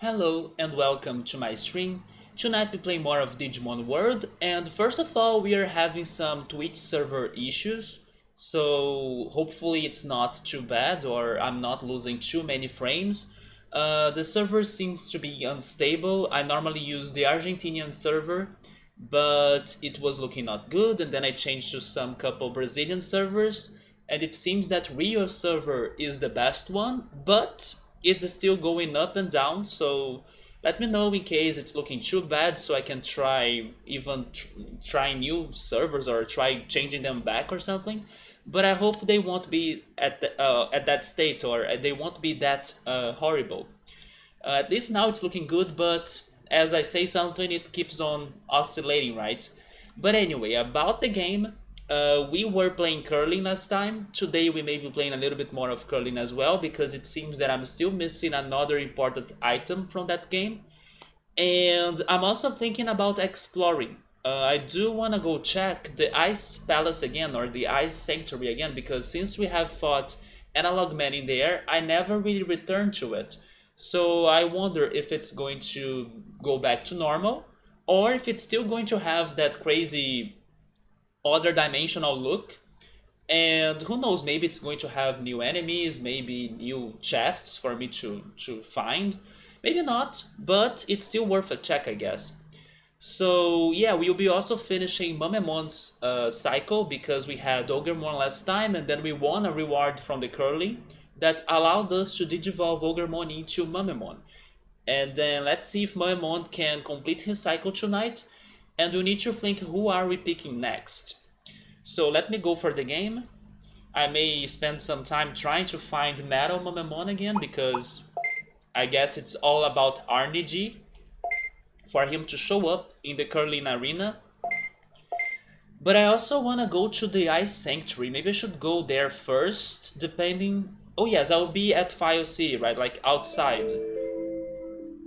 Hello and welcome to my stream. Tonight we play more of Digimon World, and first of all we are having some Twitch server issues, so hopefully it's not too bad or I'm not losing too many frames. The server seems to be unstable. I normally use the Argentinian server, but it was looking not good, and then I changed to some couple Brazilian servers, and it seems that Rio server is the best one, but it's still going up and down, so let me know in case it's looking too bad so I can try try new servers or try changing them back or something. But I hope they won't be at that state, or they won't be that horrible. At least now it's looking good, but as I say something, it keeps on oscillating, right? But anyway, about the game, we were playing curling last time. Today we may be playing a little bit more of curling as well, because it seems that I'm still missing another important item from that game. And I'm also thinking about exploring. I do want to go check the Ice Palace again, or the Ice Sanctuary again, because since we have fought Analog Man in there, I never really returned to it. So I wonder if it's going to go back to normal, or if it's still going to have that crazy other dimensional look. And who knows, maybe it's going to have new enemies, maybe new chests for me to find. Maybe not, but it's still worth a check, I guess. So yeah, we'll be also finishing Mamemon's cycle, because we had Ogremon last time, and then we won a reward from the curling that allowed us to digivolve Ogremon into Mamemon. And then let's see if Mamemon can complete his cycle tonight, and we need to think who are we picking next. So let me go for the game. I may spend some time trying to find Metal Mamemon again, because I guess it's all about Arniji for him to show up in the curling arena. But I also want to go to the Ice Sanctuary. Maybe I should go there first, depending... Oh yes, I'll be at File City, right? Like outside.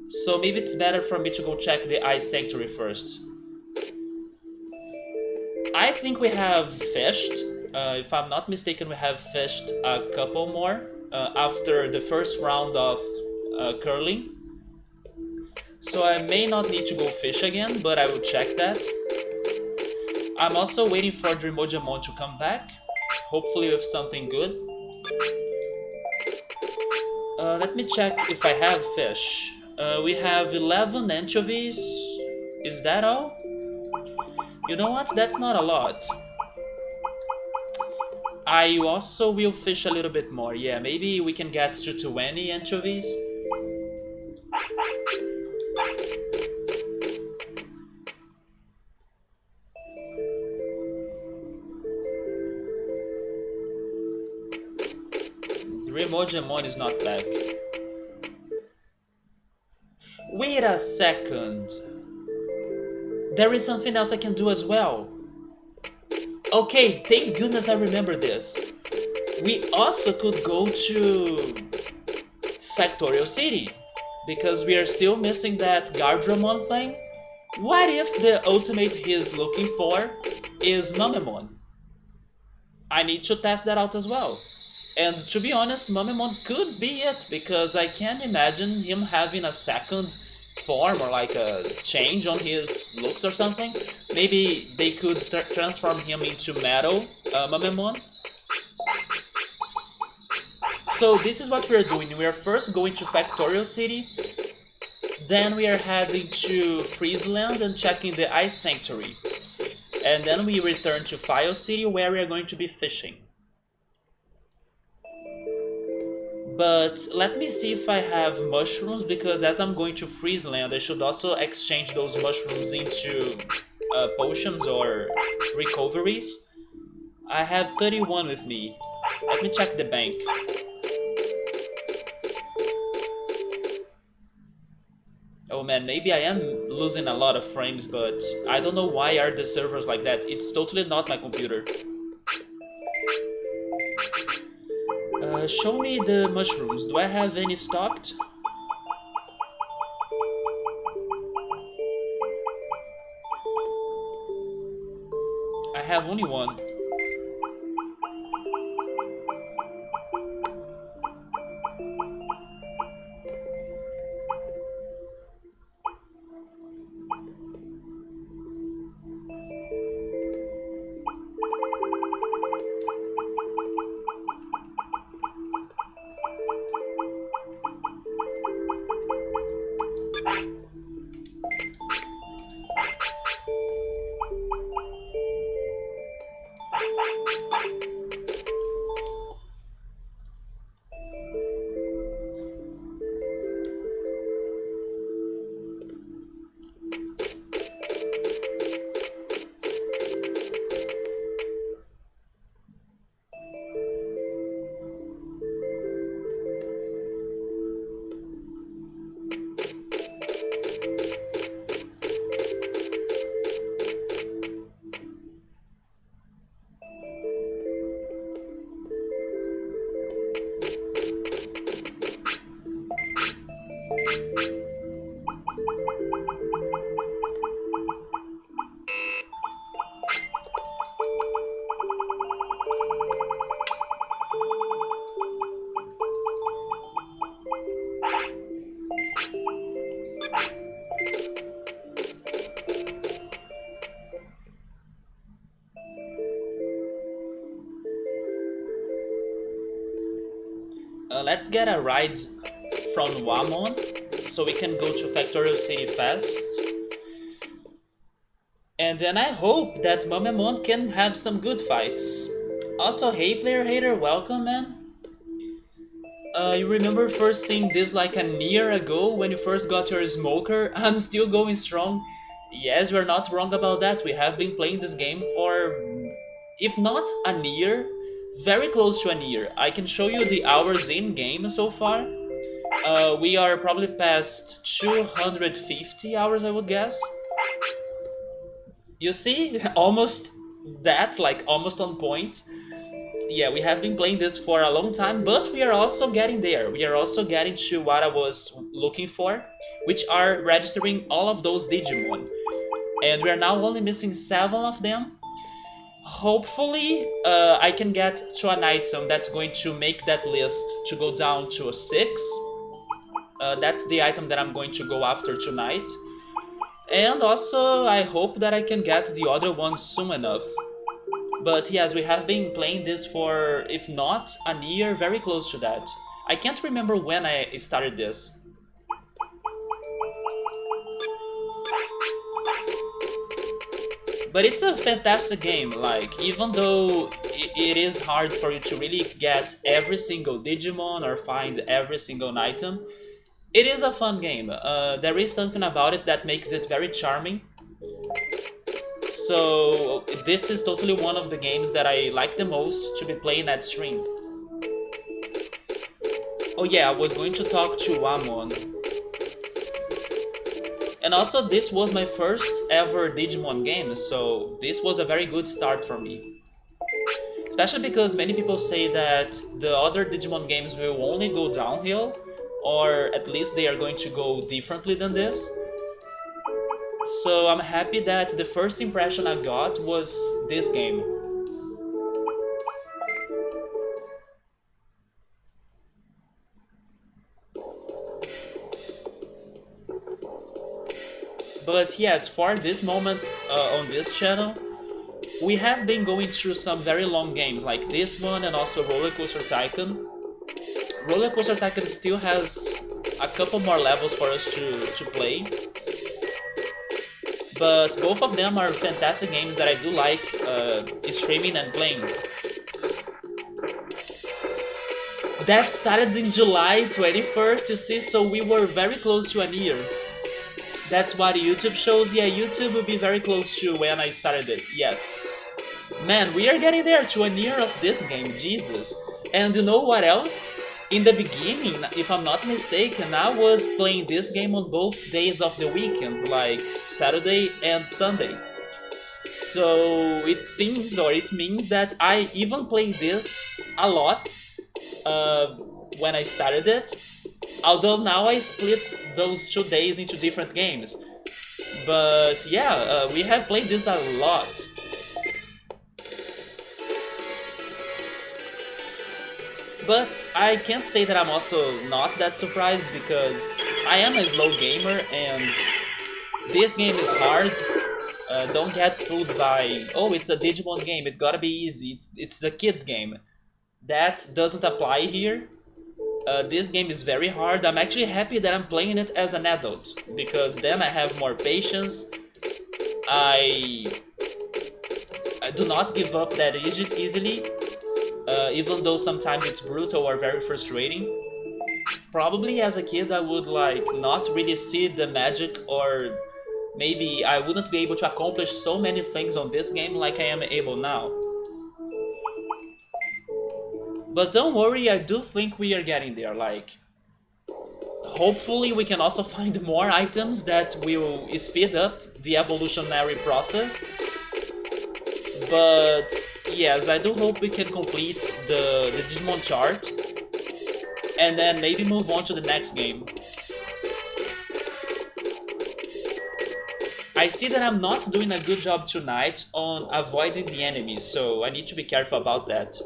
So maybe it's better for me to go check the Ice Sanctuary first. I think we have fished. If I'm not mistaken, we have fished a couple more after the first round of curling. So I may not need to go fish again, but I will check that. I'm also waiting for Dreamojamon to come back, hopefully with something good. Let me check if I have fish. We have 11 anchovies. Is that all? You know what? That's not a lot. I also will fish a little bit more. Yeah, maybe we can get to 20 anchovies. Remojamon is not back. Wait a second. There is something else I can do as well. Okay, thank goodness I remember this. We also could go to Factorial City, because we are still missing that Gardramon thing. What if the ultimate he's looking for is Mamemon? I need to test that out as well. And to be honest, Mamemon could be it, because I can't imagine him having a second form or like a change on his looks or something. Maybe they could transform him into Metal Mamemon. So this is what we're doing. We are first going to Factorial City, then we are heading to Friesland and checking the Ice Sanctuary. And then we return to File City, where we are going to be fishing. But let me see if I have mushrooms, because as I'm going to Friesland, I should also exchange those mushrooms into potions or recoveries. I have 31 with me. Let me check the bank. Oh man, maybe I am losing a lot of frames, but I don't know why are the servers like that. It's totally not my computer. Show me the mushrooms. Do I have any stocked? I have only one. let's get a ride from Wamon so we can go to Factorial City fast. And then I hope that Mamemon can have some good fights. Also, hey player hater, welcome man. You remember first seeing this like a year ago when you first got your smoker? I'm still going strong. Yes, we're not wrong about that. We have been playing this game for, if not a year, very close to a year. I can show you the hours in game so far. We are probably past 250 hours, I would guess. You see? Almost that, like almost on point. Yeah, we have been playing this for a long time, but we are also getting there. We are also getting to what I was looking for, which are registering all of those Digimon. And we are now only missing 7 of them. Hopefully, I can get to an item that's going to make that list to go down to a 6. That's the item that I'm going to go after tonight. And also, I hope that I can get the other one soon enough. But yes, we have been playing this for, if not a year, very close to that. I can't remember when I started this. But it's a fantastic game, like, even though it is hard for you to really get every single Digimon or find every single item, it is a fun game. There is something about it that makes it very charming. So this is totally one of the games that I like the most to be playing at stream. Oh yeah, I was going to talk to Amon. And also this was my first ever Digimon game, so this was a very good start for me. Especially because many people say that the other Digimon games will only go downhill, or at least they are going to go differently than this. So I'm happy that the first impression I got was this game. But yes, for this moment on this channel, we have been going through some very long games like this one and also Roller Coaster Tycoon. Roller Coaster Tycoon still has a couple more levels for us to play. But both of them are fantastic games that I do like streaming and playing. That started in July 21st, you see, so we were very close to a year. That's what YouTube shows. Yeah, YouTube will be very close to when I started it, yes. Man, we are getting there to a year of this game, Jesus. And you know what else? In the beginning, if I'm not mistaken, I was playing this game on both days of the weekend, like Saturday and Sunday. So it seems, or it means that I even played this a lot when I started it. Although now I split those 2 days into different games. But yeah, we have played this a lot. But I can't say that I'm also not that surprised because I am a slow gamer and this game is hard. Don't get fooled by, oh, it's a Digimon game, it gotta be easy, it's a kid's game. That doesn't apply here. This game is very hard. I'm actually happy that I'm playing it as an adult because then I have more patience. I do not give up that easily. Even though sometimes it's brutal or very frustrating. Probably as a kid I would like not really see the magic, or maybe I wouldn't be able to accomplish so many things on this game like I am able now. But don't worry, I do think we are getting there, like hopefully we can also find more items that will speed up the evolutionary process. But yes, I do hope we can complete the Digimon chart and then maybe move on to the next game. I see that I'm not doing a good job tonight on avoiding the enemies, so I need to be careful about that.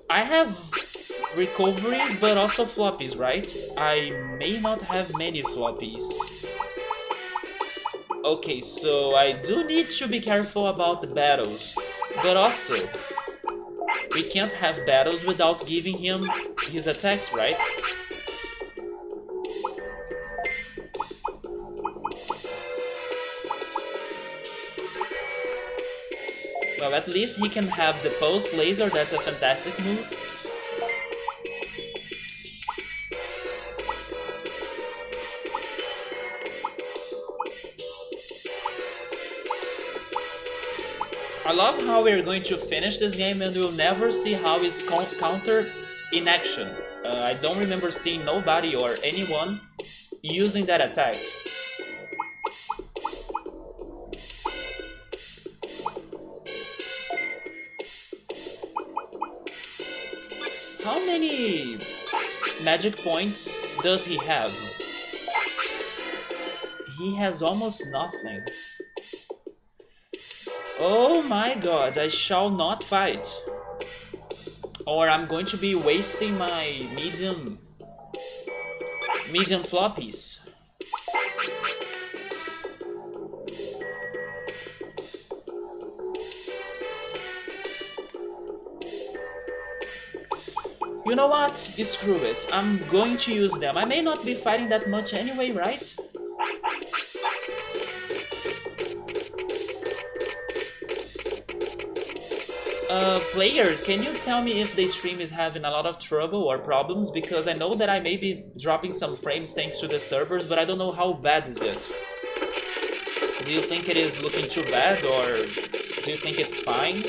I have recoveries but also floppies, right? I may not have many floppies. Okay, so I do need to be careful about the battles, but also we can't have battles without giving him his attacks, right? Well, at least he can have the pulse laser, that's a fantastic move. I love how we're going to finish this game and we'll never see how it's countered in action. I don't remember seeing nobody or anyone using that attack. How many magic points does he have? He has almost nothing. Oh my god, I shall not fight. Or I'm going to be wasting my medium floppies. You know what? Screw it. I'm going to use them. I may not be fighting that much anyway, right? Player, can you tell me if the stream is having a lot of trouble or problems? Because I know that I may be dropping some frames thanks to the servers, but I don't know how bad is it. Do you think it is looking too bad, or do you think it's fine?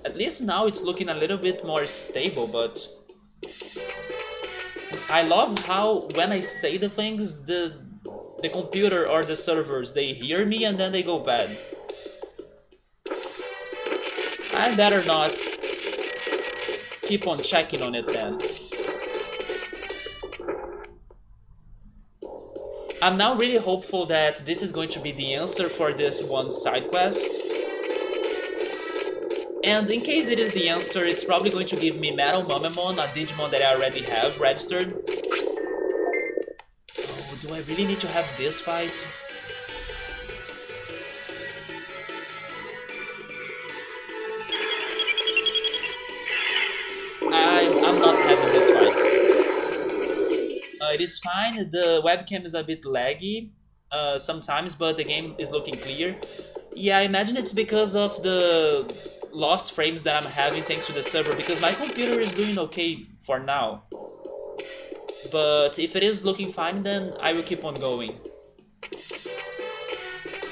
At least now it's looking a little bit more stable, but I love how when I say the things, the computer or the servers, they hear me and then they go bad. I better not keep on checking on it then. I'm now really hopeful that this is going to be the answer for this one side quest. And in case it is the answer, it's probably going to give me Metal Mamemon, a Digimon that I already have registered. Oh, do I really need to have this fight? I'm not having this fight. It is fine, the webcam is a bit laggy sometimes, but the game is looking clear. Yeah, I imagine it's because of the lost frames that I'm having thanks to the server, because my computer is doing okay for now. But if it is looking fine, then I will keep on going.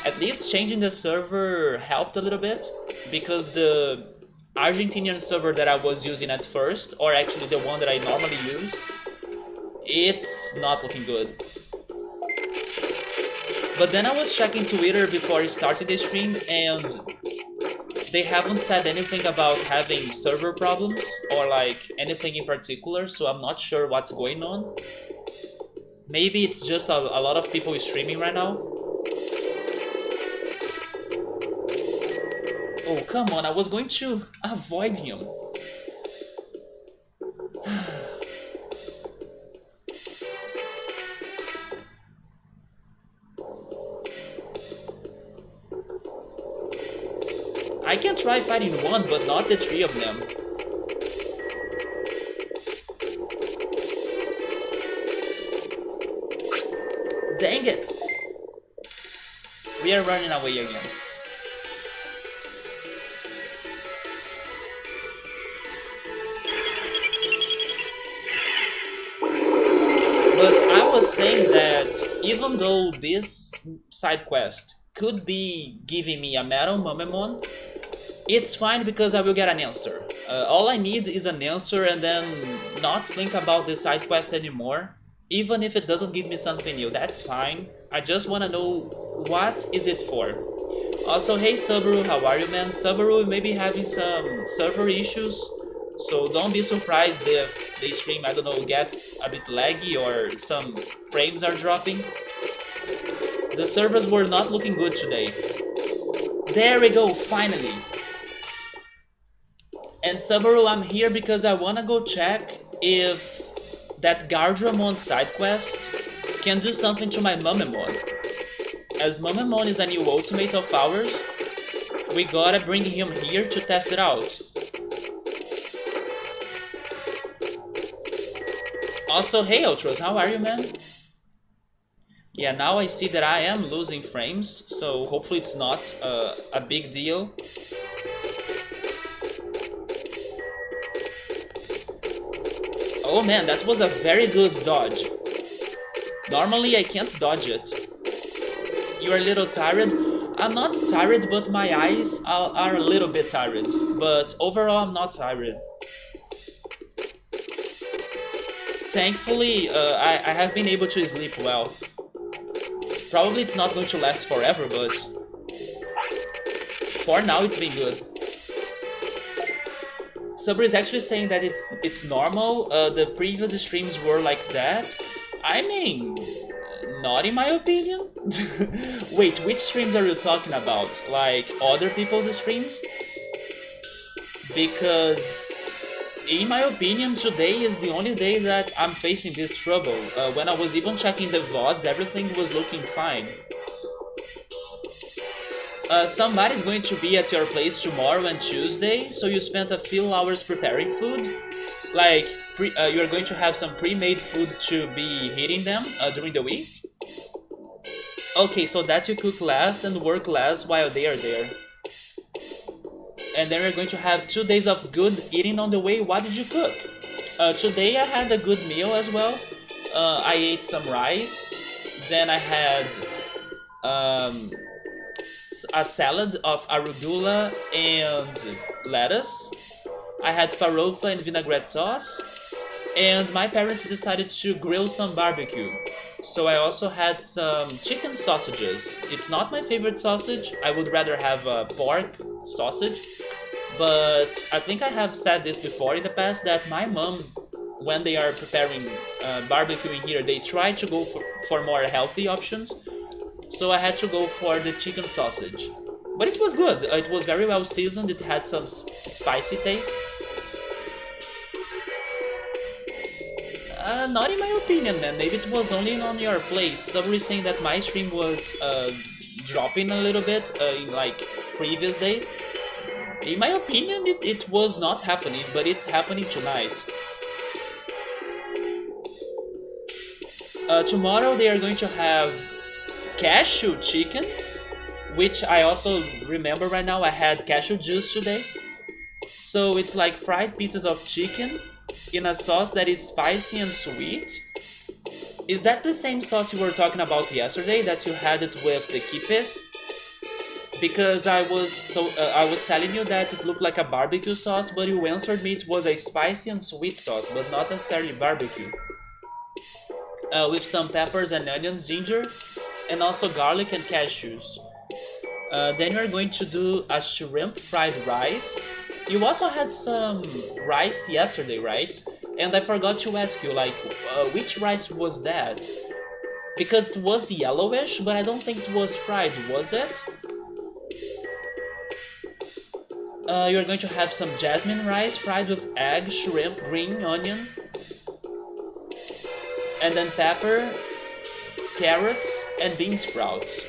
At least changing the server helped a little bit, because the Argentinian server that I was using at first, or actually the one that I normally use, it's not looking good. But then I was checking Twitter before I started the stream, and they haven't said anything about having server problems or like anything in particular, so I'm not sure what's going on. Maybe it's just a lot of people streaming right now. Oh, come on, I was going to avoid him. I can try fighting one, but not the three of them. Dang it! We are running away again. But I was saying that even though this side quest could be giving me a Metal Mamemon, it's fine because I will get an answer. All I need is an answer and then not think about the side quest anymore. Even if it doesn't give me something new, that's fine. I just wanna know what is it for. Also, hey Subaru, how are you, man? Subaru may be having some server issues, so don't be surprised if the stream, I don't know, gets a bit laggy or some frames are dropping. The servers were not looking good today. There we go, finally! And Subaru, I'm here because I wanna go check if that Gardramon side quest can do something to my Mamemon. as Mamamon is a new ultimate of ours, we gotta bring him here to test it out. Also, hey Ultros, how are you, man? Yeah, now I see that I am losing frames, so hopefully it's not a big deal. Oh man, that was a very good dodge. Normally I can't dodge it. You're a little tired? I'm not tired, but my eyes are a little bit tired. But overall, I'm not tired. Thankfully, I have been able to sleep well. Probably it's not going to last forever, but for now it's been good. Sabri is actually saying that it's normal. The previous streams were like that. I mean, not in my opinion. Wait, which streams are you talking about? Like other people's streams? Because in my opinion, today is the only day that I'm facing this trouble. When I was even checking the VODs, everything was looking fine. Somebody's going to be at your place tomorrow and Tuesday, so you spent a few hours preparing food. Like, you're going to have some pre-made food to be hitting them during the week? Okay, so that you cook less and work less while they are there. And then we're going to have 2 days of good eating on the way. What did you cook? Today I had a good meal as well. I ate some rice. Then I had a salad of arugula and lettuce. I had farofa and vinaigrette sauce. And my parents decided to grill some barbecue. So I also had some chicken sausages. It's not my favorite sausage. I would rather have a pork sausage. But I think I have said this before in the past that my mom, when they are preparing barbecue in here, they try to go for more healthy options. So I had to go for the chicken sausage. But it was good. It was very well seasoned. It had some spicy taste. Not in my opinion, man. Maybe it was only on your place. Somebody saying that my stream was dropping a little bit in like previous days. In my opinion, it was not happening, but it's happening tonight. Tomorrow they are going to have cashew chicken, which I also remember right now. I had cashew juice today. So it's like fried pieces of chicken in a sauce that is spicy and sweet. Is that the same sauce you were talking about yesterday, that you had it with the kipes? Because I was telling you that it looked like a barbecue sauce, but you answered me it was a spicy and sweet sauce, but not necessarily barbecue. With some peppers and onions, ginger, and also garlic and cashews. Then we're going to do a shrimp fried rice. You also had some rice yesterday, right? And I forgot to ask you, like, which rice was that? Because it was yellowish, but I don't think it was fried, was it? You're going to have some jasmine rice fried with egg, shrimp, green onion, and then pepper, carrots, and bean sprouts.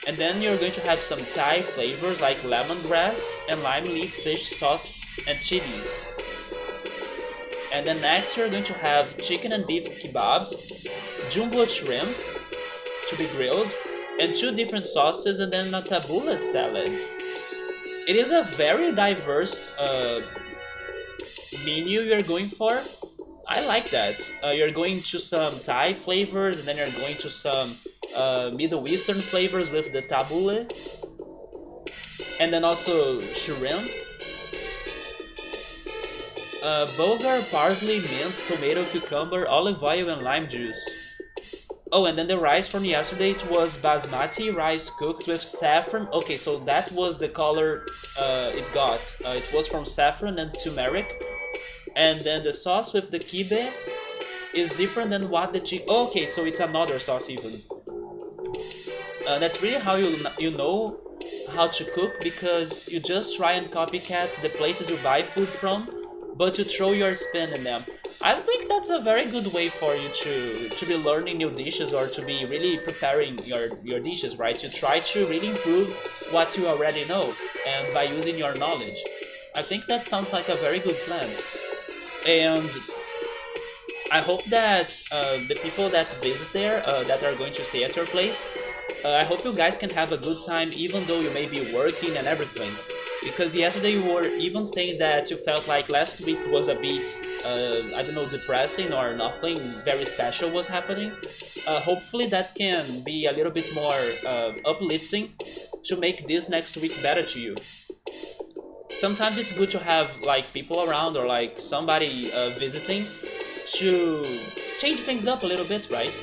And then you're going to have some Thai flavors like lemongrass and lime leaf fish sauce and chilies. And then next you're going to have chicken and beef kebabs, jumbo shrimp to be grilled, and 2 different sauces, and then a tabbouleh salad. It is a very diverse menu you're going for. I like that. You're going to some Thai flavors, and then you're going to some Middle Eastern flavors with the tabbouleh, and then also shrimp, bulgur, parsley, mint, tomato, cucumber, olive oil, and lime juice. Oh, and then the rice from yesterday, it was basmati rice cooked with saffron. Okay, so that was the color it got. It was from saffron and turmeric. And then the sauce with the kibe is different than what the okay, so it's another sauce even. That's really how you know how to cook, because you just try and copycat the places you buy food from, but you throw your spin in them. I think that's a very good way for you to be learning new dishes or to be really preparing your dishes, right? You try to really improve what you already know and by using your knowledge. I think that sounds like a very good plan. And I hope that the people that visit there, that are going to stay at your place, I hope you guys can have a good time even though you may be working and everything. Because yesterday you were even saying that you felt like last week was a bit, I don't know, depressing or nothing very special was happening. Hopefully that can be a little bit more uplifting to make this next week better to you. Sometimes it's good to have like people around or like somebody visiting to change things up a little bit, right?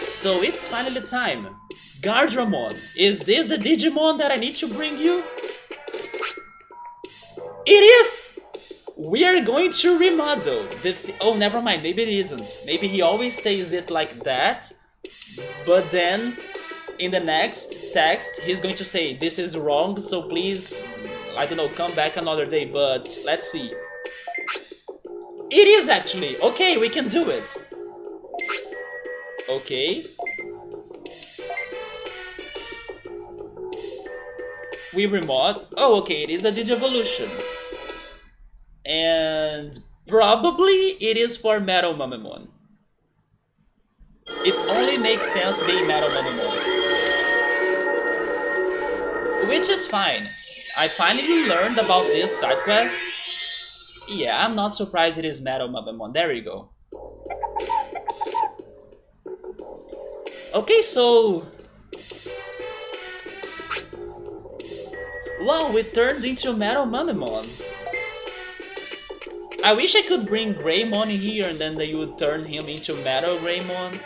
So it's finally time. Gardramon, is this the Digimon that I need to bring you? It is! We are going to remodel the... Oh, never mind, maybe it isn't. Maybe he always says it like that, but then in the next text he's going to say, this is wrong, so please, I don't know, come back another day, but let's see. It is actually! Okay, we can do it! Okay. We remod. Oh, okay, it is a Digivolution. And probably it is for Metal Mamemon. It only makes sense being Metal Mamemon. Which is fine. I finally learned about this side quest. Yeah, I'm not surprised it is Metal Mamemon. There you go. Okay, so... Wow, we turned into Metal Mamemon. I wish I could bring Greymon in here and then they would turn him into Metal Greymon.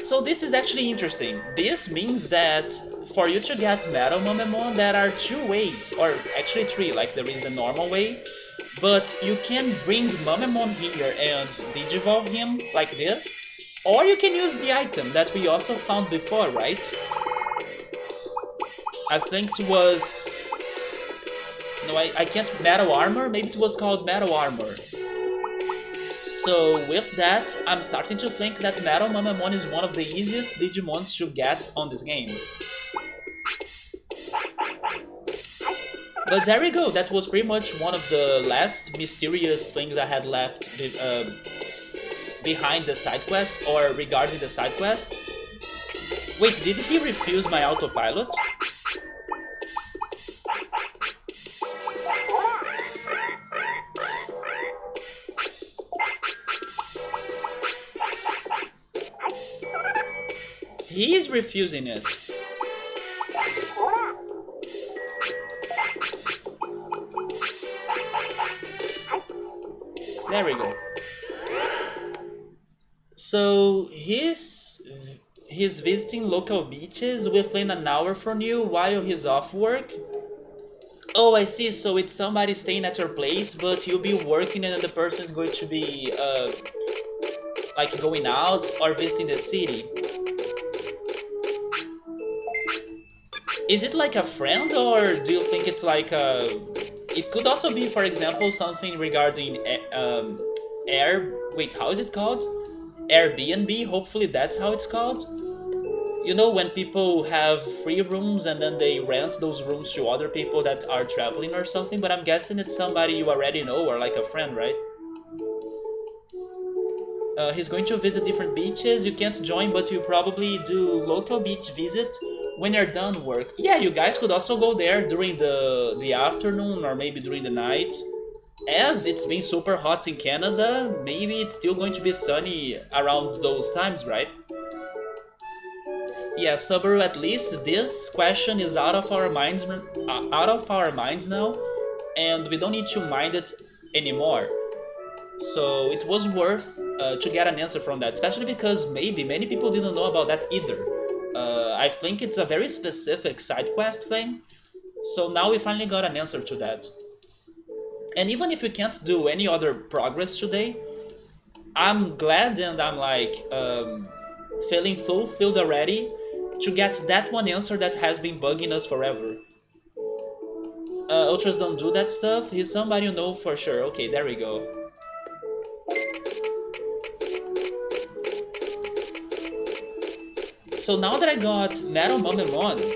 So this is actually interesting. This means that for you to get Metal Mamemon, there are two ways, or actually three, like there is the normal way, but you can bring Mamemon here and Digivolve him like this, or you can use the item that we also found before, right? I think it was... No, I can't... Metal Armor? Maybe it was called Metal Armor. So with that, I'm starting to think that Metal Mamemon is one of the easiest Digimons to get on this game. But there we go, that was pretty much one of the last mysterious things I had left behind the side quest, or regarding the side quests. Wait, did he refuse my autopilot? He is refusing it. There we go. So he's visiting local beaches within an hour from you while he's off work. Oh, I see. So it's somebody staying at your place, but you'll be working and the person's going to be like going out or visiting the city. Is it like a friend, or do you think it's like a... It could also be, for example, something regarding Air... Wait, how is it called? Airbnb, hopefully that's how it's called. You know, when people have free rooms and then they rent those rooms to other people that are traveling or something, but I'm guessing it's somebody you already know or like a friend, right? He's going to visit different beaches. You can't join, but you probably do local beach visit when you're done work. Yeah, you guys could also go there during the afternoon or maybe during the night. As it's been super hot in Canada, maybe it's still going to be sunny around those times, right? Yeah, Subaru, at least this question is out of our minds now, and we don't need to mind it anymore. So it was worth to get an answer from that, especially because maybe many people didn't know about that either. I think it's a very specific side quest thing, so now we finally got an answer to that. And even if we can't do any other progress today, I'm glad and I'm like feeling fulfilled already to get that one answer that has been bugging us forever. Ultras don't do that stuff. He's somebody you know for sure. Okay, there we go. So now that I got Metal Mamemon,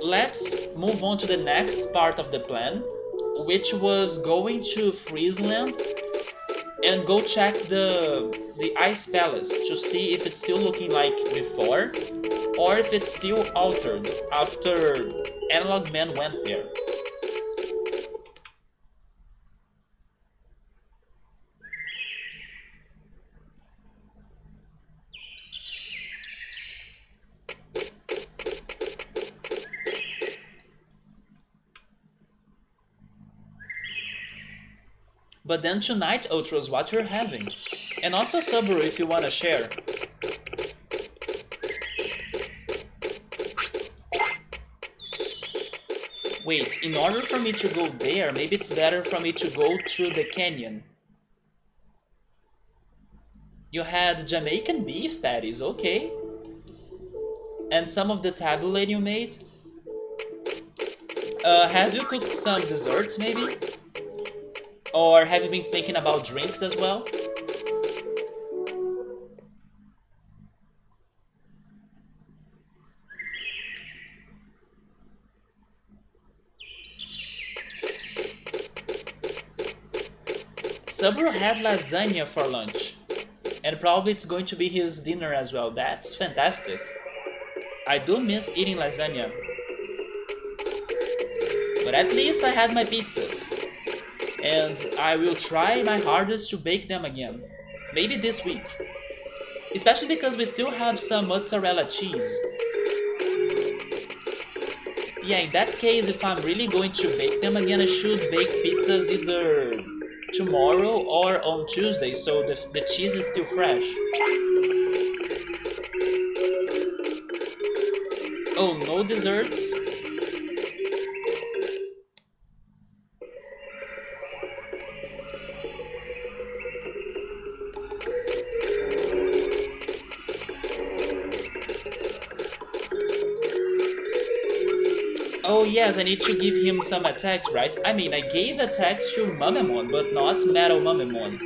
let's move on to the next part of the plan, which was going to Friesland and go check the Ice Palace to see if it's still looking like before, or if it's still altered after Analog Man went there. But then tonight, Ultras, what you're having? And also Subaru if you wanna share. Wait, in order for me to go there, maybe it's better for me to go through the canyon. You had Jamaican beef patties, okay. And some of the tabbouleh you made. Have you cooked some desserts maybe? Or have you been thinking about drinks as well? Subaru had lasagna for lunch. And probably it's going to be his dinner as well. That's fantastic. I do miss eating lasagna. But at least I had my pizzas. And I will try my hardest to bake them again. Maybe this week. Especially because we still have some mozzarella cheese. Yeah, in that case, if I'm really going to bake them again, I should bake pizzas either tomorrow or on Tuesday, so the cheese is still fresh. Oh, no desserts? Oh yes, I need to give him some attacks, right? I mean, I gave attacks to Mamemon, but not Metal Mamemon.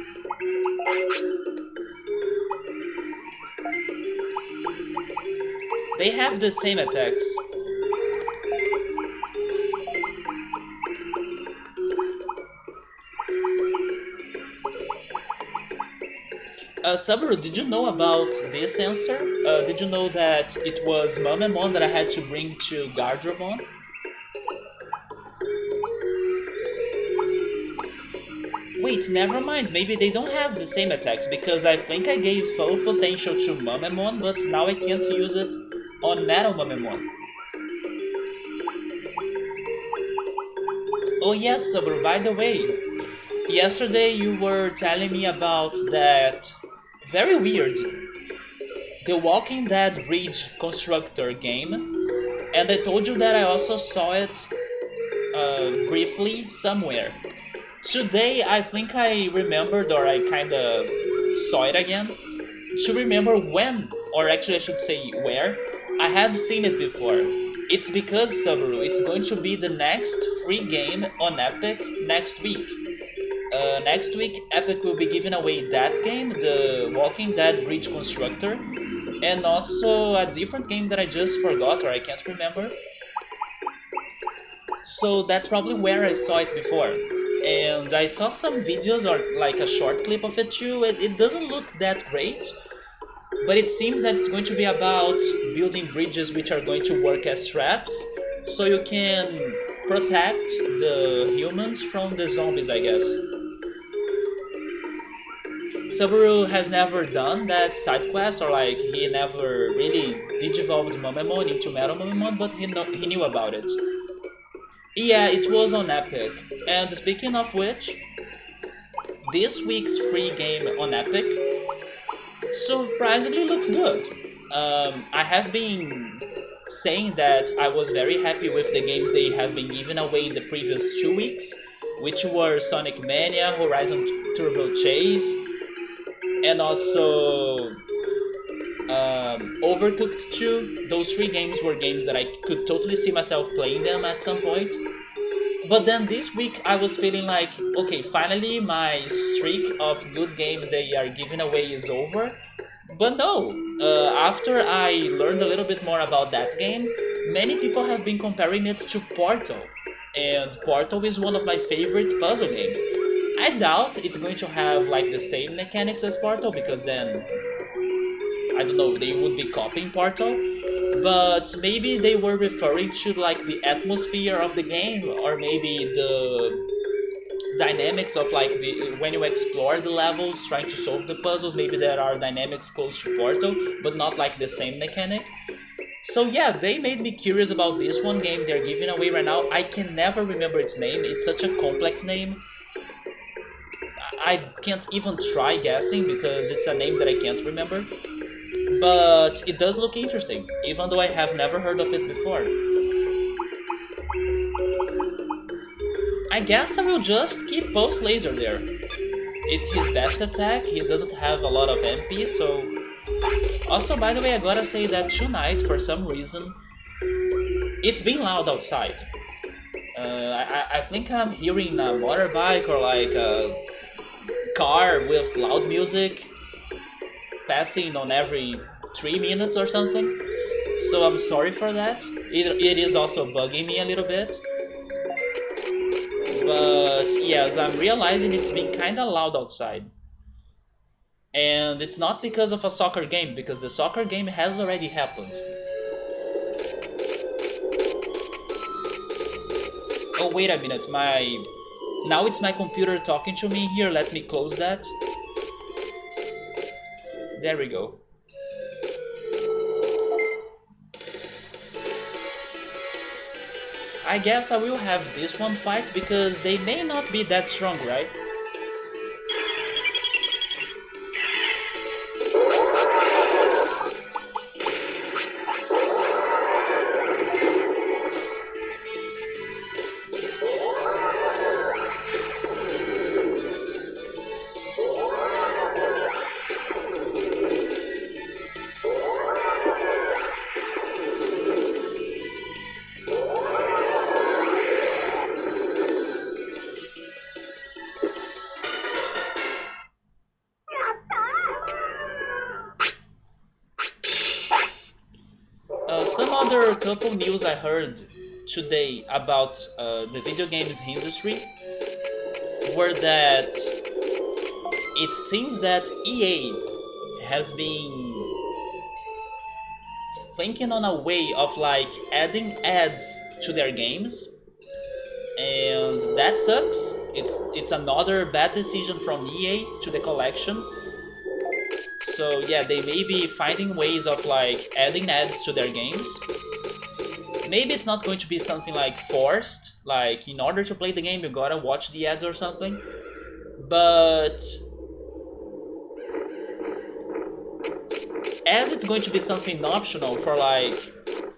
They have the same attacks. Subaru, did you know about this answer? Did you know that it was Mamemon that I had to bring to Gardramon? Wait, never mind, maybe they don't have the same attacks, because I think I gave full potential to Mamemon, but now I can't use it on Metal Mamemon. Oh yes, Subaru, by the way, yesterday you were telling me about that very weird The Walking Dead Bridge Constructor game, and I told you that I also saw it briefly somewhere. Today I think I remembered, or I kinda saw it again, to remember when, or actually I should say where, I have seen it before. It's because, Subaru, it's going to be the next free game on Epic next week. Next week, Epic will be giving away that game, the Walking Dead Bridge Constructor, and also a different game that I just forgot, or I can't remember. So that's probably where I saw it before. And I saw some videos, or like a short clip of it too. It doesn't look that great, but it seems that it's going to be about building bridges which are going to work as traps, so you can protect the humans from the zombies, I guess. Subaru has never done that side quest, or like he never really digivolved Mamemon into Metal Mamemon, but he knew about it. Yeah, it was on Epic. And speaking of which, this week's free game on Epic surprisingly looks good. I have been saying that I was very happy with the games they have been giving away in the previous 2 weeks, which were Sonic Mania, Horizon Turbo Chase, and also Overcooked 2. Those three games were games that I could totally see myself playing them at some point. But then this week I was feeling like, okay, finally my streak of good games they are giving away is over. But no, after I learned a little bit more about that game, many people have been comparing it to Portal. And Portal is one of my favorite puzzle games. I doubt it's going to have like the same mechanics as Portal because then I don't know, they would be copying Portal, but maybe they were referring to like the atmosphere of the game, or maybe the dynamics of like the when you explore the levels, trying to solve the puzzles. Maybe there are dynamics close to Portal, but not like the same mechanic. So yeah, they made me curious about this one game they're giving away right now. I can never remember its name. It's such a complex name. I can't even try guessing because it's a name that I can't remember. But it does look interesting, even though I have never heard of it before. I guess I will just keep Pulse Laser there. It's his best attack, he doesn't have a lot of MP, so... Also, by the way, I gotta say that tonight, for some reason, it's been loud outside. I think I'm hearing a motorbike or like a car with loud music passing on every 3 minutes or something. So I'm sorry for that. It is also bugging me a little bit. But yes, I'm realizing it's been kinda loud outside. And it's not because of a soccer game, because the soccer game has already happened. Oh, wait a minute, now it's my computer talking to me here, let me close that. There we go. I guess I will have this one fight because they may not be that strong, right? Some other couple news I heard today about the video games industry were that it seems that EA has been thinking on a way of like adding ads to their games, and that sucks. It's another bad decision from EA to the collection. So yeah, they may be finding ways of like adding ads to their games. Maybe it's not going to be something like forced, like in order to play the game you gotta watch the ads or something. But as it's going to be something optional for like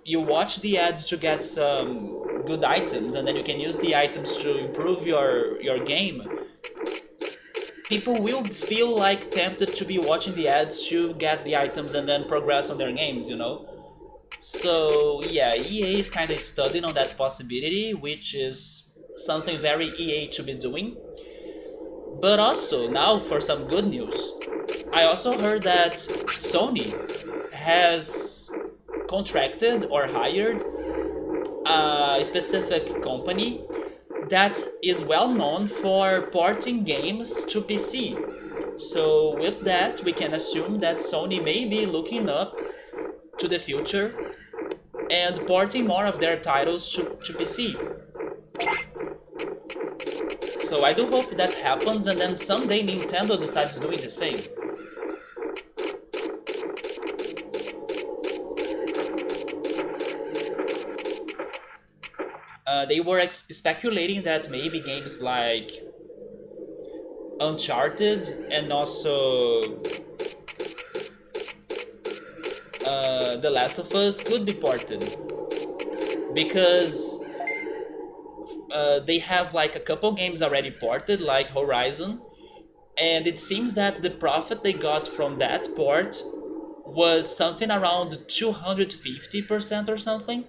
you watch the ads to get some good items and then you can use the items to improve your game, people will feel like tempted to be watching the ads to get the items and then progress on their games, you know? So yeah, EA is kind of studying on that possibility, which is something very EA to be doing. But also, now for some good news. I also heard that Sony has contracted or hired a specific company that is well known for porting games to PC. So with that, we can assume that Sony may be looking up to the future and porting more of their titles to PC. So I do hope that happens and then someday Nintendo decides doing the same. They were speculating that maybe games like Uncharted and also The Last of Us could be ported because they have like a couple games already ported, like Horizon, and it seems that the profit they got from that port was something around 250% or something.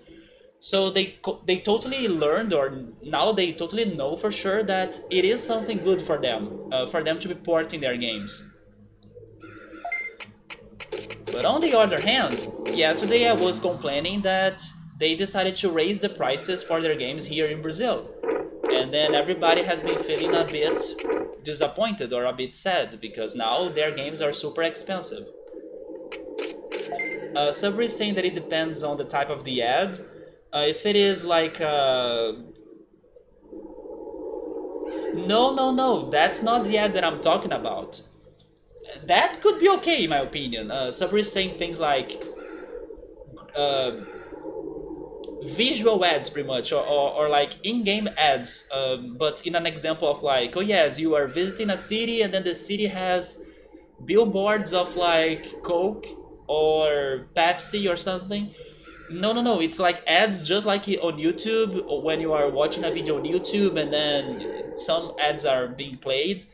So they totally learned, or now they totally know for sure that it is something good for them to be porting their games. But on the other hand, yesterday I was complaining that they decided to raise the prices for their games here in Brazil. And then everybody has been feeling a bit disappointed or a bit sad because now their games are super expensive. Sabri is saying that it depends on the type of the ad. If it is like no, that's not the ad that I'm talking about. That could be okay in my opinion. Sabri is saying things like uh, visual ads pretty much, or like in-game ads, but in an example of like, oh yes, you are visiting a city and then the city has billboards of like Coke or Pepsi or something. No, it's like ads just like on YouTube, or when you are watching a video on YouTube and then some ads are being played.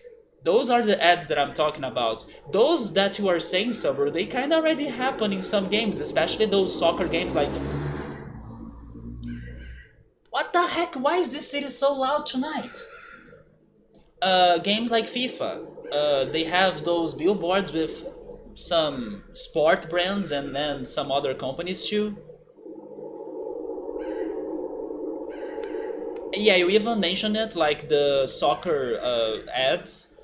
Those are the ads that I'm talking about. Those that you are saying, Subro, they kind of already happen in some games, especially those soccer games like... What the heck? Why is this city so loud tonight? Games like FIFA. They have those billboards with some sport brands and then some other companies too. Yeah, you even mentioned it, like the soccer ads.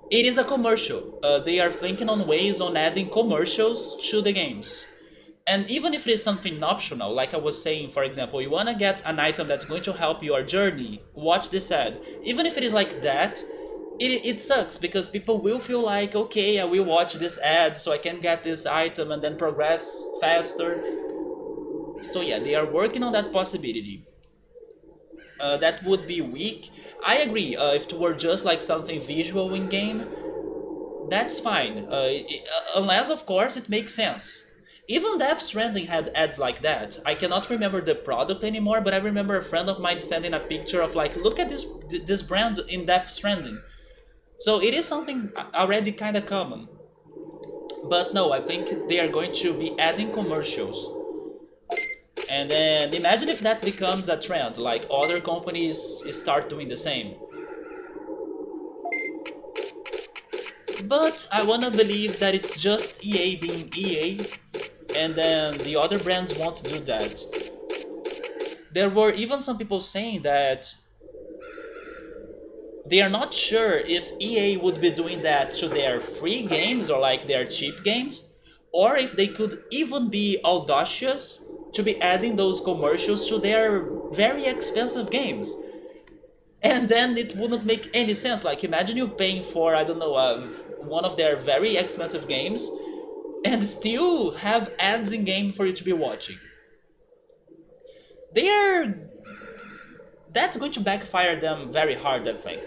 It is a commercial. They are thinking on ways on adding commercials to the games. And even if it is something optional, like I was saying, for example, you want to get an item that's going to help your journey, watch this ad. Even if it is like that, it sucks because people will feel like, okay, I will watch this ad so I can get this item and then progress faster. So yeah, they are working on that possibility. That would be weak. I agree, if it were just like something visual in game, that's fine. Unless, of course, it makes sense. Even Death Stranding had ads like that. I cannot remember the product anymore, but I remember a friend of mine sending a picture of like, look at this brand in Death Stranding. So it is something already kind of common. But no, I think they are going to be adding commercials. And then imagine if that becomes a trend, like other companies start doing the same. But I wanna believe that it's just EA being EA, and then the other brands won't do that. There were even some people saying that they are not sure if EA would be doing that to their free games or like their cheap games, or if they could even be audacious to be adding those commercials to their very expensive games. And then it wouldn't make any sense. Like, imagine you paying for, I don't know, one of their very expensive games and still have ads in game for you to be watching. They are... That's going to backfire them very hard, I think.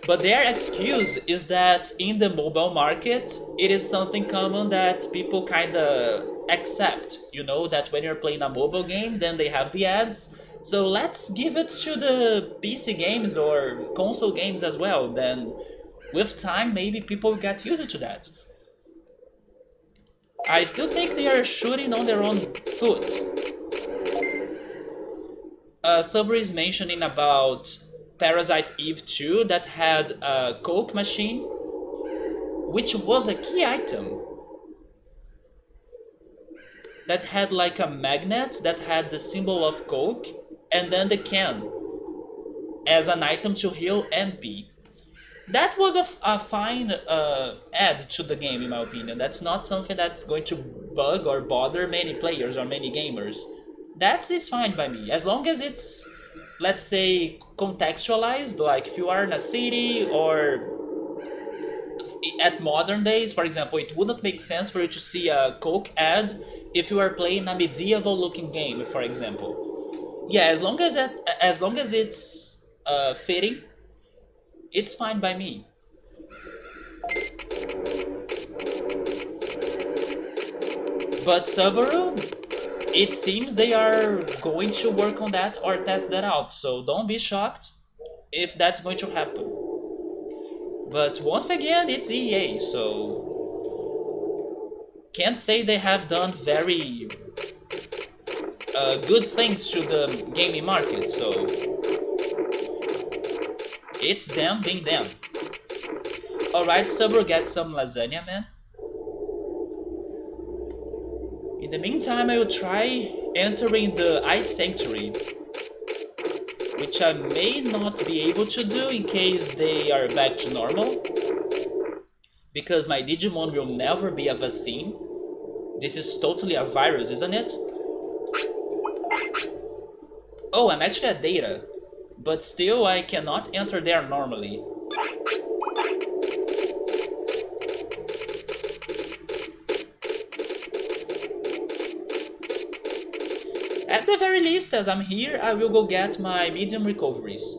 But their excuse is that in the mobile market, it is something common that people kind of accept. You know, that when you're playing a mobile game, then they have the ads. So let's give it to the PC games or console games as well. Then with time, maybe people get used to that. I still think they are shooting on their own foot. Subri is mentioning about Parasite Eve 2 that had a Coke machine, which was a key item. That had like a magnet that had the symbol of Coke and then the can as an item to heal MP. That was a fine add to the game, in my opinion. That's not something that's going to bug or bother many players or many gamers. That is fine by me, as long as it's, let's say, contextualized. Like if you are in a city or at modern days, for example, it wouldn't make sense for you to see a Coke ad if you are playing a medieval-looking game, for example. Yeah, as long as it's fitting, it's fine by me. But Subaru, it seems they are going to work on that or test that out, so don't be shocked if that's going to happen. But once again, it's EA, so can't say they have done very good things to the gaming market, so it's them being them. Alright, Subro, get some lasagna, man. In the meantime, I will try entering the Ice Sanctuary, which I may not be able to do in case they are back to normal, because my Digimon will never be a vaccine. This is totally a virus, isn't it? Oh, I'm actually a data, but still I cannot enter there normally. At the very least, as I'm here, I will go get my medium recoveries.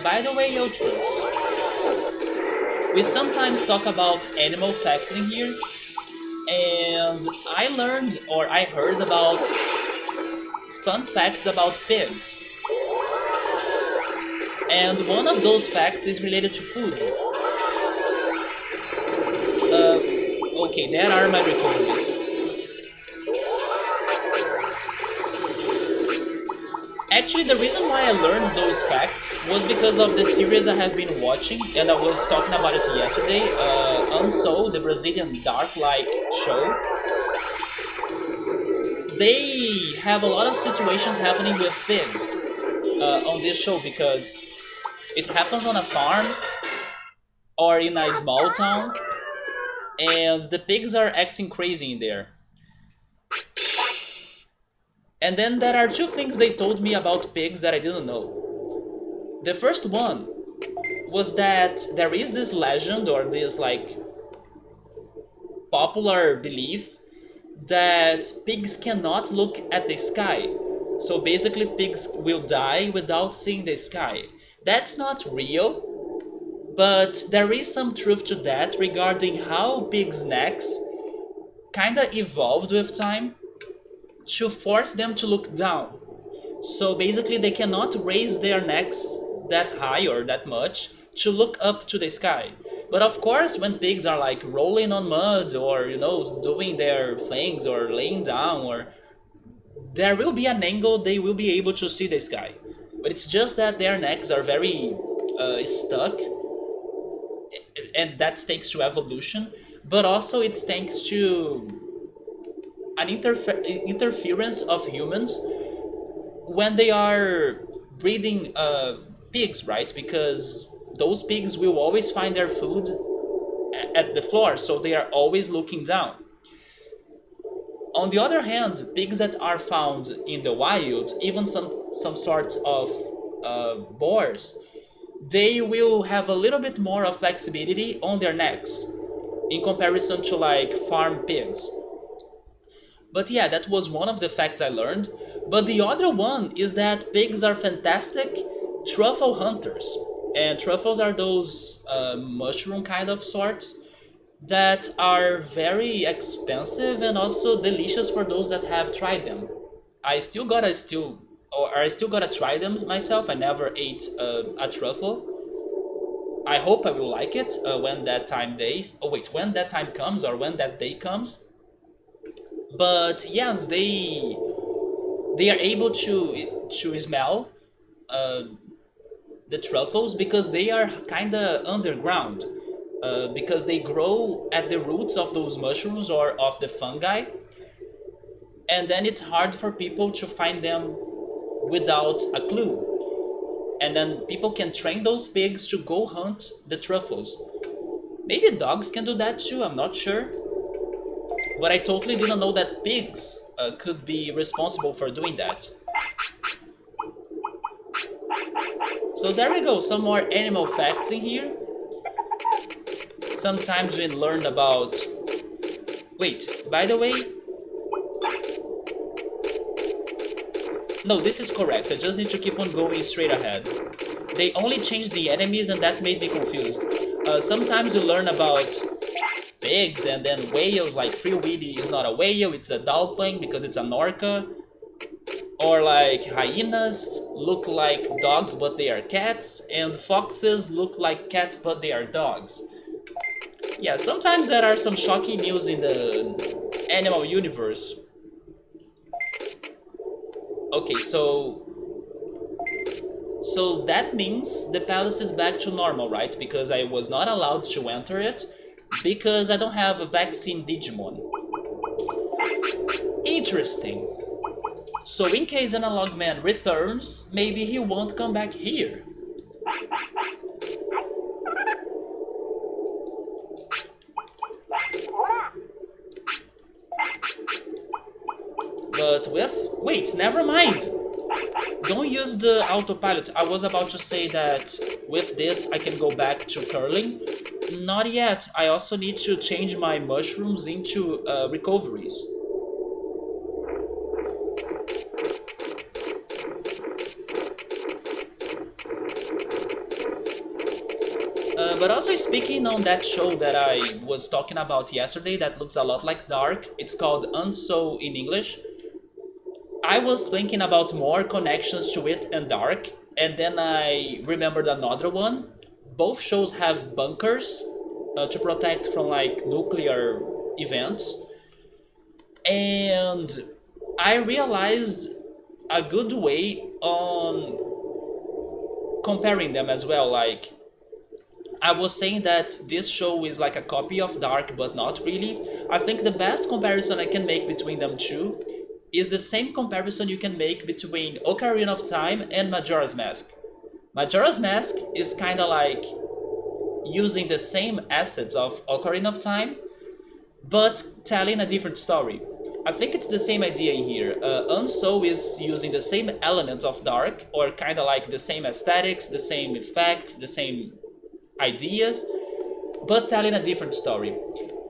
By the way, Ultras, we sometimes talk about animal facts in here, and I learned or I heard about fun facts about pigs. And one of those facts is related to food. Okay, there are my recoveries. Actually, the reason why I learned those facts was because of the series I have been watching, and I was talking about it yesterday. Unso, the Brazilian dark-like show. They have a lot of situations happening with pigs on this show because it happens on a farm or in a small town, and the pigs are acting crazy in there. And then there are two things they told me about pigs that I didn't know. The first one was that there is this legend or this like popular belief that pigs cannot look at the sky. So basically pigs will die without seeing the sky. That's not real, but there is some truth to that regarding how pigs' necks kinda evolved with time to force them to look down. So basically they cannot raise their necks that high or that much to look up to the sky. But of course when pigs are like rolling on mud or doing their things or laying down, or there will be an angle they will be able to see the sky. But it's just that their necks are very stuck, and that's thanks to evolution, but also it's thanks to an interference of humans when they are breeding pigs, right? Because those pigs will always find their food at the floor, so they are always looking down. On the other hand, pigs that are found in the wild, even some sorts of boars, they will have a little bit more of flexibility on their necks in comparison to like farm pigs. But yeah, that was one of the facts I learned. But the other one is that pigs are fantastic truffle hunters. And truffles are those mushroom kind of sorts that are very expensive and also delicious for those that have tried them. I still gotta try them myself. I never ate a truffle. I hope I will like it when that when that time comes or when that day comes. But yes, they are able to smell uh, the truffles because they are kinda underground. Because they grow at the roots of those mushrooms or of the fungi, and then it's hard for people to find them without a clue. And then people can train those pigs to go hunt the truffles. Maybe dogs can do that too, I'm not sure. But I totally didn't know that pigs could be responsible for doing that. So there we go, some more animal facts in here. Sometimes we learned about... Wait, by the way... No, this is correct, I just need to keep on going straight ahead. They only changed the enemies and that made me confused. Sometimes you learn about pigs and then whales, like Free Willy is not a whale, it's a dolphin because it's an orca. Or like hyenas look like dogs but they are cats, and foxes look like cats but they are dogs. Yeah, sometimes there are some shocking news in the animal universe. Okay, so that means the palace is back to normal, right? Because I was not allowed to enter it because I don't have a vaccine Digimon. Interesting. So in case Analog Man returns, maybe he won't come back here. But with... Wait, never mind! Don't use the autopilot. I was about to say that with this I can go back to curling. Not yet. I also need to change my mushrooms into recoveries. But also speaking on that show that I was talking about yesterday that looks a lot like Dark, it's called Unso in English. I was thinking about more connections to it and Dark, and then I remembered another one. Both shows have bunkers to protect from like nuclear events, and I realized a good way on comparing them as well. Like, I was saying that this show is like a copy of Dark, but not really. I think the best comparison I can make between them two is the same comparison you can make between Ocarina of Time and Majora's Mask. Majora's Mask is kind of like using the same assets of Ocarina of Time, but telling a different story. I think it's the same idea in here. Unso is using the same elements of Dark, or kind of like the same aesthetics, the same effects, the same ideas, but telling a different story.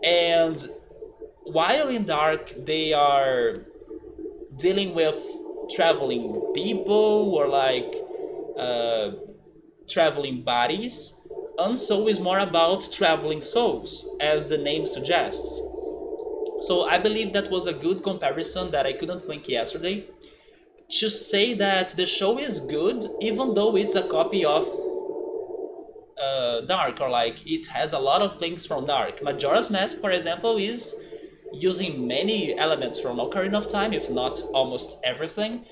And while in Dark they are dealing with traveling people or like traveling bodies, Unso is more about traveling souls, as the name suggests. So I believe that was a good comparison that I couldn't think yesterday, to say that the show is good even though it's a copy of Dark, or like it has a lot of things from Dark. Majora's Mask, for example, is using many elements from Ocarina of Time, if not almost everything,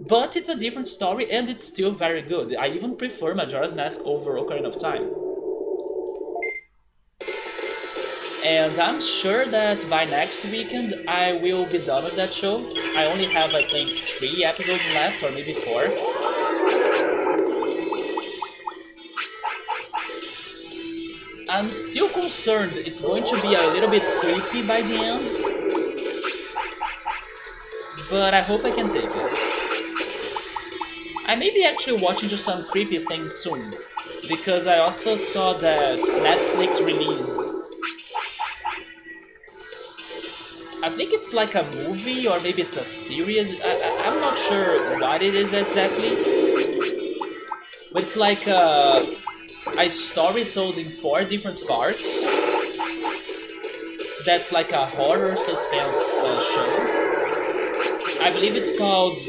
but it's a different story and it's still very good. I even prefer Majora's Mask over Ocarina of Time. And I'm sure that by next weekend I will be done with that show. I only have, I think, 3 episodes left, or maybe 4. I'm still concerned it's going to be a little bit creepy by the end, but I hope I can take it. I may be actually watching just some creepy things soon, because I also saw that Netflix released... I think it's like a movie, or maybe it's a series, I'm not sure what it is exactly, but it's like a story told in 4 different parts. That's like a horror suspense show. I believe it's called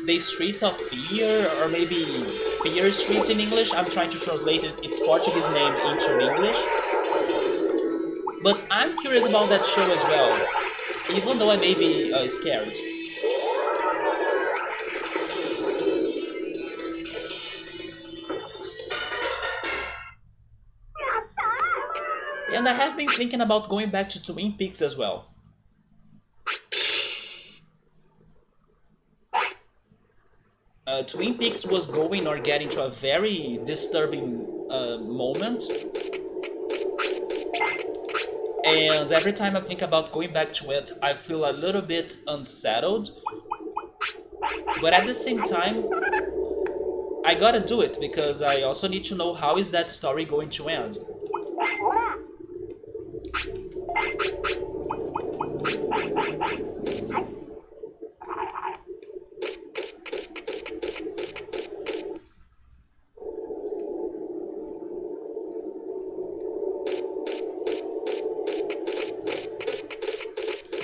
The Streets of Fear, or maybe Fear Street in English. I'm trying to translate its Portuguese name into English. But I'm curious about that show as well, even though I may be scared. And I have been thinking about going back to Twin Peaks as well. Twin Peaks was going or getting to a very disturbing moment. And every time I think about going back to it, I feel a little bit unsettled. But at the same time, I gotta do it because I also need to know how is that story going to end.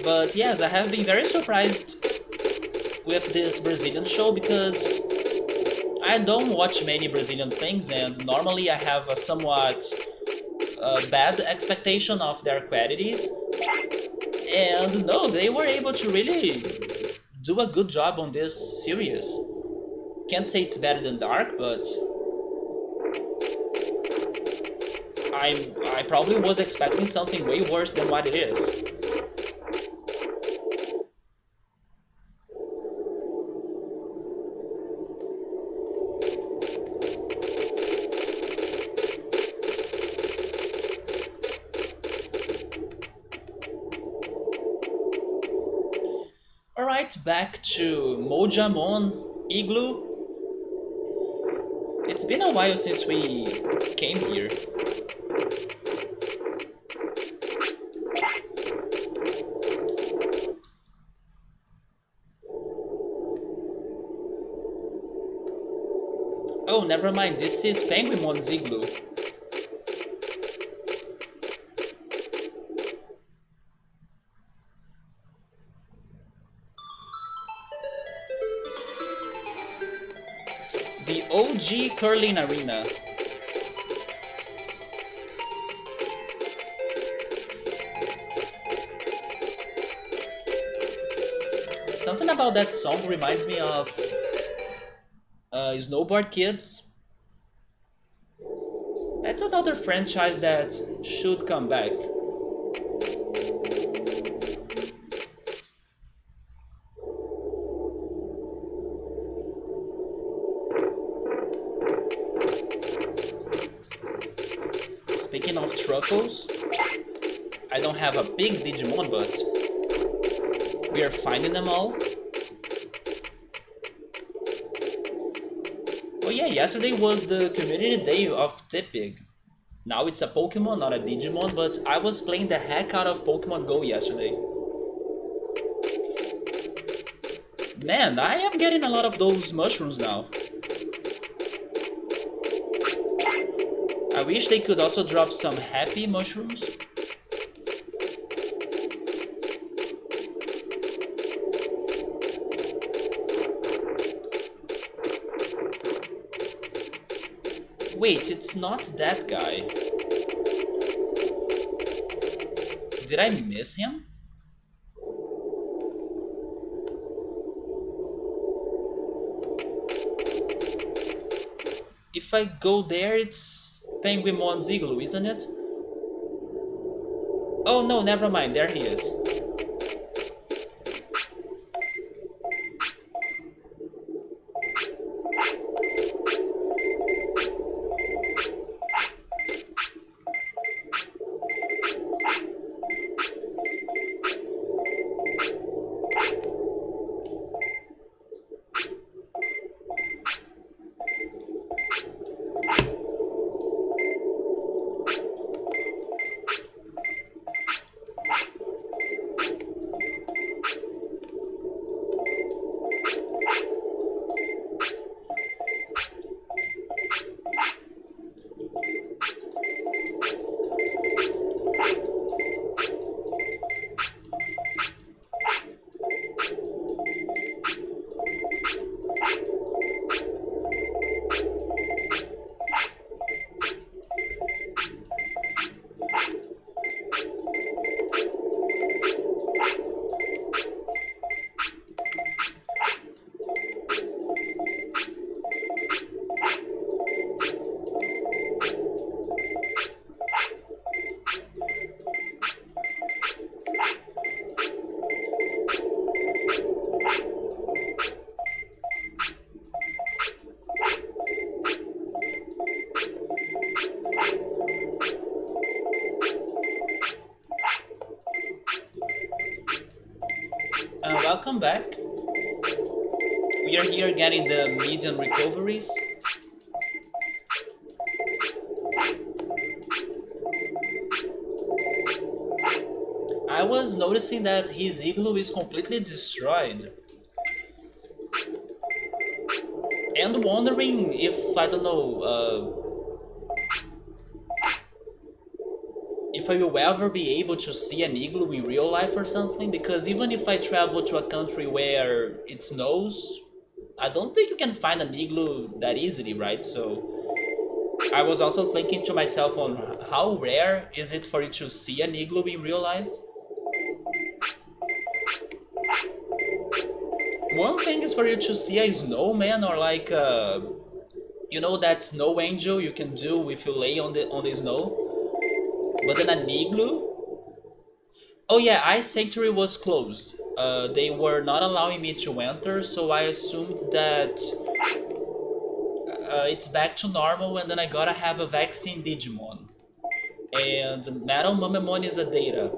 But yes, I have been very surprised with this Brazilian show because I don't watch many Brazilian things, and normally I have a somewhat bad expectation of their qualities. And no, they were able to really do a good job on this series. Can't say it's better than Dark, but I probably was expecting something way worse than what it is. Alright, back to Mojamon Igloo. It's been a while since we came here. Oh, never mind, this is Penguinmon's Igloo. The OG curling arena. Something about that song reminds me of Snowboard Kids. That's another franchise that should come back. Speaking of truffles, I don't have a big Digimon, but we are finding them all. Oh yeah, yesterday was the community day of Tipig. Now it's a Pokemon, not a Digimon, but I was playing the heck out of Pokemon Go yesterday. Man, I am getting a lot of those mushrooms now. I wish they could also drop some happy mushrooms. Wait, it's not that guy. Did I miss him? If I go there, it's Penguinmon's Igloo, isn't it? Oh no, never mind, there he is. Welcome back. We are here getting the medium recoveries. I was noticing that his igloo is completely destroyed. And wondering if, I don't know, if I will ever be able to see an igloo in real life or something, because even if I travel to a country where it snows, I don't think you can find an igloo that easily, right? So I was also thinking to myself on how rare is it for you to see an igloo in real life? One thing is for you to see a snowman or like you know that snow angel you can do if you lay on the snow. But then an igloo? Oh yeah, Ice Sanctuary was closed. They were not allowing me to enter, so I assumed that it's back to normal, and then I gotta have a vaccine Digimon. And Metal Mamemon is a data.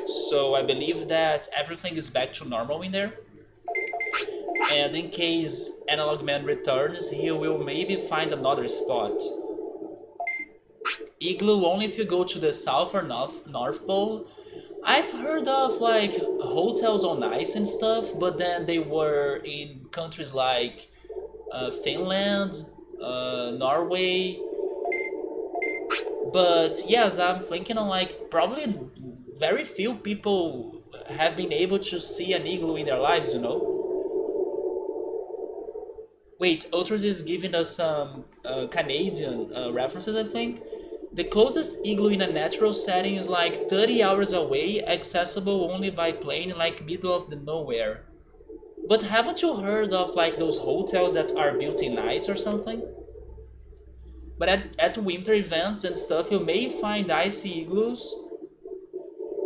So I believe that everything is back to normal in there. And in case Analog Man returns, he will maybe find another spot. Igloo only if you go to the South or North Pole. I've heard of like hotels on ice and stuff, but then they were in countries like Finland, Norway. But yes, I'm thinking on like probably very few people have been able to see an igloo in their lives, you know? Wait, Ultras is giving us some Canadian references, I think. The closest igloo in a natural setting is like 30 hours away, accessible only by plane, like middle of the nowhere. But haven't you heard of like those hotels that are built in ice or something? But at winter events and stuff, you may find icy igloos.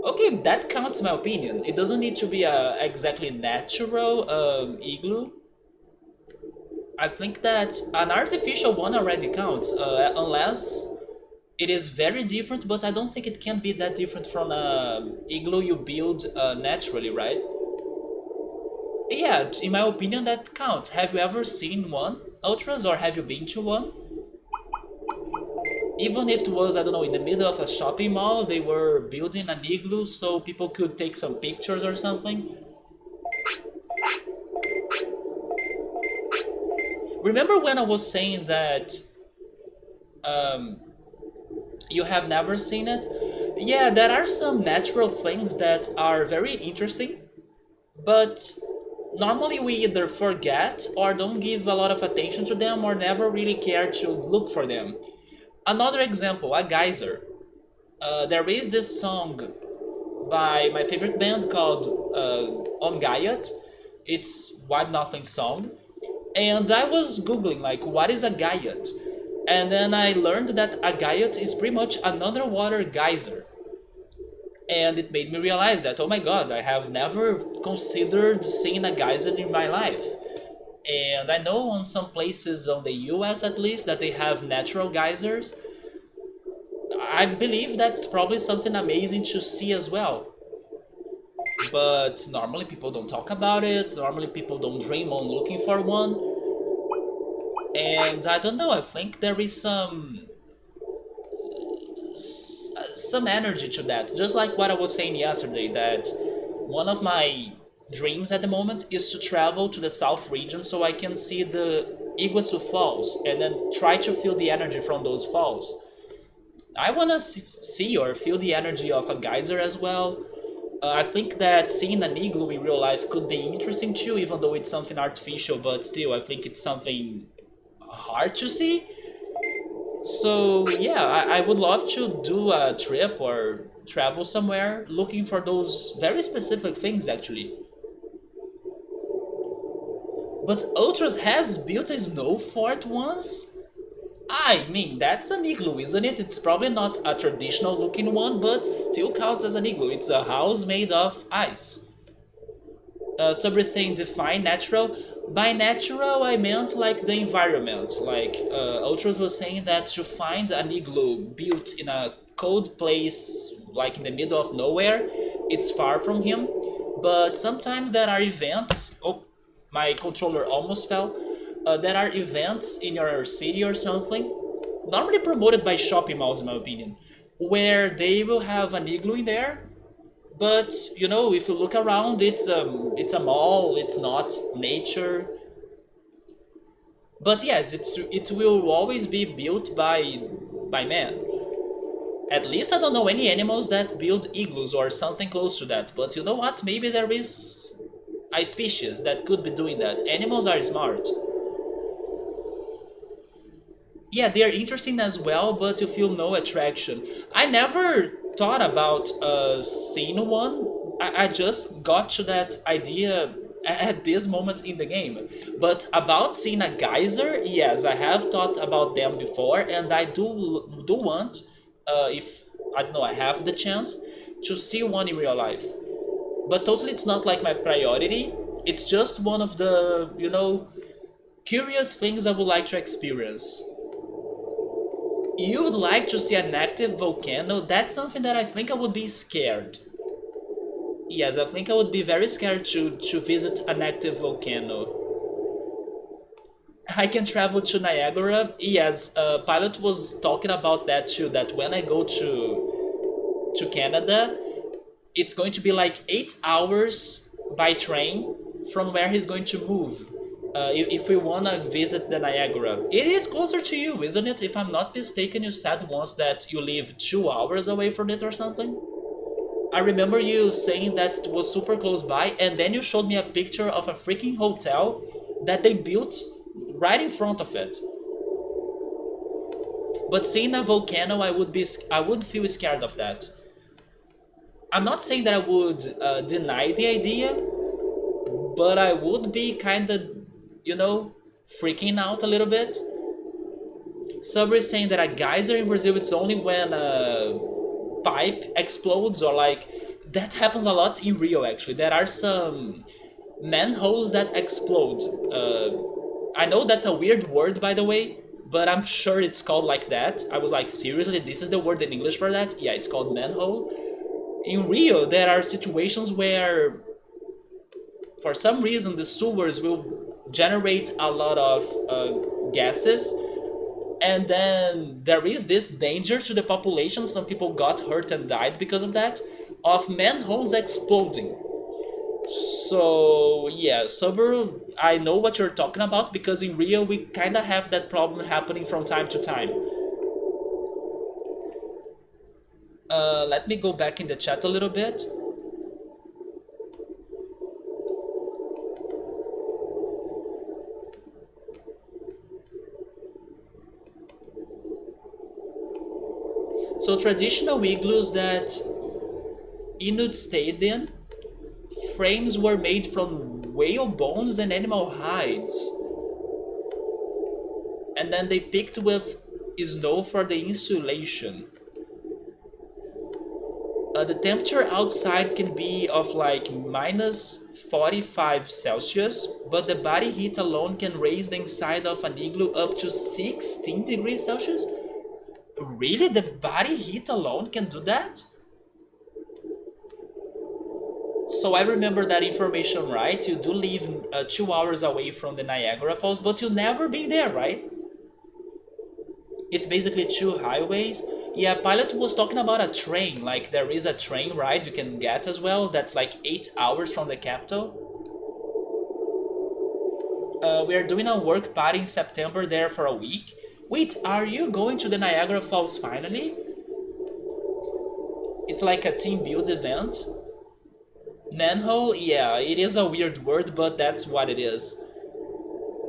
Okay, that counts my opinion. It doesn't need to be a exactly natural igloo. I think that an artificial one already counts, unless it is very different, but I don't think it can be that different from a igloo you build naturally, right? Yeah, in my opinion, that counts. Have you ever seen one, Ultras, or have you been to one? Even if it was, I don't know, in the middle of a shopping mall, they were building an igloo so people could take some pictures or something. Remember when I was saying that um, you have never seen it? Yeah, there are some natural things that are very interesting, but normally we either forget or don't give a lot of attention to them or never really care to look for them. Another example, a geyser. There is this song by my favorite band called On Gaiet. It's Why Nothing Song. And I was googling like what is a gaiet? And then I learned that a gaiet is pretty much an underwater geyser. And it made me realize that, oh my god, I have never considered seeing a geyser in my life. And I know on some places on the US at least that they have natural geysers. I believe that's probably something amazing to see as well. But normally people don't talk about it, normally people don't dream on looking for one. And I don't know, I think there is some energy to that. Just like what I was saying yesterday, that one of my dreams at the moment is to travel to the south region so I can see the Iguazu Falls and then try to feel the energy from those falls. I want to see or feel the energy of a geyser as well. I think that seeing an igloo in real life could be interesting too, even though it's something artificial, but still, I think it's something hard to see. So yeah, I would love to do a trip or travel somewhere looking for those very specific things actually. But Ultras has built a snow fort once? I mean, that's an igloo, isn't it? It's probably not a traditional looking one, but still counts as an igloo. It's a house made of ice. Sabri saying define natural. By natural, I meant like the environment. Like Ultras was saying that to find an igloo built in a cold place, like in the middle of nowhere, it's far from him. But sometimes there are events. Oh, my controller almost fell. There are events in your city or something, normally promoted by shopping malls, in my opinion, where they will have an igloo in there, But if you look around, it's a mall. It's not nature. But yes, it will always be built by man. At least I don't know any animals that build igloos or something close to that. But you know what? Maybe there is a species that could be doing that. Animals are smart. Yeah, they are interesting as well, but you feel no attraction. I never thought about seeing one. I just got to that idea at this moment in the game. But about seeing a geyser, yes, I have thought about them before, and I do want, if I don't know, I have the chance to see one in real life. But totally, it's not like my priority. It's just one of the curious things I would like to experience. You would like to see an active volcano? That's something that I think I would be scared. Yes, I think I would be very scared to visit an active volcano. I can travel to Niagara. Yes, Pilot was talking about that too, that when I go to Canada, it's going to be like 8 hours by train from where he's going to move. If we want to visit the Niagara, it is closer to you, isn't it? If I'm not mistaken, you said once that you live 2 hours away from it or something. I remember you saying that it was super close by, and then you showed me a picture of a freaking hotel that they built right in front of it. But seeing a volcano, I would feel scared of that. I'm not saying that I would deny the idea, but I would be kind of, you know, freaking out a little bit. Some is saying that a geyser in Brazil it's only when a pipe explodes or like that happens a lot in Rio actually. There are some manholes that explode. I know that's a weird word by the way, but I'm sure it's called like that. I was like, seriously, this is the word in English for that? Yeah, it's called manhole. In Rio, there are situations where for some reason the sewers will generate a lot of gases, and then there is this danger to the population. Some people got hurt and died because of that, of manholes exploding. So yeah, Subaru, I know what you're talking about because in Rio we kind of have that problem happening from time to time. Let me go back in the chat a little bit. So traditional igloos that Inuit stayed in, frames were made from whale bones and animal hides. And then they picked with snow for the insulation. The temperature outside can be of like minus 45 Celsius, but the body heat alone can raise the inside of an igloo up to 16 degrees Celsius? Really? The body heat alone can do that? So I remember that information right. You do live 2 hours away from the Niagara Falls, but you never been there, right? It's basically two highways. Yeah, Pilot was talking about a train. Like there is a train ride you can get as well. That's like 8 hours from the capital. We are doing a work party in September there for a week. Wait, are you going to the Niagara Falls finally? It's like a team build event. Manhole, yeah, it is a weird word, but that's what it is.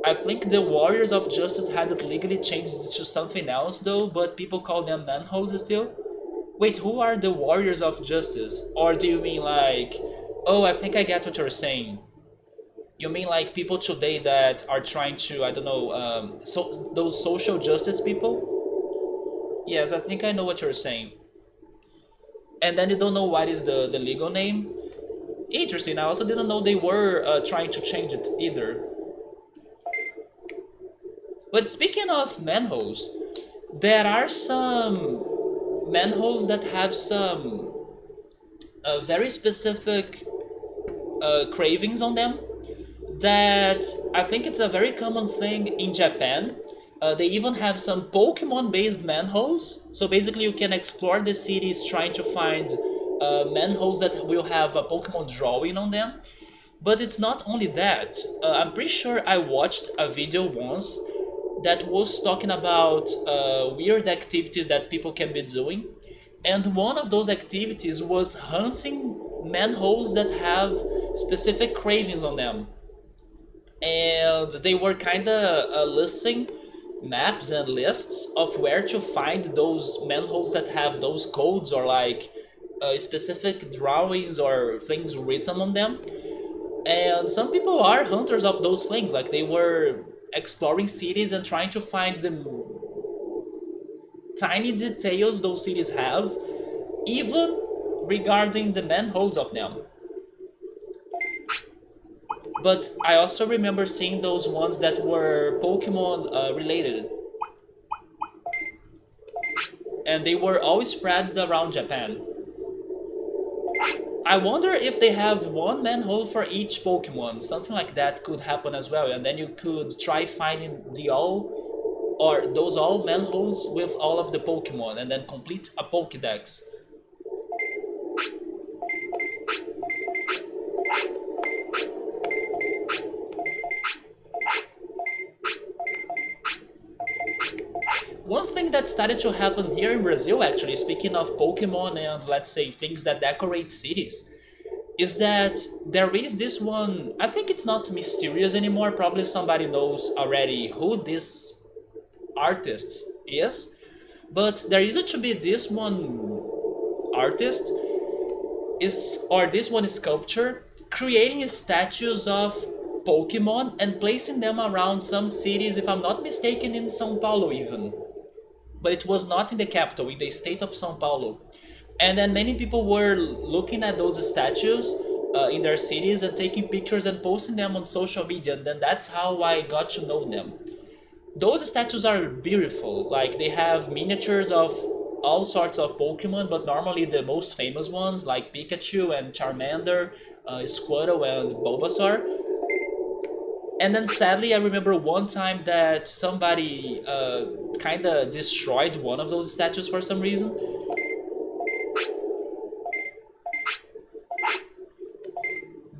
I think the Warriors of Justice had it legally changed to something else though, but people call them manholes still. Wait, who are the Warriors of Justice? Or do you mean like, oh, I think I get what you're saying. You mean like people today that are trying to, I don't know, so those social justice people? Yes, I think I know what you're saying. And then you don't know what is the legal name? Interesting, I also didn't know they were trying to change it either. But speaking of manholes, there are some manholes that have some very specific cravings on them that I think it's a very common thing in Japan. They even have some Pokemon based manholes. So basically you can explore the cities trying to find manholes that will have a Pokemon drawing on them. But it's not only that. I'm pretty sure I watched a video once that was talking about weird activities that people can be doing. And one of those activities was hunting manholes that have specific cravings on them. And they were kind of listing maps and lists of where to find those manholes that have those codes or like specific drawings or things written on them. And some people are hunters of those things, like they were exploring cities and trying to find the tiny details those cities have, even regarding the manholes of them. But I also remember seeing those ones that were Pokemon related, and they were always spread around Japan. I wonder if they have one manhole for each Pokemon. Something like that could happen as well, and then you could try finding the all or those all manholes with all of the Pokemon, and then complete a Pokédex. One thing that started to happen here in Brazil, actually, speaking of Pokemon and let's say things that decorate cities, is that there is this one. I think it's not mysterious anymore. Probably somebody knows already who this artist is. But there used to be this one artist is or this one sculpture creating statues of Pokemon and placing them around some cities, if I'm not mistaken, in São Paulo even. But it was not in the capital, in the state of São Paulo. And then many people were looking at those statues in their cities and taking pictures and posting them on social media, and then that's how I got to know them. Those statues are beautiful, like they have miniatures of all sorts of Pokemon, but normally the most famous ones like Pikachu and Charmander, Squirtle and Bulbasaur. And then sadly, I remember one time that somebody kind of destroyed one of those statues for some reason.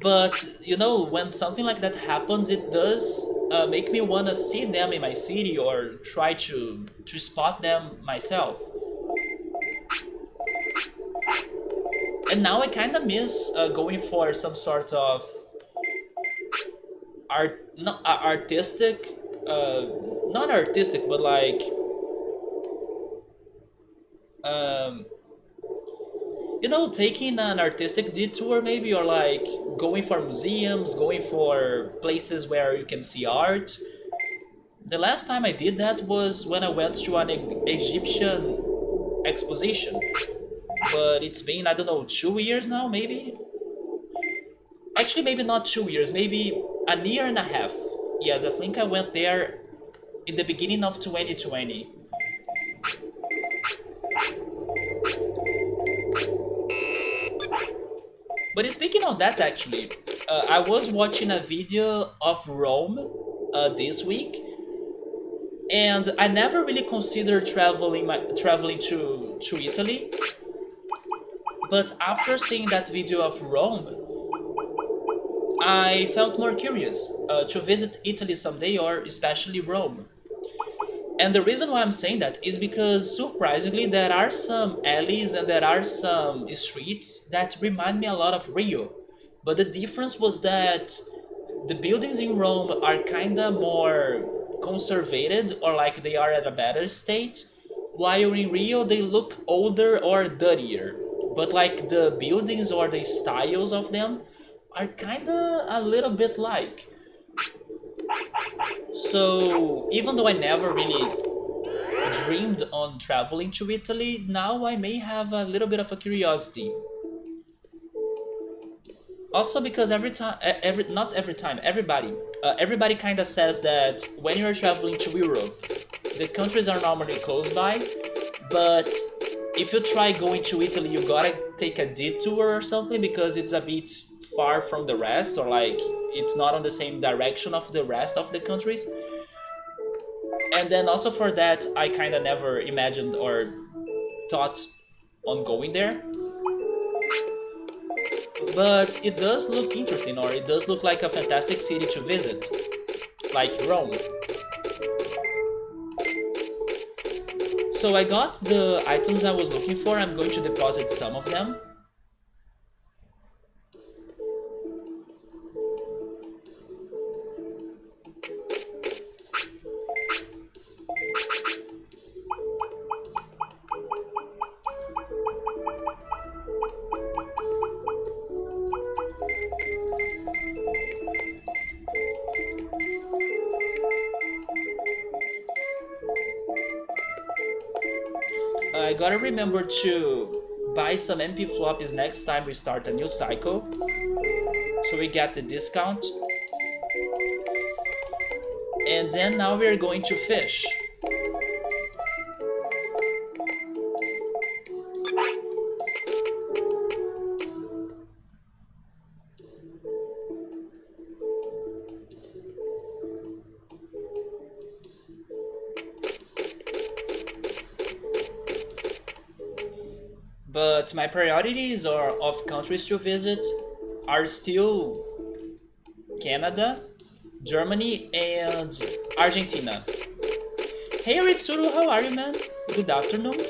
But you know, when something like that happens, it does make me want to see them in my city or try to spot them myself. And now I kind of miss going for some sort of not artistic, not artistic, but like um, you know, taking an artistic detour maybe, or like going for museums, going for places where you can see art. The last time I did that was when I went to an Egyptian exposition, but it's been, I don't know, 2 years now, maybe? Actually, maybe not 2 years, maybe a year and a half. Yes, I think I went there in the beginning of 2020. But speaking of that, actually, I was watching a video of Rome this week, and I never really considered traveling to Italy. But after seeing that video of Rome, I felt more curious to visit Italy someday, or especially Rome. And the reason why I'm saying that is because, surprisingly, there are some alleys and there are some streets that remind me a lot of Rio. But the difference was that the buildings in Rome are kinda more conservated, or like they are at a better state, while in Rio they look older or dirtier. But like the buildings or the styles of them are kinda a little bit like. So even though I never really dreamed on traveling to Italy, now I may have a little bit of a curiosity. Also because every time, not every time, everybody kind of says that when you're traveling to Europe, the countries are normally close by, but if you try going to Italy, you gotta take a detour or something because it's a bit far from the rest, or like it's not on the same direction of the rest of the countries. And then also for that, I kind of never imagined or thought on going there. But it does look interesting, or it does look like a fantastic city to visit, like Rome. So I got the items I was looking for. I'm going to deposit some of them. I gotta remember to buy some MP floppies next time we start a new cycle, so we get the discount. And then now we're going to fish. But my priorities are of countries to visit are still Canada, Germany, and Argentina. Hey Ritsuru, how are you, man? Good afternoon.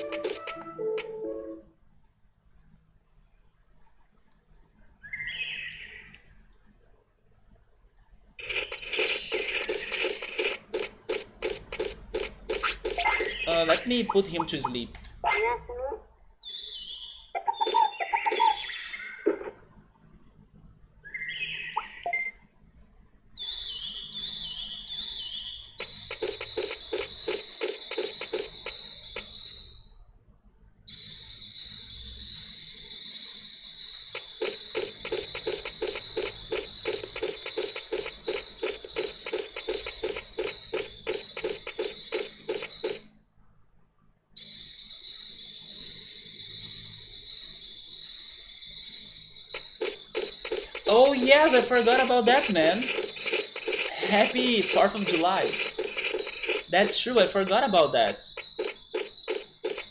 Let me put him to sleep. Oh yes, I forgot about that, man. Happy 4th of July. That's true, I forgot about that.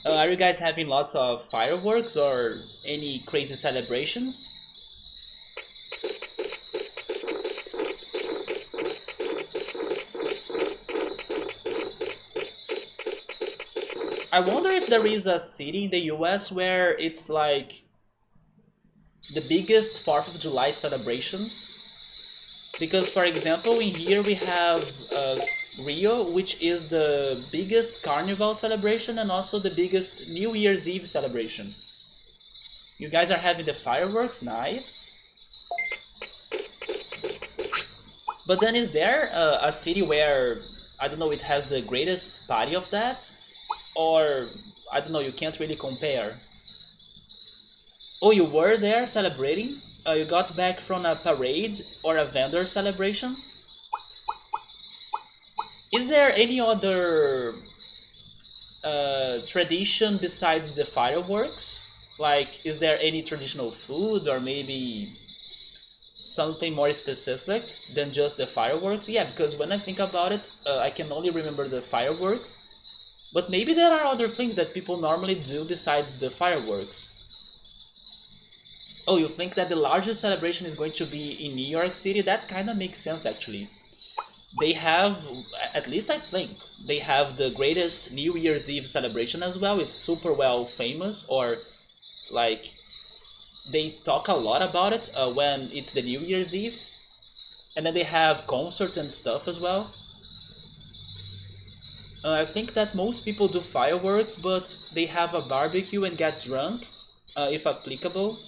Are you guys having lots of fireworks or any crazy celebrations? I wonder if there is a city in the US where it's like the biggest 4th of July celebration. Because, for example, in here we have Rio, which is the biggest carnival celebration and also the biggest New Year's Eve celebration. You guys are having the fireworks, nice. But then is there a city where, I don't know, it has the greatest party of that? Or, I don't know, you can't really compare. Oh, you were there celebrating? You got back from a parade or a vendor celebration? Is there any other tradition besides the fireworks? Like, is there any traditional food or maybe something more specific than just the fireworks? Yeah, because when I think about it, I can only remember the fireworks. But maybe there are other things that people normally do besides the fireworks. Oh, you think that the largest celebration is going to be in New York City? That kind of makes sense actually. They have, at least I think, they have the greatest New Year's Eve celebration as well. It's super well famous, or like they talk a lot about it when it's the New Year's Eve. And then they have concerts and stuff as well. I think that most people do fireworks, but they have a barbecue and get drunk, if applicable.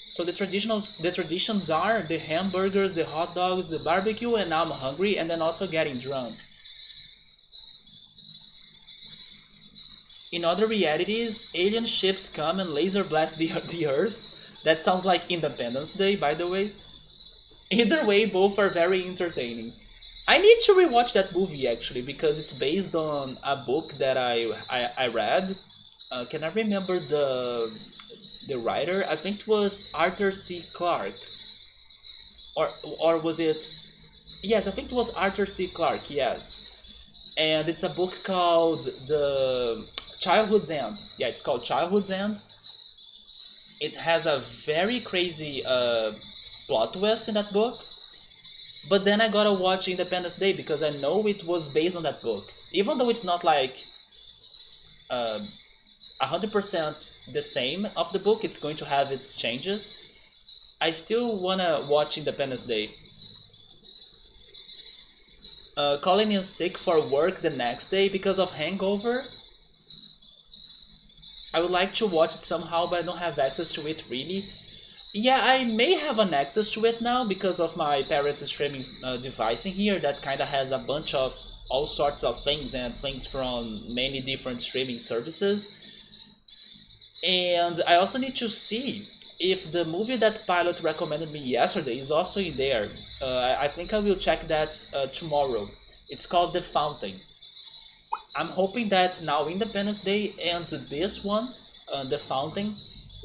So the traditions are the hamburgers, the hot dogs, the barbecue, and now I'm hungry, and then also getting drunk. In other realities, alien ships come and laser blast the Earth. That sounds like Independence Day, by the way. Either way, both are very entertaining. I need to rewatch that movie actually because it's based on a book that I read. Can I remember the writer? I think it was Arthur C. Clarke, or was it? Yes, I think it was Arthur C. Clarke. Yes, and it's a book called The Childhood's End. Yeah, it's called Childhood's End, It has a very crazy plot twist in that book. But then I gotta watch Independence Day because I know it was based on that book. Even though it's not like 100% the same of the book, it's going to have its changes. I still wanna watch Independence Day. Calling in sick for work the next day because of hangover. I would like to watch it somehow, but I don't have access to it really. Yeah, I may have an access to it now because of my parents' streaming device in here that kind of has a bunch of all sorts of things and things from many different streaming services. And I also need to see if the movie that Pilot recommended me yesterday is also in there. I think I will check that tomorrow. It's called The Fountain. I'm hoping that now Independence Day and this one, The Fountain,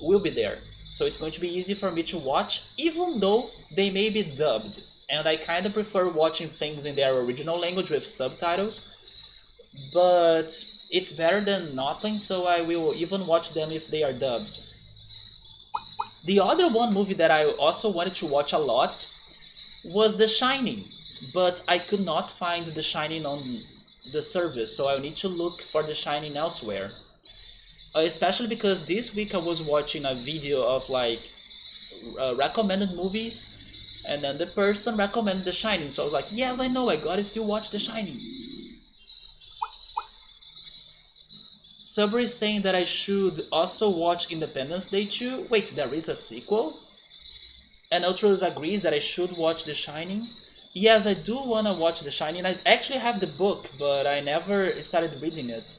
will be there. So it's going to be easy for me to watch, even though they may be dubbed. And I kind of prefer watching things in their original language with subtitles. But it's better than nothing, so I will even watch them if they are dubbed. The other one movie that I also wanted to watch a lot was The Shining, but I could not find The Shining on the service, so I need to look for The Shining elsewhere. Especially because this week I was watching a video of like recommended movies, and then the person recommended The Shining, so I was like, yes, I know, I gotta still watch The Shining. Subway is saying that I should also watch Independence Day too. Wait, there is a sequel? And Ultros agrees that I should watch The Shining. Yes, I do want to watch The Shining. I actually have the book, but I never started reading it.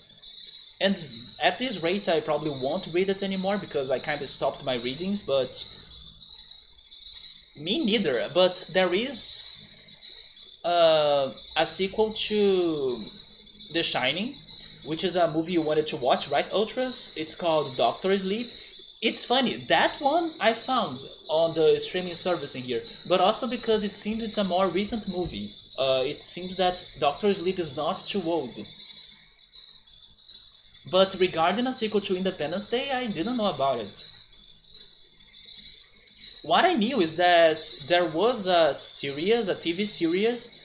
And at this rate, I probably won't read it anymore because I kind of stopped my readings, but... Me neither, but there is a sequel to The Shining, which is a movie you wanted to watch, right, Ultras? It's called Doctor Sleep. It's funny, that one I found on the streaming service in here, but also because it seems it's a more recent movie. It seems that Doctor Sleep is not too old. But regarding a sequel to Independence Day, I didn't know about it. What I knew is that there was a series, a TV series,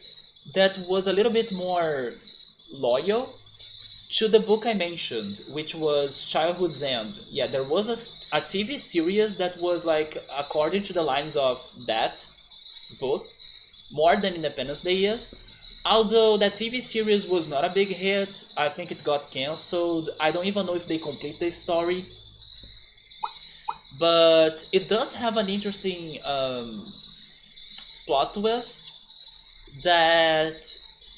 that was a little bit more loyal to the book I mentioned, which was Childhood's End. Yeah, there was a TV series that was like according to the lines of that book, more than Independence Day is. Although that TV series was not a big hit, I think it got cancelled. I don't even know if they complete the story. But it does have an interesting plot twist that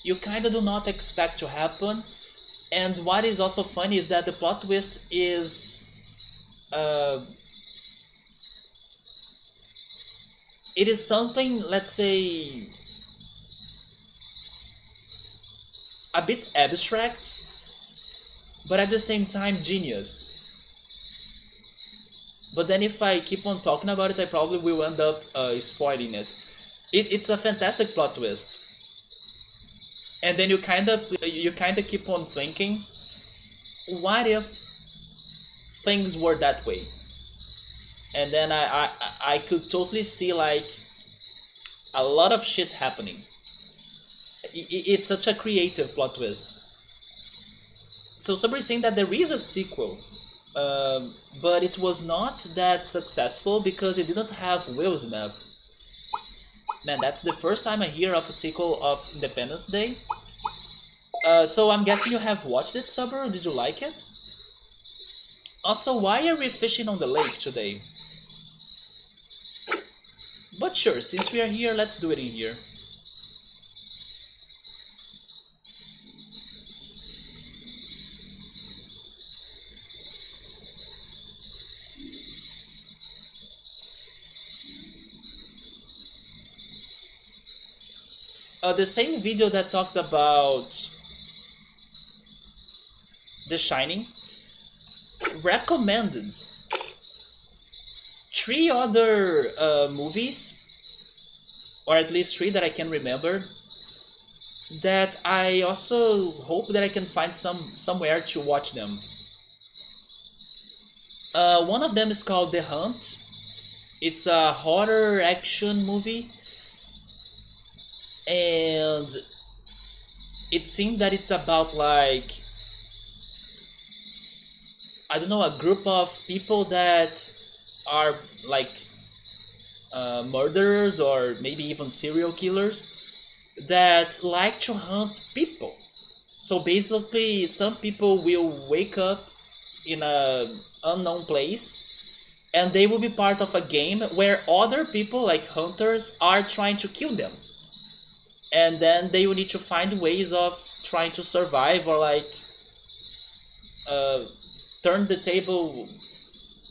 you kind of do not expect to happen. And what is also funny is that the plot twist is uh, it is something, let's say, a bit abstract, but at the same time genius. But then if I keep on talking about it, I probably will end up spoiling it. It's a fantastic plot twist. And then you kind of keep on thinking, what if things were that way? And then I could totally see like a lot of shit happening. It's such a creative plot twist. So somebody's saying that there is a sequel, but it was not that successful because it didn't have Will Smith. Man, that's the first time I hear of a sequel of Independence Day. So I'm guessing you have watched it, Subaru? Did you like it? Also, why are we fishing on the lake today? But sure, since we are here, let's do it in here. The same video that talked about The Shining recommended three other movies, or at least three that I can remember, that I also hope that I can find somewhere to watch them. One of them is called The Hunt. It's a horror action movie, and it seems that it's about like, I don't know, a group of people that are like murderers or maybe even serial killers that like to hunt people. So basically, some people will wake up in a unknown place and they will be part of a game where other people like hunters are trying to kill them, and then they will need to find ways of trying to survive or like uh, turn the table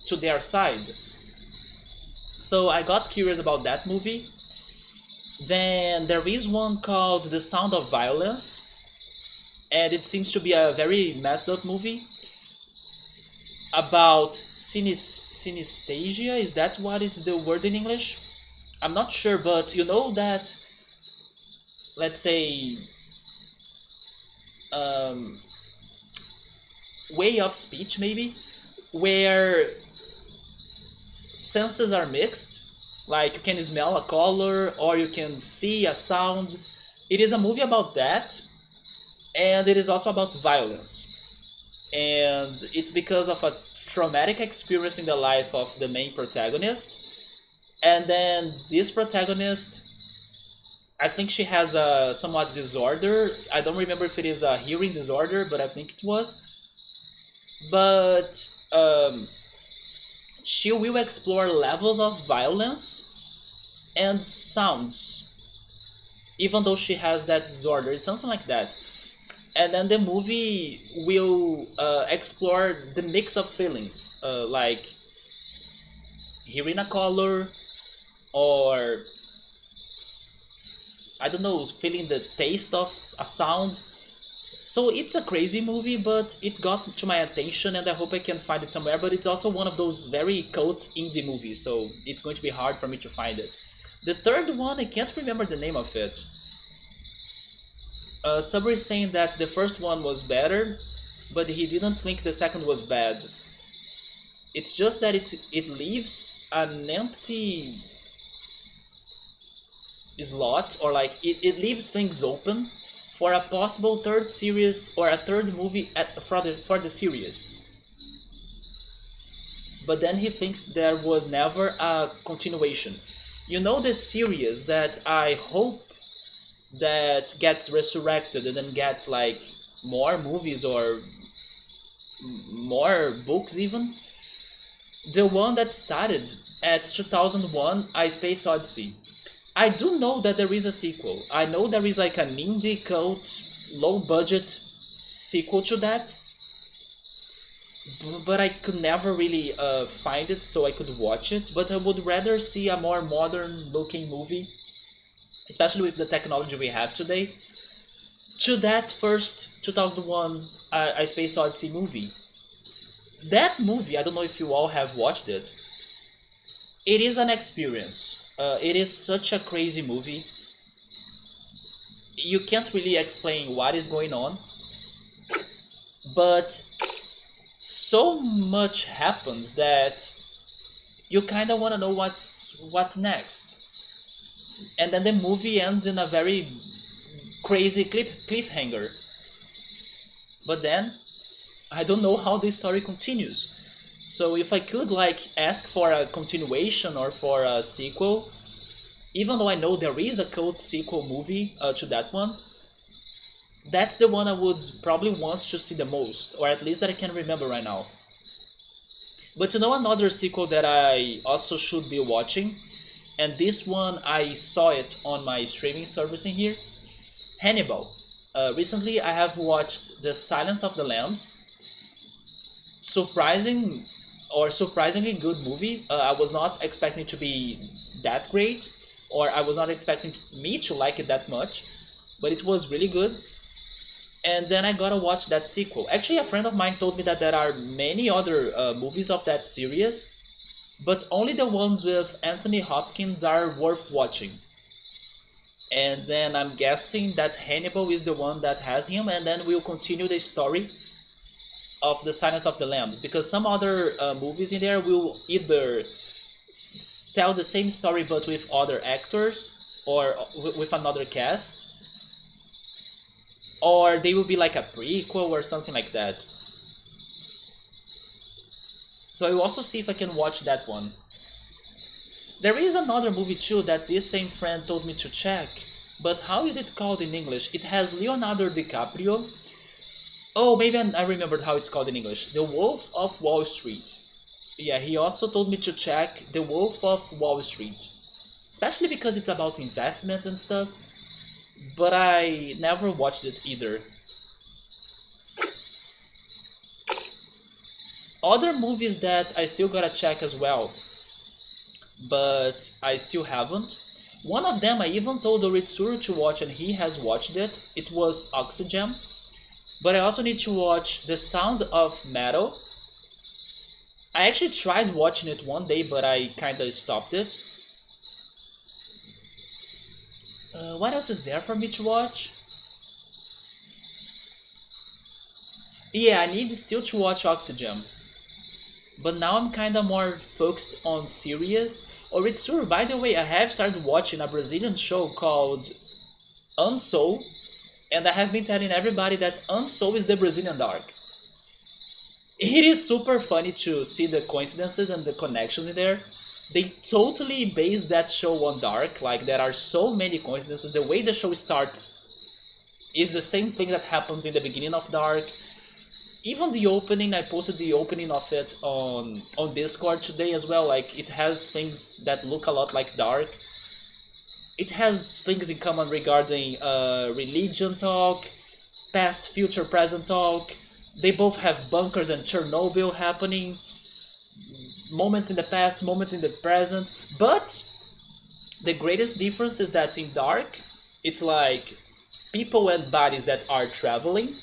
to their side. So I got curious about that movie. Then there is one called The Sound of Violence, and it seems to be a very messed up movie about synesthesia. Is that what is the word in English? I'm not sure, but you know that, let's say, um, way of speech maybe, where senses are mixed. Like you can smell a color or you can see a sound. It is a movie about that, and it is also about violence. And it's because of a traumatic experience in the life of the main protagonist. And then this protagonist, I think she has a somewhat disorder. I don't remember if it is a hearing disorder, but I think it was. But she will explore levels of violence and sounds, even though she has that disorder. It's something like that. And then the movie will explore the mix of feelings, like hearing a color, or I don't know, feeling the taste of a sound. So it's a crazy movie, but it got to my attention, and I hope I can find it somewhere. But it's also one of those very cult indie movies, so it's going to be hard for me to find it. The third one, I can't remember the name of it. Sabri is saying that the first one was better, but he didn't think the second was bad. It's just that it leaves an empty slot, or like it leaves things open for a possible third series or a third movie for the series. But then he thinks there was never a continuation. You know, the series that I hope that gets resurrected and then gets like more movies or more books even? The one that started at 2001 A Space Odyssey. I do know that there is a sequel. I know there is like an indie cult, low budget sequel to that, but I could never really find it so I could watch it. But I would rather see a more modern looking movie, especially with the technology we have today, to that first 2001 A Space Odyssey movie. That movie, I don't know if you all have watched it, it is an experience. It is such a crazy movie. You can't really explain what is going on, but so much happens that you kind of want to know what's next. And then the movie ends in a very crazy cliffhanger. But then I don't know how this story continues. So if I could like ask for a continuation or for a sequel, even though I know there is a cult sequel movie to that one, that's the one I would probably want to see the most, or at least that I can remember right now. But you know, another sequel that I also should be watching, and this one I saw it on my streaming service in here, Hannibal. Recently I have watched The Silence of the Lambs. Surprising, or surprisingly good movie. I was not expecting it to be that great, or I was not expecting me to like it that much, but it was really good. And then I gotta watch that sequel. Actually, a friend of mine told me that there are many other movies of that series, but only the ones with Anthony Hopkins are worth watching. And then I'm guessing that Hannibal is the one that has him, and then we'll continue the story of The Silence of the Lambs, because some other movies in there will either tell the same story but with other actors or with another cast, or they will be like a prequel or something like that. So I will also see if I can watch that one. There is another movie too that this same friend told me to check, but how is it called in English? It has Leonardo DiCaprio. Oh, maybe I remembered how it's called in English. The Wolf of Wall Street. Yeah, he also told me to check The Wolf of Wall Street, especially because it's about investment and stuff, but I never watched it either. Other movies that I still gotta check as well, but I still haven't. One of them I even told Oritsuru to watch and he has watched it. It was Oxygen. But I also need to watch The Sound of Metal. I actually tried watching it one day, but I kinda stopped it. What else is there for me to watch? Yeah, I need still to watch Oxygen. But now I'm kinda more focused on series. Oritsuru, by the way, I have started watching a Brazilian show called Unsoul, and I have been telling everybody that Unsoul is the Brazilian Dark. It is super funny to see the coincidences and the connections in there. They totally base that show on Dark, like there are so many coincidences. The way the show starts is the same thing that happens in the beginning of Dark. Even the opening, I posted the opening of it on Discord today as well. Like it has things that look a lot like Dark. It has things in common regarding religion talk, past, future, present talk. They both have bunkers and Chernobyl happening, moments in the past, moments in the present. But the greatest difference is that in Dark, it's like people and bodies that are traveling.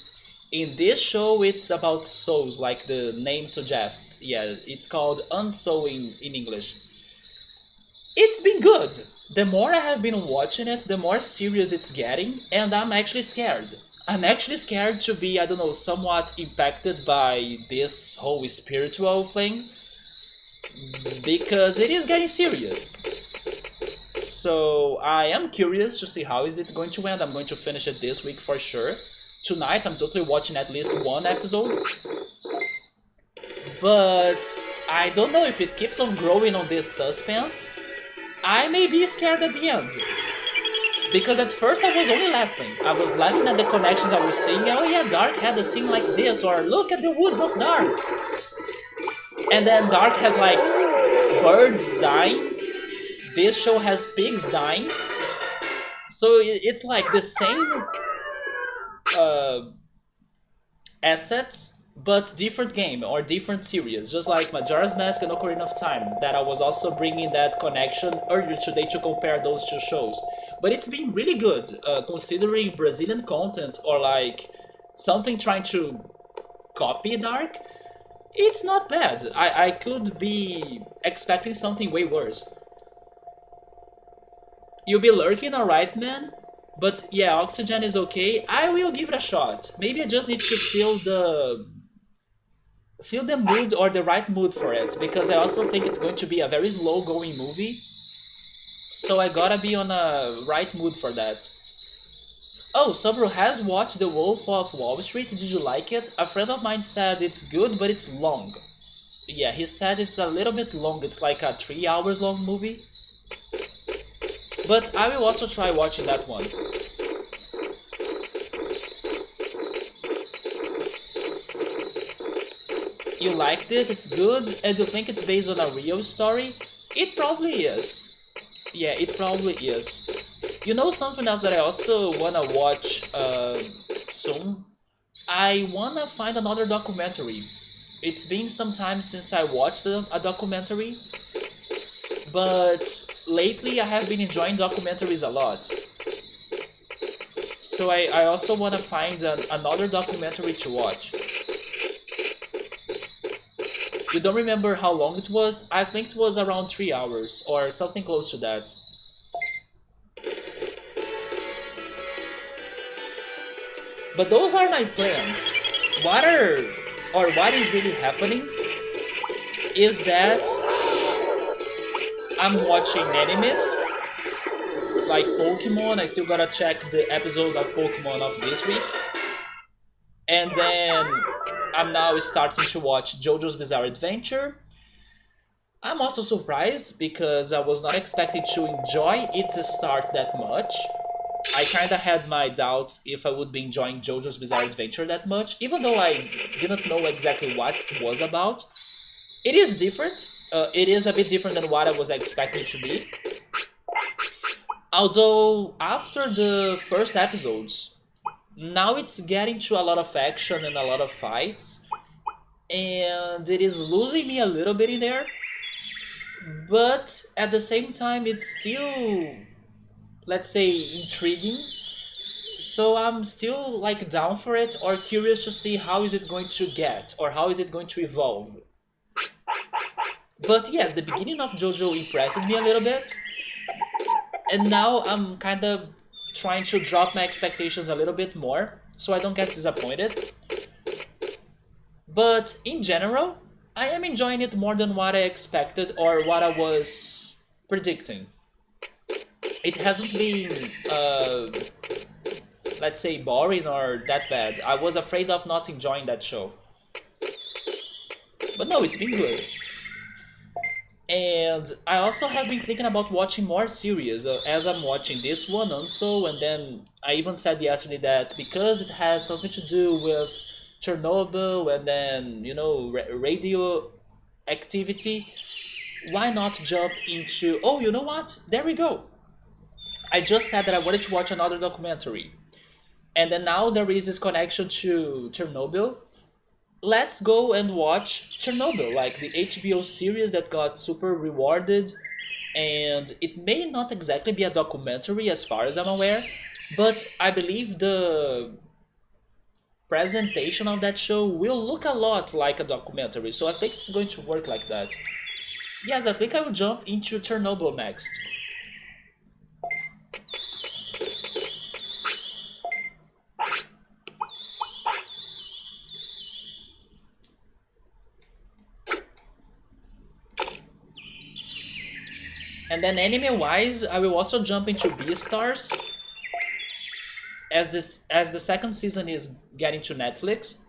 In this show, it's about souls, like the name suggests. Yeah, it's called Unsoul in English. It's been good. The more I have been watching it, the more serious it's getting, and I'm actually scared. I'm actually scared to be, I don't know, somewhat impacted by this whole spiritual thing, because it is getting serious. So I am curious to see how is it going to end. I'm going to finish it this week for sure. Tonight I'm totally watching at least one episode, but I don't know if it keeps on growing on this suspense. I may be scared at the end. Because at first I was only laughing. I was laughing at the connections I was seeing. Oh yeah, Dark had a scene like this, or look at the woods of Dark. And then Dark has like birds dying. This show has pigs dying. So it's like the same uh, assets, but different game or different series. Just like Majora's Mask and Ocarina of Time, that I was also bringing that connection earlier today to compare those two shows. But it's been really good, considering Brazilian content or like something trying to copy Dark. It's not bad. I could be expecting something way worse. You'll be lurking, alright, man? But yeah, Oxygen is okay. I will give it a shot. Maybe I just need to feel the mood or the right mood for it, because I also think it's going to be a very slow going movie. So I gotta be on a right mood for that. Oh, Sabro has watched The Wolf of Wall Street. Did you like it? A friend of mine said it's good, but it's long. Yeah, he said it's a little bit long. It's like a 3 hours long movie. But I will also try watching that one. You liked it, it's good, and you think it's based on a real story? It probably is. Yeah, it probably is. You know something else that I also wanna watch soon? I wanna find another documentary. It's been some time since I watched a documentary, but lately I have been enjoying documentaries a lot. So I also wanna find another documentary to watch. You don't remember how long it was? I think it was around 3 hours or something close to that. But those are my plans. What are or what is really happening is that I'm watching animes like Pokemon. I still gotta check the episode of Pokemon of this week, and then I'm now starting to watch JoJo's Bizarre Adventure. I'm also surprised because I was not expecting to enjoy its start that much. I kind of had my doubts if I would be enjoying JoJo's Bizarre Adventure that much, even though I didn't know exactly what it was about. It is different. It is a bit different than what I was expecting it to be. Although, after the first episodes, now it's getting to a lot of action and a lot of fights, and it is losing me a little bit in there, but at the same time, it's still, let's say, intriguing. So I'm still like down for it or curious to see how is it going to get or how is it going to evolve. But yes, the beginning of JoJo impressed me a little bit, and now I'm kind of trying to drop my expectations a little bit more so I don't get disappointed. But in general, I am enjoying it more than what I expected or what I was predicting. It hasn't been, let's say, boring or that bad. I was afraid of not enjoying that show. But no, it's been good. And I also have been thinking about watching more series as I'm watching this one also, and then I even said yesterday that because it has something to do with Chernobyl and then, radio activity, why not jump into. Oh, you know what? There we go. I just said that I wanted to watch another documentary. And then now there is this connection to Chernobyl. Let's go and watch Chernobyl, like the HBO series that got super rewarded. And it may not exactly be a documentary as far as I'm aware, but I believe the presentation of that show will look a lot like a documentary, so I think it's going to work like that. Yes, I think I will jump into Chernobyl next. And then anime-wise, I will also jump into Beastars as the second season is getting to Netflix.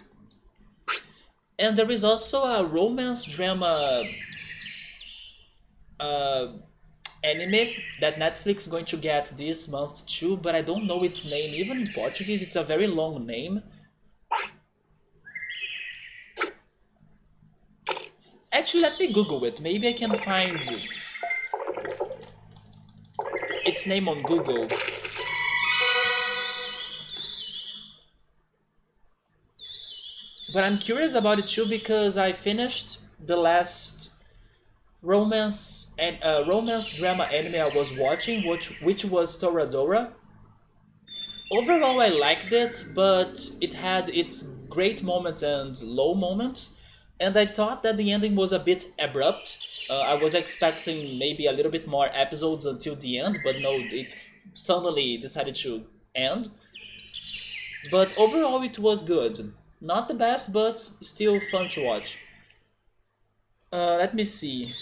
And there is also a romance drama uh, anime that Netflix is going to get this month too, but I don't know its name. Even in Portuguese, it's a very long name. Actually, let me Google it. Maybe I can find its name on Google. But I'm curious about it too because I finished the last romance drama anime I was watching, which was Toradora. Overall, I liked it, but it had its great moments and low moments, and I thought that the ending was a bit abrupt. I was expecting maybe a little bit more episodes until the end, but no, it suddenly decided to end. But overall, it was good. Not the best, but still fun to watch. Let me see.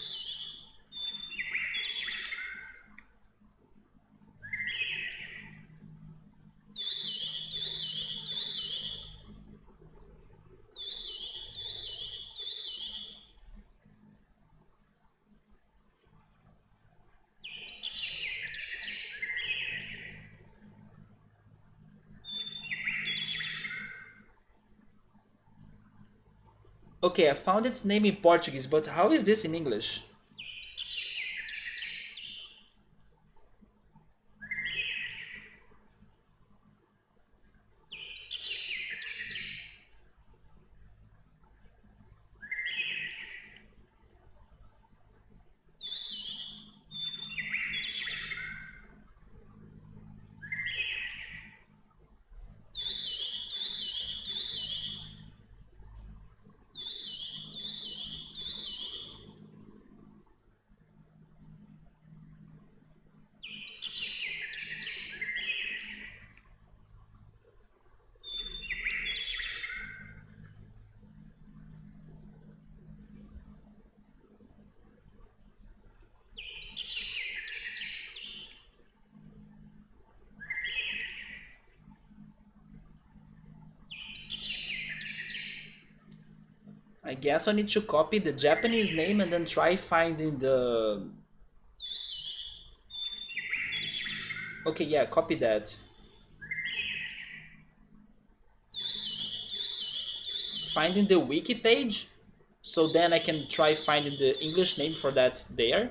Okay, I found its name in Portuguese, but how is this in English? I guess I need to copy the Japanese name and then try finding the... Okay, yeah, copy that. Finding the wiki page, so then I can try finding the English name for that there.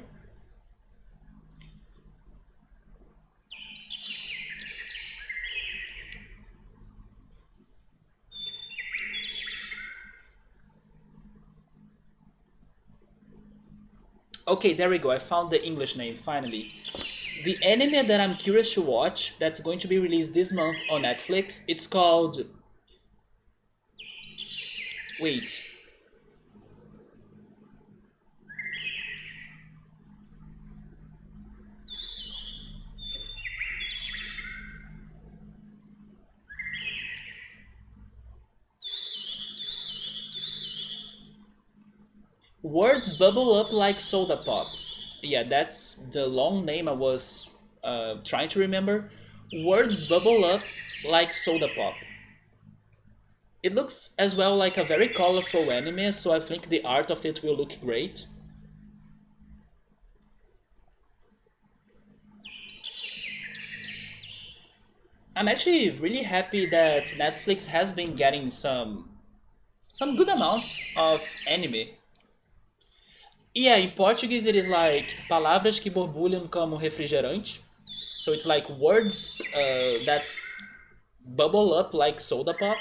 Okay, there we go. I found the English name, finally. The anime that I'm curious to watch, that's going to be released this month on Netflix, it's called... Wait. Words bubble up like soda pop. Yeah, that's the long name I was trying to remember. Words bubble up like soda pop. It looks as well like a very colorful anime, so I think the art of it will look great. I'm actually really happy that Netflix has been getting some good amount of anime. Yeah, in Portuguese it is like palavras que borbulham como refrigerante. So it's like words that bubble up like soda pop.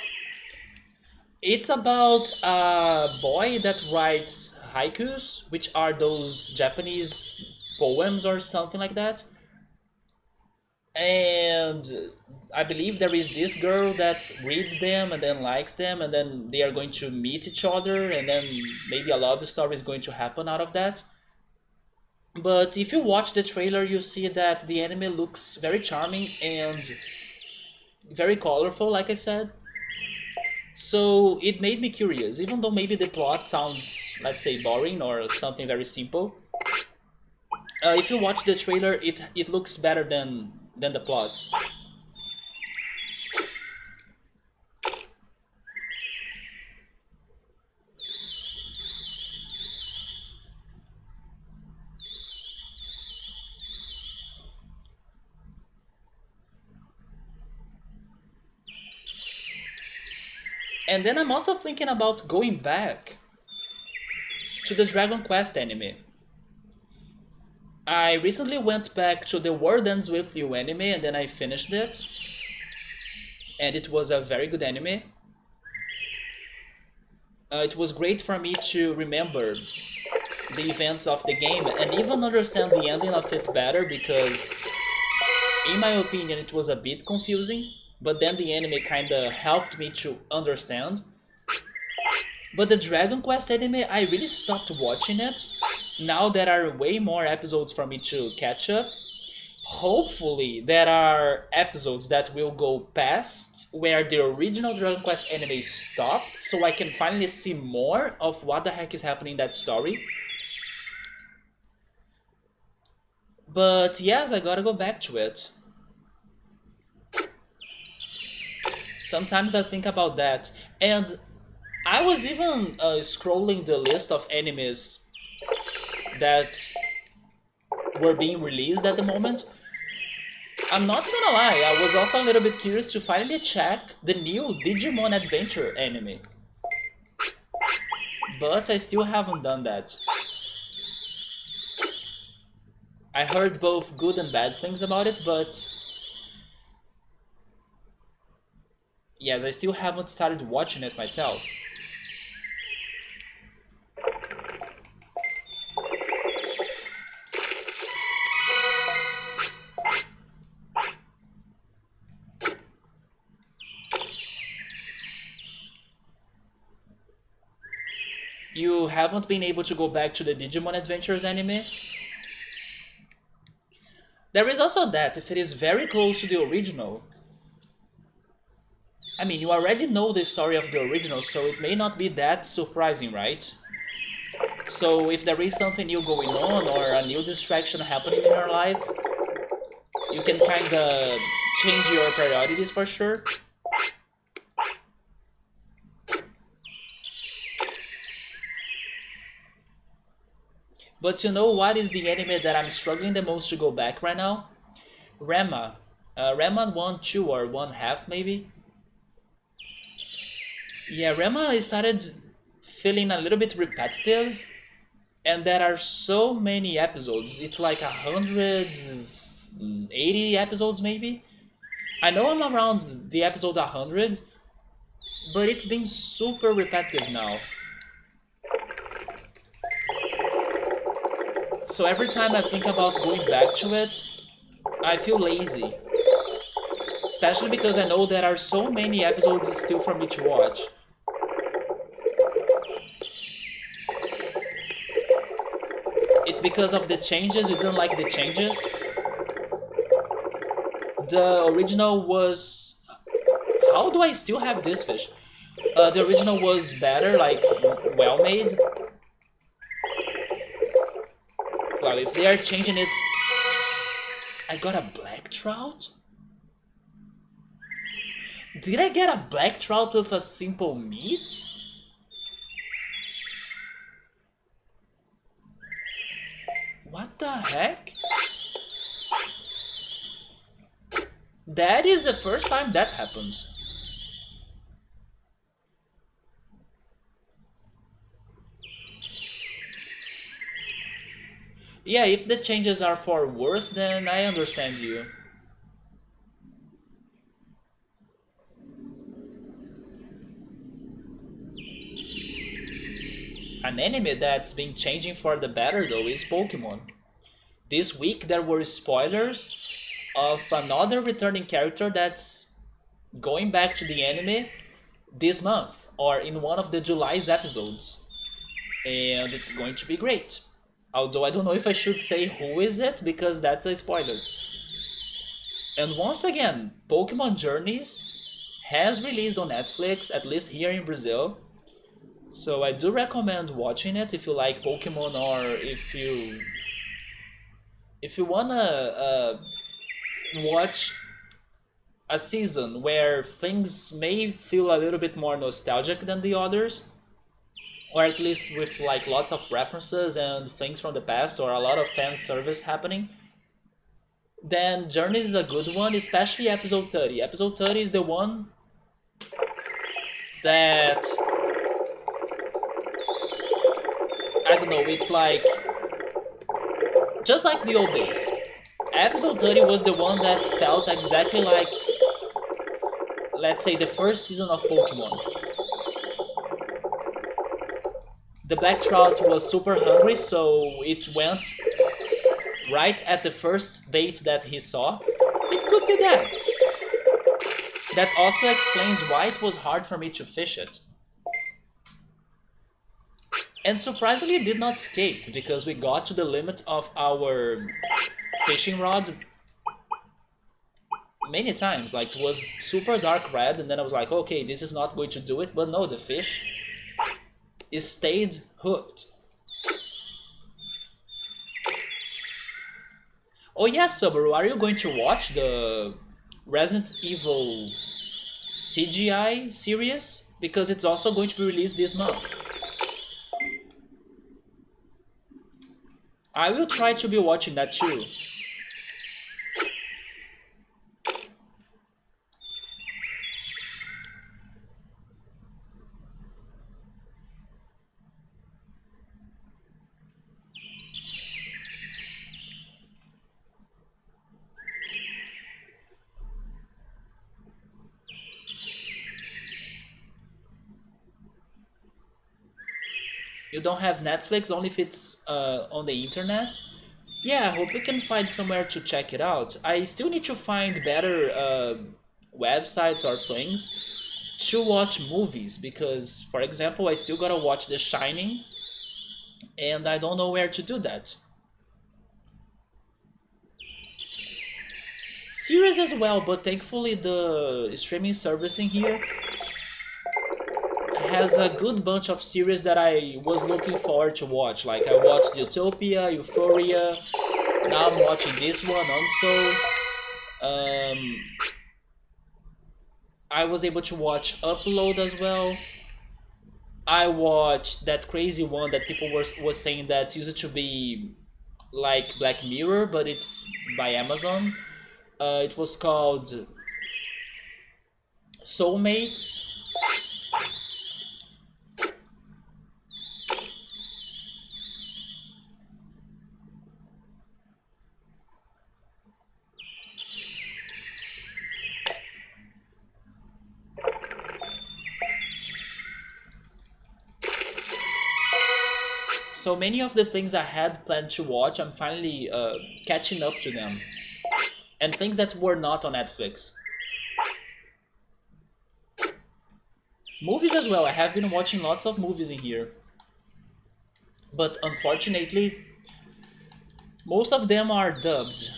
It's about a boy that writes haikus, which are those Japanese poems or something like that. And I believe there is this girl that reads them and then likes them, and then they are going to meet each other, and then maybe a love story is going to happen out of that. But if you watch the trailer, you see that the anime looks very charming and very colorful, like I said. So it made me curious, even though maybe the plot sounds, let's say, boring or something very simple. If you watch the trailer, it looks better than the plot. And then I'm also thinking about going back to the Dragon Quest anime. I recently went back to the World Ends With You anime and then I finished it. And it was a very good anime. It was great for me to remember the events of the game and even understand the ending of it better because, in my opinion, it was a bit confusing. But then the anime kinda helped me to understand. But the Dragon Quest anime, I really stopped watching it. Now there are way more episodes for me to catch up. Hopefully, there are episodes that will go past where the original Dragon Quest anime stopped, so I can finally see more of what the heck is happening in that story. But yes, I gotta go back to it. Sometimes I think about that. And I was even scrolling the list of animes that were being released at the moment. I'm not gonna lie, I was also a little bit curious to finally check the new Digimon Adventure anime. But I still haven't done that. I heard both good and bad things about it, but yes, I still haven't started watching it myself. You haven't been able to go back to the Digimon Adventures anime? There is also that, if it is very close to the original, I mean, you already know the story of the original, so it may not be that surprising, right? So if there is something new going on or a new distraction happening in your life, you can kinda change your priorities for sure. But you know what is the anime that I'm struggling the most to go back right now? Rema. Rema 1, 2, or 1 half maybe? Yeah, Rema started feeling a little bit repetitive, and there are so many episodes. It's like 180 episodes maybe? I know I'm around the episode 100, but it's been super repetitive now. So every time I think about going back to it, I feel lazy. Especially because I know there are so many episodes still for me to watch. It's because of the changes, you don't like the changes? The original was... How do I still have this fish? The original was better, like, well made. Well, if they are changing it... I got a black trout? Did I get a black trout with a simple meat? What the heck? That is the first time that happens. Yeah, if the changes are for worse, then I understand you. An anime that's been changing for the better though is Pokemon. This week there were spoilers of another returning character that's going back to the anime this month or in one of the July's episodes. And it's going to be great. Although I don't know if I should say who is it because that's a spoiler. And once again, Pokemon Journeys has released on Netflix, at least here in Brazil. So I do recommend watching it if you like Pokemon or if you wanna watch a season where things may feel a little bit more nostalgic than the others, or at least with like lots of references and things from the past or a lot of fan service happening, then Journey is a good one, especially episode 30. Episode 30 is the one that I don't know, it's like just like the old days. Episode 30 was the one that felt exactly like, let's say, the first season of Pokemon. The Black Trout was super hungry, so it went right at the first bait that he saw. It could be that. That also explains why it was hard for me to fish it. And surprisingly it did not escape, because we got to the limit of our fishing rod many times. Like, it was super dark red, and then I was like, okay, this is not going to do it, but no, the fish stayed hooked. Oh yes, Subaru, are you going to watch the Resident Evil CGI series? Because it's also going to be released this month. I will try to be watching that too. You don't have Netflix, only if it's on the internet? Yeah, I hope you can find somewhere to check it out. I still need to find better websites or things to watch movies because, for example, I still gotta watch The Shining and I don't know where to do that. Series as well, but thankfully the streaming service in here has a good bunch of series that I was looking forward to watch. Like I watched Utopia, Euphoria, now I'm watching this one also. Um, I was able to watch Upload as well. I watched that crazy one that people was saying that used to be like Black Mirror, but it's by Amazon. It was called Soulmates. So many of the things I had planned to watch, I'm finally catching up to them. And things that were not on Netflix. Movies as well. I have been watching lots of movies in here. But unfortunately, most of them are dubbed.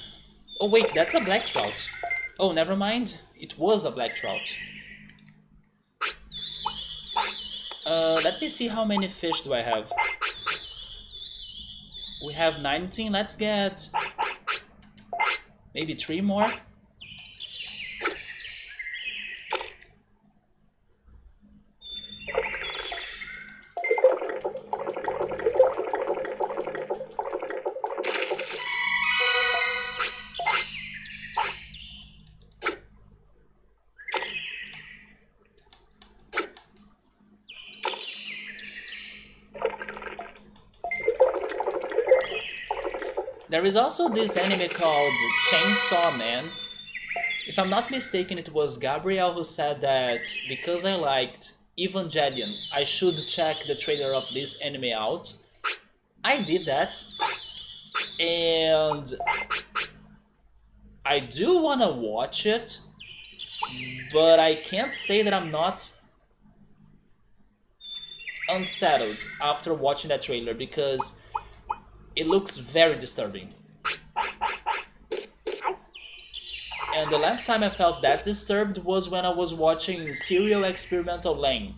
Oh wait, that's a black trout. Oh, never mind. It was a black trout. Let me see how many fish do I have. We have 19. Let's get maybe 3 more. There is also this anime called Chainsaw Man. If I'm not mistaken, it was Gabriel who said that because I liked Evangelion, I should check the trailer of this anime out. I did that, and I do want to watch it, but I can't say that I'm not unsettled after watching that trailer because it looks very disturbing. And the last time I felt that disturbed was when I was watching Serial Experimental Lane,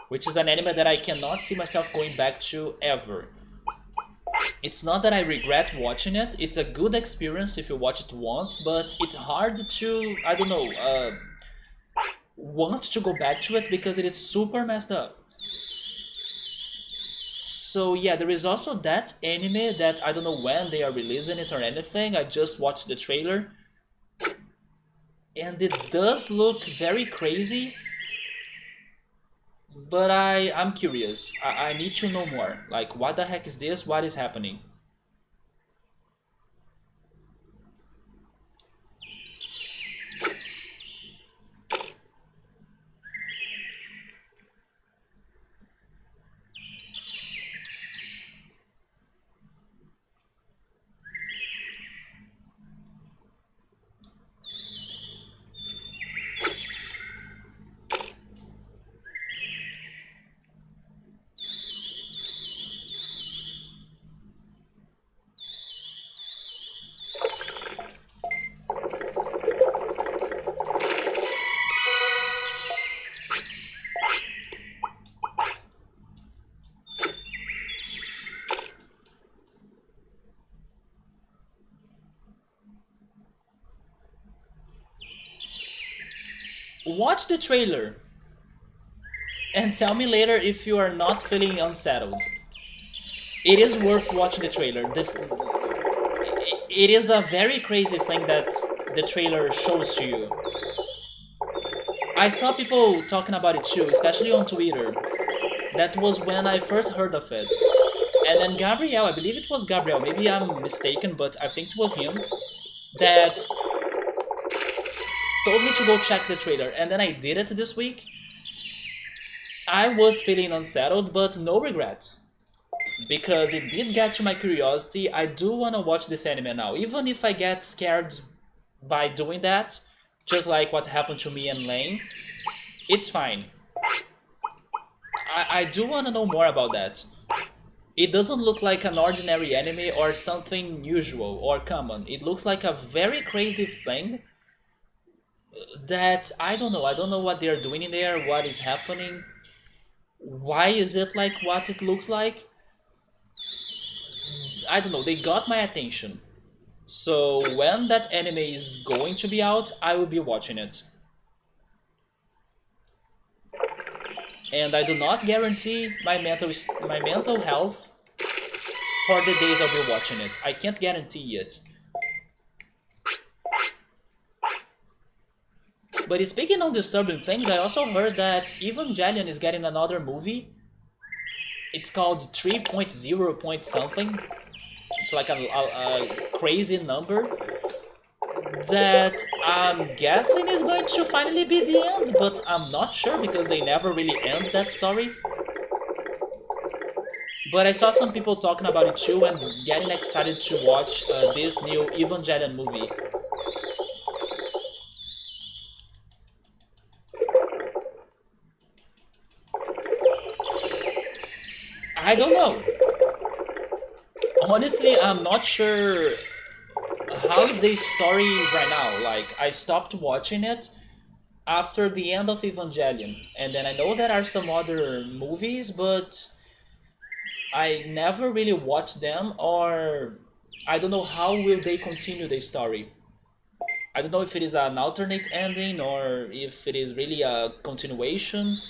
which is an anime that I cannot see myself going back to ever. It's not that I regret watching it, it's a good experience if you watch it once, but it's hard to, I don't know, want to go back to it because it is super messed up. So yeah, there is also that anime that I don't know when they are releasing it or anything, I just watched the trailer. And it does look very crazy, but I'm curious. I need to know more. Like, what the heck is this? What is happening? Watch the trailer and tell me later if you are not feeling unsettled. It is worth watching the trailer. It is a very crazy thing that the trailer shows to you. I saw people talking about it too, especially on Twitter. That was when I first heard of it. And then Gabriel, I believe it was Gabriel, maybe I'm mistaken, but I think it was him, that told me to go check the trailer. And then I did it this week. I was feeling unsettled, but no regrets. Because it did get to my curiosity. I do want to watch this anime now. Even if I get scared by doing that, just like what happened to me and Lane, it's fine. I do want to know more about that. It doesn't look like an ordinary anime or something usual or common. It looks like a very crazy thing that I don't know. I don't know what they're doing in there, what is happening. Why is it like what it looks like? I don't know. They got my attention. So when that anime is going to be out, I will be watching it. and I do not guarantee my mental health for the days I'll be watching it. I can't guarantee it. But speaking of disturbing things, I also heard that Evangelion is getting another movie. It's called 3.0 point something. It's like a crazy number that I'm guessing is going to finally be the end, but I'm not sure because they never really end that story. But I saw some people talking about it too and getting excited to watch this new Evangelion movie. I don't know. Honestly, I'm not sure how's the story right now. Like, I stopped watching it after the end of Evangelion, and then I know there are some other movies, but I never really watched them, or I don't know how will they continue the story. I don't know if it is an alternate ending or if it is really a continuation.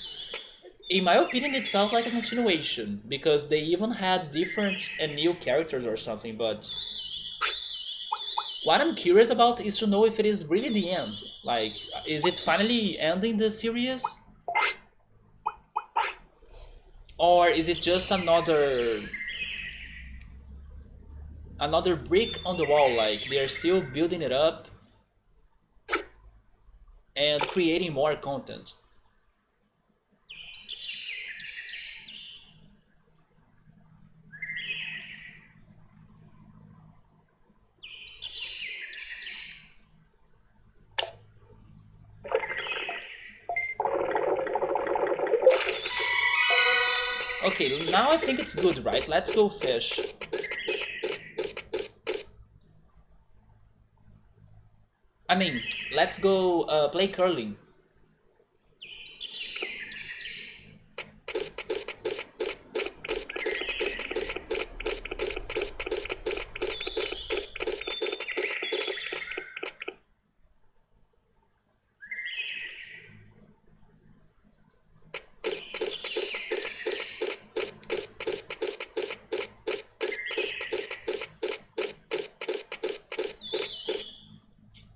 In my opinion, it felt like a continuation because they even had different and new characters or something. But what I'm curious about is to know if it is really the end. Like, is it finally ending the series, or is it just another brick on the wall? Like they're still building it up and creating more content. Okay, now I think it's good, right? Let's go fish. I mean, let's go play curling.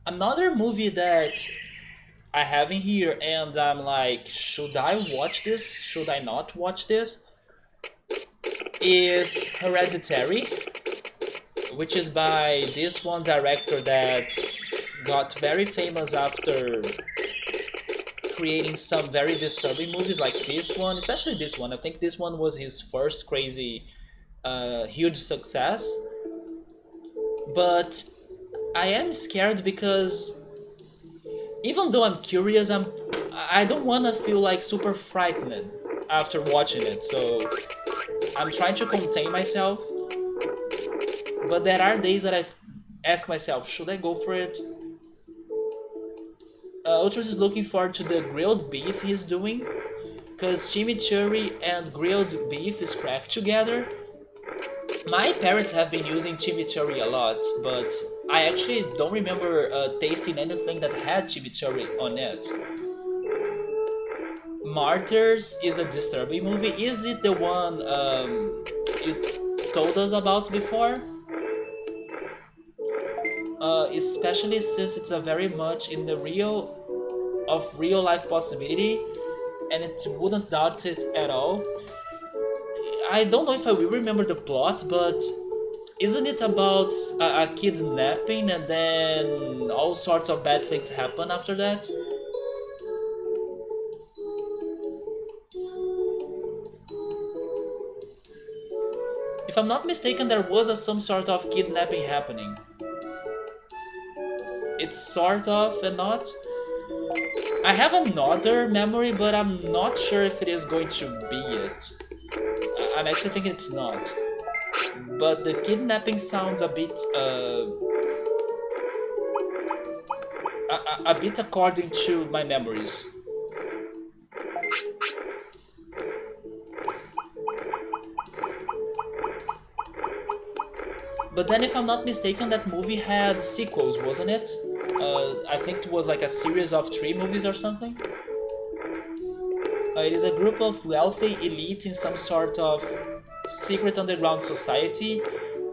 Another movie that I have in here and I'm like, should I watch this? Should I not watch this? Is Hereditary, which is by this one director that got very famous after creating some very disturbing movies like this one, especially this one. I think this one was his first crazy, huge success. But I am scared because even though I'm curious, I don't want to feel like super frightened after watching it. So I'm trying to contain myself. But there are days that I ask myself, should I go for it? Ultras is looking forward to the grilled beef he's doing, because chimichurri and grilled beef is cracked together. My parents have been using chimichurri a lot, but I actually don't remember tasting anything that had chimichurri on it. Martyrs is a disturbing movie. Is it the one you told us about before? Especially since it's a very much in the real life possibility, and it wouldn't doubt it at all. I don't know if I will remember the plot, but isn't it about a kidnapping and then all sorts of bad things happen after that? If I'm not mistaken, there was some sort of kidnapping happening. It's sort of and not. I have another memory, but I'm not sure if it is going to be it. I'm actually thinking it's not. But the kidnapping sounds a bit a bit according to my memories. But then, if I'm not mistaken, that movie had sequels, wasn't it? I think it was like a series of 3 movies or something. It is a group of wealthy elite in some sort of secret underground society,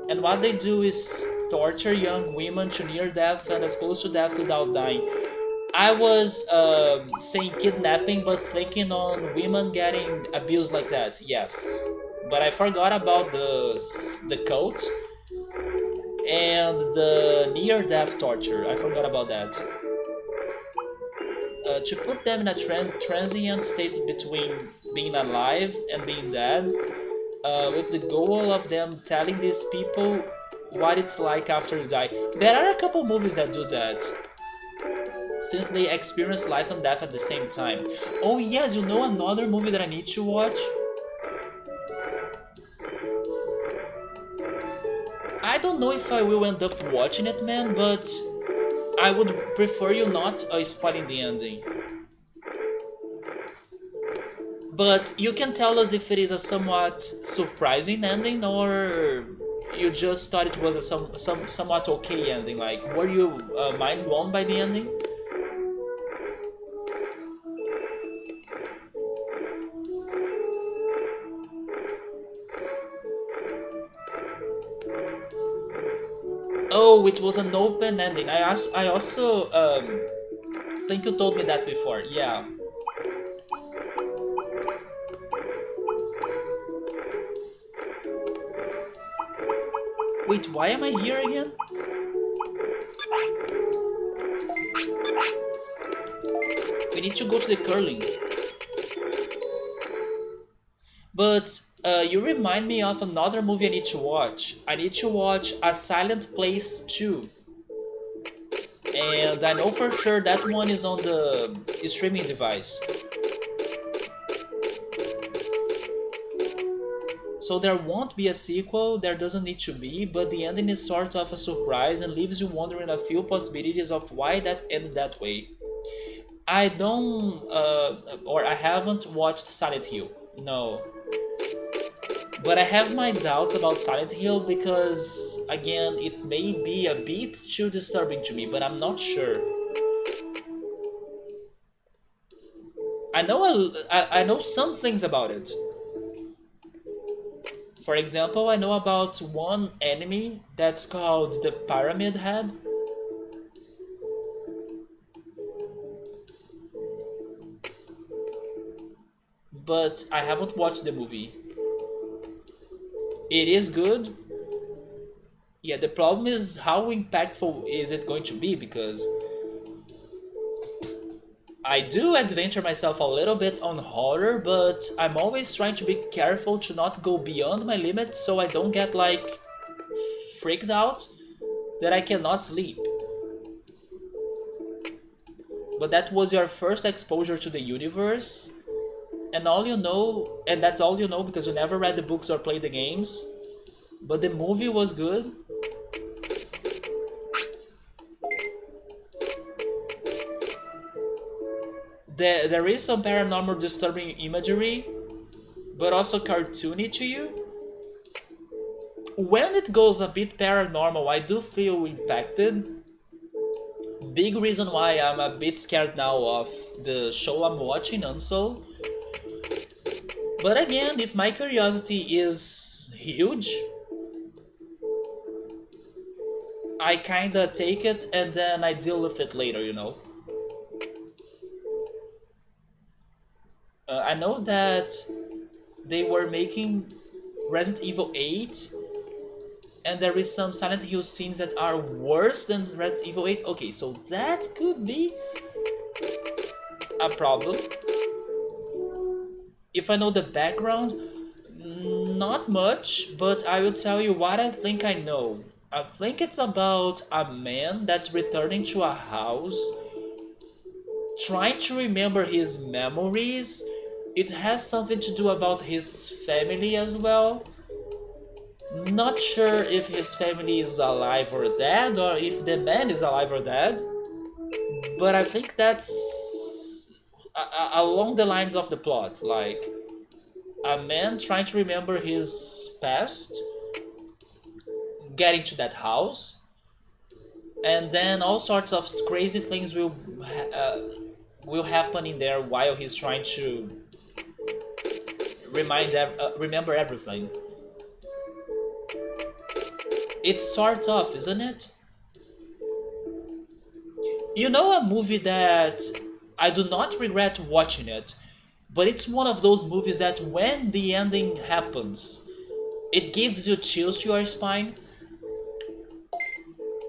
and what they do is torture young women to near death and as close to death without dying. I was saying kidnapping, but thinking on women getting abused like that. Yes, but I forgot about the cult and the near-death torture. I forgot about that. To put them in a transient state between being alive and being dead, with the goal of them telling these people what it's like after you die. There are a couple movies that do that, since they experience life and death at the same time. Oh yes, you know another movie that I need to watch? I don't know if I will end up watching it, man, but I would prefer you not spoiling the ending. But you can tell us if it is a somewhat surprising ending or you just thought it was a somewhat okay ending. Like, were you mind blown by the ending? Oh, it was an open ending. I also think you told me that before. Yeah. Wait, why am I here again? We need to go to the curling. But you remind me of another movie I need to watch. I need to watch A Silent Place 2. And I know for sure that one is on the streaming device. So there won't be a sequel, there doesn't need to be, but the ending is sort of a surprise and leaves you wondering a few possibilities of why that ended that way. I don't, or I haven't watched Silent Hill. No. But I have my doubts about Silent Hill because, again, it may be a bit too disturbing to me, but I'm not sure. I know some things about it. For example, I know about one enemy that's called the Pyramid Head. But I haven't watched the movie. It is good. Yeah, the problem is how impactful is it going to be, because I do adventure myself a little bit on horror, but I'm always trying to be careful to not go beyond my limit so I don't get like freaked out that I cannot sleep. But that was your first exposure to the universe, and all you know, and that's all you know because you never read the books or played the games. But the movie was good. There is some paranormal disturbing imagery, but also cartoony to you. When it goes a bit paranormal, I do feel impacted. Big reason why I'm a bit scared now of the show I'm watching, Unsoul. But again, if my curiosity is huge, I kinda take it and then I deal with it later, you know. I know that they were making Resident Evil 8, and there is some Silent Hill scenes that are worse than Resident Evil 8. Okay, so that could be a problem. If I know the background, not much, but I will tell you what I think I know. I think it's about a man that's returning to a house, trying to remember his memories. It has something to do about his family as well. Not sure if his family is alive or dead, or if the man is alive or dead, but I think that's along the lines of the plot. Like, a man trying to remember his past, getting to that house, and then all sorts of crazy things will happen in there while he's trying to remember everything. It's sort of, isn't it? You know a movie that I do not regret watching it, but it's one of those movies that when the ending happens, it gives you chills to your spine.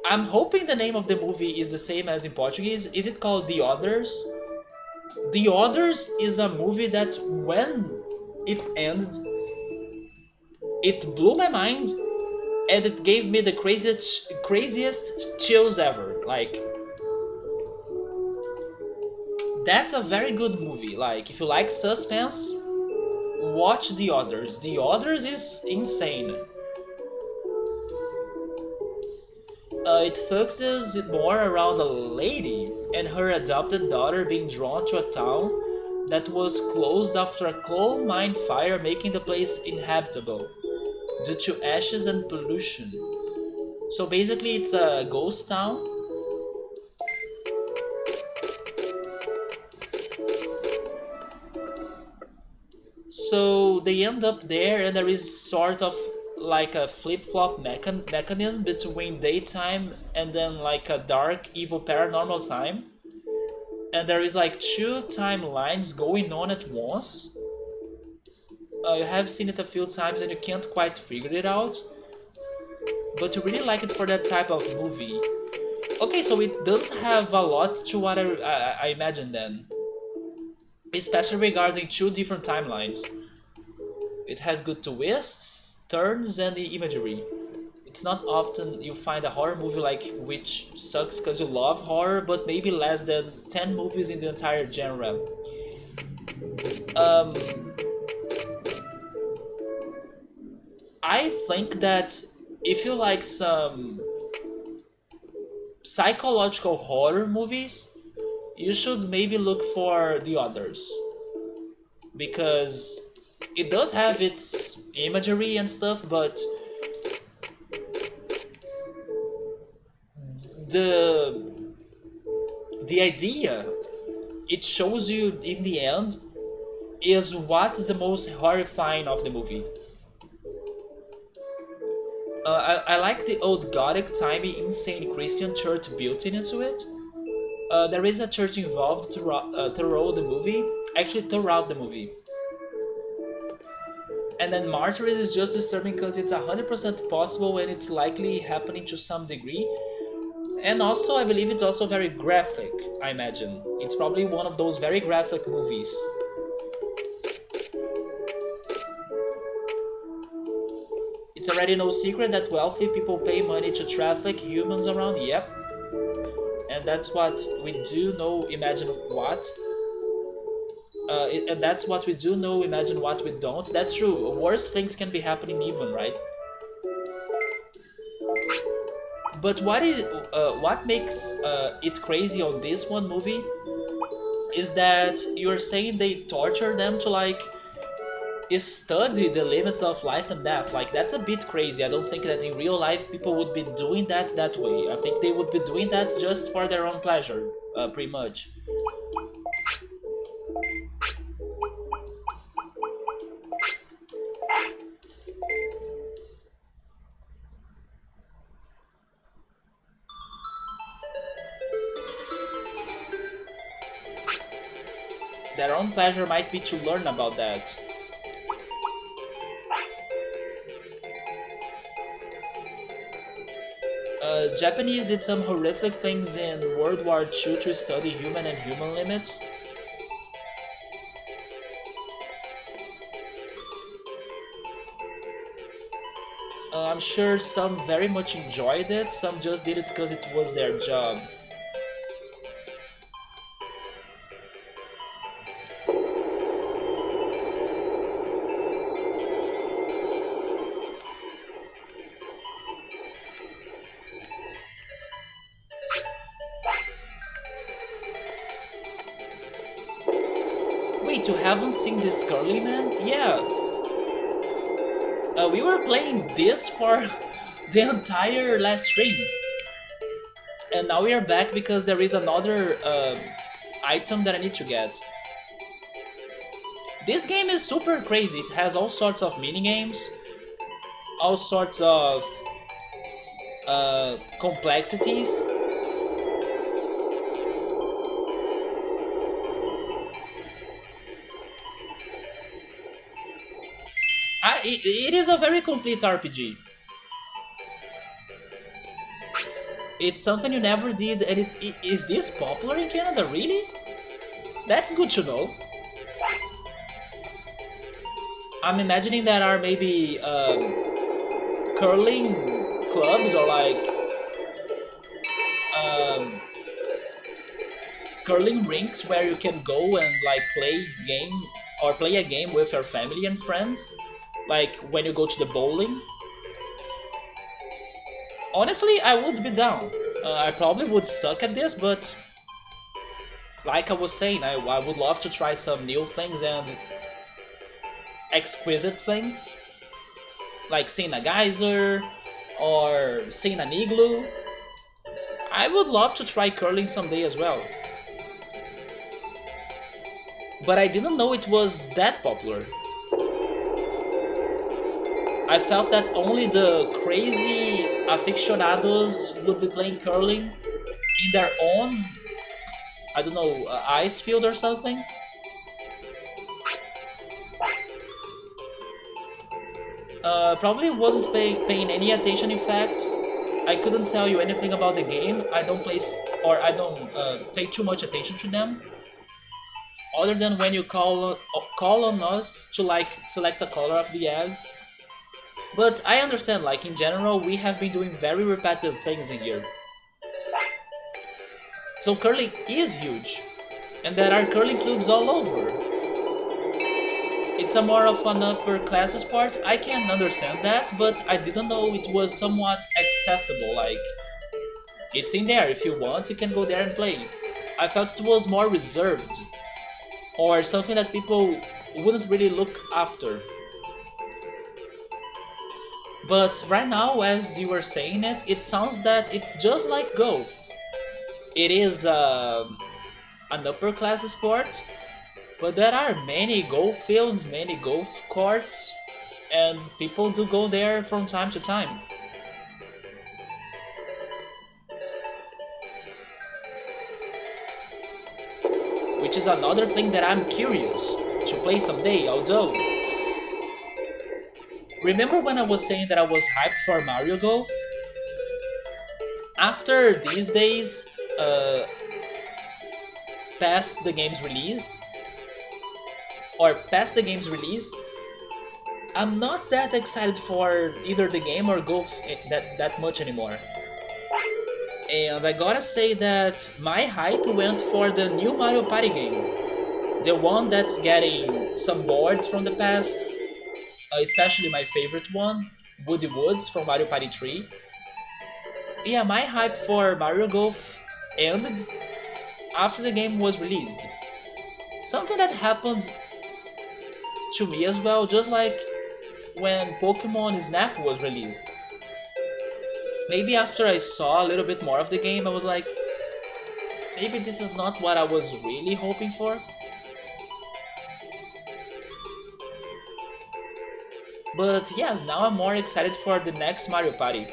I'm hoping the name of the movie is the same as in Portuguese. Is it called The Others? The Others is a movie that when it ends, it blew my mind and it gave me the craziest chills ever. Like that's a very good movie. Like if you like suspense, watch The Others. The Others is insane. It focuses more around a lady and her adopted daughter being drawn to a town that was closed after a coal mine fire, making the place inhabitable due to ashes and pollution. So basically, it's a ghost town. So they end up there, and there is sort of like a flip-flop mechanism between daytime and then like a dark, evil paranormal time. And there is like two timelines going on at once. You have seen it a few times and you can't quite figure it out, but you really like it for that type of movie. Okay, so it doesn't have a lot to what I imagined then, especially regarding two different timelines. It has good twists, turns, and the imagery. It's not often you find a horror movie like which sucks because you love horror, but maybe less than 10 movies in the entire genre. Um, I think that if you like some psychological horror movies, you should maybe look for The Others. Because it does have its imagery and stuff, but the the idea it shows you in the end is what's the most horrifying of the movie. I like the old gothic, timey, insane Christian church built into it. There is a church involved throughout the movie, actually throughout the movie. And then Martyrs is just disturbing because it's 100% possible and it's likely happening to some degree. And also, I believe it's also very graphic, I imagine. It's probably one of those very graphic movies. It's already no secret that wealthy people pay money to traffic humans around, yep. And that's what we do know, imagine what. And that's what we do know, imagine what we don't. That's true, worse things can be happening even, right? But what makes it crazy on this one movie is that you're saying they torture them to like study the limits of life and death. Like that's a bit crazy. I don't think that in real life people would be doing that way. I think they would be doing that just for their own pleasure, pretty much. Their own pleasure might be to learn about that. Japanese did some horrific things in World War II to study human and human limits. I'm sure some very much enjoyed it, some just did it because it was their job. Wait, you haven't seen this Curly Man? Yeah. We were playing this for the entire last stream. And now we are back because there is another item that I need to get. This game is super crazy. It has all sorts of mini games, all sorts of complexities. It is a very complete RPG. It's something you never did, and is this popular in Canada, really? That's good to know. I'm imagining there are maybe curling clubs or like um, curling rinks where you can go and like play a game with your family and friends, like when you go to the bowling. Honestly, I would be down. I probably would suck at this, but like I was saying, I would love to try some new things and exquisite things, like seeing a geyser or seeing an igloo. I would love to try curling someday as well. But I didn't know it was that popular. I felt that only the crazy aficionados would be playing curling in their own, I don't know, ice field or something. Probably wasn't paying any attention. In fact, I couldn't tell you anything about the game. I don't I don't pay too much attention to them. Other than when you call on us to like select a color of the egg. But I understand, like in general, we have been doing very repetitive things in here. So curling is huge, and there are curling clubs all over. It's a more of an upper class sport. I can understand that, but I didn't know it was somewhat accessible. Like, it's in there. If you want, you can go there and play. I felt it was more reserved, or something that people wouldn't really look after. But right now, as you were saying it, it sounds that it's just like golf. It is an upper class sport, but there are many golf fields, many golf courts, and people do go there from time to time. Which is another thing that I'm curious to play someday, although... Remember when I was saying that I was hyped for Mario Golf? After these days, past the game's release, I'm not that excited for either the game or golf that much anymore. And I gotta say that my hype went for the new Mario Party game. The one that's getting some boards from the past, especially my favorite one, Woody Woods from Mario Party 3. Yeah, my hype for Mario Golf ended after the game was released. Something that happened to me as well, just like when Pokemon Snap was released. Maybe after I saw a little bit more of the game, I was like, maybe this is not what I was really hoping for. But yes, now I'm more excited for the next Mario Party.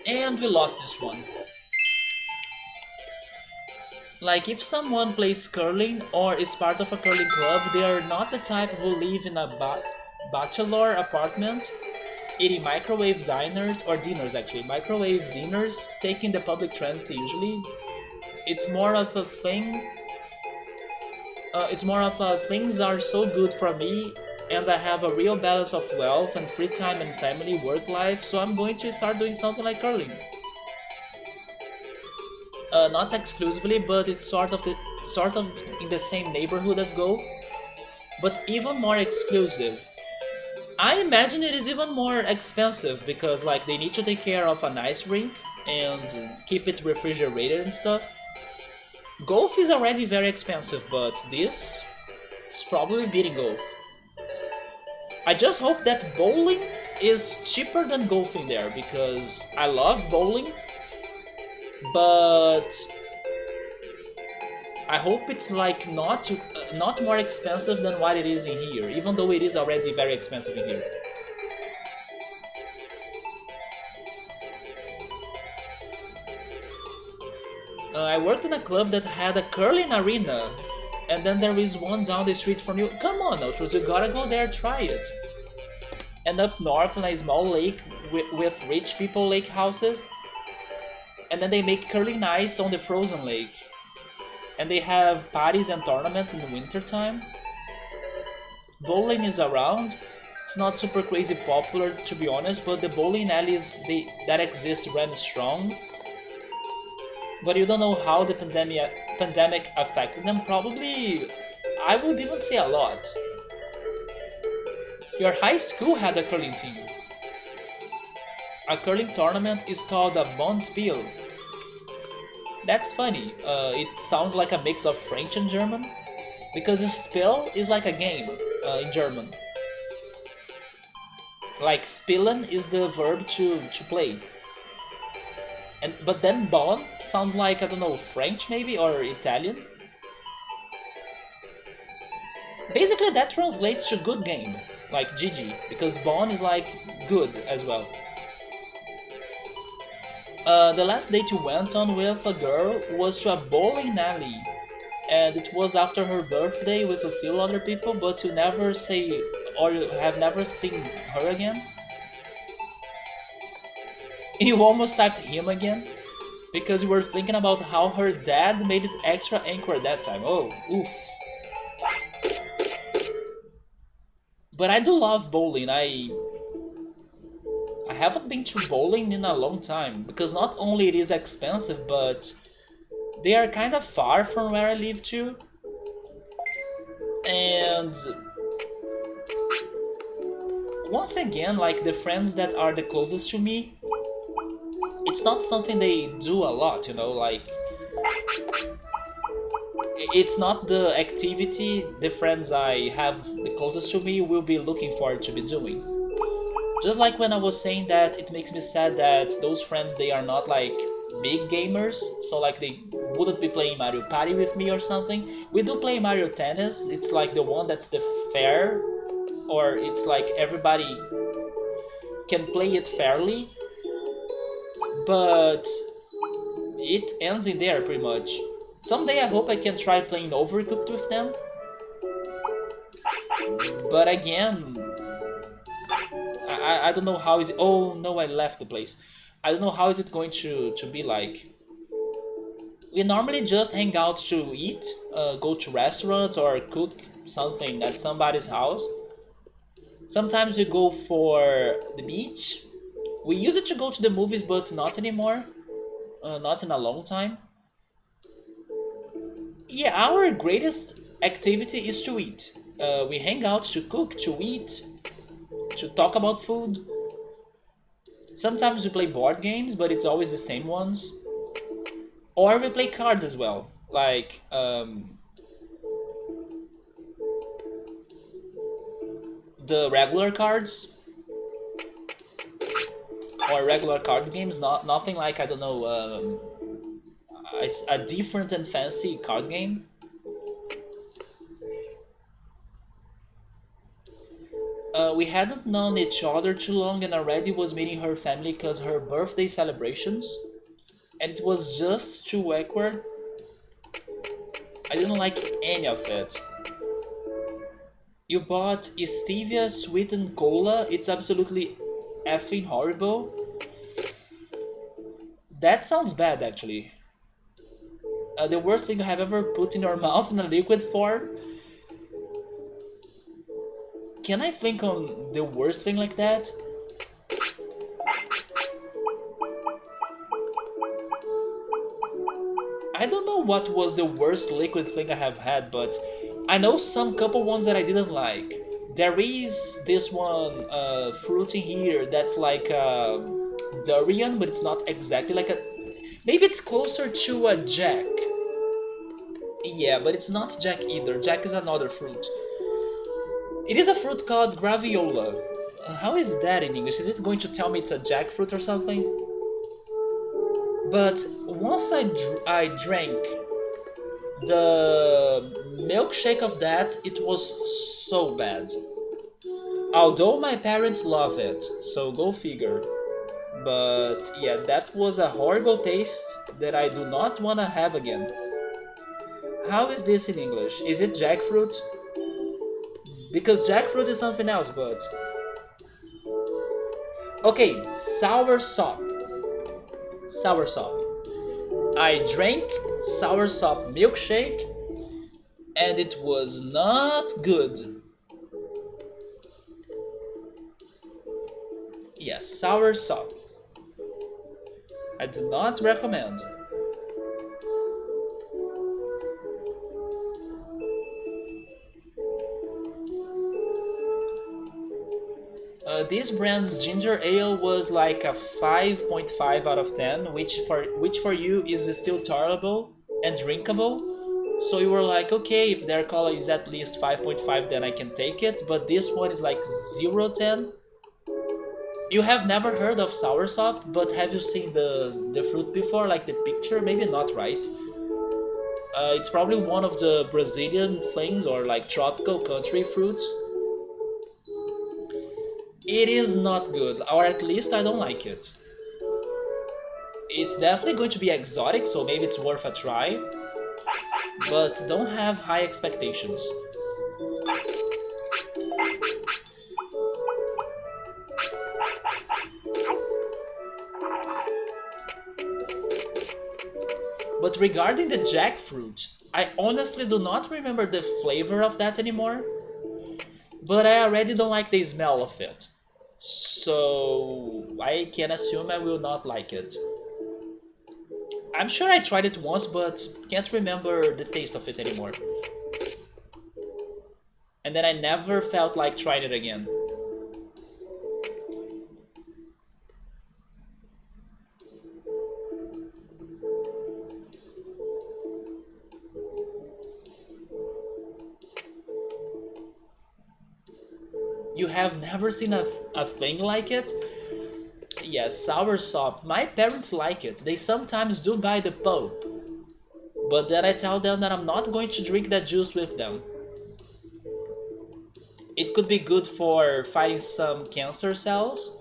And we lost this one. Like, if someone plays curling or is part of a curling club, they are not the type who live in a bachelor apartment, eating microwave diners, or dinners actually, microwave dinners, taking the public transit usually. It's more of a thing, things are so good for me, and I have a real balance of wealth and free time and family work life, so I'm going to start doing something like curling. Not exclusively, but it's sort of in the same neighborhood as golf, but even more exclusive. I imagine it is even more expensive because like they need to take care of an ice rink and keep it refrigerated and stuff. Golf is already very expensive, but this is probably beating golf. I just hope that bowling is cheaper than golfing there because I love bowling. but I hope it's like not more expensive than what it is in here, even though it is already very expensive in here. I worked in a club that had a curling arena, and then there is one down the street from you. Come on, Ultros, you gotta go there, try it. And up north in a small lake with rich people lake houses, and then they make curling ice on the frozen lake. And they have parties and tournaments in the winter time. Bowling is around. It's not super crazy popular to be honest, but the bowling alleys that exist run strong. But you don't know how the pandemic affected them. Probably, I would even say a lot. Your high school had a curling team. A curling tournament is called a Bonspiel. That's funny. It sounds like a mix of French and German, because Spiel is like a game in German. Like spielen is the verb to play. But then Bon sounds like, I don't know, French maybe or Italian. Basically that translates to good game, like GG, because Bon is like good as well. The last date you went on with a girl was to a bowling alley, and it was after her birthday with a few other people, but you never say, or you have never seen her again. You almost typed him again, because you were thinking about how her dad made it extra awkward that time. Oh, oof. But I do love bowling. I haven't been to bowling in a long time, because not only it is expensive, but they are kind of far from where I live too. And once again, like the friends that are the closest to me, it's not something they do a lot, you know, like it's not the activity the friends I have the closest to me will be looking forward to be doing. Just like when I was saying that it makes me sad that those friends, they are not like big gamers, so like they wouldn't be playing Mario Party with me or something. We do play Mario Tennis, it's like the one that's the fair, or it's like everybody can play it fairly, but it ends in there pretty much. Someday I hope I can try playing Overcooked with them, but again, I don't know how is it. Oh no, I left the place. I don't know how is it going to be like. We normally just hang out to eat, go to restaurants or cook something at somebody's house. Sometimes we go for the beach. We used to go to the movies, but not anymore. Not in a long time. Yeah, our greatest activity is to eat. We hang out to cook, to eat, to talk about food. Sometimes we play board games, but it's always the same ones. Or we play cards as well, like the regular cards or regular card games. Not nothing like, I don't know, a different and fancy card game. We hadn't known each other too long and already was meeting her family because her birthday celebrations, and it was just too awkward. I didn't like any of it. You bought stevia sweetened cola? It's absolutely effing horrible. That sounds bad actually. The worst thing you have ever put in your mouth in a liquid form? Can I think on the worst thing like that? I don't know what was the worst liquid thing I have had, but I know some couple ones that I didn't like. There is this one fruit in here that's like durian, but it's not exactly like a... Maybe it's closer to a jack. Yeah, but it's not jack either. Jack is another fruit. It is a fruit called graviola. How is that in English? Is it going to tell me it's a jackfruit or something? But once I drank the milkshake of that, it was so bad. Although my parents love it, so go figure. But yeah, that was a horrible taste that I do not want to have again. How is this in English? Is it jackfruit? Because jackfruit is something else, but... Okay, sour sop. Sour sop. I drank sour sop milkshake and it was not good. Yes, sour sop. I do not recommend. This brand's ginger ale was like a 5.5 out of 10, which for you is still tolerable and drinkable. So you were like, okay, if their color is at least 5.5, then I can take it. But this one is like 0.10. You have never heard of soursop, but have you seen the fruit before, like the picture? Maybe not, right? It's probably one of the Brazilian things or like tropical country fruits. It is not good, or at least I don't like it. It's definitely going to be exotic, so maybe it's worth a try, but don't have high expectations. But regarding the jackfruit, I honestly do not remember the flavor of that anymore, but I already don't like the smell of it. So I can assume I will not like it. I'm sure I tried it once, but can't remember the taste of it anymore. And then I never felt like trying it again. You have never seen a thing like it? Yes, soursop. My parents like it. They sometimes do buy the pulp. But then I tell them that I'm not going to drink that juice with them. It could be good for fighting some cancer cells.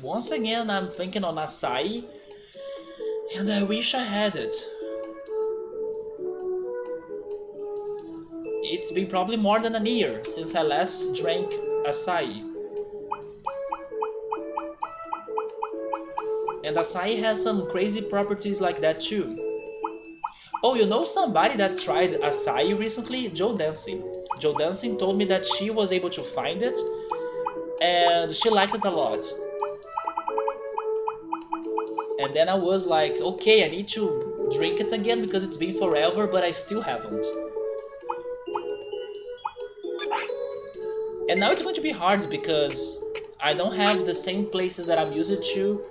Once again, I'm thinking on acai, and I wish I had it. It's been probably more than a year since I last drank acai. And acai has some crazy properties like that too. Oh, you know somebody that tried acai recently? Joe Dancing. Joe Dancing told me that she was able to find it and she liked it a lot. And then I was like, okay, I need to drink it again because it's been forever, but I still haven't. And now it's going to be hard because I don't have the same places that I'm used to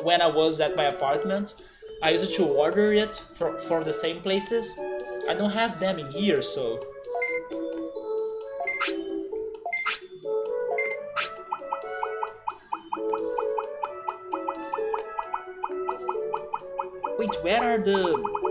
when I was at my apartment. I used to order it for the same places. I don't have them in here, so... Wait, where are the...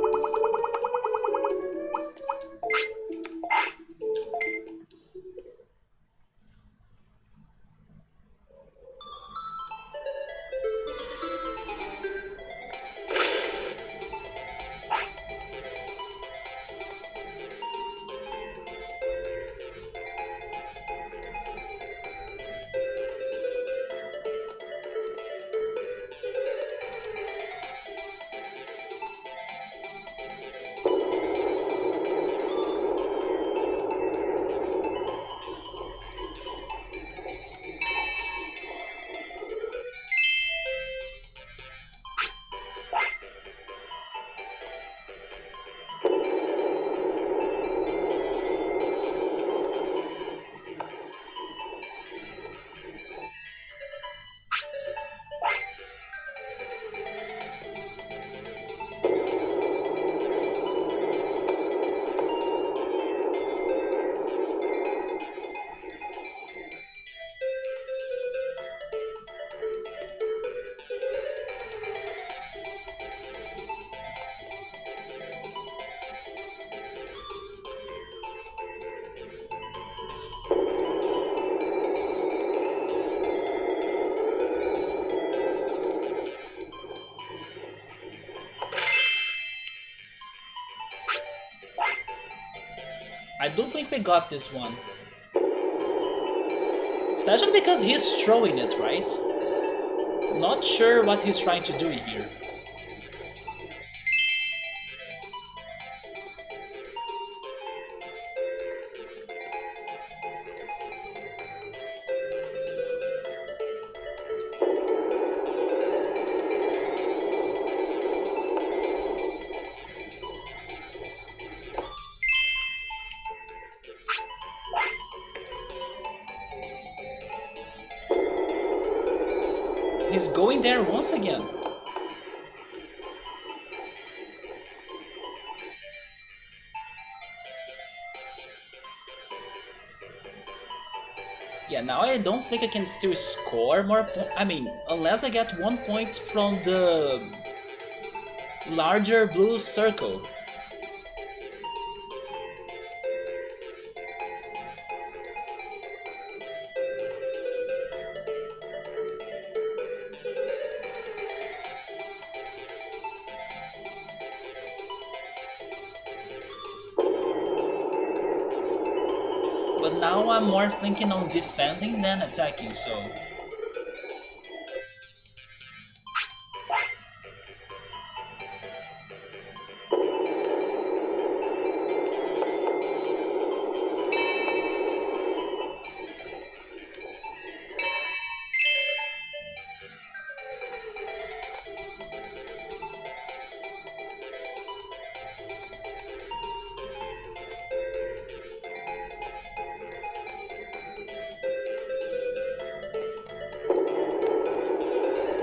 do think we got this one. Especially because he's throwing it, right? Not sure what he's trying to do here. He's going there once again. Yeah, now I don't think I can still score more points. I mean, unless I get 1 point from the larger blue circle. But now I'm more thinking on defending than attacking, so...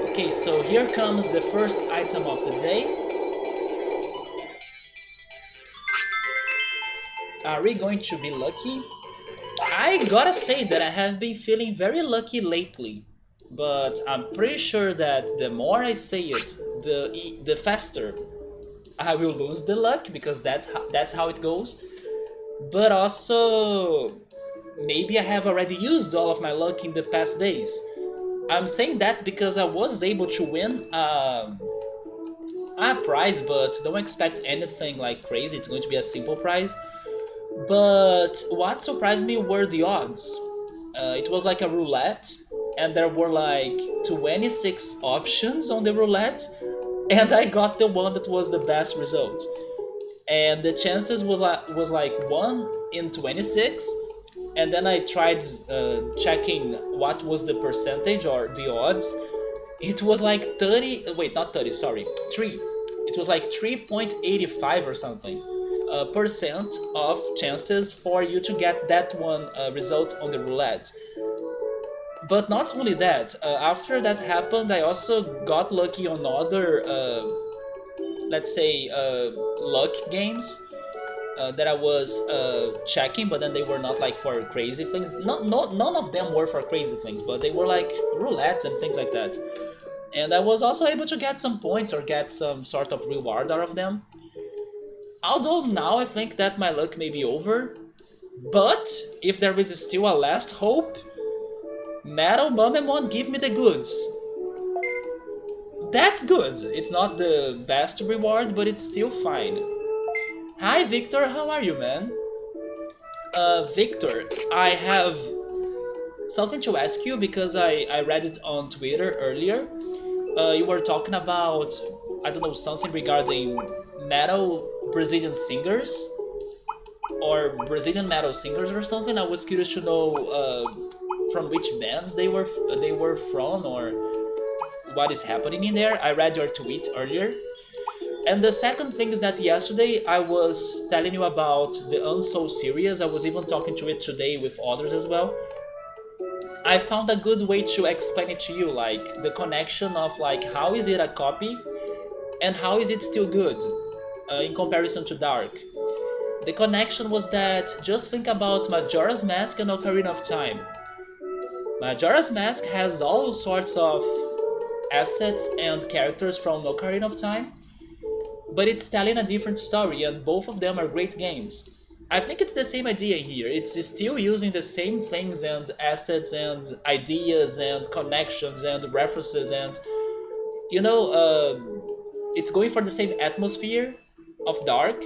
Okay, so here comes the first item of the day. Are we going to be lucky? I gotta say that I have been feeling very lucky lately. But I'm pretty sure that the more I say it, the faster I will lose the luck, because that's how it goes. But also, maybe I have already used all of my luck in the past days. I'm saying that because I was able to win a prize, but don't expect anything like crazy. It's going to be a simple prize. But what surprised me were the odds. It was like a roulette, and there were like 26 options on the roulette, and I got the one that was the best result. And the chances was like 1 in 26, and then I tried checking what was the percentage or the odds. It was like 30, wait, not 30, sorry, 3. It was like 3.85 or something percent of chances for you to get that one result on the roulette. But not only that, after that happened, I also got lucky on other, let's say, luck games that I was checking, but then they were not like for crazy things. None of them were for crazy things, but they were like roulettes and things like that. And I was also able to get some points or get some sort of reward out of them. Although now I think that my luck may be over, but if there is still a last hope, Metal Mumemon, give me the goods. That's good. It's not the best reward, but it's still fine. Hi Victor, how are you, man? Victor, I have something to ask you because I read it on Twitter earlier. You were talking about, I don't know, something regarding metal Brazilian singers or Brazilian metal singers or something. I was curious to know from which bands they were from, or what is happening in there. I read your tweet earlier. And the second thing is that yesterday I was telling you about the Unsold series. I was even talking to it today with others as well. I found a good way to explain it to you, like the connection of like how is it a copy and how is it still good in comparison to Dark. The connection was that just think about Majora's Mask and Ocarina of Time. Majora's Mask has all sorts of assets and characters from Ocarina of Time, but it's telling a different story, and both of them are great games. I think it's the same idea here. It's still using the same things and assets and ideas and connections and references, and you know, it's going for the same atmosphere of Dark,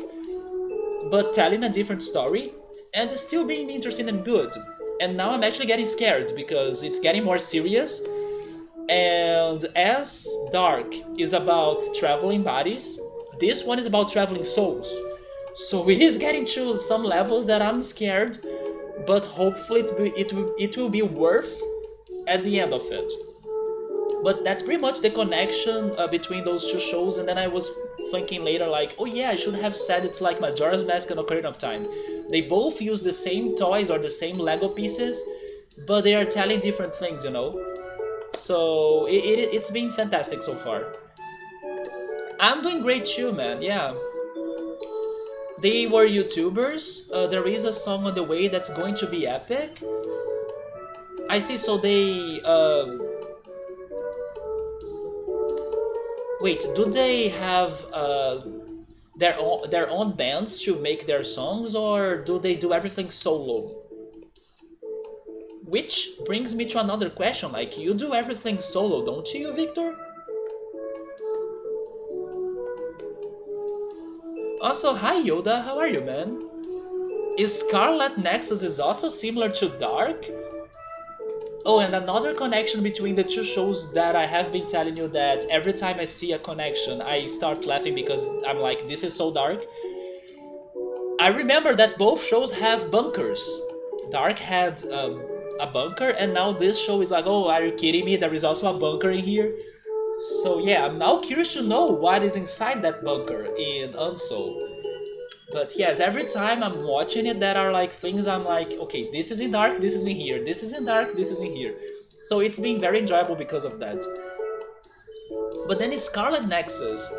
but telling a different story. and it's still being interesting and good. And now I'm actually getting scared because it's getting more serious. And as Dark is about traveling bodies, this one is about traveling souls. So it is getting to some levels that I'm scared, but hopefully it will be worth at the end of it. But that's pretty much the connection between those two shows. And then I was thinking later, like, oh yeah, I should have said it's like Majora's Mask and Ocarina of Time. They both use the same toys or the same Lego pieces, but they are telling different things, you know? So it's been fantastic so far. I'm doing great too, man, yeah. They were YouTubers. There is a song on the way that's going to be epic. I see, so they... wait, do they have their own bands to make their songs, or do they do everything solo? Which brings me to another question, like, you do everything solo, don't you, Victor? Also, hi Yoda, how are you, man? Is Scarlet Nexus is also similar to Dark? Oh, and another connection between the two shows that I have been telling you that every time I see a connection, I start laughing because I'm like, this is so dark. I remember that both shows have bunkers. Dark had a bunker, and now this show is like, oh, are you kidding me? There is also a bunker in here. So yeah, I'm now curious to know what is inside that bunker in Unsoul. But yes, every time I'm watching it, there are like things I'm like, okay, this is in Dark, this is in here, this is in Dark, this is in here. So it's been very enjoyable because of that. But then it's Scarlet Nexus,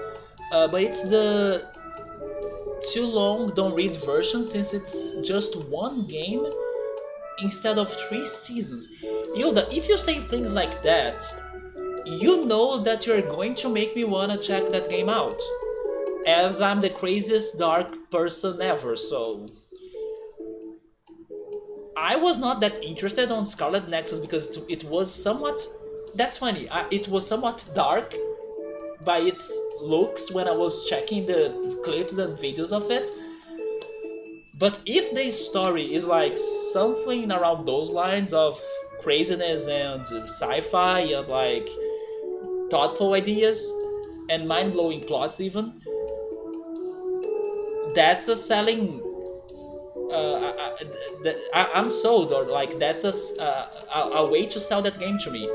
but it's the too long don't read version since it's just one game instead of 3 seasons. Yoda, if you say things like that, you know that you're going to make me wanna check that game out. As I'm the craziest Dark person ever, so... I was not that interested on Scarlet Nexus because it was somewhat... That's funny, it was somewhat dark by its looks when I was checking the clips and videos of it. But if the story is like something around those lines of craziness and sci-fi and like thoughtful ideas and mind-blowing plots even, that's a selling... I'm sold, or like that's a way to sell that game to me.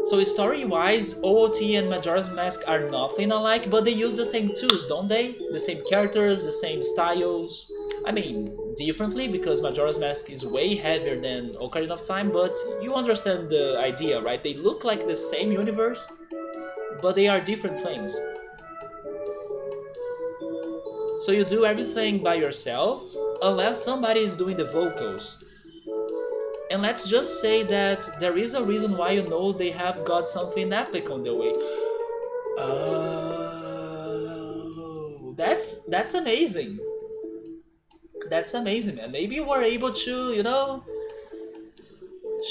So story-wise, OOT and Majora's Mask are nothing alike, but they use the same tools, don't they? The same characters, the same styles. I mean, differently, because Majora's Mask is way heavier than Ocarina of Time, but you understand the idea, right? They look like the same universe, but they are different things. So you do everything by yourself, unless somebody is doing the vocals. And let's just say that there is a reason why you know they have got something epic on the way. Oh, that's amazing. That's amazing, man. Maybe we're able to, you know,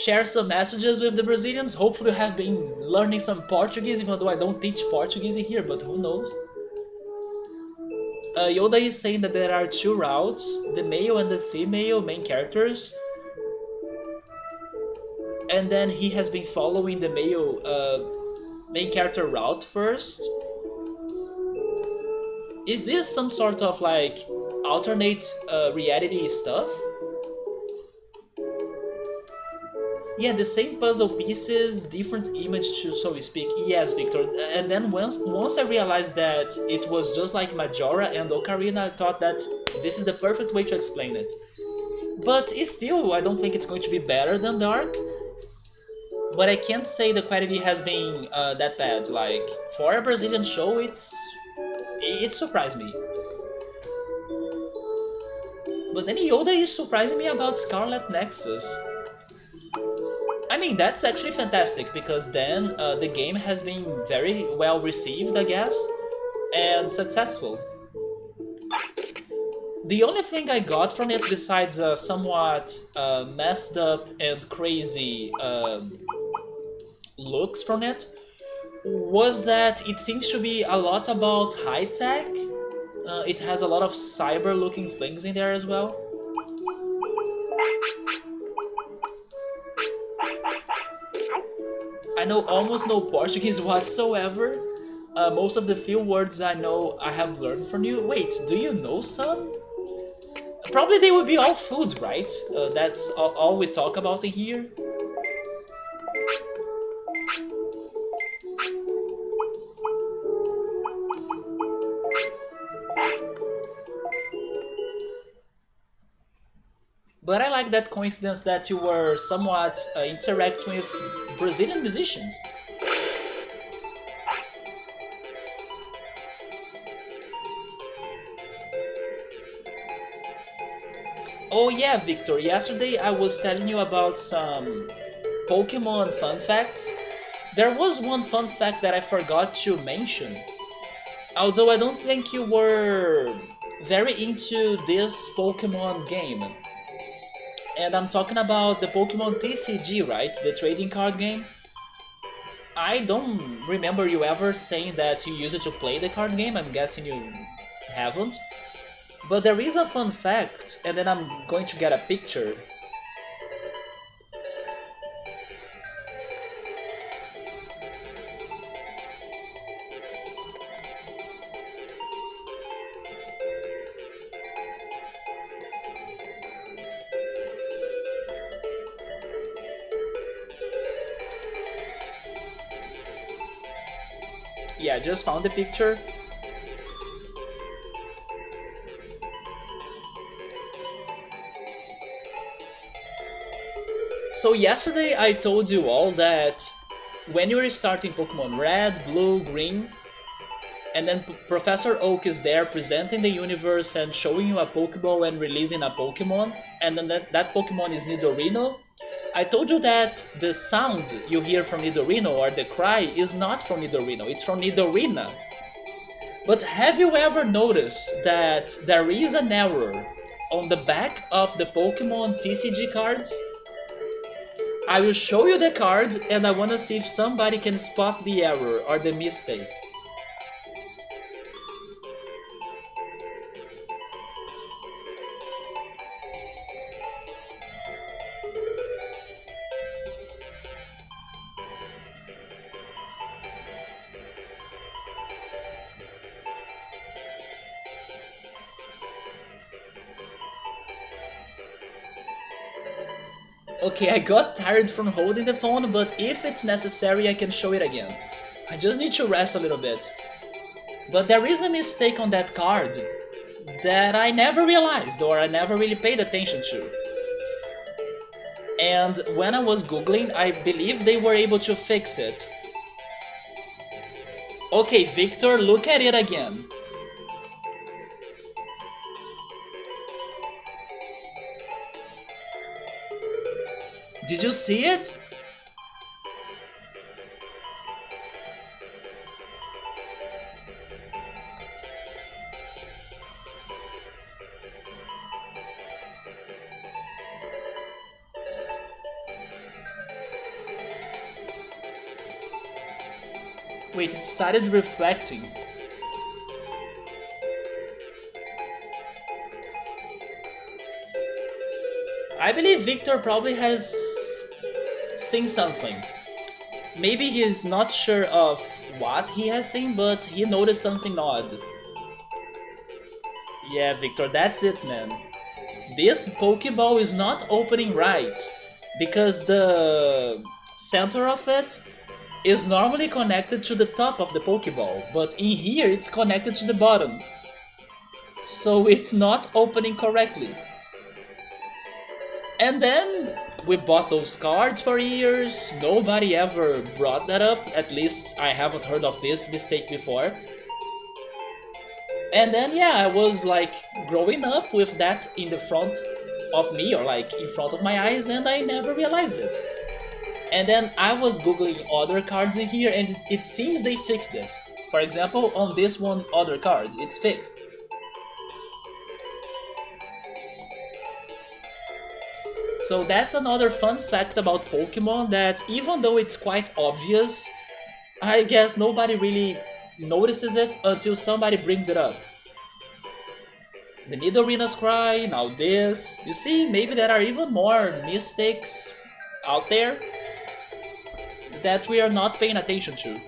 share some messages with the Brazilians. Hopefully you have been learning some Portuguese, even though I don't teach Portuguese in here, but who knows. Yoda is saying that there are 2 routes, the male and the female main characters. And then he has been following the male main character route first. Is this some sort of like alternate reality stuff? Yeah, the same puzzle pieces, different image, so to speak. Yes, Victor. And then once I realized that it was just like Majora and Ocarina, I thought that this is the perfect way to explain it. But it's still, I don't think it's going to be better than Dark. But I can't say the quality has been that bad. Like, for a Brazilian show, it surprised me. But then Yoda is surprising me about Scarlet Nexus. I mean, that's actually fantastic, because then the game has been very well received, I guess, and successful. The only thing I got from it, besides somewhat messed up and crazy looks from it, was that it seems to be a lot about high-tech, It has a lot of cyber looking things in there as well. I know almost no Portuguese whatsoever. Most of the few words I know I have learned from you. Wait, do you know some? Probably they would be all food, right? That's all we talk about in here. But I like that coincidence that you were somewhat interacting with Brazilian musicians. Oh yeah, Victor, yesterday I was telling you about some Pokemon fun facts. There was one fun fact that I forgot to mention. Although I don't think you were very into this Pokemon game. And I'm talking about the Pokemon TCG, right? The trading card game. I don't remember you ever saying that you used it to play the card game. I'm guessing you haven't. But there is a fun fact, and then I'm going to get a picture. Yeah, just found the picture. So yesterday I told you all that when you were starting Pokemon Red, Blue, Green, and then Professor Oak is there presenting the universe and showing you a Pokeball and releasing a Pokemon, and then that Pokemon is Nidorino. I told you that the sound you hear from Nidorino, or the cry, is not from Nidorino, it's from Nidorina. But have you ever noticed that there is an error on the back of the Pokemon TCG cards? I will show you the card and I wanna see if somebody can spot the error or the mistake. Okay, I got tired from holding the phone, but if it's necessary I can show it again. I just need to rest a little bit. But there is a mistake on that card that I never realized or I never really paid attention to. And when I was googling, I believe they were able to fix it. Okay, Victor, look at it again. Did you see it? Wait, it started reflecting. I believe Victor probably has seen something. Maybe he's not sure of what he has seen, but he noticed something odd. Yeah, Victor, that's it, man. This Pokeball is not opening right, because the center of it is normally connected to the top of the Pokeball, but in here it's connected to the bottom. So it's not opening correctly. And then we bought those cards for years, nobody ever brought that up, at least I haven't heard of this mistake before. And then yeah, I was like growing up with that in the front of me, or like in front of my eyes, and I never realized it. And then I was googling other cards in here and it seems they fixed it. For example, on this one other card, it's fixed. So that's another fun fact about Pokemon, that even though it's quite obvious, I guess nobody really notices it until somebody brings it up. The Nidorina's Cry, now this. You see, maybe there are even more mistakes out there that we are not paying attention to.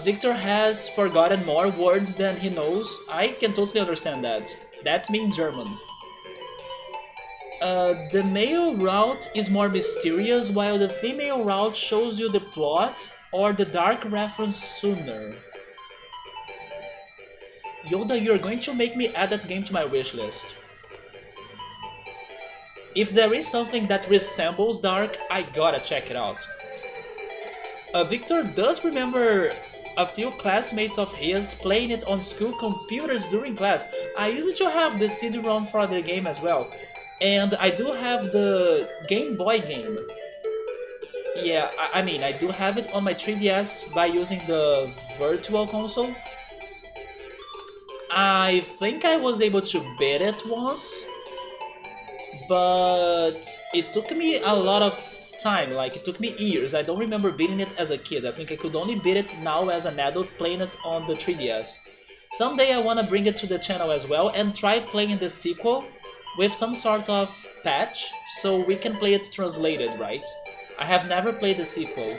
Victor has forgotten more words than he knows. I can totally understand that. That's me in German. The male route is more mysterious, while the female route shows you the plot or the dark reference sooner. Yoda, you're going to make me add that game to my wishlist. If there is something that resembles Dark, I gotta check it out. Victor does remember a few classmates of his playing it on school computers during class. I used to have the CD-ROM for the game as well. And I do have the Game Boy game. Yeah, I mean, I do have it on my 3DS by using the Virtual Console. I think I was able to beat it once, but it took me a lot of time, like it took me years. I don't remember beating it as a kid. I think I could only beat it now as an adult playing it on the 3DS. Someday I want to bring it to the channel as well and try playing the sequel with some sort of patch so we can play it translated, right? I have never played the sequel.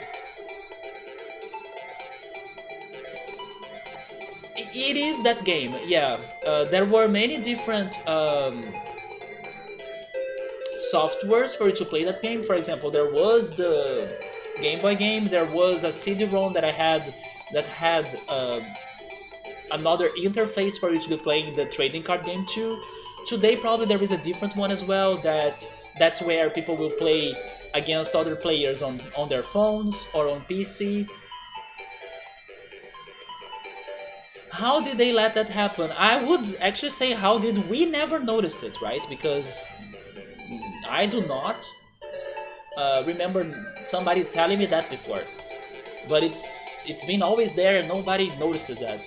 It is that game, yeah. There were many different softwares for you to play that game. For example, there was the Game Boy game, there was a CD-ROM that I had that had another interface for you to be playing the trading card game too. Today probably there is a different one as well, that's where people will play against other players on their phones or on PC. How did they let that happen? I would actually say, how did we never notice it, right? Because I do not remember somebody telling me that before. But it's been always there and nobody notices that.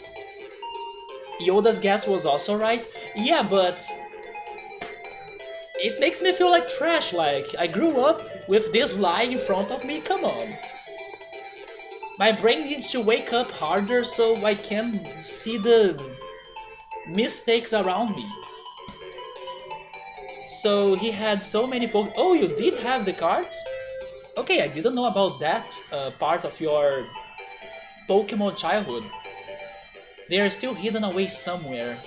Yoda's guess was also right. Yeah, but it makes me feel like trash, like I grew up with this lie in front of me, come on. My brain needs to wake up harder so I can see the mistakes around me. So he had so many Oh, you did have the cards? Okay, I didn't know about that part of your Pokemon childhood. They are still hidden away somewhere.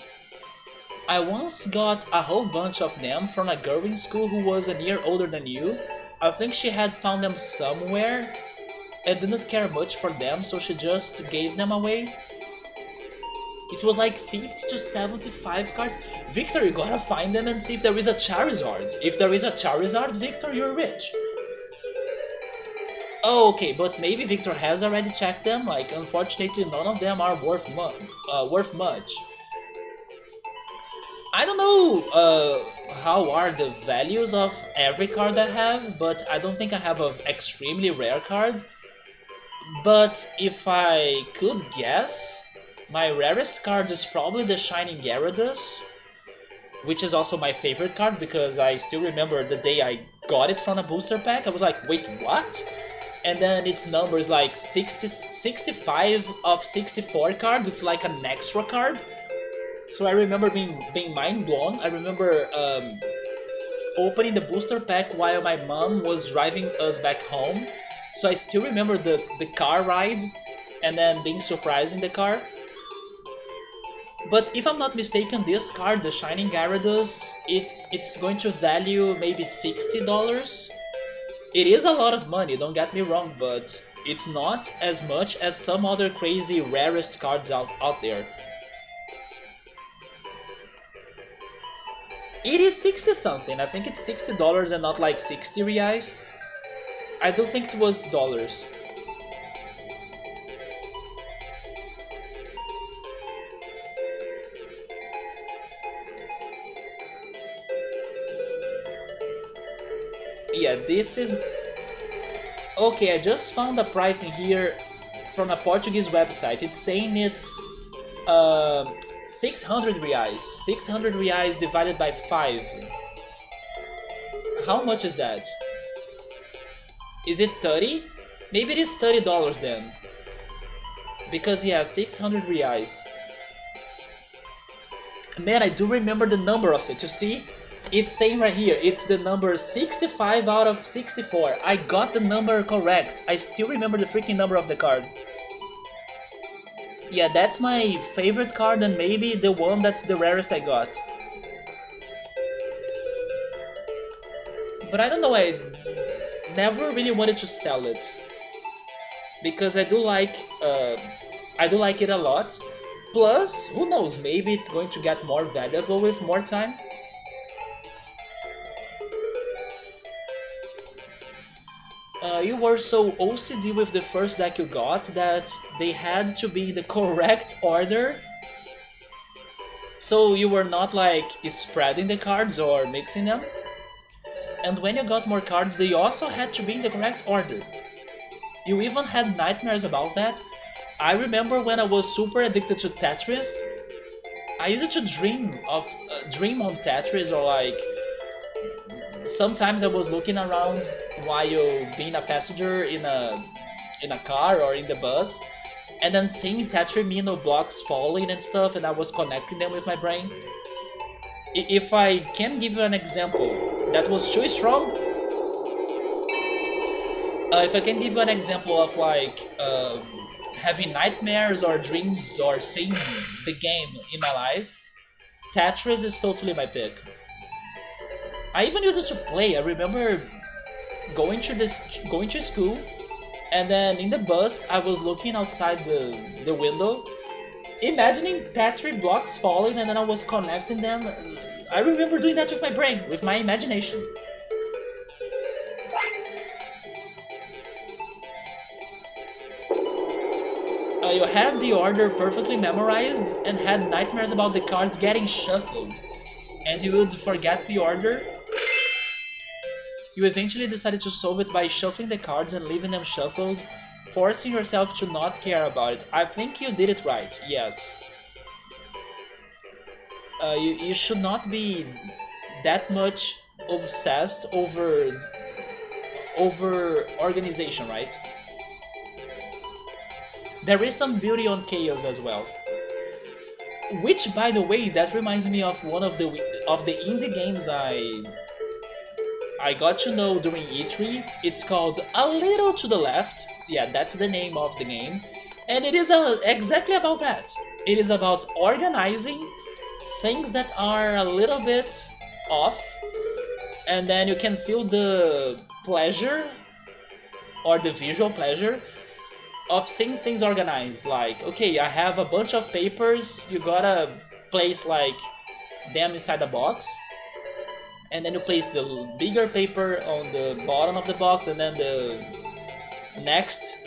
I once got a whole bunch of them from a girl in school who was a year older than you. I think she had found them somewhere and didn't care much for them, so she just gave them away. It was like 50 to 75 cards. Victor, you gotta find them and see if there is a Charizard. If there is a Charizard, Victor, you're rich. Oh, okay, but maybe Victor has already checked them. Like, unfortunately, none of them are worth much. I don't know how are the values of every card I have, but I don't think I have an extremely rare card. But if I could guess, my rarest card is probably the Shining Gyarados, which is also my favorite card because I still remember the day I got it from a booster pack. I was like, wait, what? And then its number is like 65 of 64 cards. It's like an extra card. So I remember being mind blown. I remember opening the booster pack while my mom was driving us back home. So I still remember the car ride and then being surprised in the car. But if I'm not mistaken, this card, the Shining Gyarados, it's going to value maybe $60. It is a lot of money, don't get me wrong, but it's not as much as some other crazy rarest cards out there. It is 60 something, I think it's $60 and not like 60 reais. I do think it was dollars. Yeah, this is... Okay, I just found the pricing here from a Portuguese website. It's saying it's 600 reais. 600 reais divided by 5. How much is that? Is it 30? Maybe it is $30 then. Because yeah, 600 reais. Man, I do remember the number of it. You see? It's saying right here, it's the number 65 out of 64. I got the number correct. I still remember the freaking number of the card. Yeah, that's my favorite card and maybe the one that's the rarest I got. But I don't know, I never really wanted to sell it. Because I do like it a lot. Plus, who knows, maybe it's going to get more valuable with more time. You were so OCD with the first deck you got that they had to be in the correct order. So you were not like spreading the cards or mixing them. And when you got more cards, they also had to be in the correct order. You even had nightmares about that. I remember when I was super addicted to Tetris, I used to dream on Tetris, or like sometimes I was looking around while being a passenger in a car or in the bus, and then seeing Tetrimino blocks falling and stuff, and I was connecting them with my brain. If I can give you an example that was too strong, if I can give you an example of like having nightmares or dreams or seeing the game in my life, Tetris is totally my pick. I even used it to play. I remember going to school, and then in the bus I was looking outside the window, imagining Tetris blocks falling, and then I was connecting them. I remember doing that with my brain, with my imagination. You had the order perfectly memorized and had nightmares about the cards getting shuffled, and you would forget the order. You eventually decided to solve it by shuffling the cards and leaving them shuffled, forcing yourself to not care about it. I think you did it right, yes. You should not be that much obsessed over organization, right? There is some beauty on chaos as well. Which, by the way, that reminds me of one of the indie games I got to know during E3. It's called A Little to the Left. Yeah, that's the name of the game. And it is exactly about that. It is about organizing things that are a little bit off, and then you can feel the pleasure or the visual pleasure of seeing things organized. Like, okay, I have a bunch of papers, you gotta place like them inside a box, and then you place the bigger paper on the bottom of the box, and then the next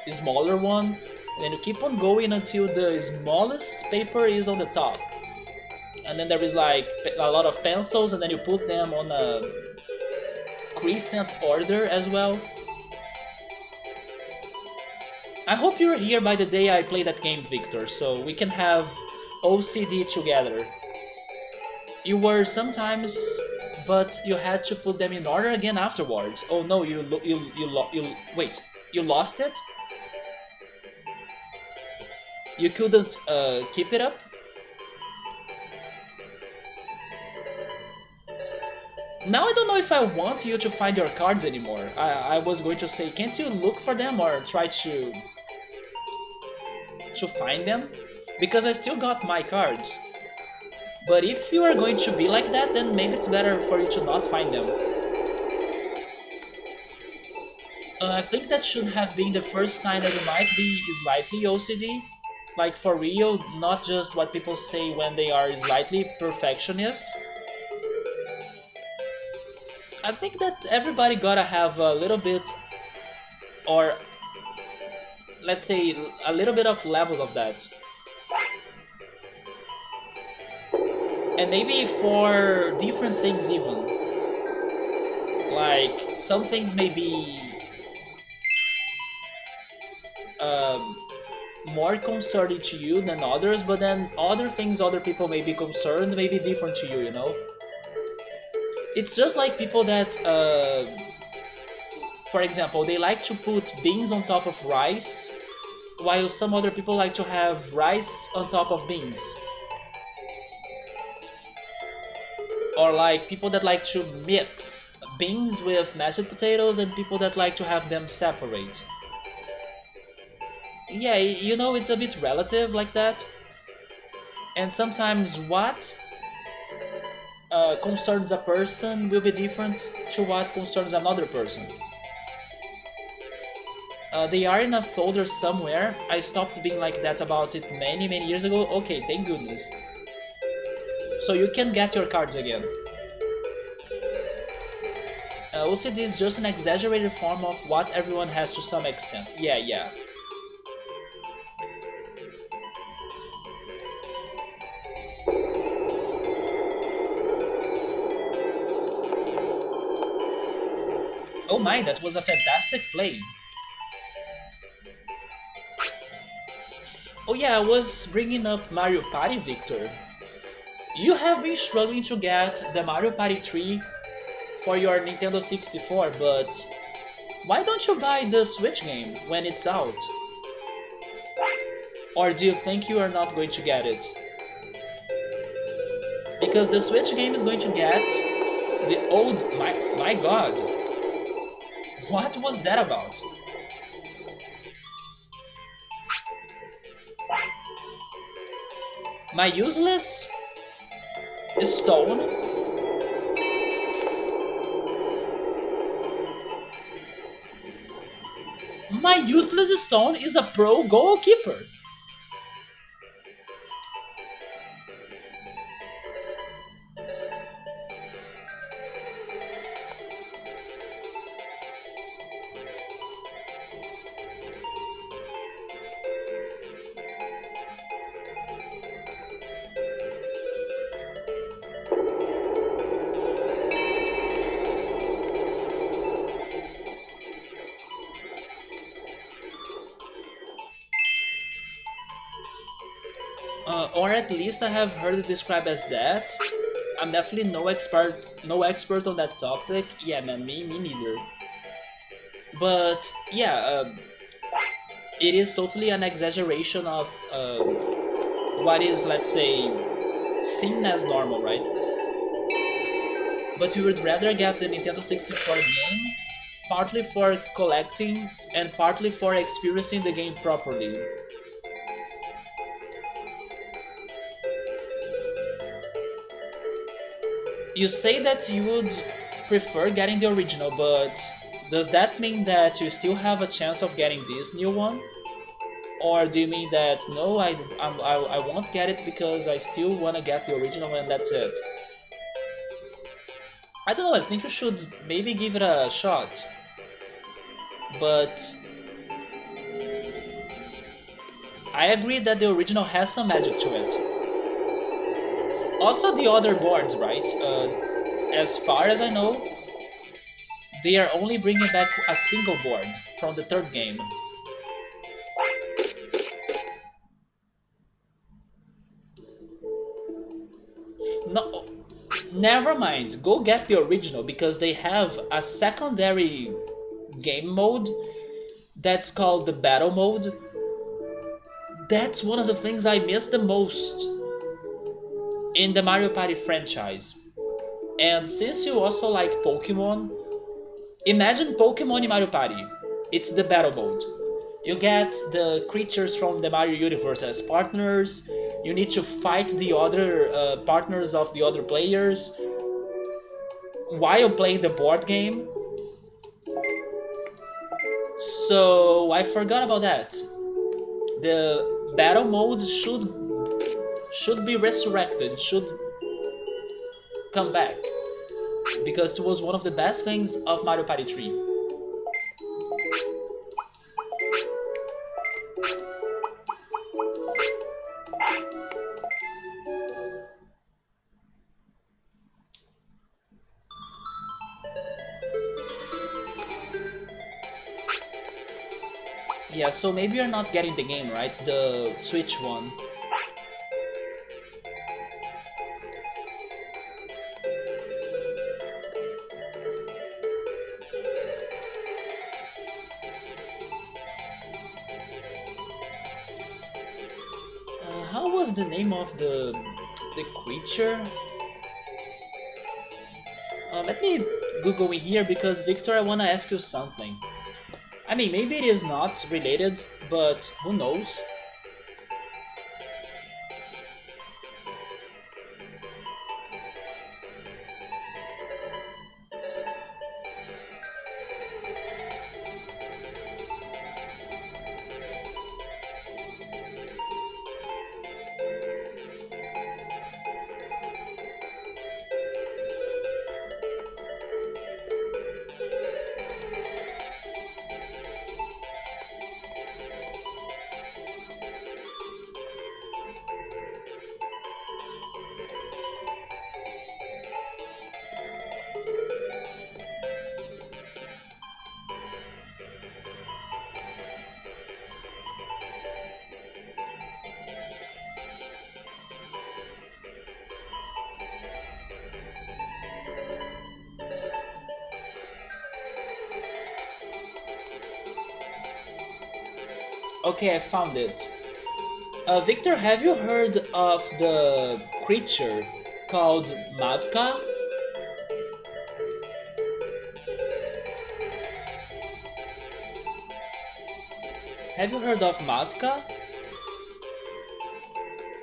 smaller one, and then you keep on going until the smallest paper is on the top. And then there is like a lot of pencils, and then you put them on a crescent order as well. I hope you're here by the day I play that game, Victor, so we can have OCD together. You were sometimes, but you had to put them in order again afterwards. Oh no, wait, you lost it? You couldn't keep it up? Now I don't know if I want you to find your cards anymore. I was going to say, can't you look for them or try to find them? Because I still got my cards. But if you are going to be like that, then maybe it's better for you to not find them. I think that should have been the first sign that you might be slightly OCD. Like for real, not just what people say when they are slightly perfectionist. I think that everybody gotta have a little bit, or let's say a little bit of levels of that. And maybe for different things even. Like, some things may be more concerning to you than others, but then other things other people may be concerned may be different to you, you know? It's just like people that, for example, they like to put beans on top of rice, while some other people like to have rice on top of beans. Or like people that like to mix beans with mashed potatoes and people that like to have them separate. Yeah, you know, it's a bit relative like that. And sometimes what concerns a person will be different to what concerns another person. They are in a folder somewhere. I stopped being like that about it many years ago. Okay, thank goodness. So you can get your cards again. OCD is just an exaggerated form of what everyone has to some extent. Yeah, yeah. Oh my, that was a fantastic play. Oh yeah, I was bringing up Mario Party, Victor. You have been struggling to get the Mario Party 3 for your Nintendo 64, but why don't you buy the Switch game when it's out? Or do you think you are not going to get it? Because the Switch game is going to get the old... My god. What was that about? My useless stone? My useless stone is a pro goalkeeper. Or at least I have heard it described as that. I'm definitely no expert on that topic. Yeah, man, me neither. But yeah, it is totally an exaggeration of what is, let's say, seen as normal, right? But we would rather get the Nintendo 64 game, partly for collecting and partly for experiencing the game properly. You say that you would prefer getting the original, but does that mean that you still have a chance of getting this new one? Or do you mean that no, I won't get it because I still want to get the original and that's it? I don't know, I think you should maybe give it a shot. But I agree that the original has some magic to it. Also, the other boards, right? As far as I know, they are only bringing back a single board from the third game. No, never mind. Go get the original because they have a secondary game mode that's called the battle mode. That's one of the things I miss the most in the Mario Party franchise. And since you also like Pokemon, imagine Pokemon in Mario Party. It's the battle mode. You get the creatures from the Mario universe as partners. You need to fight the other partners of the other players while playing the board game. So I forgot about that. The battle mode should be resurrected. Should come back because it was one of the best things of Mario Party 3. Yeah, so maybe you're not getting the game, right? The Switch one. How was the name of the creature? Let me Google in here because Victor, I wanna ask you something. I mean, maybe it is not related, but who knows? Okay, I found it. Victor, have you heard of the creature called Mavka? Have you heard of Mavka?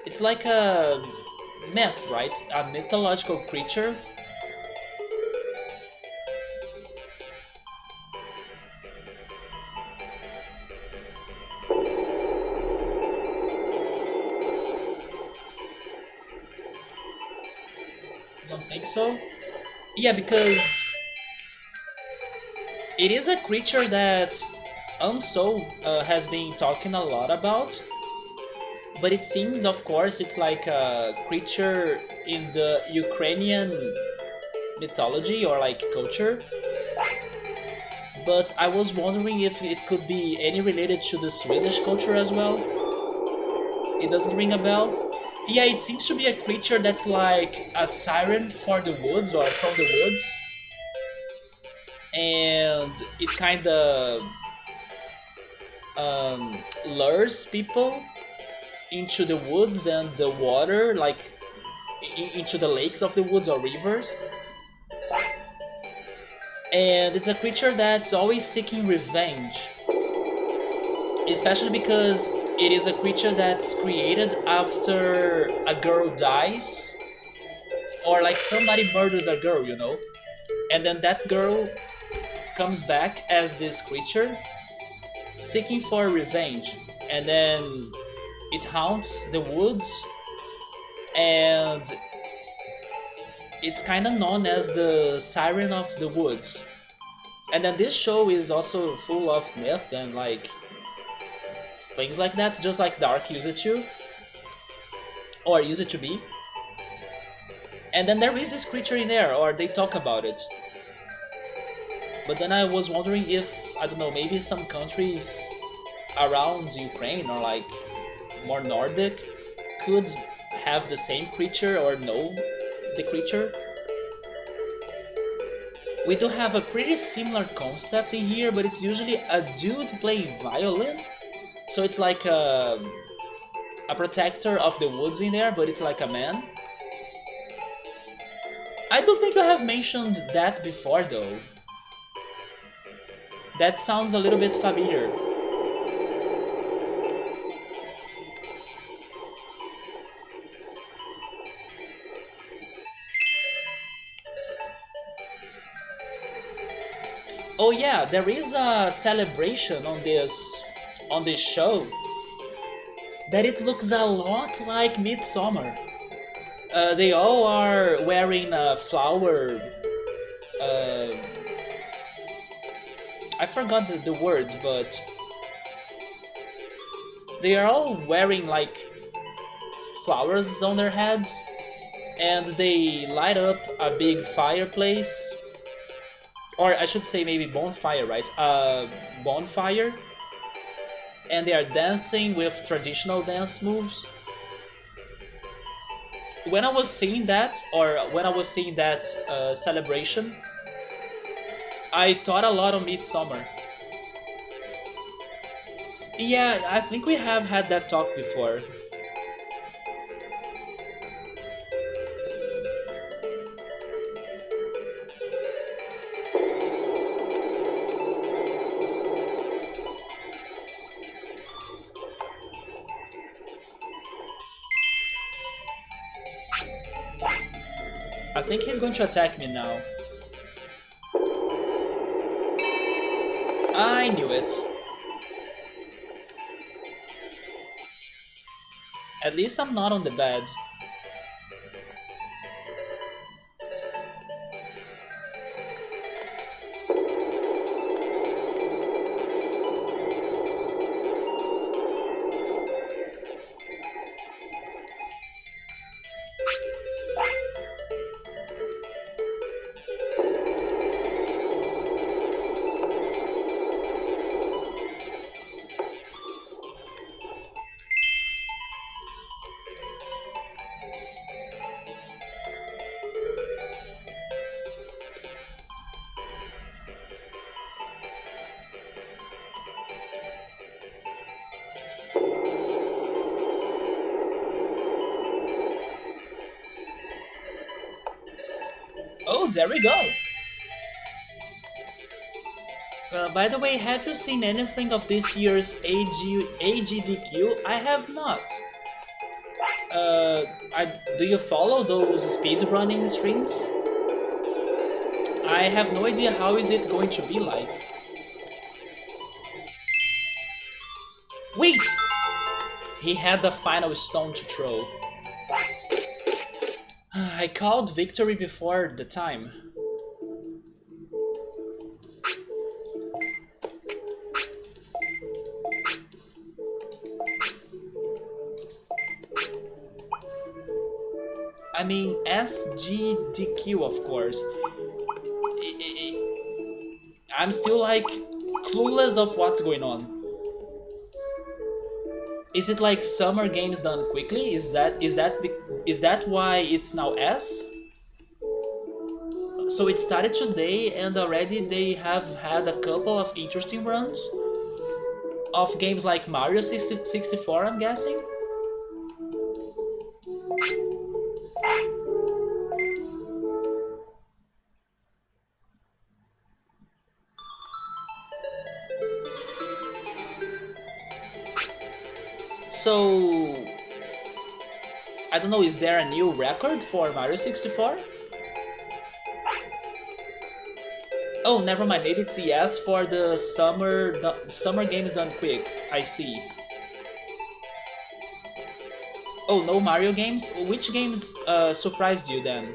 It's like a myth, right? A mythological creature. Don't think so? Yeah, because it is a creature that Unso has been talking a lot about, but it seems, of course, it's like a creature in the Ukrainian mythology or like culture. But I was wondering if it could be any related to the Swedish culture as well. It doesn't ring a bell. Yeah, it seems to be a creature that's like a siren for the woods or from the woods, and it kind of lures people into the woods and the water, like into the lakes of the woods or rivers. And it's a creature that's always seeking revenge, especially because it is a creature that's created after a girl dies or like somebody murders a girl, you know, and then that girl comes back as this creature seeking for revenge, and then it haunts the woods, and it's kind of known as the Siren of the Woods. And then this show is also full of myth and like things like that, just like Dark used to, or used to be. And then there is this creature in there, or they talk about it. But then I was wondering if, I don't know, maybe some countries around Ukraine or like more Nordic could have the same creature or know the creature. We do have a pretty similar concept in here, but it's usually a dude playing violin. So it's like a protector of the woods in there, but it's like a man. I don't think I have mentioned that before though. That sounds a little bit familiar. Oh yeah, there is a celebration on this show that it looks a lot like Midsummer. They all are wearing a flower. Uh, I forgot the word, but they are all wearing like flowers on their heads, and they light up a big fireplace, or I should say maybe bonfire, right? Bonfire, and they are dancing with traditional dance moves. When I was seeing that, or when I was seeing that celebration, I thought a lot of Midsummer. Yeah, I think we have had that talk before. I think he's going to attack me now. I knew it. At least I'm not on the bed. Oh, there we go. By the way, have you seen anything of this year's AGDQ? I have not. Uh, do you follow those speedrunning streams? I have no idea how is it going to be like. Wait! He had the final stone to throw. I called victory before the time. I mean, SGDQ, of course. I'm still like clueless of what's going on. Is it like summer games done quickly? Is that why it's now S? So it started today and already they have had a couple of interesting runs of games like Mario 64, I'm guessing? So I don't know, is there a new record for Mario 64? Oh, never mind, maybe it's yes for the summer games done quick. I see. Oh, no Mario games? Which games surprised you then?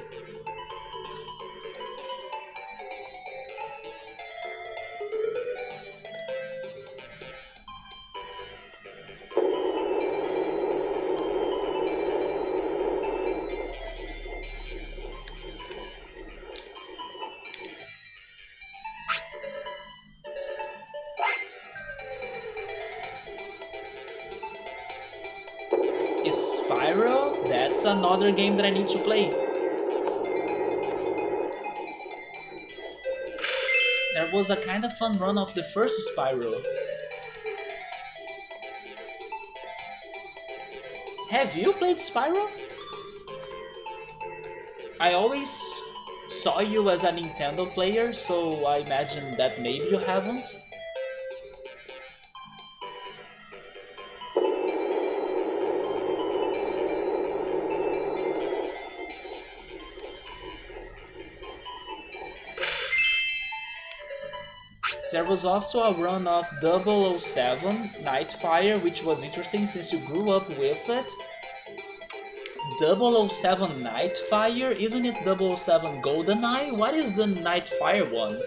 Spyro? That's another game that I need to play. There was a kind of fun run of the first Spyro. Have you played Spyro? I always saw you as a Nintendo player, so I imagine that maybe you haven't. There was also a run of 007 Nightfire, which was interesting since you grew up with it. 007 Nightfire? Isn't it 007 GoldenEye? What is the Nightfire one?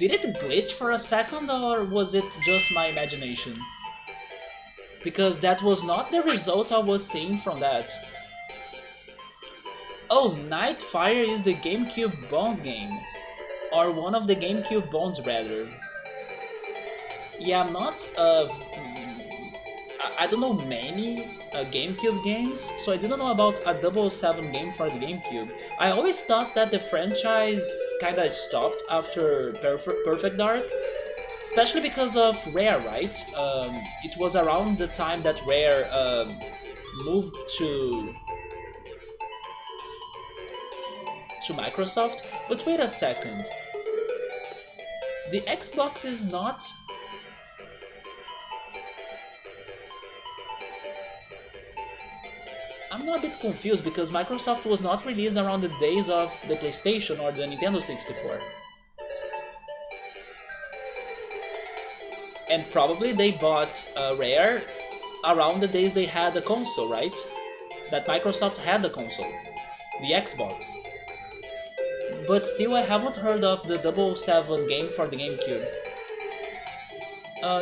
Did it glitch for a second or was it just my imagination? Because that was not the result I was seeing from that. Oh, Nightfire is the GameCube Bond game. Or one of the GameCube Bonds rather. Yeah, I'm not I don't know many GameCube games, so I didn't know about a 007 game for the GameCube. I always thought that the franchise kinda stopped after Perfect Dark, especially because of Rare, right? It was around the time that Rare moved to Microsoft. But wait a second, the Xbox is not. I'm not a bit confused because Microsoft was not released around the days of the PlayStation or the Nintendo 64. And probably they bought Rare around the days they had the console, right? That Microsoft had the console, the Xbox. But still I haven't heard of the 007 game for the GameCube.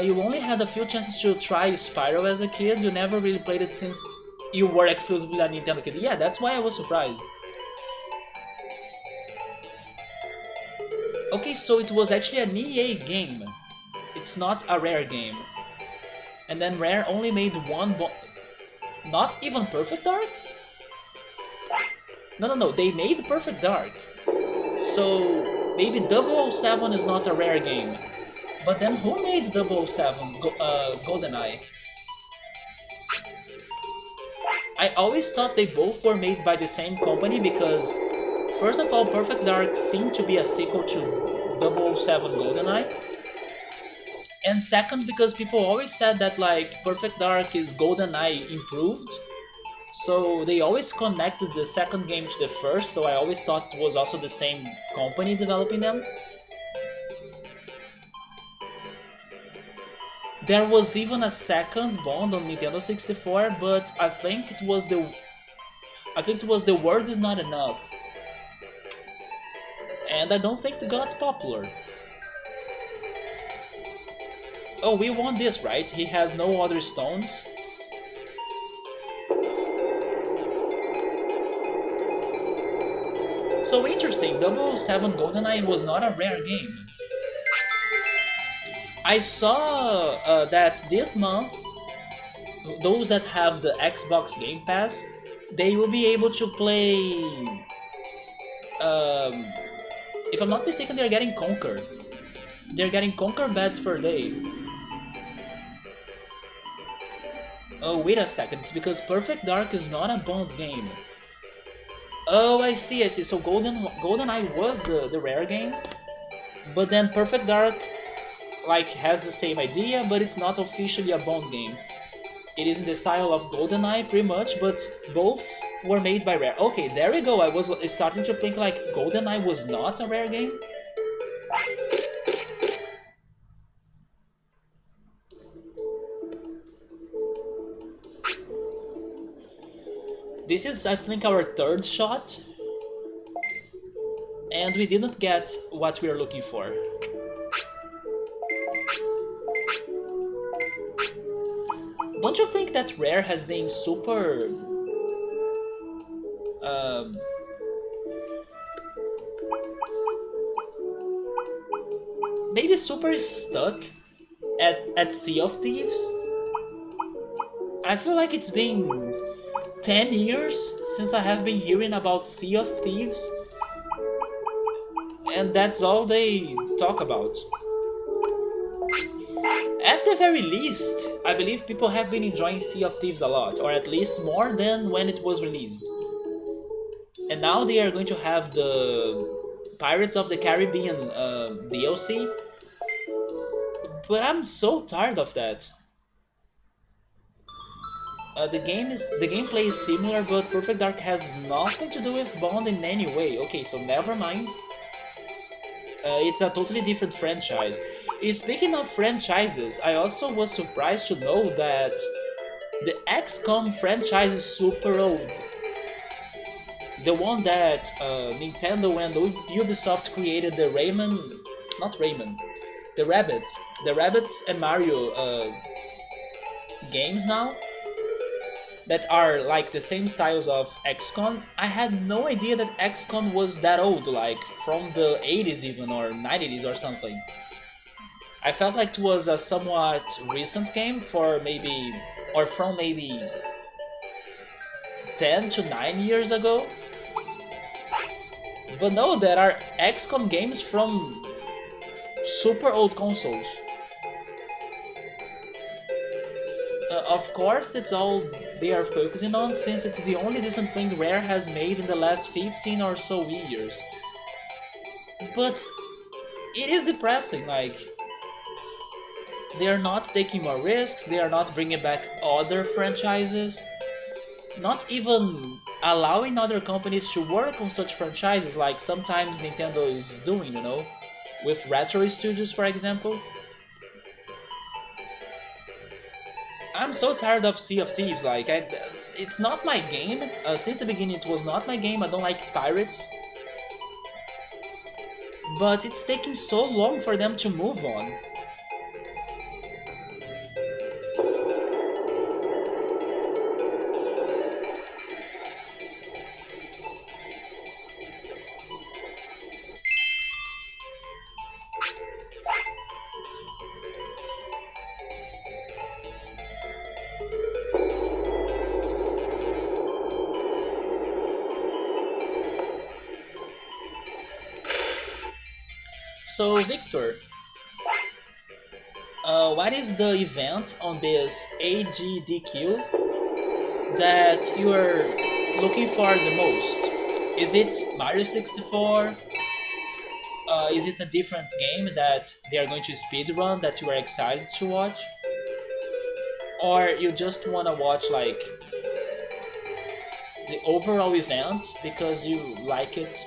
You only had a few chances to try Spyro as a kid, you never really played it since you were exclusively a Nintendo kid. Yeah, that's why I was surprised. Okay, so it was actually an EA game. It's not a Rare game. And then Rare only made one not even Perfect Dark? No, they made Perfect Dark. So maybe 007 is not a Rare game. But then who made 007 GoldenEye? I always thought they both were made by the same company because, first of all, Perfect Dark seemed to be a sequel to 007 GoldenEye. And second, because people always said that like Perfect Dark is GoldenEye improved. So they always connected the second game to the first, so I always thought it was also the same company developing them. There was even a second Bond on Nintendo 64, but I think it was the word is not enough. And I don't think it got popular. Oh, we won this, right? He has no other stones. So interesting, 007 GoldenEye was not a Rare game. I saw that this month, those that have the Xbox Game Pass, they will be able to play... if I'm not mistaken, they're getting Conquer. They're getting Conquer Bad Fur Day. Oh, wait a second, it's because Perfect Dark is not a Bond game. Oh, I see. So GoldenEye was the Rare game, but then Perfect Dark like has the same idea, but it's not officially a Bond game. It is in the style of GoldenEye pretty much, but both were made by Rare. Okay, there we go. I was starting to think like GoldenEye was not a Rare game. This is, I think, our third shot, and we didn't get what we are looking for. Don't you think that Rare has been super... maybe super stuck at Sea of Thieves? I feel like it's been 10 years since I have been hearing about Sea of Thieves, and that's all they talk about. At the very least, I believe people have been enjoying Sea of Thieves a lot, or at least more than when it was released. And now they are going to have the Pirates of the Caribbean DLC, but I'm so tired of that. The gameplay is similar, but Perfect Dark has nothing to do with Bond in any way. Okay, so never mind. It's a totally different franchise. Speaking of franchises, I also was surprised to know that the XCOM franchise is super old. The one that Nintendo and Ubisoft created the not Rayman, the Rabbits and Mario games now that are like the same styles of XCOM. I had no idea that XCOM was that old, like from the 80s even or 90s or something. I felt like it was a somewhat recent game for maybe, or from maybe 10 to 9 years ago. But no, there are XCOM games from super old consoles. Of course, it's all they are focusing on since it's the only decent thing Rare has made in the last 15 or so years. But it is depressing, like, they are not taking more risks, they are not bringing back other franchises, not even allowing other companies to work on such franchises like sometimes Nintendo is doing, you know, with Retro Studios, for example. I'm so tired of Sea of Thieves, like, it's not my game. Since the beginning it was not my game, I don't like pirates. But it's taking so long for them to move on. So, Victor, what is the event on this AGDQ that you are looking for the most? Is it Mario 64? Is it a different game that they are going to speedrun that you are excited to watch? Or you just want to watch like the overall event because you like it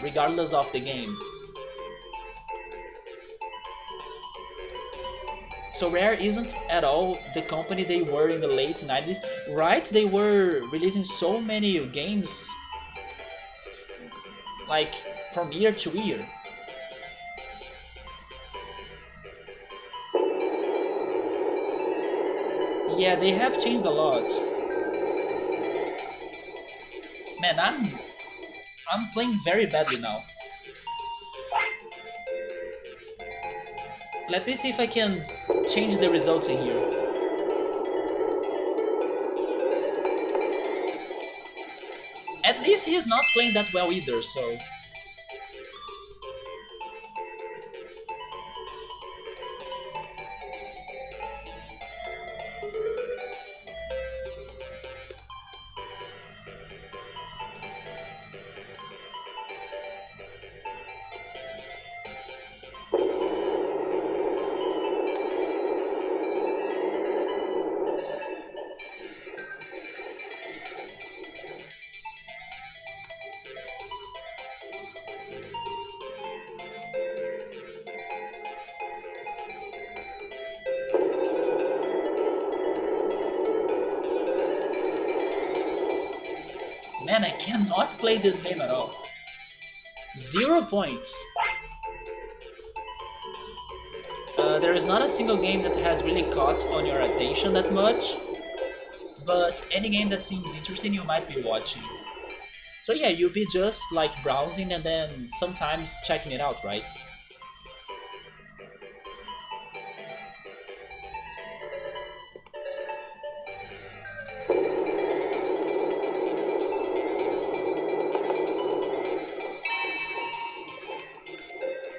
regardless of the game? So Rare isn't at all the company they were in the late 90s, right? They were releasing so many games, like, from year to year. Yeah, they have changed a lot. Man, I'm playing very badly now. Let me see if I can change the results in here. At least he is not playing that well either, so... Man, I cannot play this game at all. 0 points. There is not a single game that has really caught on your attention that much, but any game that seems interesting you might be watching. So yeah, you'll be just like browsing and then sometimes checking it out, right?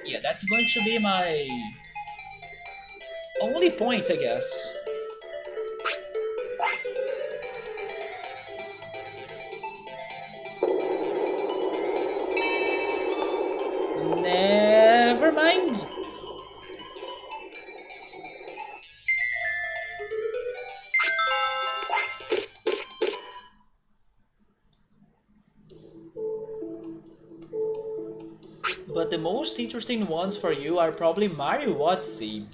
Yeah, that's going to be my only point, I guess. Never mind. But the most interesting ones for you are probably Mario Odyssey.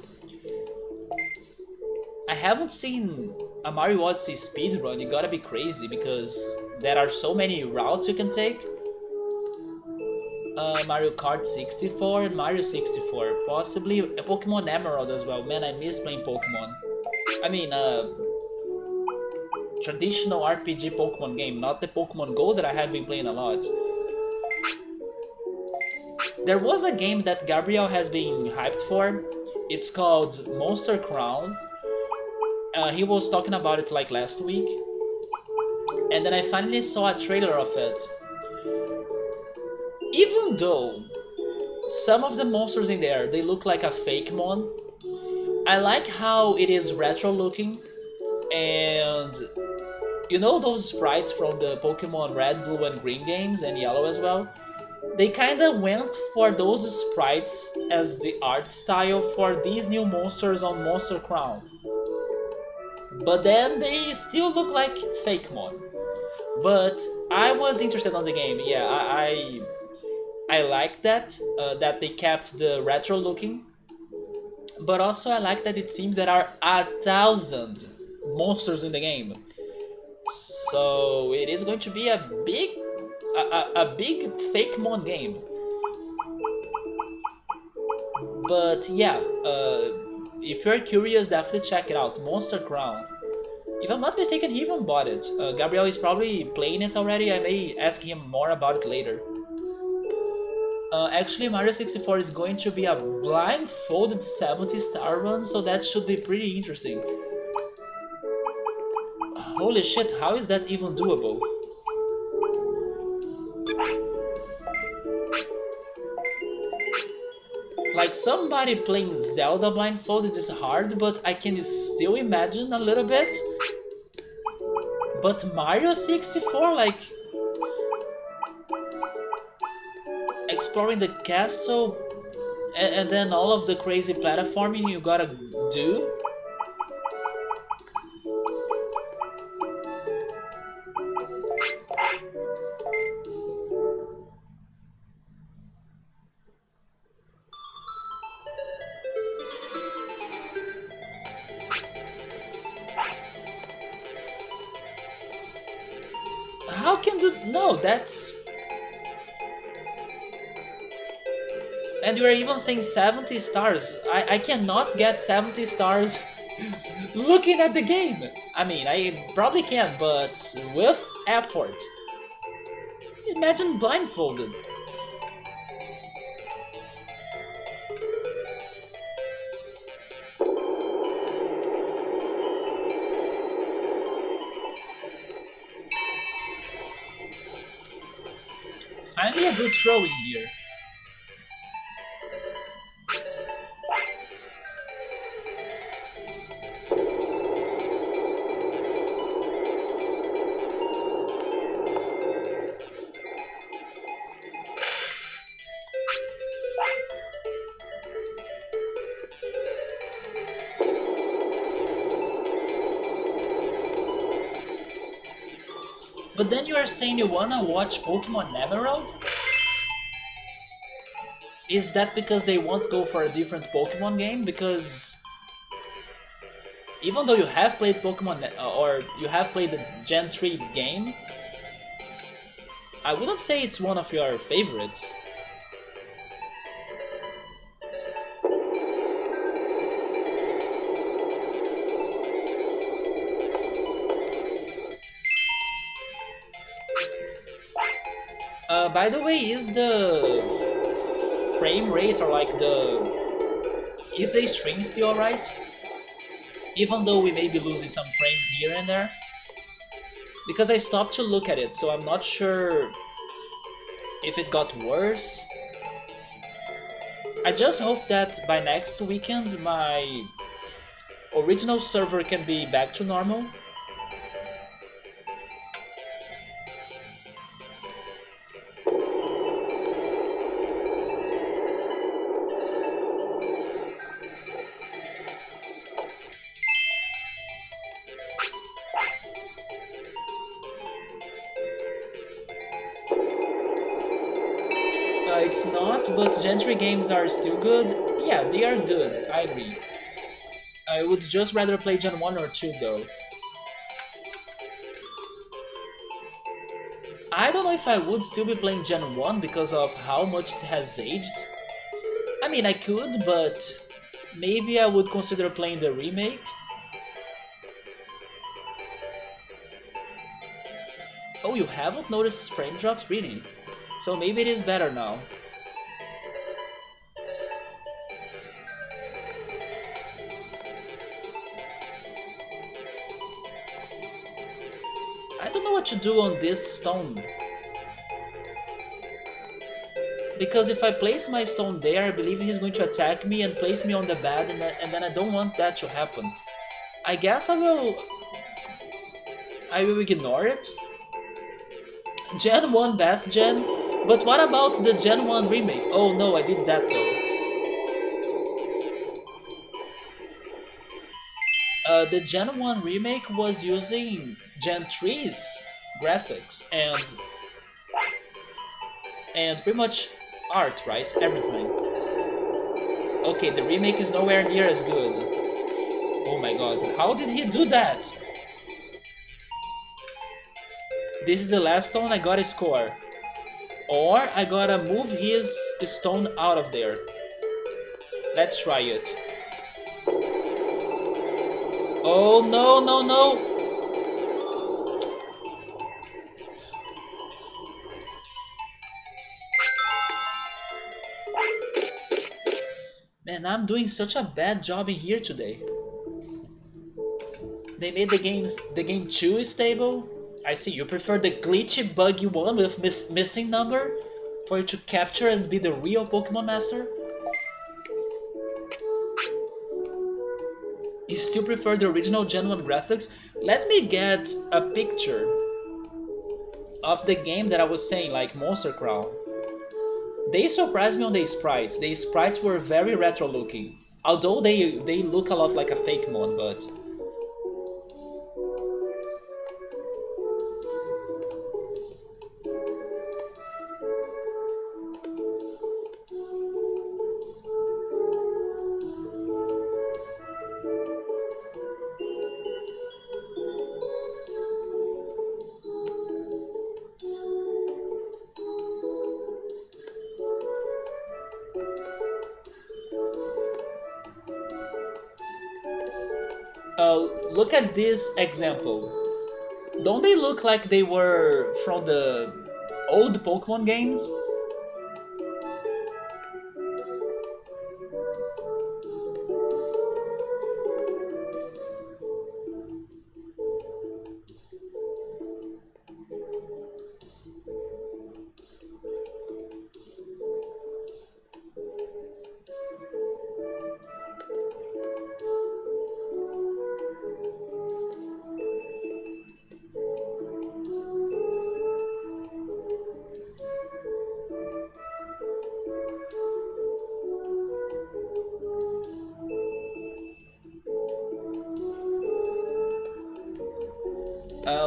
I haven't seen a Mario Odyssey speedrun, you gotta be crazy because there are so many routes you can take. Mario Kart 64 and Mario 64. Possibly a Pokemon Emerald as well. Man, I miss playing Pokemon. I mean, traditional RPG Pokemon game, not the Pokemon Go that I have been playing a lot. There was a game that Gabriel has been hyped for. It's called Monster Crown. He was talking about it like last week. And then I finally saw a trailer of it. Even though some of the monsters in there, they look like a fake mon, I like how it is retro looking. And you know those sprites from the Pokemon Red, Blue and Green games and Yellow as well? They kinda went for those sprites as the art style for these new monsters on Monster Crown. But then they still look like fake mon. But I was interested on the game. Yeah, I like that that they kept the retro looking. But also I like that it seems there are 1,000 monsters in the game. So it is going to be a big fake mon game. But yeah, if you're curious, definitely check it out. Monster Crown. If I'm not mistaken, he even bought it. Gabriel is probably playing it already. I may ask him more about it later. Actually, Mario 64 is going to be a blindfolded 70-star run, so that should be pretty interesting. Holy shit, how is that even doable? Like, somebody playing Zelda blindfolded is hard, but I can still imagine a little bit. But Mario 64, like, exploring the castle and then all of the crazy platforming you gotta do. How can do... No, that's... And you are even saying 70 stars. I cannot get 70 stars looking at the game. I mean, I probably can, but with effort. Imagine blindfolded. Finally a good throwing here. But then you are saying you wanna watch Pokemon Emerald? Is that because they won't go for a different Pokemon game? Because even though you have played Pokemon or you have played the Gen 3 game, I wouldn't say it's one of your favorites. By the way, is the frame rate or like is the stream still alright? Even though we may be losing some frames here and there? Because I stopped to look at it, so I'm not sure if it got worse. I just hope that by next weekend my original server can be back to normal. It's not, but Gen 3 games are still good. Yeah, they are good, I agree. I would just rather play Gen 1 or 2 though. I don't know if I would still be playing Gen 1 because of how much it has aged. I mean, I could, but maybe I would consider playing the remake. Oh, you haven't noticed frame drops? Really? So maybe it is better now. I don't know what to do on this stone. Because if I place my stone there, I believe he's going to attack me and place me on the bed, and then I don't want that to happen. I guess I will ignore it. Gen 1 best gen? But what about the Gen 1 remake? Oh no, I did that though. The Gen 1 remake was using Gen 3's graphics and pretty much art, right? Everything. Okay, the remake is nowhere near as good. Oh my god, how did he do that? This is the last stone, I gotta score. Or I gotta move his stone out of there. Let's try it. Oh no, no, no! Man, I'm doing such a bad job in here today. They made the game too stable. I see, you prefer the glitchy, buggy one with missing number for you to capture and be the real Pokemon Master? You still prefer the original Gen 1 graphics? Let me get a picture of the game that I was saying, like Monster Crown. They surprised me on the sprites. The sprites were very retro looking. Although they look a lot like a fake one, but... look at this example. Don't they look like they were from the old Pokemon games?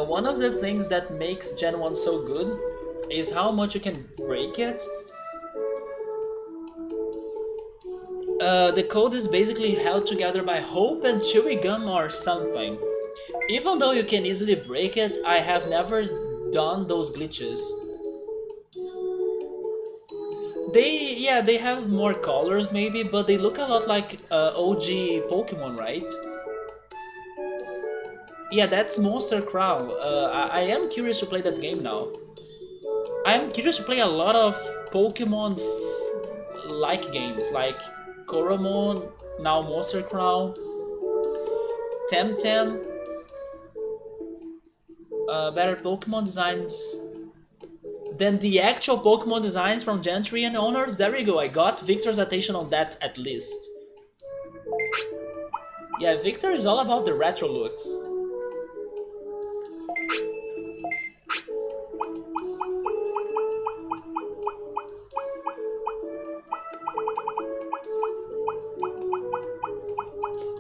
One of the things that makes Gen 1 so good is how much you can break it. The code is basically held together by hope and chewy gum or something. Even though you can easily break it, I have never done those glitches. They have more colors maybe, but they look a lot like OG Pokemon, right? Yeah, that's Monster Crown. I am curious to play that game now. I am curious to play a lot of Pokemon-like games, like Koromon, now Monster Crown, Temtem, better Pokemon designs than the actual Pokemon designs from Gen 3 and Honors. There we go, I got Victor's attention on that at least. Yeah, Victor is all about the retro looks.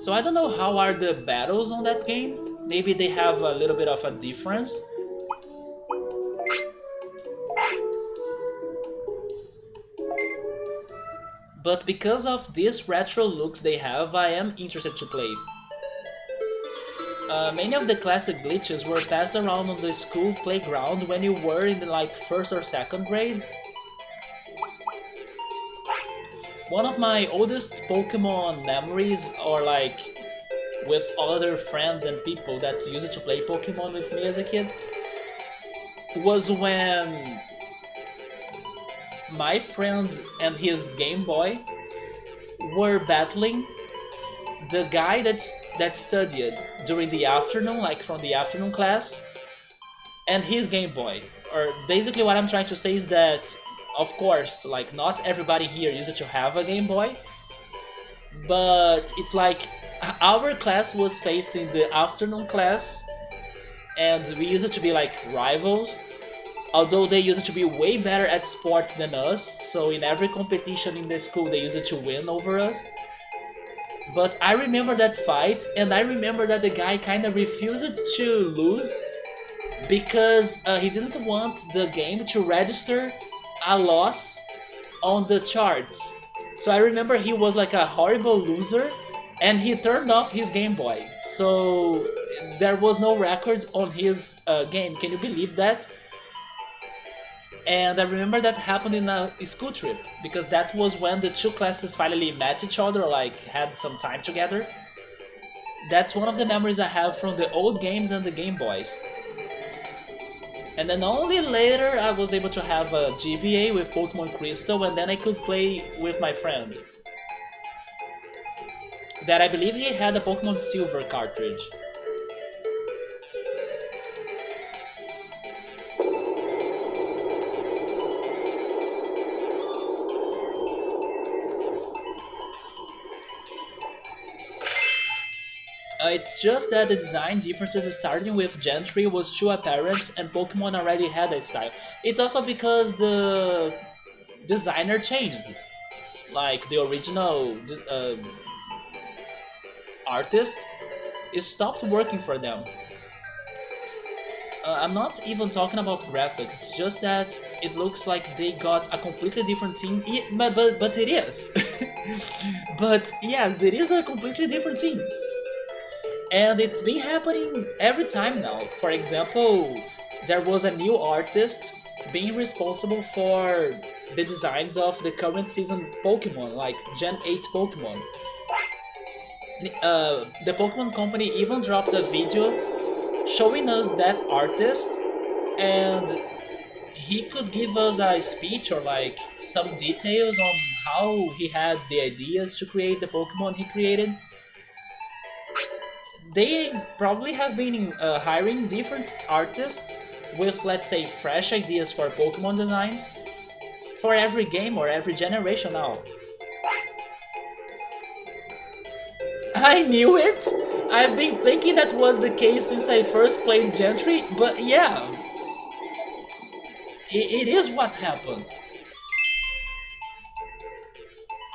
So I don't know how are the battles on that game. Maybe they have a little bit of a difference. But because of these retro looks they have, I am interested to play. Many of the classic glitches were passed around on the school playground when you were in the like first or second grade. One of my oldest Pokemon memories, or like with other friends and people that used to play Pokemon with me as a kid, was when my friend and his Game Boy were battling the guy that studied during the afternoon, like from the afternoon class, and his Game Boy. Or basically, what I'm trying to say is that, of course, like not everybody here used to have a Game Boy, but it's like our class was facing the afternoon class, and we used to be like rivals. Although they used to be way better at sports than us, so in every competition in the school they used to win over us. But I remember that fight, and I remember that the guy kind of refused to lose because he didn't want the game to register a loss on the charts. So I remember he was like a horrible loser, and he turned off his Game Boy. So there was no record on his game. Can you believe that? And I remember that happened in a school trip, because that was when the two classes finally met each other, like had some time together. That's one of the memories I have from the old games and the Game Boys. And then only later I was able to have a GBA with Pokemon Crystal, and then I could play with my friend. That I believe he had a Pokemon Silver cartridge. It's just that the design differences starting with Gen 3 was too apparent and Pokemon already had a style. It's also because the designer changed. Like the original artist, it stopped working for them. I'm not even talking about graphics, it's just that it looks like they got a completely different team, but it is. But yes, it is a completely different team. And it's been happening every time now. For example, there was a new artist being responsible for the designs of the current season Pokemon, like Gen 8 Pokemon. The Pokemon Company even dropped a video showing us that artist, and he could give us a speech or like some details on how he had the ideas to create the Pokemon he created. They probably have been hiring different artists with, let's say, fresh ideas for Pokemon designs for every game or every generation now. I knew it! I've been thinking that was the case since I first played Gen 3, but yeah, it is what happened.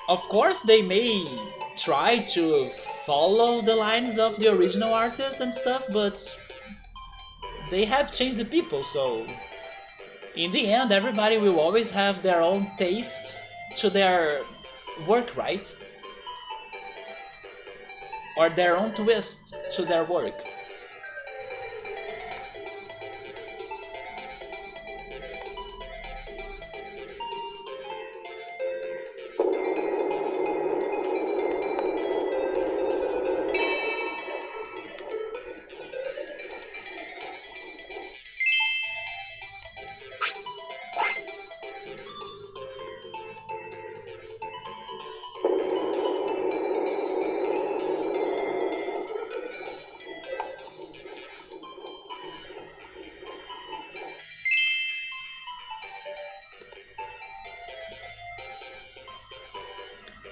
Of course, they may try to follow the lines of the original artists and stuff, but they have changed the people, so in the end, everybody will always have their own taste to their work, right? Or their own twist to their work.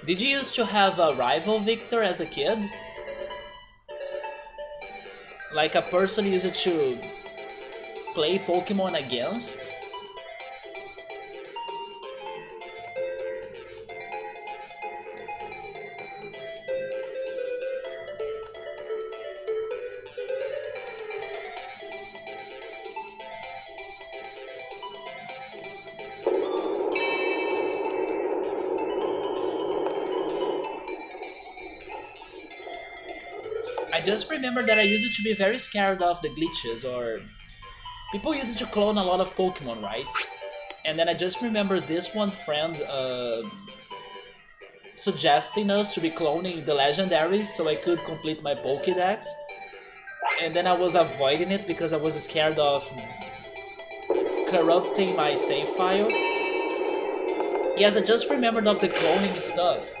Did you used to have a rival, Victor, as a kid? Like a person you used to play Pokemon against? I just remember that I used to be very scared of the glitches, or people used to clone a lot of Pokemon, right? And then I just remember this one friend suggesting us to be cloning the legendaries so I could complete my Pokédex. And then I was avoiding it because I was scared of corrupting my save file. Yes, I just remembered of the cloning stuff.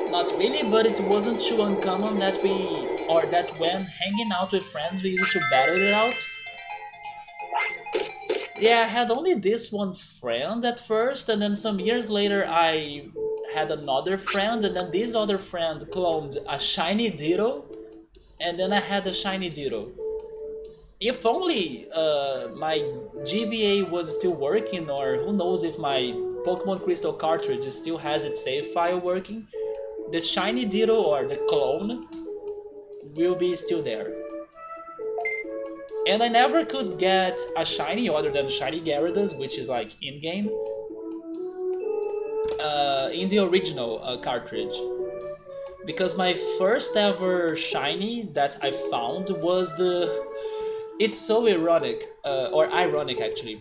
Not really, but it wasn't too uncommon that that when hanging out with friends we used to battle it out. Yeah, I had only this one friend at first, and then some years later I had another friend, and then this other friend cloned a shiny Ditto, and then I had a shiny Ditto. If only my GBA was still working, or who knows if my Pokemon Crystal cartridge still has its save file working, the shiny Ditto or the clone will be still there. And I never could get a shiny other than shiny Gyarados, which is like in-game, in the original cartridge. Because my first ever shiny that I found was the... It's so ironic, or ironic actually.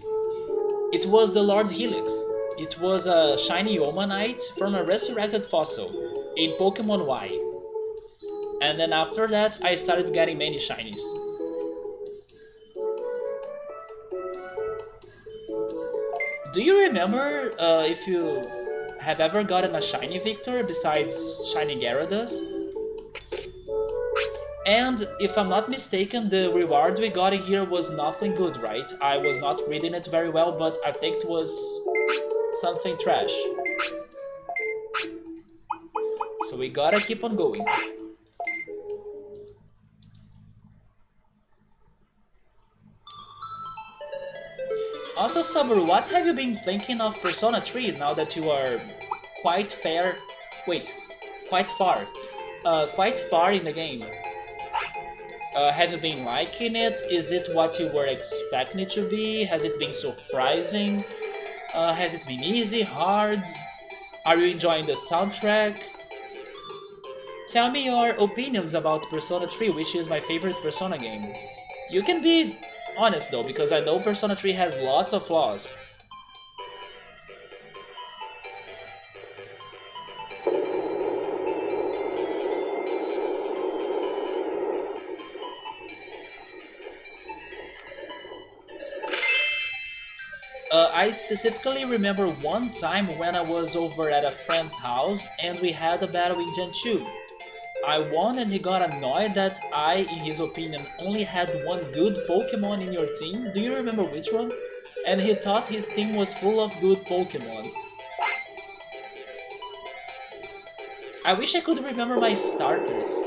It was the Lord Helix. It was a shiny Omanite from a resurrected fossil in Pokemon Y. And then after that, I started getting many shinies. Do you remember if you have ever gotten a shiny Victor besides shiny Gyarados? And if I'm not mistaken, the reward we got in here was nothing good, right? I was not reading it very well, but I think it was something trash. So we gotta keep on going. Also, Sabur, what have you been thinking of Persona 3 now that you are quite fair... Wait, quite far. Quite far in the game. Have you been liking it? Is it what you were expecting it to be? Has it been surprising? Has it been easy, hard? Are you enjoying the soundtrack? Tell me your opinions about Persona 3, which is my favorite Persona game. You can be honest though, because I know Persona 3 has lots of flaws. I specifically remember one time when I was over at a friend's house and we had a battle in Gen 2. I won and he got annoyed that I, in his opinion, only had one good Pokemon in your team. Do you remember which one? And he thought his team was full of good Pokemon. I wish I could remember my starters.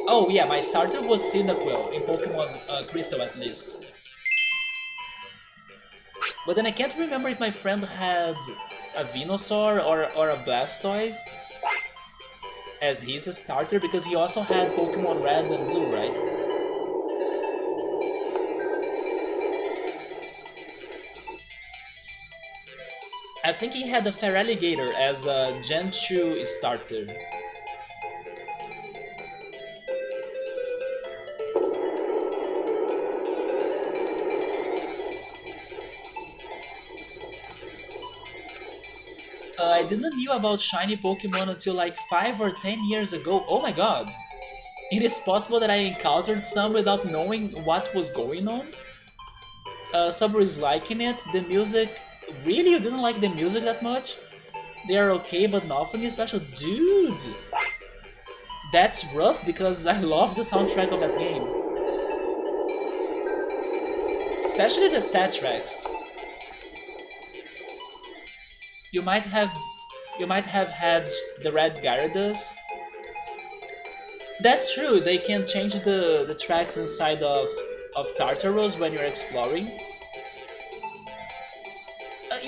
Oh yeah, my starter was Cyndaquil, in Pokemon Crystal at least. But then I can't remember if my friend had a Venusaur or a Blastoise as his starter, because he also had Pokemon Red and Blue, right? I think he had a Feraligatr as a Gen 2 starter. I didn't know about shiny Pokemon until like 5 or 10 years ago. Oh my god! It is possible that I encountered some without knowing what was going on? Sabri is liking it. The music... Really? You didn't like the music that much? They are okay, but nothing special. Dude! That's rough because I love the soundtrack of that game. Especially the sad tracks. You might have had the red Gyarados. That's true. They can change the tracks inside of Tartaros when you're exploring.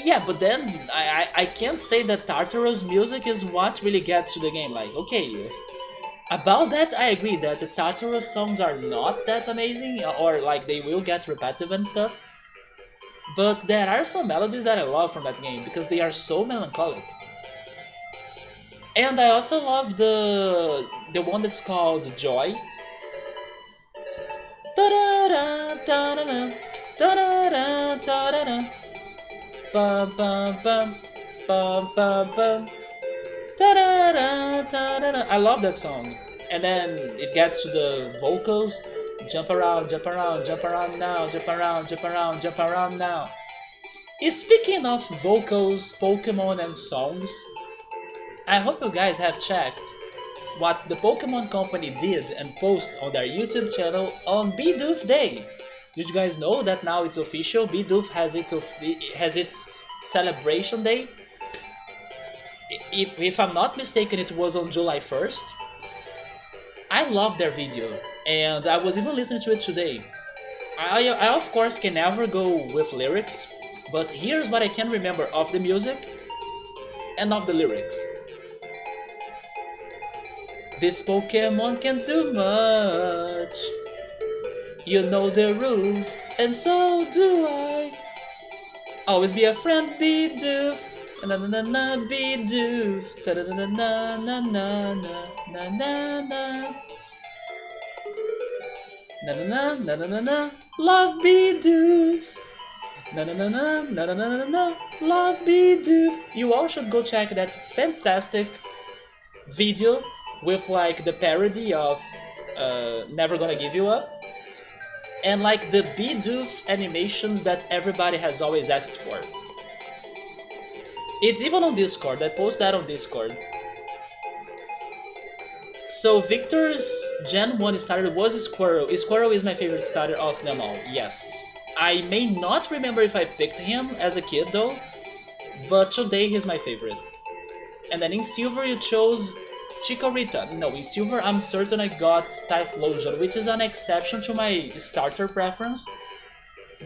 Yeah, but then I can't say that Tartaros music is what really gets to the game. Like, okay, about that I agree that the Tartaros songs are not that amazing, or like they will get repetitive and stuff. But there are some melodies that I love from that game because they are so melancholic. And I also love the one that's called Joy. Da-da-da, da-da-da, da-da-da, da-da-da. Bum bum bum bum bum bum. Ta-da-da, ta-da-da. I love that song. And then it gets to the vocals. Jump around, jump around, jump around now, jump around, jump around, jump around now. Speaking of vocals, Pokemon, and songs, I hope you guys have checked what the Pokemon Company did and post on their YouTube channel on Bidoof Day. Did you guys know that now it's official? Bidoof has its celebration day. If I'm not mistaken, it was on July 1st. I love their video, and I was even listening to it today. I of course can never go with lyrics, but here's what I can remember of the music and of the lyrics. This Pokemon can do much. You know the rules, and so do I. Always be a friend, Bidoof. Na na na na, Bidoof. Ta na na na na na na na na. Na na na na na na na. Love Bidoof. Na na na na na na na na. Love Bidoof. You all should go check that fantastic video with like the parody of Never Gonna Give You Up. And like the Bidoof animations that everybody has always asked for. It's even on Discord, I post that on Discord. So Victor's Gen 1 starter was Squirrel. Squirrel is my favorite starter of them all, yes. I may not remember if I picked him as a kid though, but today he's my favorite. And then in Silver you chose Chikorita. No, in Silver I'm certain I got Typhlosion, which is an exception to my starter preference,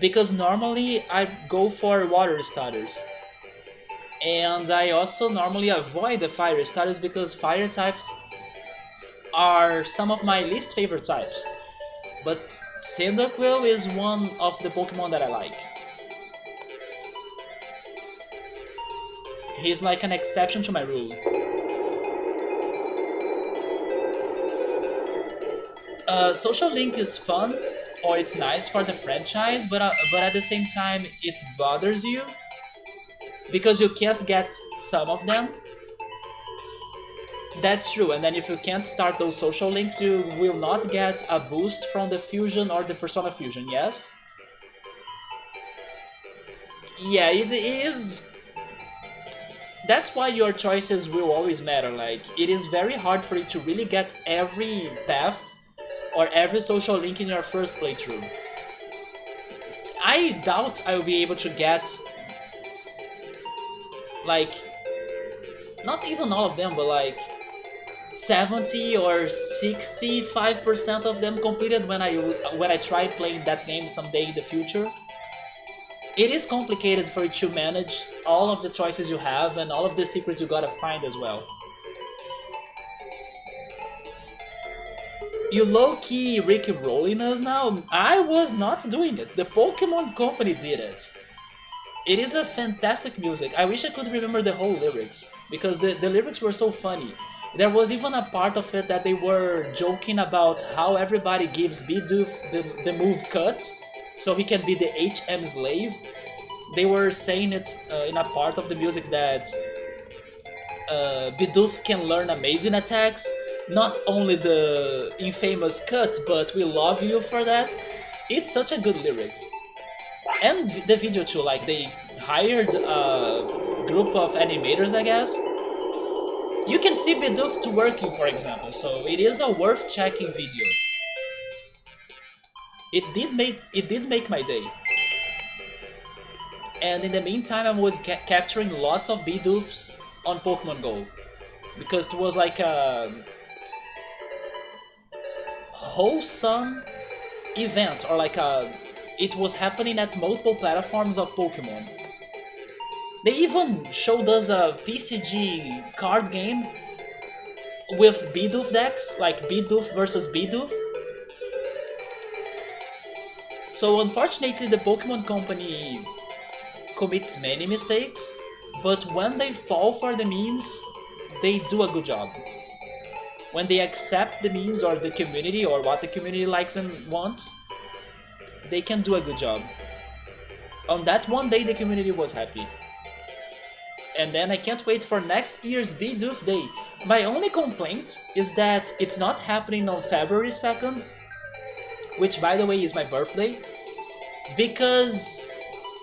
because normally I go for water starters. And I also normally avoid the fire starters because fire types are some of my least favorite types. But Cyndaquil is one of the Pokemon that I like. He's like an exception to my rule. Social Link is fun, or it's nice for the franchise, but at the same time it bothers you because you can't get some of them. That's true, and then if you can't start those social links, you will not get a boost from the fusion or the Persona fusion, yes? Yeah, it is. That's why your choices will always matter. Like, it is very hard for you to really get every path or every social link in your first playthrough. I doubt I will be able to get, like, not even all of them, but like 70 or 65% of them completed when I try playing that game someday in the future. It is complicated for you to manage all of the choices you have and all of the secrets you gotta find as well. You low-key Ricky rolling us now? I was not doing it. The Pokemon Company did it. It is a fantastic music. I wish I could remember the whole lyrics, because the lyrics were so funny. There was even a part of it that they were joking about how everybody gives Bidoof the move Cut, so he can be the HM slave. They were saying it in a part of the music that Bidoof can learn amazing attacks, not only the infamous Cut, but we love you for that. It's such a good lyrics. And the video too, like they hired a group of animators, I guess. You can see Bidoof working, for example, so it is a worth checking video. It did make my day. And in the meantime, I was capturing lots of Bidoofs on Pokemon Go because it was like a wholesome event, or like a it was happening at multiple platforms of Pokemon. They even showed us a TCG card game with Bidoof decks, like Bidoof versus Bidoof. So unfortunately the Pokemon Company commits many mistakes, but when they fall for the memes, they do a good job. When they accept the memes or the community or what the community likes and wants, they can do a good job. On that one day the community was happy. And then I can't wait for next year's Bidoof Day. My only complaint is that it's not happening on February 2nd, which by the way is my birthday, because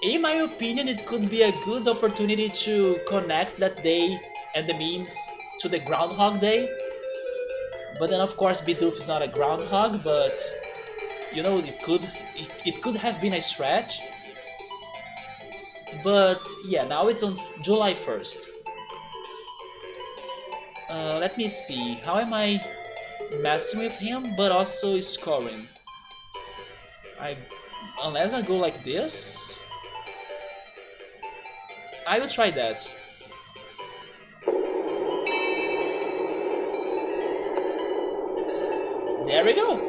in my opinion it could be a good opportunity to connect that day and the memes to the Groundhog Day. But then of course Bidoof is not a groundhog, but you know, it could have been a stretch. But yeah, now it's on July 1st. Let me see, how am I messing with him but also scoring? Unless I go like this, I will try that. There we go.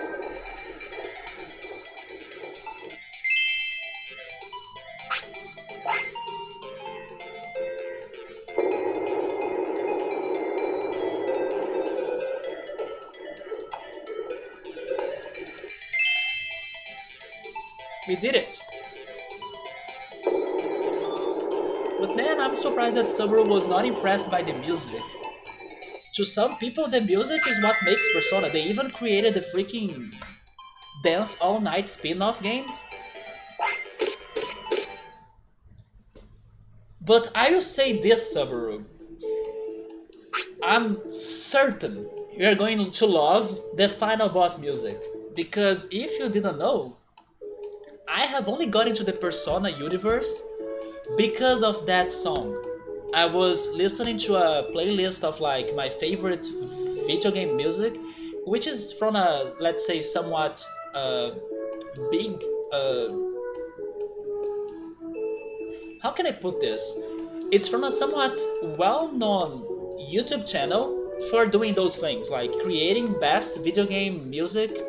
We did it. But man, I'm surprised that Subaru was not impressed by the music. To some people, the music is what makes Persona. They even created the freaking Dance All Night spin-off games. But I will say this, Subaru. I'm certain you're going to love the final boss music. Because if you didn't know, I have only got into the Persona universe because of that song. I was listening to a playlist of like my favorite video game music, which is from a, let's say, somewhat big, how can I put this? It's from a somewhat well-known YouTube channel for doing those things, like creating best video game music.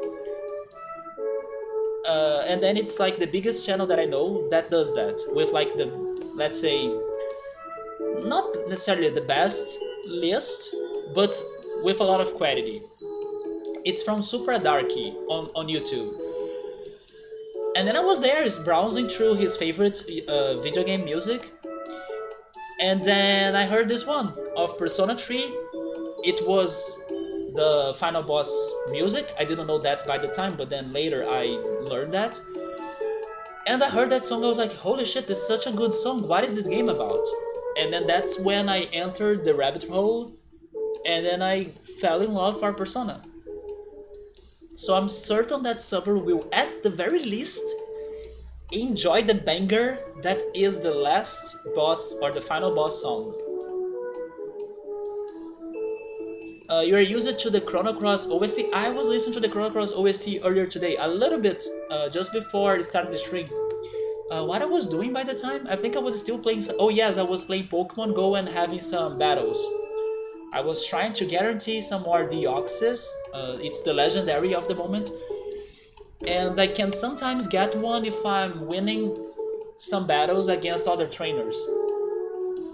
And then it's like the biggest channel that I know that does that, with like the, let's say, not necessarily the best list, but with a lot of quality. It's from Super Darky on YouTube. And then I was there browsing through his favorite video game music, and then I heard this one of Persona 3. It was the final boss music. I didn't know that by the time, but then later I learned that. And I heard that song, I was like, holy shit, this is such a good song, what is this game about? And then that's when I entered the rabbit hole, and then I fell in love for Persona. So I'm certain that Subaru will, at the very least, enjoy the banger that is the last boss or the final boss song. You are used to the Chrono Cross OST. I was listening to the Chrono Cross OST earlier today, a little bit, just before it started the stream. What I was doing by the time? I think I was still playing. Oh yes, I was playing Pokemon Go and having some battles. I was trying to guarantee some more Deoxys. It's the legendary of the moment. And I can sometimes get one if I'm winning some battles against other trainers.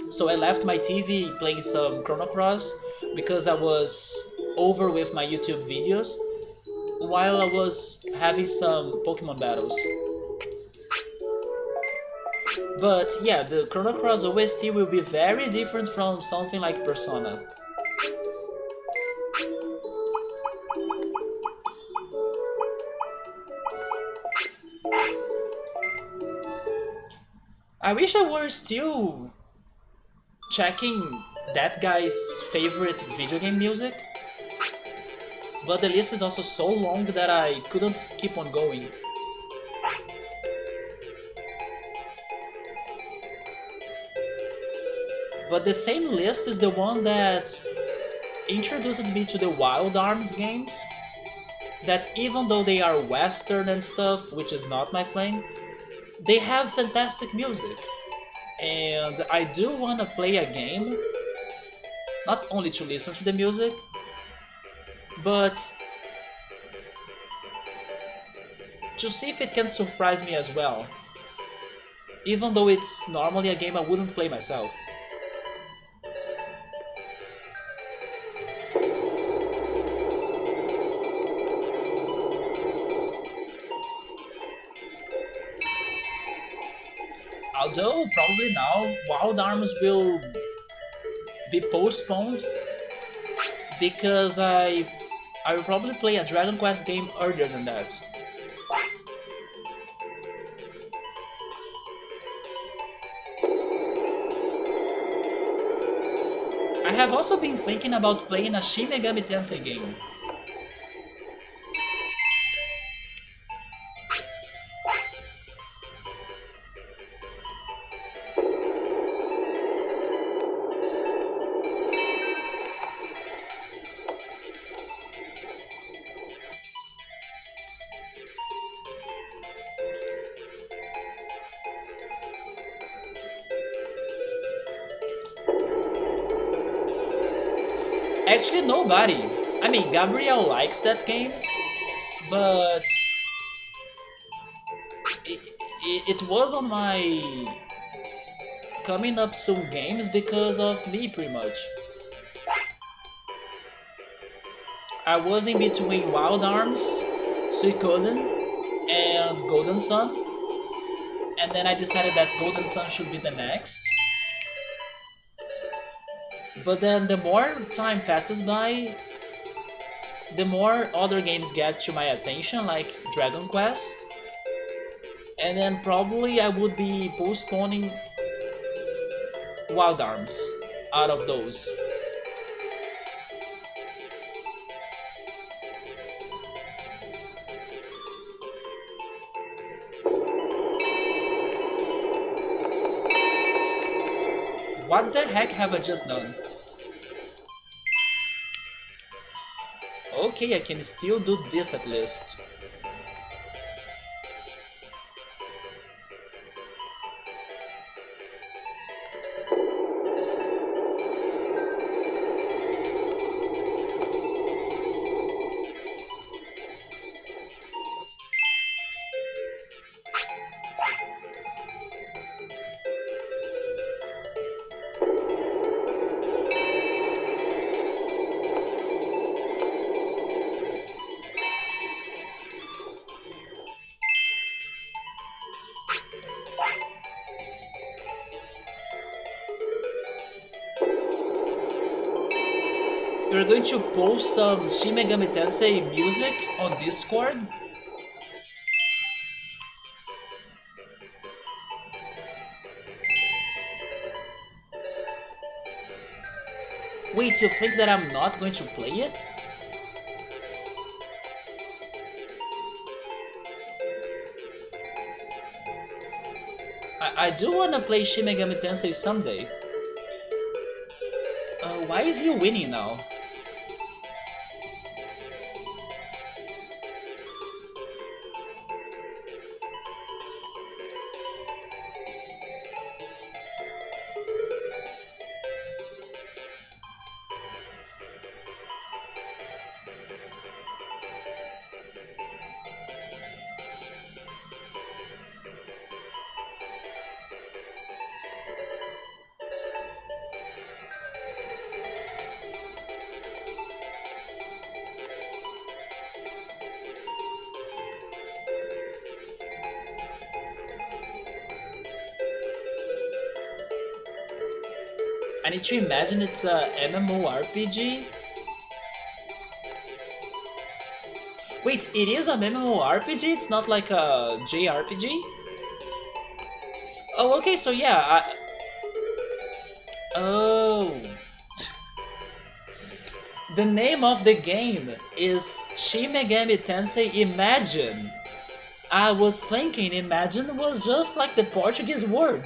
So I left my TV playing some Chrono Cross because I was over with my YouTube videos while I was having some Pokemon battles. But yeah, the Chrono Cross OST will be very different from something like Persona. I wish I were still checking that guy's favorite video game music, but the list is also so long that I couldn't keep on going. But the same list is the one that introduced me to the Wild Arms games. That even though they are Western and stuff, which is not my thing, they have fantastic music. And I do want to play a game, not only to listen to the music, but to see if it can surprise me as well. Even though it's normally a game I wouldn't play myself. Although probably now Wild Arms will be postponed because I will probably play a Dragon Quest game earlier than that. I have also been thinking about playing a Shin Megami Tensei game. Actually, nobody. I mean, Gabriel likes that game, but it was on my coming up soon games because of me, pretty much. I was in between Wild Arms, Suikoden, and Golden Sun, and then I decided that Golden Sun should be the next. But then the more time passes by, the more other games get to my attention, like Dragon Quest, and then probably I would be postponing Wild Arms out of those. What the heck have I just done? Okay, I can still do this at least. You're going to post some Shin Megami Tensei music on Discord? Wait, you think that I'm not going to play it? I do wanna play Shin Megami Tensei someday. Why is he winning now? I need to imagine it's a MMORPG. Wait, it is a MMORPG? It's not like a JRPG? Oh, okay, so yeah, Oh. The name of the game is Shin Megami Tensei Imagine. I was thinking Imagine was just like the Portuguese word.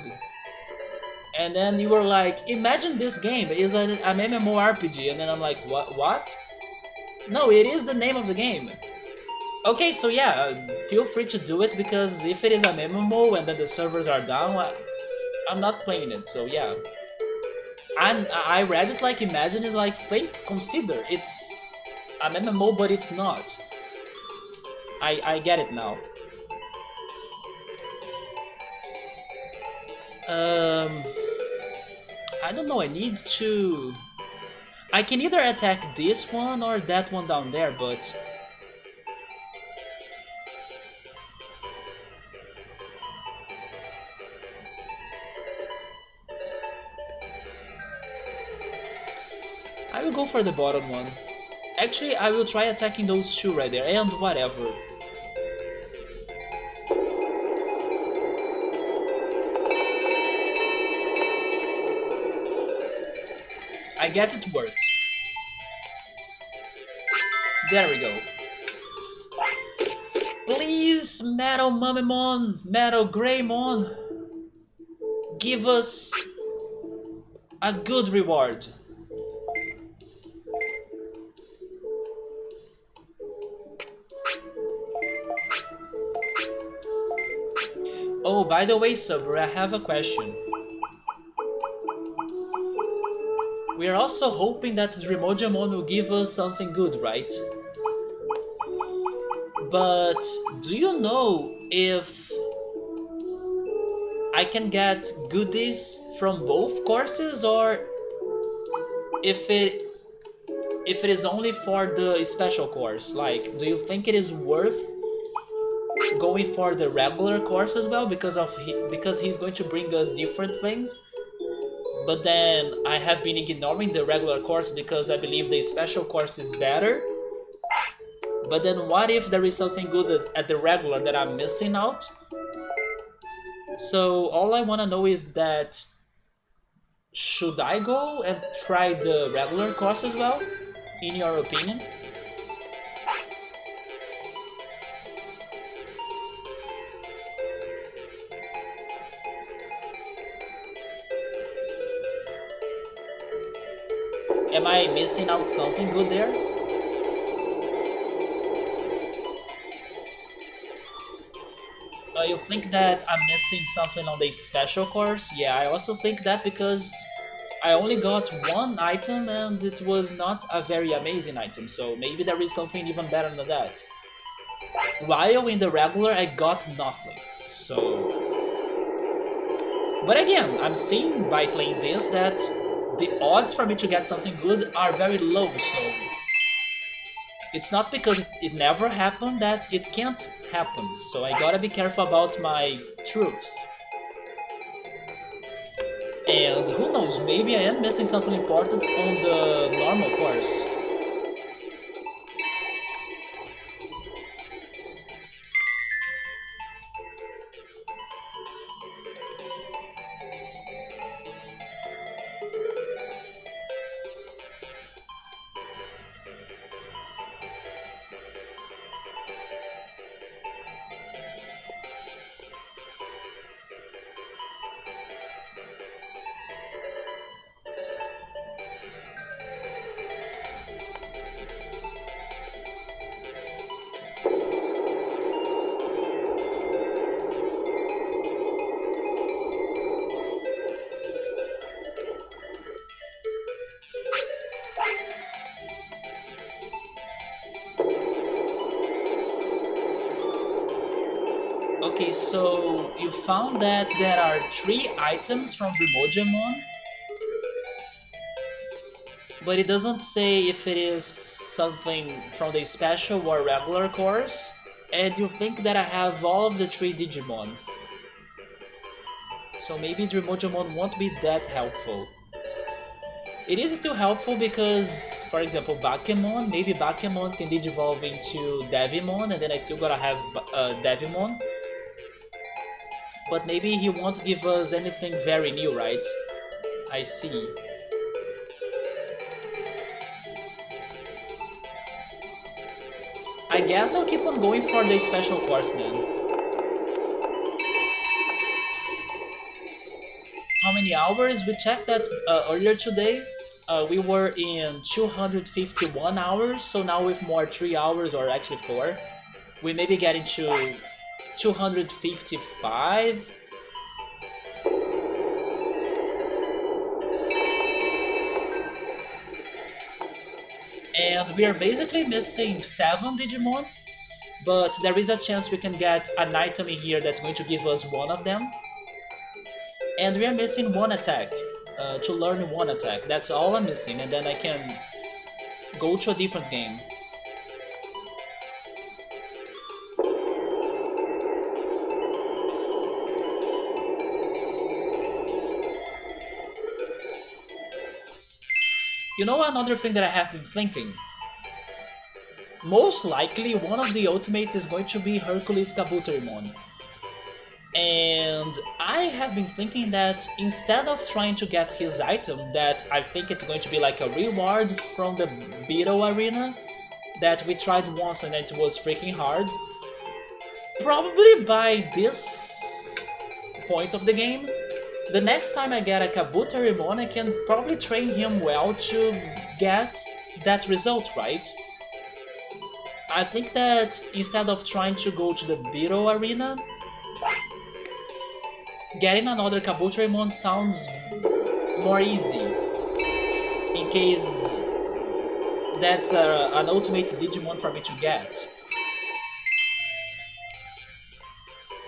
And then you were like, imagine this game is an MMORPG, and then I'm like, what? No, it is the name of the game. Okay, so yeah, feel free to do it, because if it is an MMO and then the servers are down, I'm not playing it, so yeah. I read it like, imagine is like, consider, it's an MMO but it's not. I get it now. Um, I don't know, I need to... I can either attack this one or that one down there, but... I will go for the bottom one. Actually, I will try attacking those two right there, and whatever. I guess it worked. There we go. Please, Metal Mummymon, Metal Greymon, give us a good reward. Oh, by the way, Subber, I have a question. We are also hoping that Dremojamon will give us something good, right? But do you know if I can get goodies from both courses, or if it is only for the special course? Like, do you think it is worth going for the regular course as well, because he's going to bring us different things? But then I have been ignoring the regular course because I believe the special course is better. But then what if there is something good at the regular that I'm missing out? So all I want to know is that, should I go and try the regular course as well, in your opinion? Am I missing out something good there? You think that I'm missing something on the special course? Yeah, I also think that, because I only got one item and it was not a very amazing item, so maybe there is something even better than that. While in the regular I got nothing, so... But again, I'm seeing by playing this that the odds for me to get something good are very low, so... It's not because it never happened that it can't happen, so I gotta be careful about my truths. And who knows, maybe I am missing something important on the normal course. Okay, so you found that there are 3 items from Remojamon, but it doesn't say if it is something from the special or regular course, and you think that I have all of the 3 Digimon. So maybe Remojamon won't be that helpful. It is still helpful because, for example, Bakemon, maybe Bakemon can digivolve into Devimon, and then I still gotta have Devimon. But maybe he won't give us anything very new, right? I see. I guess I'll keep on going for the special course then. how many hours. We checked that earlier today. We were in 251 hours, so now with more 3 hours, or actually 4, we maybe get into 255. And we are basically missing 7 Digimon, but there is a chance we can get an item in here that's going to give us one of them. And we are missing one attack, to learn one attack. That's all I'm missing, and then I can go to a different game. You know another thing that I have been thinking? Most likely one of the ultimates is going to be Hercules Kabuterimon. And I have been thinking that instead of trying to get his item, that I think it's going to be like a reward from the Beetle Arena, that we tried once and it was freaking hard. Probably by this point of the game, the next time I get a Kabuterimon, I can probably train him well to get that result, right? I think that instead of trying to go to the Beetle Arena, getting another Kabuterimon sounds more easy, in case that's an ultimate Digimon for me to get.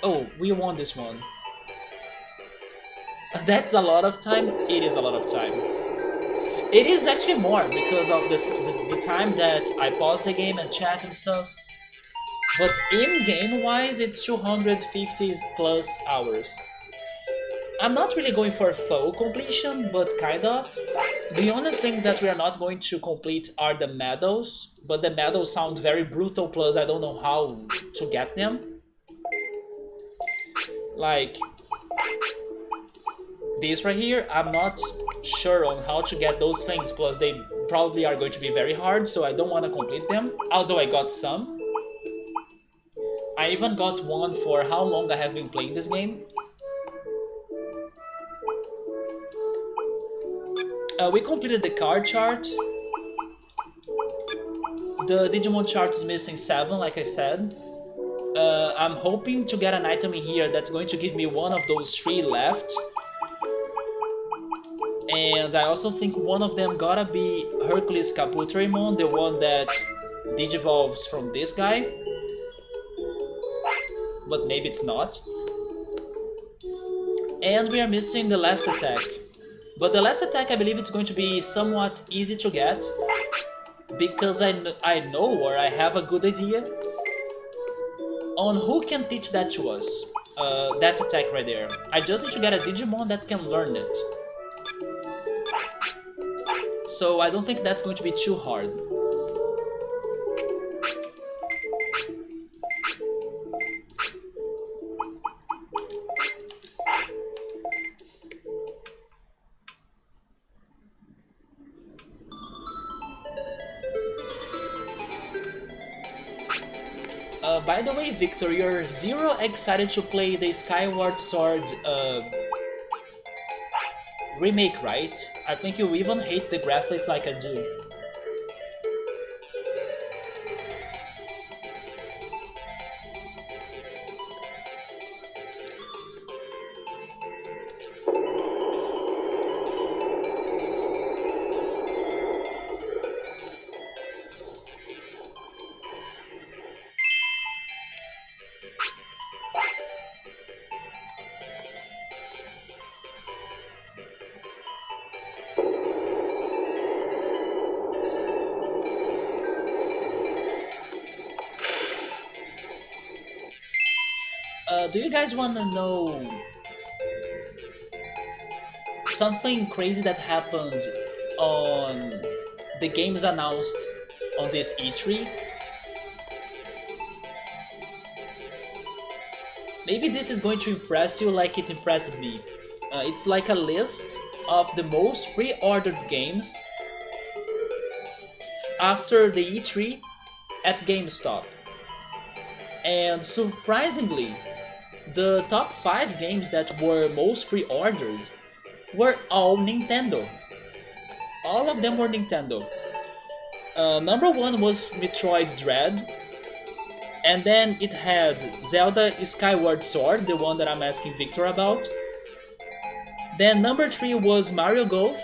Oh, we won this one. That's a lot of time? It is a lot of time. It is actually more because of the time that I pause the game and chat and stuff. But in-game wise, it's 250 plus hours. I'm not really going for full completion, but kind of. The only thing that we are not going to complete are the medals, but the medals sound very brutal, plus I don't know how to get them. Like this right here, I'm not sure on how to get those things, plus they probably are going to be very hard, so I don't want to complete them, although I got some. I even got one for how long I have been playing this game. We completed the card chart. The Digimon chart is missing 7, like I said. I'm hoping to get an item in here that's going to give me one of those 3 left. And I also think one of them gotta be Hercules Kabuterimon, the one that digivolves from this guy. But maybe it's not. And we are missing the last attack. But the last attack, I believe it's going to be somewhat easy to get, because I know, or I have a good idea on who can teach that to us, that attack right there. I just need to get a Digimon that can learn it. So I don't think that's going to be too hard. By the way, Victor, you're zero excited to play the Skyward Sword remake, right? I think you even hate the graphics like I do. Do you guys want to know something crazy that happened on the games announced on this E3? Maybe this is going to impress you like it impressed me. It's like a list of the most pre-ordered games after the E3 at GameStop. And surprisingly, the top 5 games that were most pre-ordered were all Nintendo. All of them were Nintendo. Number one was Metroid Dread, and then it had Zelda Skyward Sword, the one that I'm asking Victor about. Then number 3 was Mario Golf,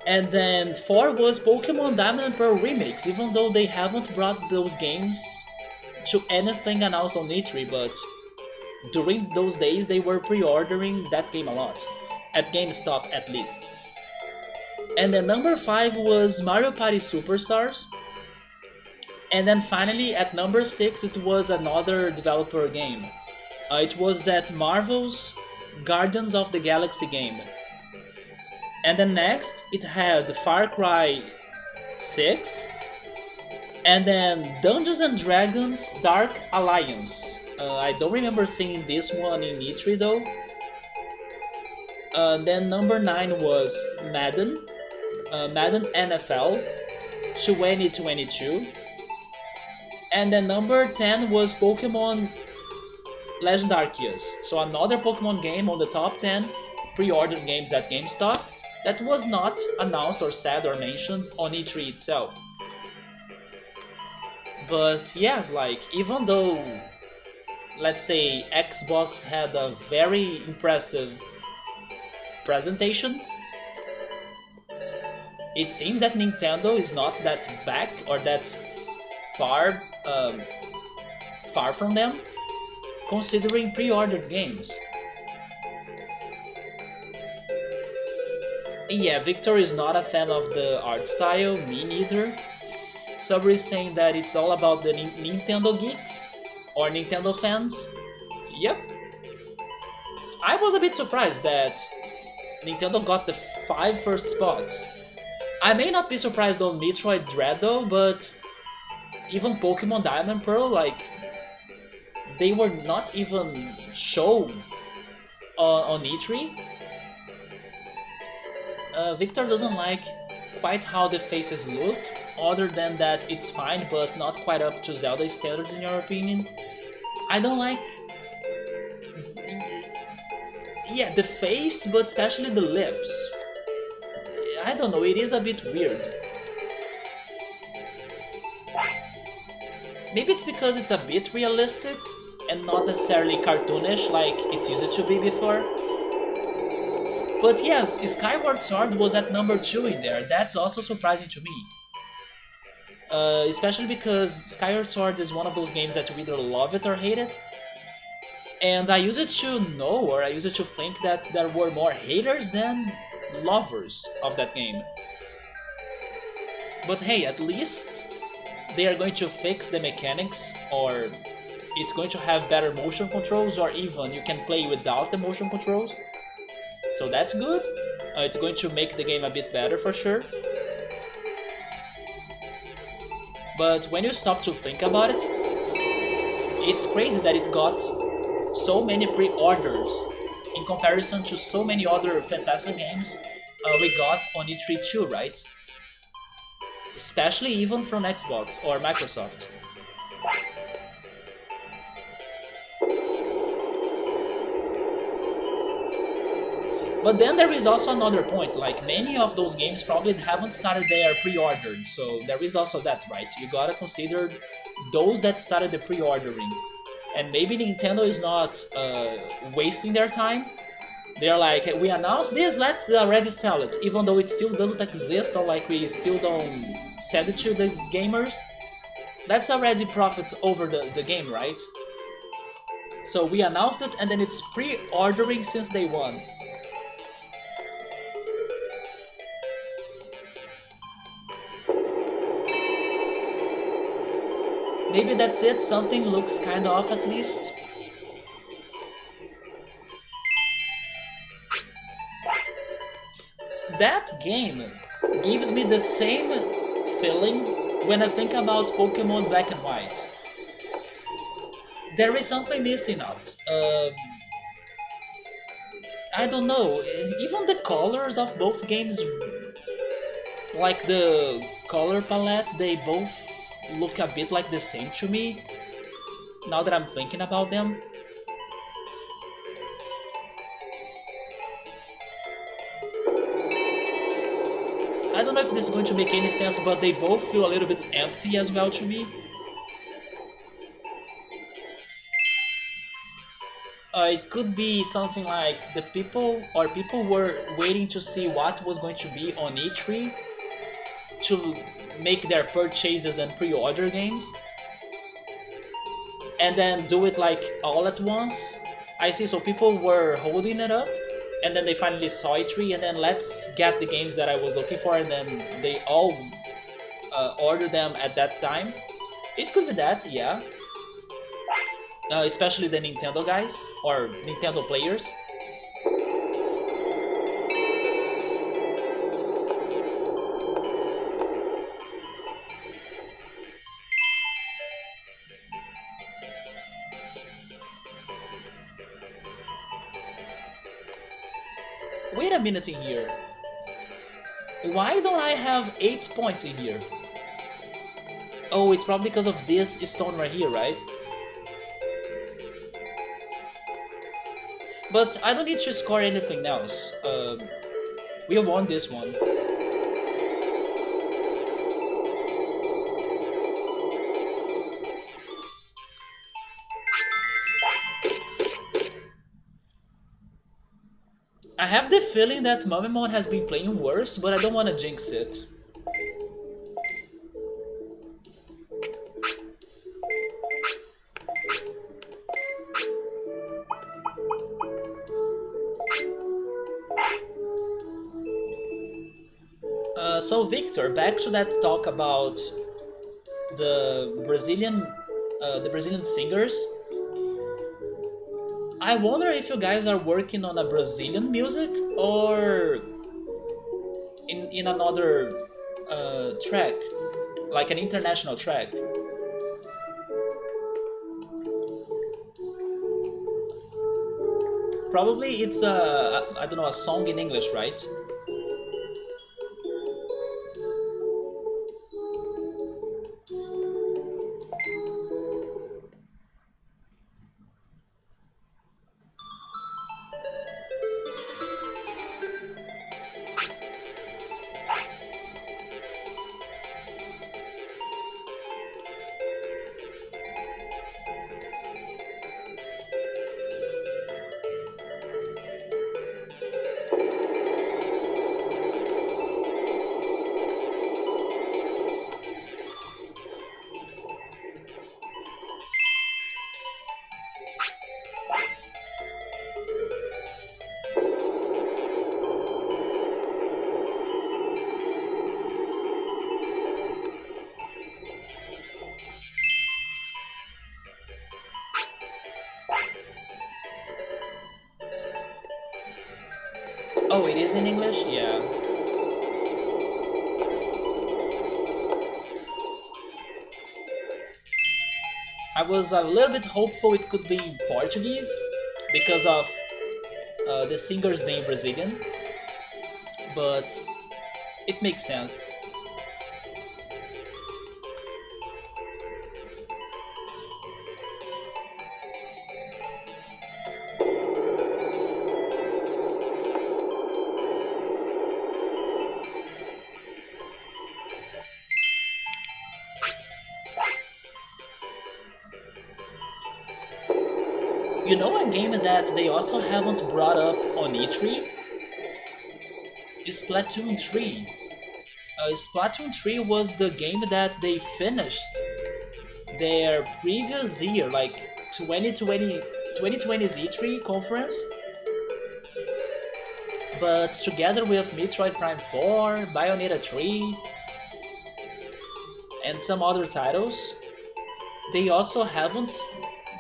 and then 4 was Pokemon Diamond and Pearl Remix, even though they haven't brought those games to anything announced on E3, but during those days they were pre-ordering that game a lot, at GameStop at least. And then number 5 was Mario Party Superstars, and then finally at number 6 it was another developer game. It was that Marvel's Guardians of the Galaxy game. And then next it had Far Cry 6, and then Dungeons and Dragons Dark Alliance. I don't remember seeing this one in E3 though. Then number 9 was Madden, Madden NFL 2022. And then number 10 was Pokemon Legend Arceus. So another Pokemon game on the top 10 pre-ordered games at GameStop that was not announced or said or mentioned on E3 itself. But yes, like, even though, let's say, Xbox had a very impressive presentation, it seems that Nintendo is not that back or that far from them, considering pre-ordered games. Yeah, Victor is not a fan of the art style, me neither. Sabri is saying that it's all about the Nintendo geeks or Nintendo fans. Yep. I was a bit surprised that Nintendo got the 5 first spots. I may not be surprised on Metroid Dread though, but even Pokemon Diamond Pearl, like, they were not even shown on E3. Victor doesn't like quite how the faces look, other than that it's fine but not quite up to Zelda standards in your opinion. I don't like, yeah, the face, but especially the lips. I don't know, it is a bit weird. Maybe it's because it's a bit realistic and not necessarily cartoonish like it used to be before. But yes, Skyward Sword was at number 2 in there. That's also surprising to me. Especially because Skyward Sword is one of those games that you either love it or hate it. And I used to know, or I used to think that there were more haters than lovers of that game. But hey, at least they are going to fix the mechanics, or it's going to have better motion controls, or even you can play without the motion controls. So that's good. It's going to make the game a bit better for sure. But when you stop to think about it, it's crazy that it got so many pre-orders in comparison to so many other fantastic games we got on E3 too, right? Especially even from Xbox or Microsoft. But then there is also another point, like many of those games probably haven't started their pre-ordered, so there is also that, right? You gotta consider those that started the pre-ordering. And maybe Nintendo is not wasting their time. They're like, we announced this, let's already sell it, even though it still doesn't exist, or like we still don't sell it to the gamers. Let's already profit over the game, right? So we announced it and then it's pre-ordering since day one. Maybe that's it, something looks kinda off at least. That game gives me the same feeling when I think about Pokemon Black and White. There is something missing out. I don't know, even the colors of both games, like the color palette, they both look a bit like the same to me, now that I'm thinking about them. I don't know if this is going to make any sense, but they both feel a little bit empty as well to me. It could be something like the people were waiting to see what was going to be on E3 to make their purchases and pre-order games, and then do it like all at once. I see, so people were holding it up, and then they finally saw E3, and then let's get the games that I was looking for, and then they all order them at that time. It could be that, yeah. Especially the Nintendo guys or Nintendo players. Wait a minute in here. Why don't I have 8 points in here? Oh, it's probably because of this stone right here, right? But I don't need to score anything else. We won this one. I have the feeling that Mamemon has been playing worse, but I don't want to jinx it. So Victor, back to that talk about the Brazilian singers. I wonder if you guys are working on a Brazilian music or in another track, like an international track. Probably it's I don't know, a song in English, right? Oh, it is in English? Yeah. I was a little bit hopeful it could be in Portuguese because of the singers being Brazilian, but it makes sense. You know a game that they also haven't brought up on E3? Is Splatoon 3. Splatoon 3 was the game that they finished their previous year, like 2020's E3 conference, but together with Metroid Prime 4, Bayonetta 3, and some other titles, they also haven't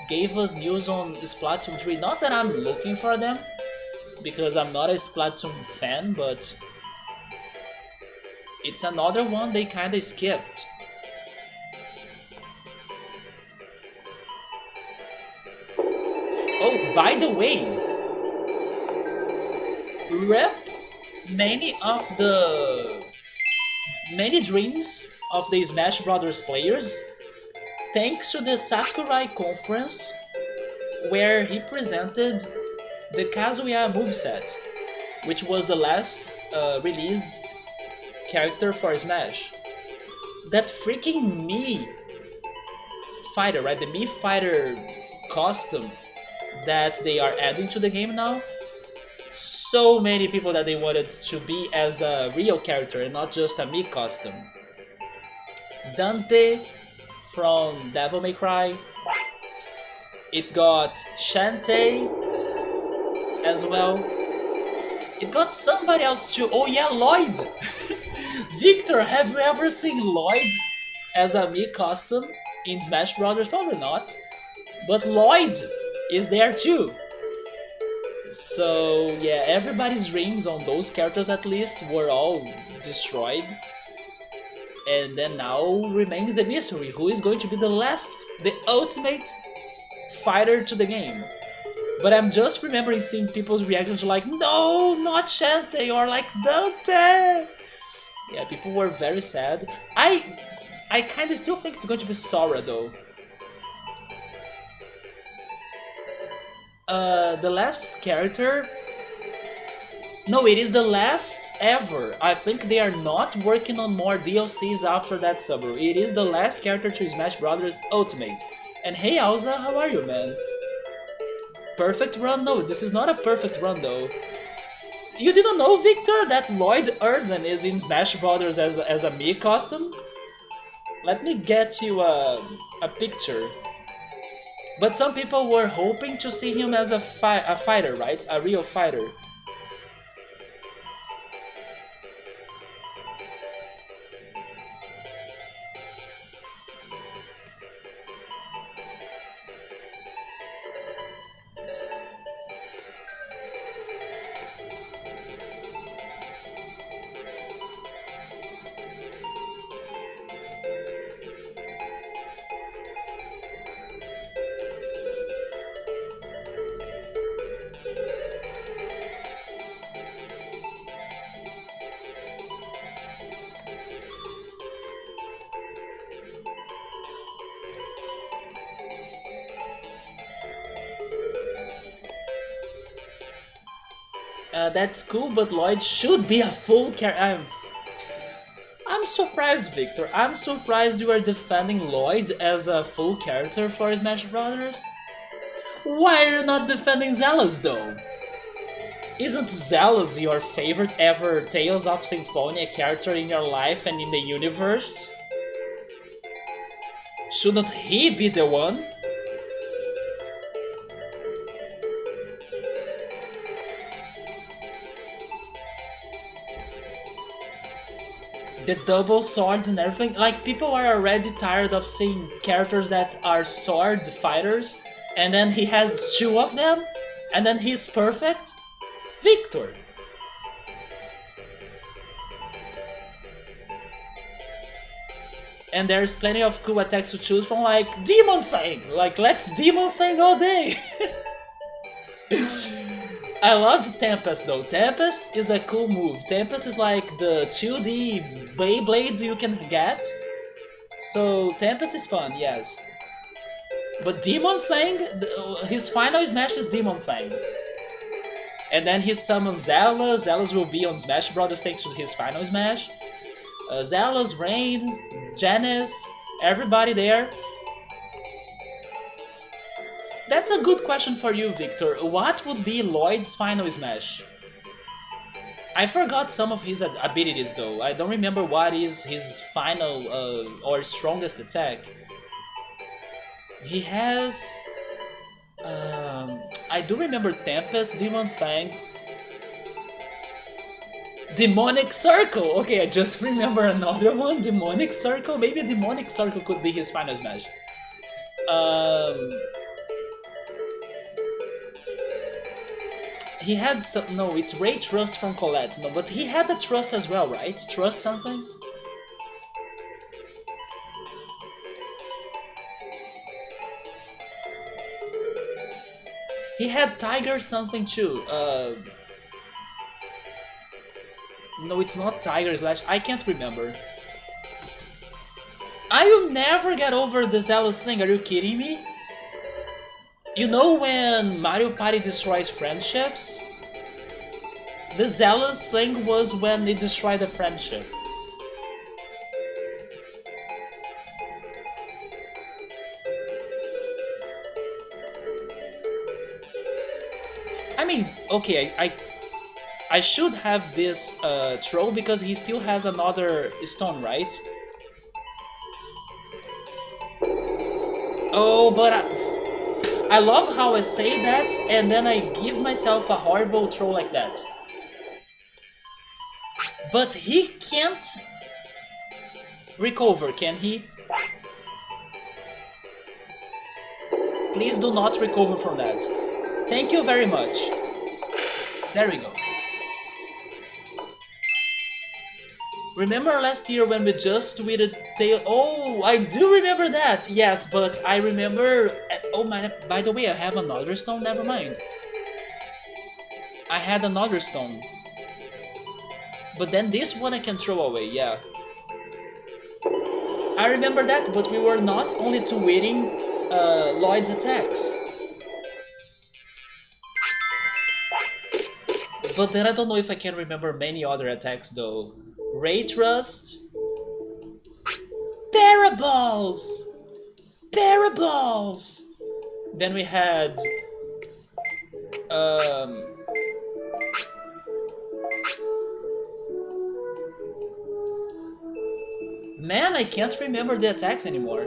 gave us news on Splatoon 3. Not that I'm looking for them, because I'm not a Splatoon fan, but it's another one they kinda skipped. Oh, by the way, rep many dreams of the Smash Brothers players thanks to the Sakurai conference where he presented the Kazuya moveset, which was the last released character for Smash. That freaking Mii fighter, right? The Mii fighter costume that they are adding to the game now. So many people that they wanted to be as a real character and not just a Mii costume. Dante from Devil May Cry. It got Shantae as well. It got somebody else too. Oh yeah, Lloyd! Victor, have you ever seen Lloyd as a Mii costume in Smash Brothers? Probably not. But Lloyd is there too. So yeah, everybody's dreams on those characters at least were all destroyed. And then now remains the mystery, who is going to be the ultimate fighter to the game. But I'm just remembering seeing people's reactions like, no, not Shantae, or like, Dante! Yeah, people were very sad. I kinda still think it's going to be Sora though. The last character... No, it is the last ever. I think they are not working on more DLCs after that Subaru. It is the last character to Smash Brothers Ultimate. And hey Alza, how are you, man? Perfect run? No, this is not a perfect run though. You didn't know, Victor, that Lloyd Irvin is in Smash Brothers as a Mii costume? Let me get you a picture. But some people were hoping to see him as a fighter, right? A real fighter. That's cool, but Lloyd should be a full character. I'm surprised, Victor. I'm surprised you are defending Lloyd as a full character for Smash Brothers. Why are you not defending Zealous, though? Isn't Zealous your favorite ever Tales of Symphonia character in your life and in the universe? Shouldn't he be the one? The double swords and everything, like people are already tired of seeing characters that are sword fighters and then he has two of them and then he's perfect. Victor! And there's plenty of cool attacks to choose from, like Demon Fang! Like, let's Demon Fang all day! I love Tempest though. Tempest is a cool move. Tempest is like the 2D Beyblades you can get. So Tempest is fun, yes. But Demon Fang, his final smash is Demon Fang. And then he summons Zealous. Zealous will be on Smash Brothers thanks to his final smash. Zealous, Rain, Janice, everybody there. That's a good question for you, Victor. What would be Lloyd's final smash? I forgot some of his abilities though. I don't remember what is his final or strongest attack. He has... I do remember Tempest, Demon Fang, Demonic Circle! Okay, I just remember another one, Demonic Circle? Maybe Demonic Circle could be his final smash. He had some... No, it's Ray Trust from Colette. No, but he had a Trust as well, right? Trust something? He had Tiger something too. No, it's not Tiger Slash. I can't remember. I will never get over the Zealous thing. Are you kidding me? You know when Mario Party destroys friendships? The Zealous thing was when it destroyed the friendship. Okay, I should have this troll because he still has another stone, right? Oh, but I love how I say that and then I give myself a horrible troll like that. But he can't recover, can he? Please do not recover from that. Thank you very much. There we go. Remember last year when we just tweeted tail? Oh, I do remember that. Yes, but I remember. Oh my! By the way, I have another stone. Never mind. I had another stone, but then this one I can throw away. Yeah, I remember that. But we were not only tweeting Lloyd's attacks. But then I don't know if I can remember many other attacks though. Ray Trust. Paraballs! Paraballs! Then we had... Um... Man, I can't remember the attacks anymore.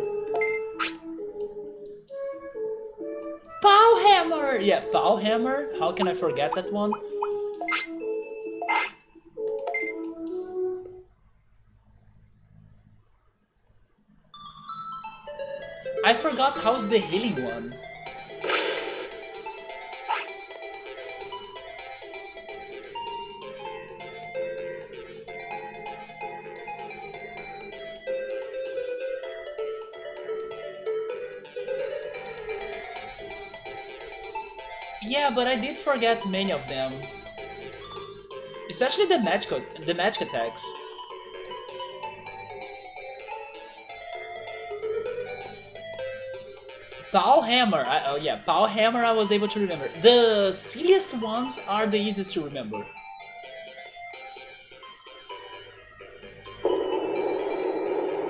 Pow Hammer! Yeah, Pow Hammer. How can I forget that one? I forgot how's the healing one. Yeah, but I did forget many of them. Especially the magic attacks. Pow Hammer. Oh yeah, Pow Hammer I was able to remember. The silliest ones are the easiest to remember.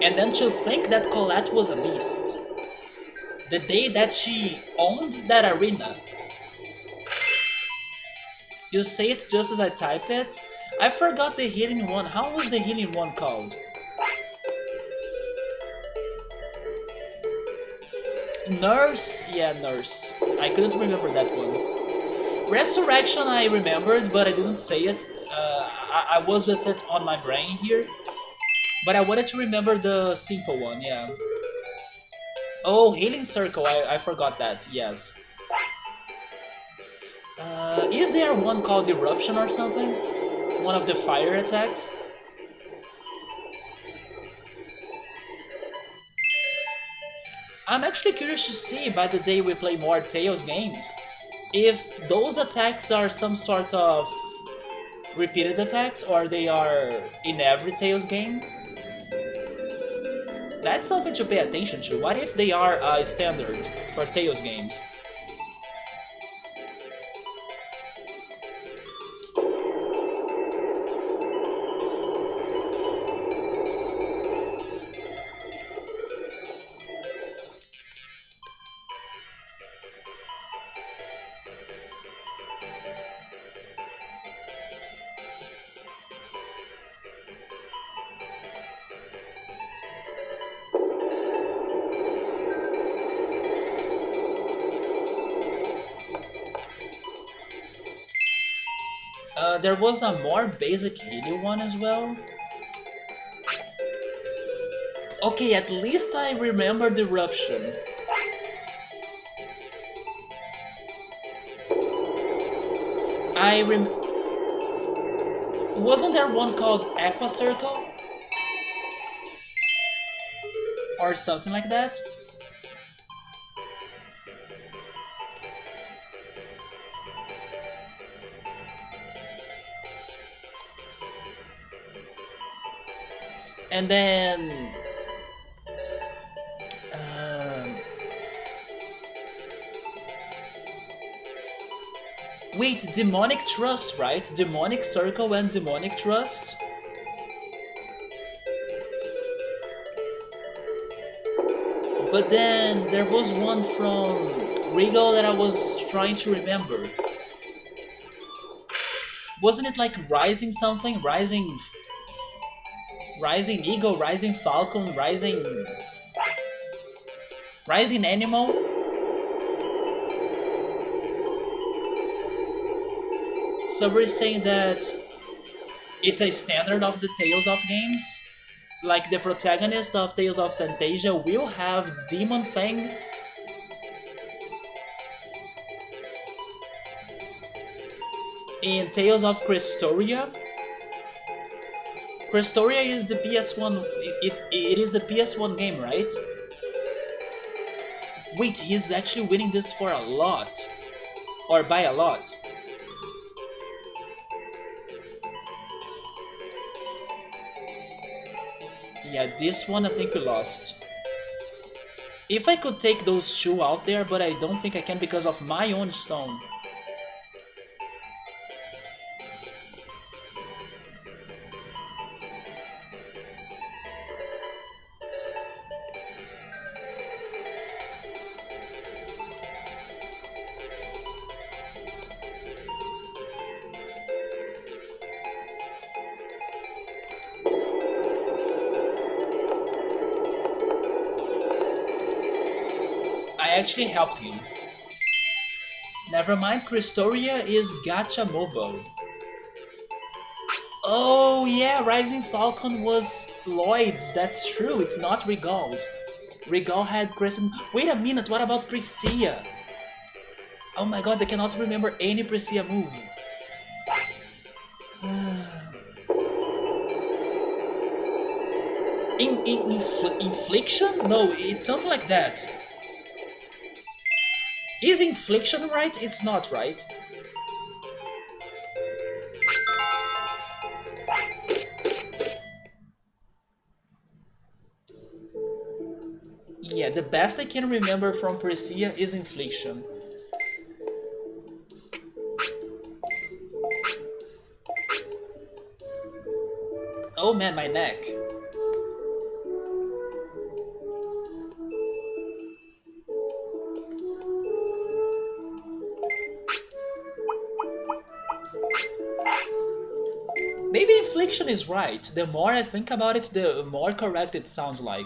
And then to think that Colette was a beast. The day that she owned that arena. You say it just as I type it. I forgot the healing one. How was the healing one called? Nurse? Yeah, Nurse. I couldn't remember that one. Resurrection I remembered, but I didn't say it. I was with it on my brain here. But I wanted to remember the simple one, yeah. Oh, Healing Circle, I forgot that, yes. Is there one called Eruption or something? One of the fire attacks? I'm actually curious to see by the day we play more Tales games if those attacks are some sort of repeated attacks or they are in every Tales game. That's something to pay attention to. What if they are standard for Tales games? There was a more basic healing one as well. Okay, at least I remember the Eruption. Wasn't there one called Aqua Circle? Or something like that? And then... Wait, Demonic Trust, right? Demonic Circle and Demonic Trust? But then there was one from Regal that I was trying to remember. Wasn't it like Rising something? Rising Eagle, Rising Falcon, Rising Animal? So we're saying that it's a standard of the Tales of games? Like the protagonist of Tales of Fantasia will have Demon Fang? In Tales of Crestoria? Crestoria is the PS1. It is the PS1 game, right? Wait, he's actually winning this for a lot. Or by a lot. Yeah, this one I think we lost. If I could take those two out there, but I don't think I can because of my own stone. I actually helped him. Never mind, Crestoria is Gacha Mobile. Oh yeah, Rising Falcon was Lloyd's, that's true, it's not Regal's. Regal had Crescent. Wait a minute, what about Priscilla? Oh my god, I cannot remember any Priscilla move. Infliction? No, it's something like that. Is Infliction right? It's not right. Yeah, the best I can remember from Priscilla is Infliction. Oh man, my neck. Maybe Infliction is right. The more I think about it, the more correct it sounds like.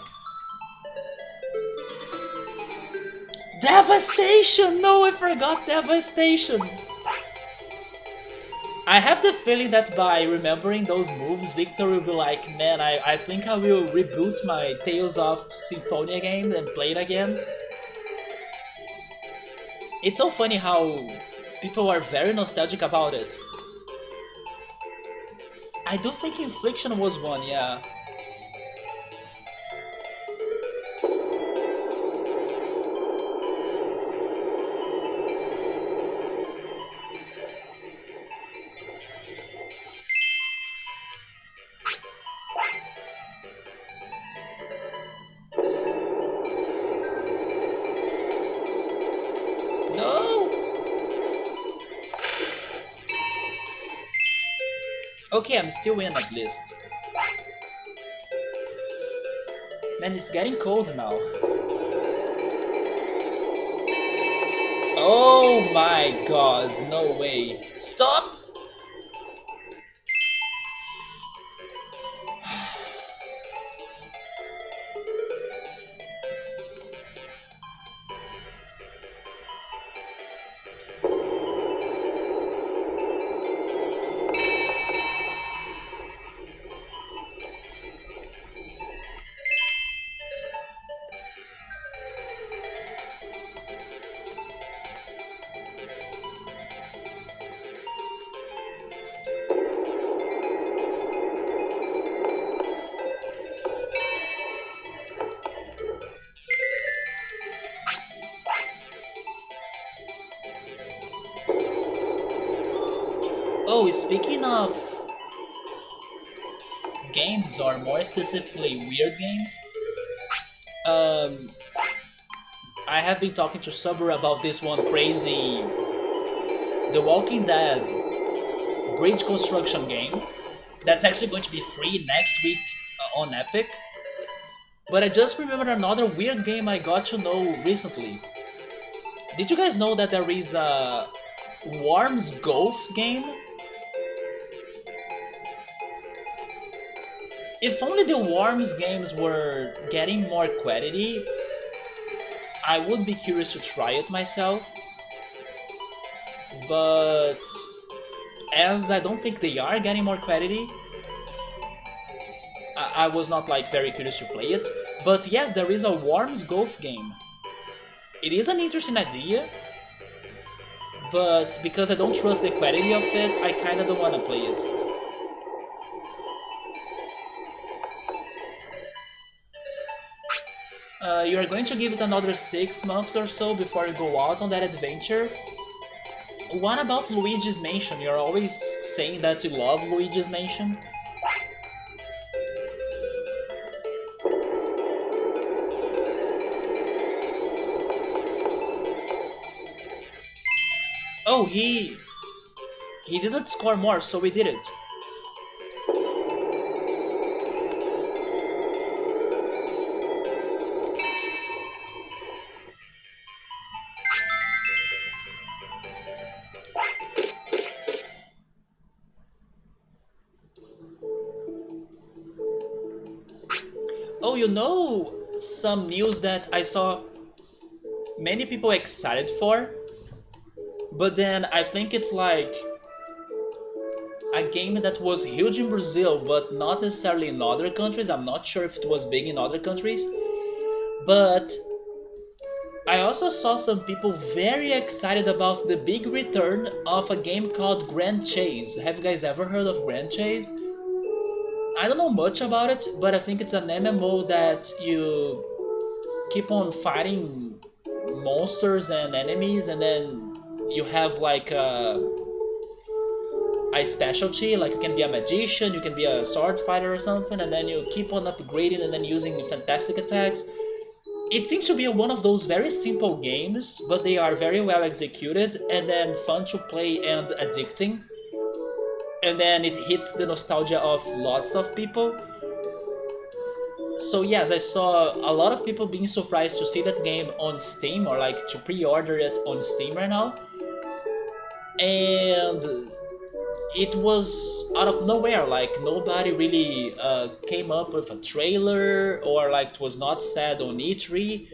Devastation! No, I forgot Devastation! I have the feeling that by remembering those moves, Victor will be like, man, I think I will reboot my Tales of Symphonia game and play it again. It's so funny how people are very nostalgic about it. I do think Infliction was one, yeah. No! Okay, I'm still in at least. Man, it's getting cold now. Oh my god, no way. Stop! Oh, speaking of games, or more specifically weird games, I have been talking to Subber about this one crazy The Walking Dead bridge construction game that's actually going to be free next week on Epic. But I just remembered another weird game I got to know recently. Did you guys know that there is a Worms Golf game? If only the Worms games were getting more quality, I would be curious to try it myself. But as I don't think they are getting more quality, I was not like very curious to play it. But yes, there is a Worms Golf game. It is an interesting idea, but because I don't trust the quality of it, I kinda don't wanna play it. You are going to give it another 6 months or so before you go out on that adventure. What about Luigi's Mansion? You're always saying that you love Luigi's Mansion. Oh, he didn't score more, so we did it. Oh, you know some news that I saw many people excited for, but then I think it's like a game that was huge in Brazil, but not necessarily in other countries. I'm not sure if it was big in other countries. But I also saw some people very excited about the big return of a game called Grand Chase. Have you guys ever heard of Grand Chase? I don't know much about it, but I think it's an MMO that you keep on fighting monsters and enemies, and then you have like a specialty, like you can be a magician, you can be a sword fighter or something, and then you keep on upgrading and then using fantastic attacks. It seems to be one of those very simple games, but they are very well executed and then fun to play and addicting. And then it hits the nostalgia of lots of people. So yes, I saw a lot of people being surprised to see that game on Steam, or like to pre-order it on Steam right now. And it was out of nowhere, like nobody really came up with a trailer, or like it was not said on E3.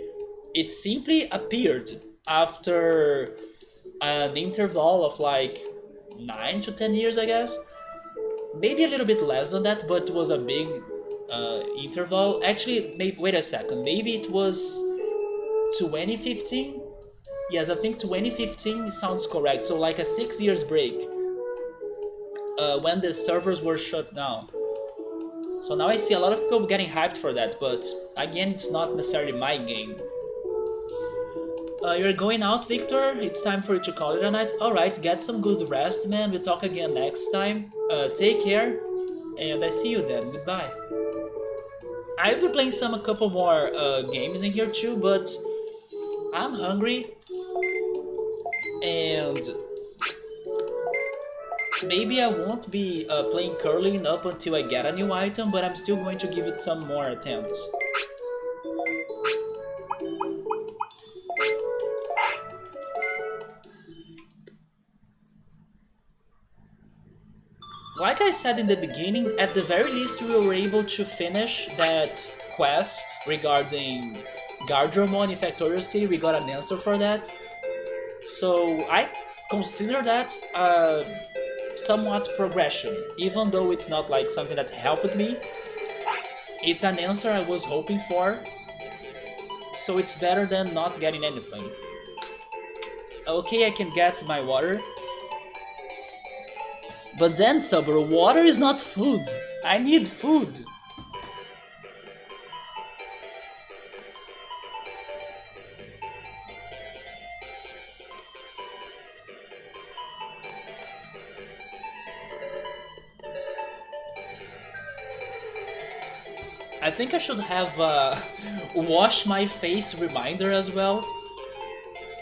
It simply appeared after an interval of like 9 to 10 years, I guess. Maybe a little bit less than that, but it was a big interval. Actually, maybe, wait a second, maybe it was 2015? Yes, I think 2015 sounds correct. So like a 6 years break when the servers were shut down. So now I see a lot of people getting hyped for that, but again, it's not necessarily my game. You're going out, Victor? It's time for you to call it a night? Alright, get some good rest, man. We'll talk again next time. Take care, and I see you then. Goodbye. I'll be playing a couple more games in here too, but I'm hungry, and maybe I won't be playing curling up until I get a new item, but I'm still going to give it some more attempts. Like I said in the beginning, at the very least we were able to finish that quest regarding Gardromon in Factorial City. We got an answer for that. So I consider that somewhat progression, even though it's not like something that helped me. It's an answer I was hoping for, so it's better than not getting anything. Okay, I can get my water. But then, Subber, water is not food. I need food. I think I should have wash my face reminder as well,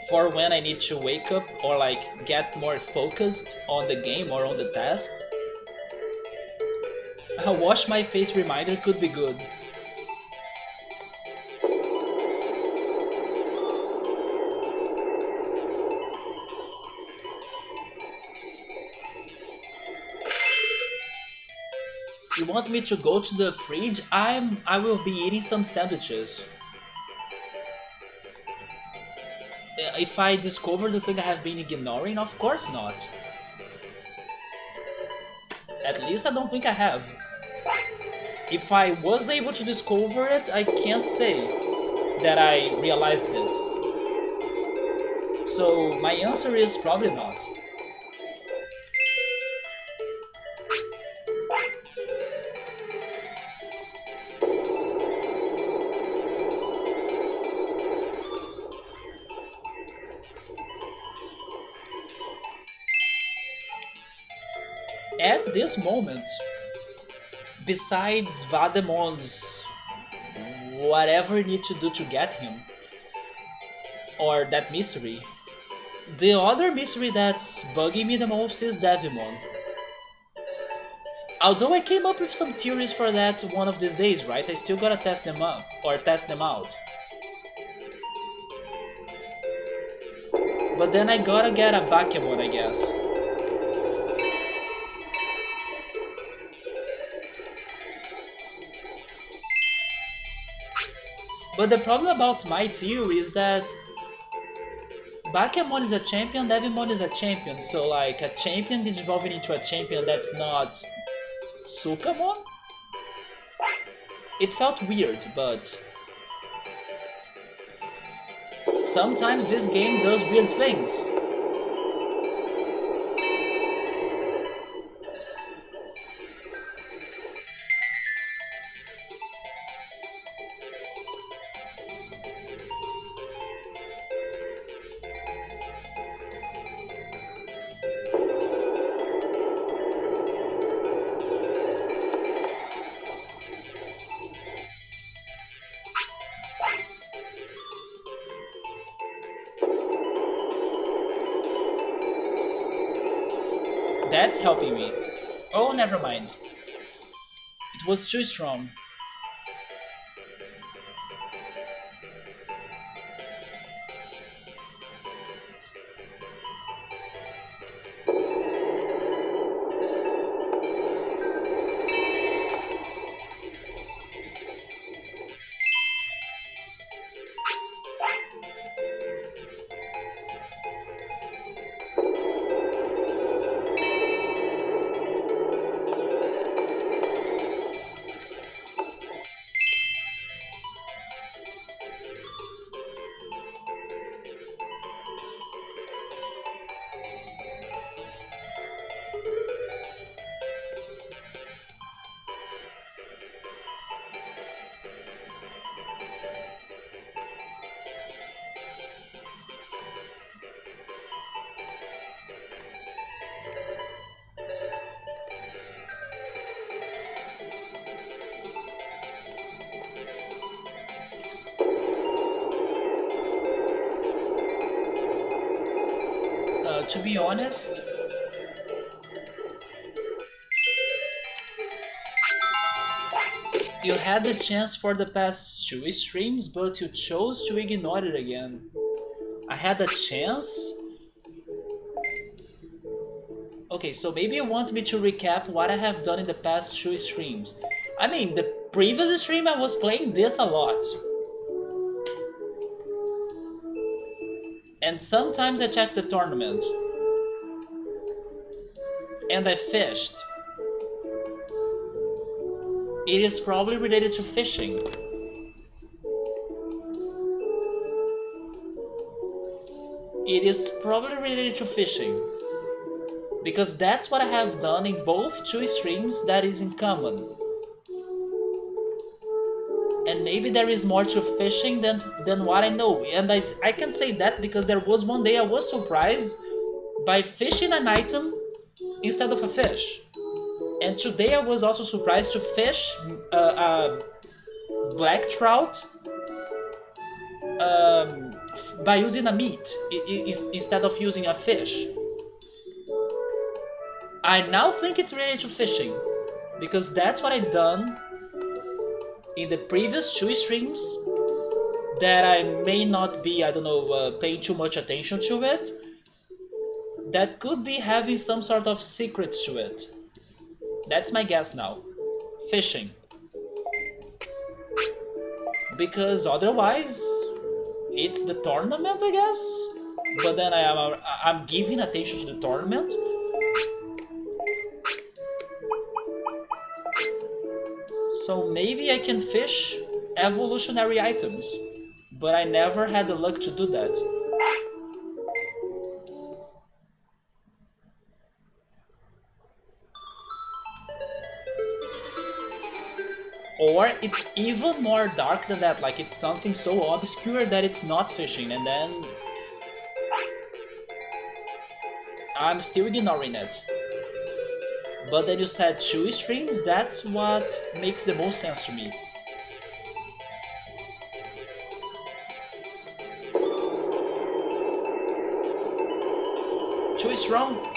for when I need to wake up or like get more focused on the game or on the task. A wash my face reminder could be good. You want me to go to the fridge? I will be eating some sandwiches. If I discover the thing I have been ignoring, of course not. At least I don't think I have. If I was able to discover it, I can't say that I realized it. So my answer is probably not. At this moment, besides Vademon's whatever you need to do to get him, or that mystery, the other mystery that's bugging me the most is Devimon. Although I came up with some theories for that one of these days, right? I still gotta test them up, or test them out. But then I gotta get a Bakemon, I guess. But the problem about my theory is that Bakemon is a champion, Devimon is a champion, so like a champion evolving into a champion that's not Sukamon? It felt weird, but sometimes this game does weird things. That's helping me. Oh, never mind. It was too strong. To be honest, you had the chance for the past two streams, but you chose to ignore it again. I had a chance? Okay, so maybe you want me to recap what I have done in the past two streams. I mean, the previous stream I was playing this a lot. And sometimes I checked the tournament. And I fished. It is probably related to fishing. It is probably related to fishing. Because that's what I have done in both two streams that is in common. And maybe there is more to fishing than what I know. And I can say that because there was one day I was surprised by fishing an item instead of a fish. And today I was also surprised to fish black trout by using a meat instead of using a fish. I now think it's related to fishing, because that's what I done in the previous two streams that I may not be, I don't know, paying too much attention to it. That could be having some sort of secrets to it. That's my guess now. fishing. Because otherwise, it's the tournament, I guess. But then I'm giving attention to the tournament. So maybe I can fish evolutionary items. But I never had the luck to do that. Or it's even more dark than that, like it's something so obscure that it's not fishing, and then I'm still ignoring it. But then you said 2 streams, that's what makes the most sense to me. Two is wrong.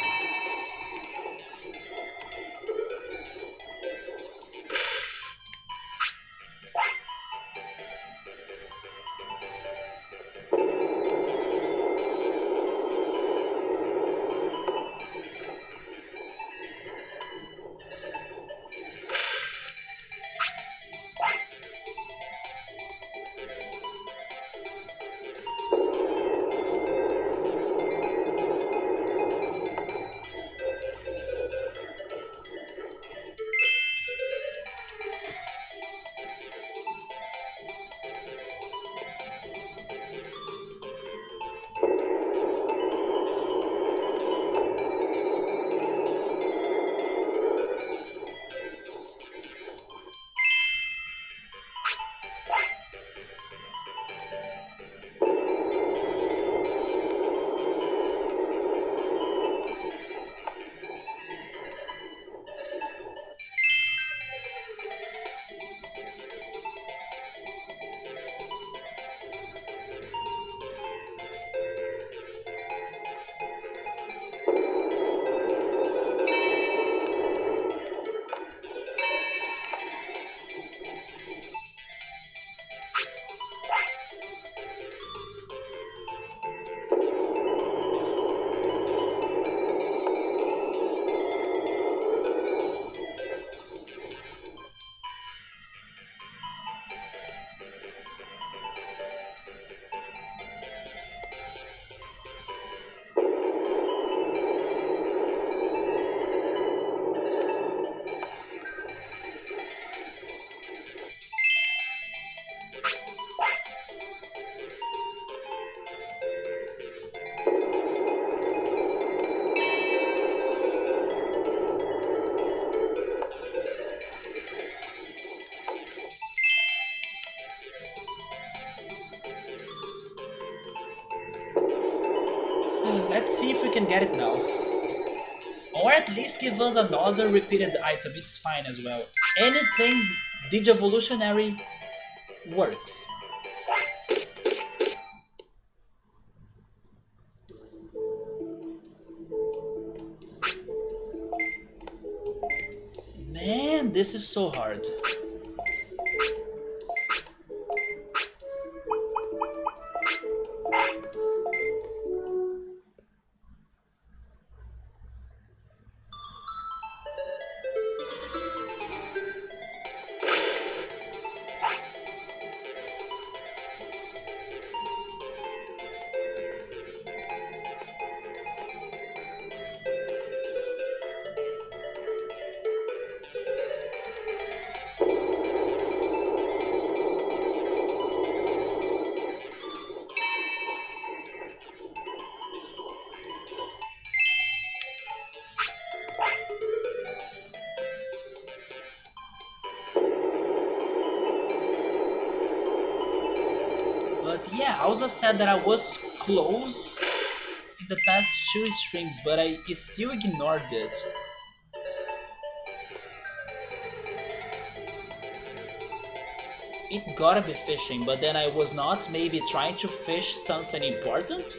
Let's see if we can get it now. Or at least give us another repeated item, it's fine as well. Anything Digivolutionary works. Man, this is so hard. But yeah, I also said that I was close in the past 2 streams, but I still ignored it. It gotta be fishing, but then I was not maybe trying to fish something important?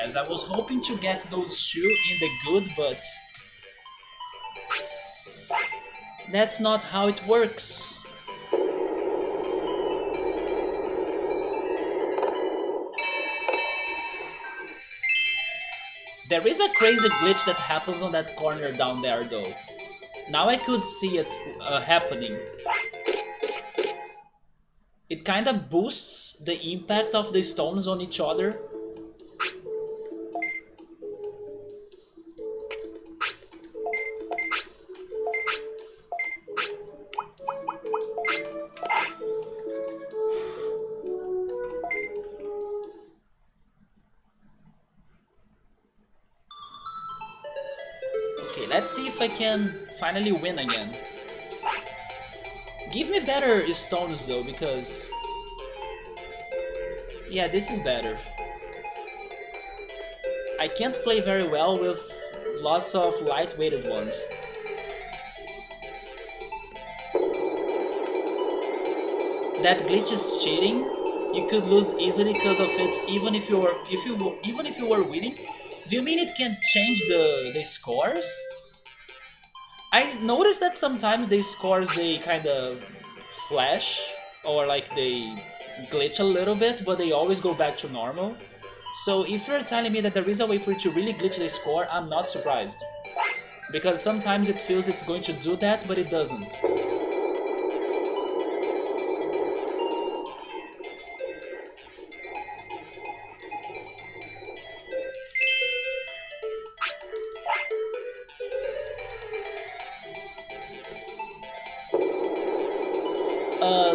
Yes, I was hoping to get those two in the good, but that's not how it works. There is a crazy glitch that happens on that corner down there though. Now I could see it happening. It kinda boosts the impact of the stones on each other. Okay, let's see if I can finally win again. Give me better stones though, because... yeah, this is better. I can't play very well with lots of light-weighted ones. That glitch is cheating. You could lose easily because of it, even if you were winning. Do you mean it can change the scores? I noticed that sometimes the scores they kind of flash or like they glitch a little bit, but they always go back to normal. So if you're telling me that there is a way for it to really glitch the score, I'm not surprised. Because sometimes it feels it's going to do that, but it doesn't.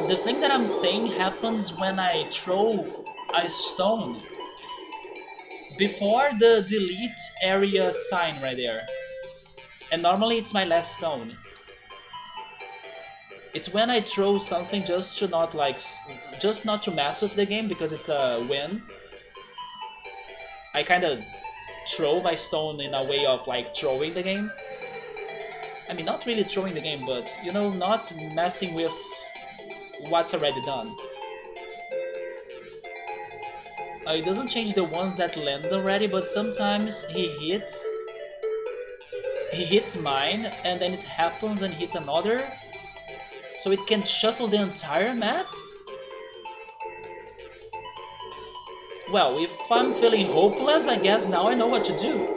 The thing that I'm saying happens when I throw a stone before the delete area sign right there. And normally it's my last stone. It's when I throw something just to not like, just not to mess with the game because it's a win. I kind of throw my stone in a way of like throwing the game. I mean, not really throwing the game, but you know, not messing with what's already done. It doesn't change the ones that land already, but sometimes he hits mine, and then it happens and hit another, so it can shuffle the entire map? Well, if I'm feeling hopeless, I guess now I know what to do.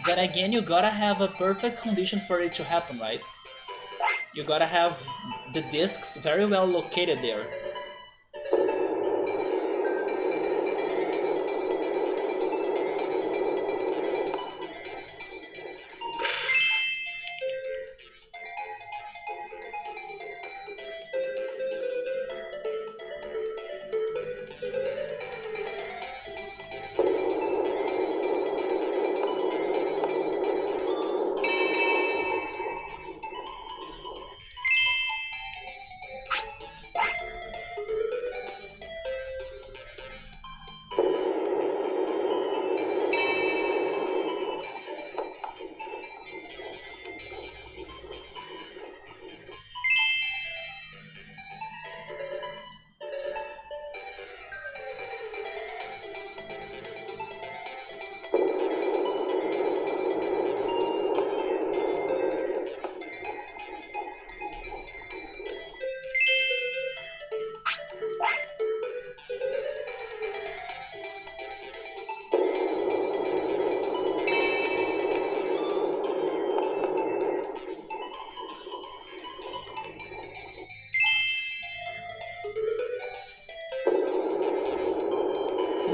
But again, you gotta have a perfect condition for it to happen, right? You gotta have the discs very well located there.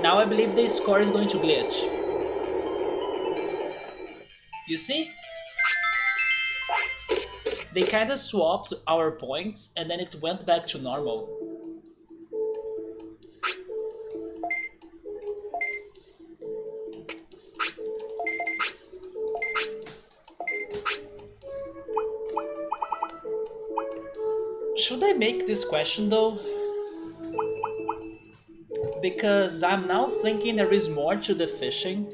Now I believe the score is going to glitch. You see? They kinda swapped our points and then it went back to normal. Should I make this question though? Because I'm now thinking there is more to the fishing.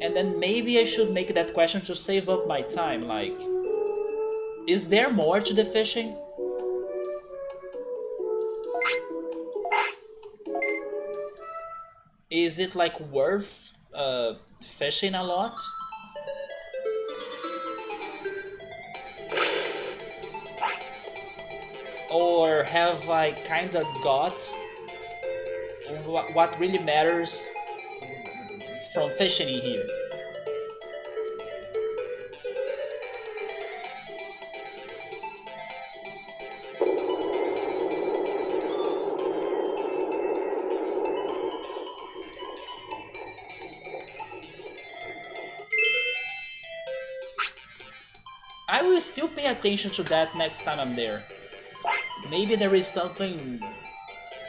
And then maybe I should make that question to save up my time, like... Is there more to the fishing? Is it like worth fishing a lot? Or have I kinda got what really matters from fishing in here? I will still pay attention to that next time I'm there. Maybe there is something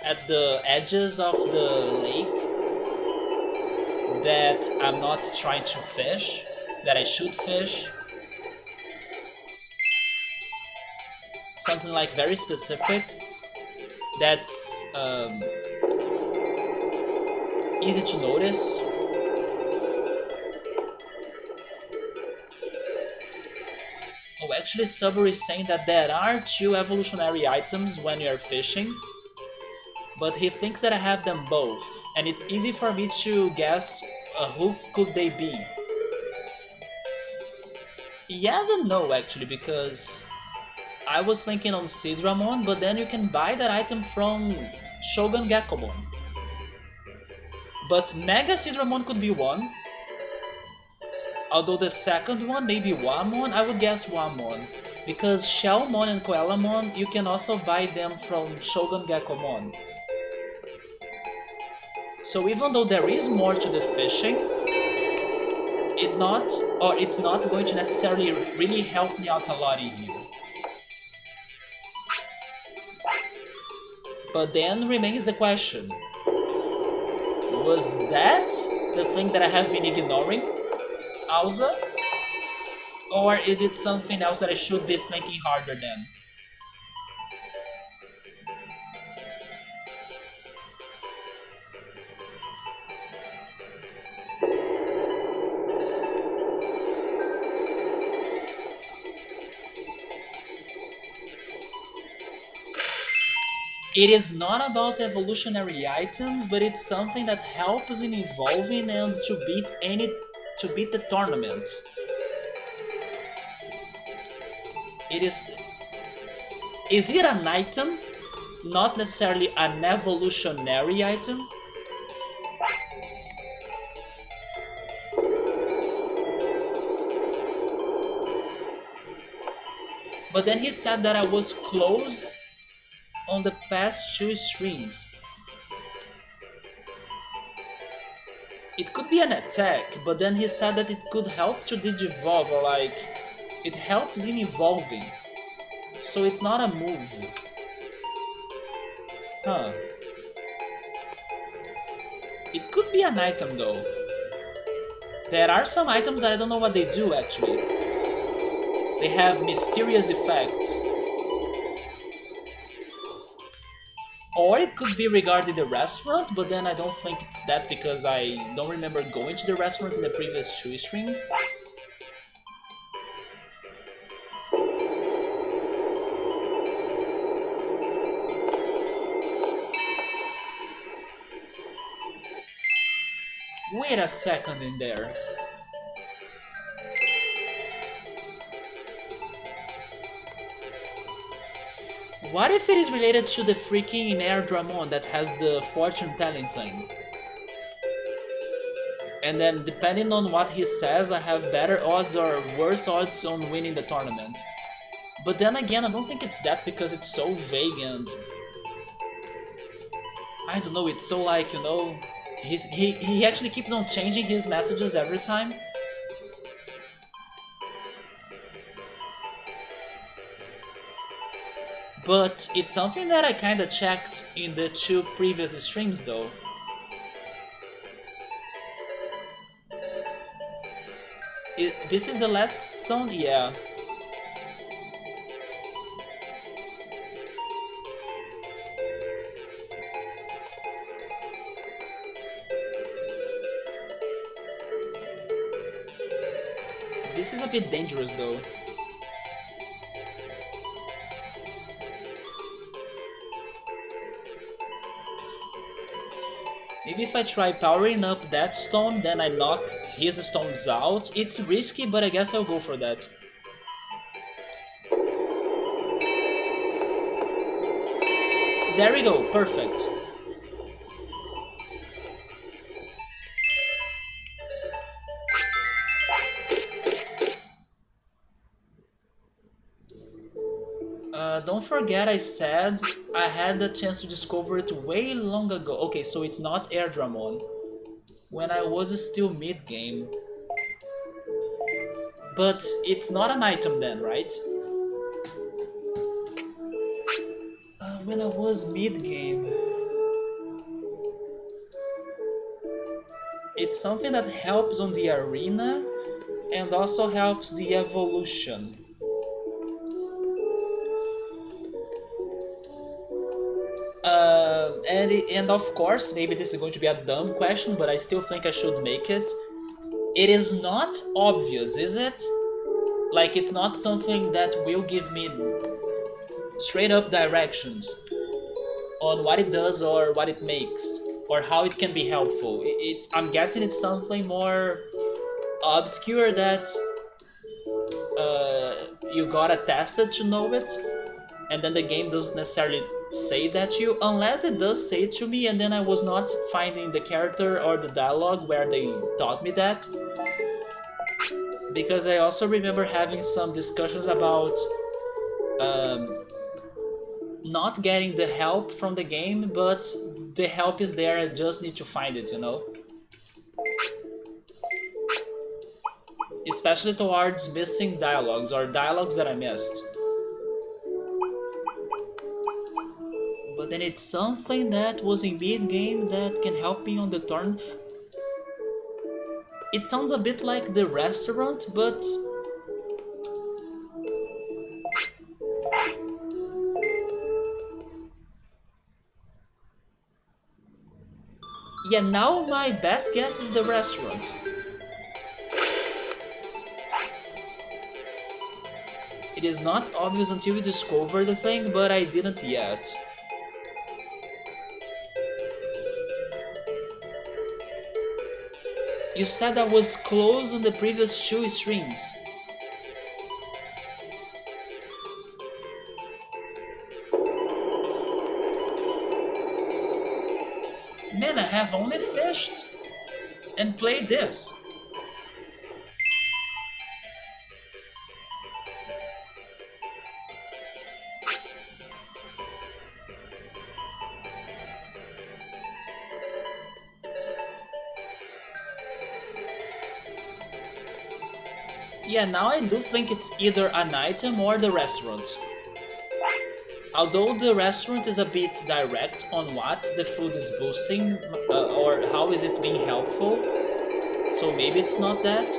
at the edges of the lake that I'm not trying to fish, that I should fish. Something like very specific that's easy to notice. Oh, actually, Subber is saying that there are 2 evolutionary items when you're fishing, but he thinks that I have them both, and it's easy for me to guess who could they be. Yes and no, actually, because I was thinking on Sidramon, but then you can buy that item from Shogun Gekomon. But Mega Sidramon could be one, although the second one, maybe Wamon, I would guess Wamon. Because Shellmon and Coelamon, you can also buy them from Shogun Gekomon. So even though there is more to the fishing, it's not going to necessarily really help me out a lot in here. But then remains the question, was that the thing that I have been ignoring, Auza? Or is it something else that I should be thinking harder than? It is not about evolutionary items, but it's something that helps in evolving and to beat the tournament. It is it an item? Not necessarily an evolutionary item? But then he said that I was close on the past 2 streams. It could be an attack, but then he said that it could help to digivolve, or like, it helps in evolving. So it's not a move. Huh. It could be an item though. There are some items that I don't know what they do actually. They have mysterious effects. Or it could be regarding the restaurant, but then I don't think it's that because I don't remember going to the restaurant in the previous 2 streams. Wait a second in there. What if it is related to the freaking Air Dramon that has the fortune telling thing? And then depending on what he says, I have better odds or worse odds on winning the tournament. But then again, I don't think it's that because it's so vague and... I don't know, it's so like, you know... He actually keeps on changing his messages every time. But it's something that I kinda checked in the 2 previous streams though. This is the last zone? Yeah. This is a bit dangerous though. Maybe if I try powering up that stone, then I knock his stones out. It's risky, but I guess I'll go for that. There we go, perfect. Don't forget I said I had the chance to discover it way long ago. Okay, so it's not Airdramon. When I was still mid-game. But it's not an item then, right? When I was mid-game. It's something that helps on the arena and also helps the evolution. And of course, maybe this is going to be a dumb question, but I still think I should make it. It is not obvious, is it? Like, it's not something that will give me straight up directions on what it does or what it makes or how it can be helpful. I'm guessing it's something more obscure that you gotta test it to know it, and then the game doesn't necessarily say that to you, unless it does say it to me and then I was not finding the character or the dialogue where they taught me that. Because I also remember having some discussions about not getting the help from the game, but the help is there, I just need to find it, you know? Especially towards missing dialogues or dialogues that I missed. But then it's something that was in mid-game that can help me on the turn. It sounds a bit like the restaurant, but yeah, now my best guess is the restaurant. It is not obvious until you discover the thing, but I didn't yet. You said I was close on the previous 2 streams. Man, I have only fished and played this. Yeah, now I do think it's either an item or the restaurant. Although the restaurant is a bit direct on what the food is boosting or how is it being helpful, so maybe it's not that.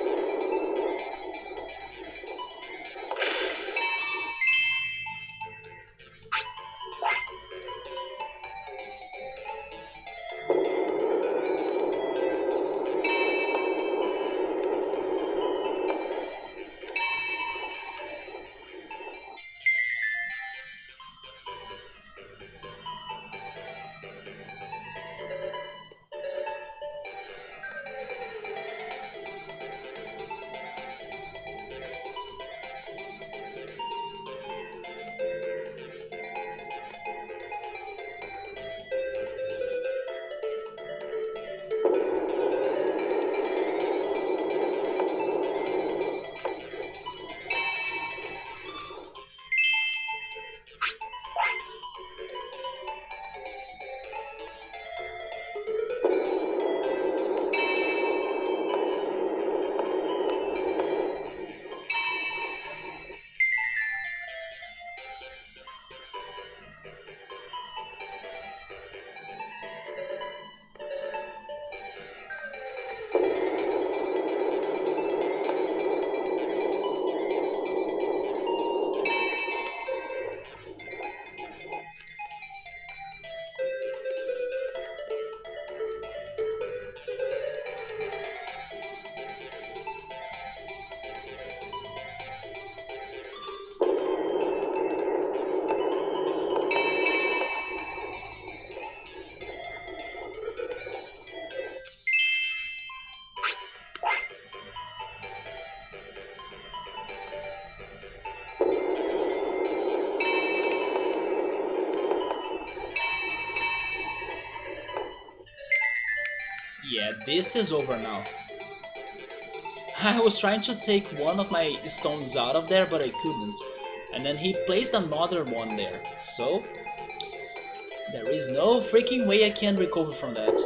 Yeah, this is over now. I was trying to take one of my stones out of there, but I couldn't. And then he placed another one there. So, there is no freaking way I can recover from that.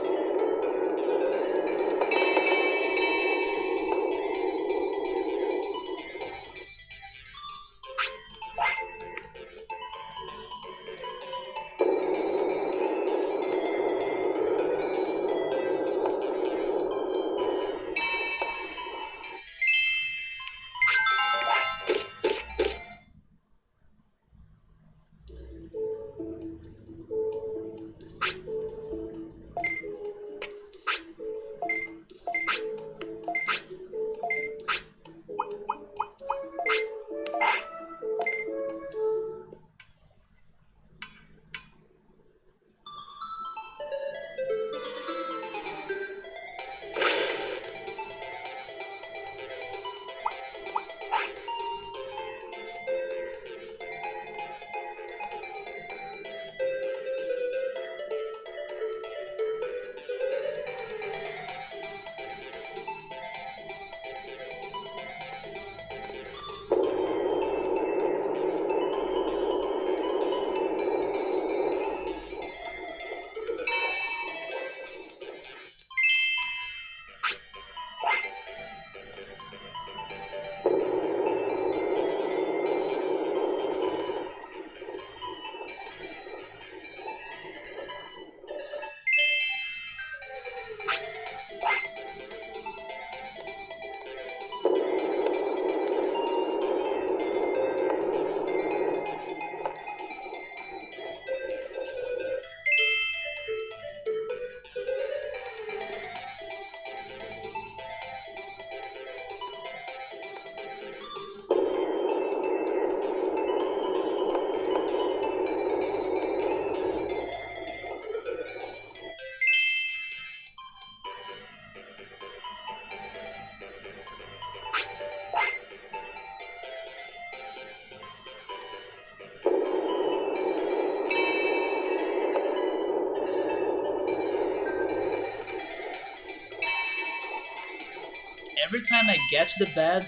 Every time I get to the bed,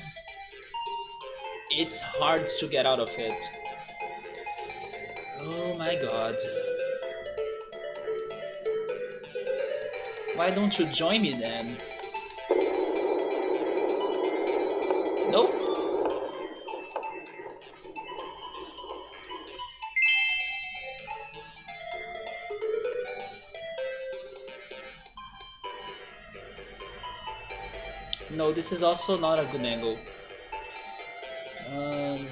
it's hard to get out of it. Oh my god. Why don't you join me then? Nope. No, this is also not a good angle. Um,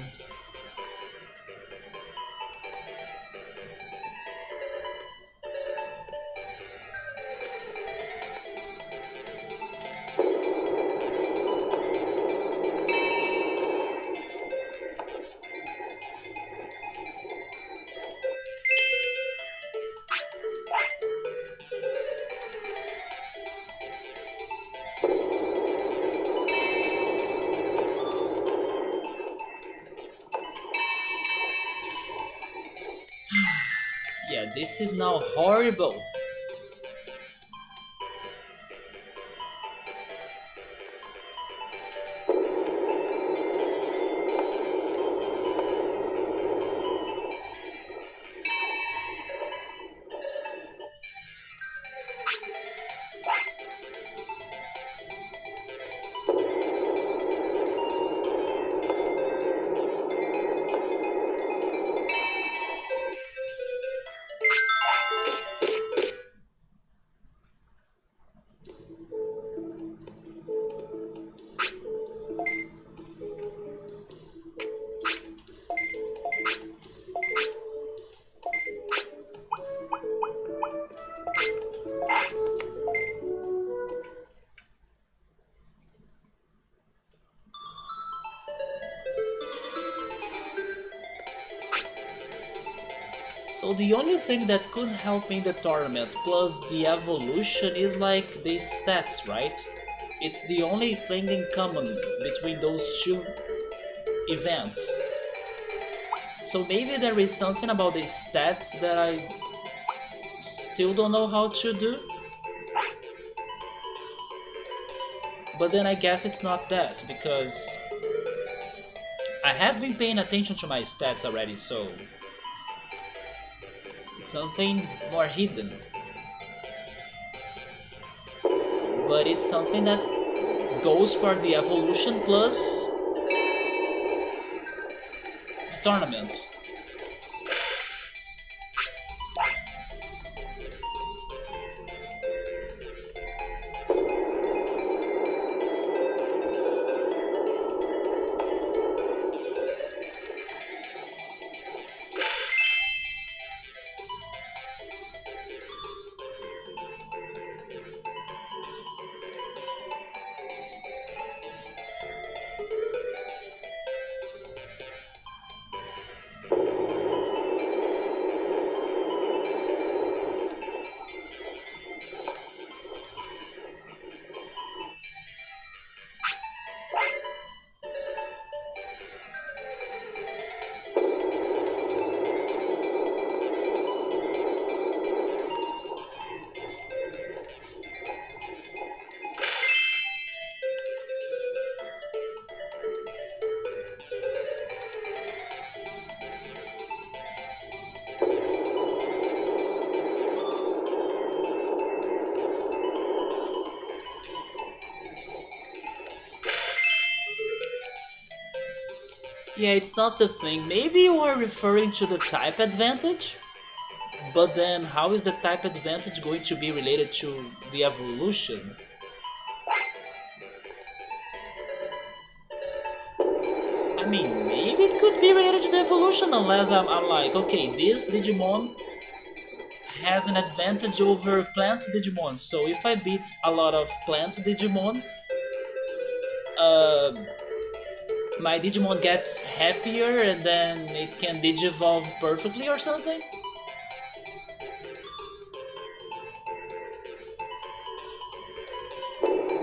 yeah, this is now horrible. So the only thing that could help me in the tournament plus the evolution is like the stats, right? It's the only thing in common between those two events. So maybe there is something about the stats that I still don't know how to do. But then I guess it's not that, because I have been paying attention to my stats already, so it's something more hidden. But it's something that goes for the evolution plus the tournaments. Yeah, it's not the thing. Maybe you are referring to the type advantage? But then how is the type advantage going to be related to the evolution? I mean, maybe it could be related to the evolution unless I'm like, okay, this Digimon has an advantage over plant Digimon. So if I beat a lot of plant Digimon, uh, my Digimon gets happier and then it can Digivolve perfectly or something?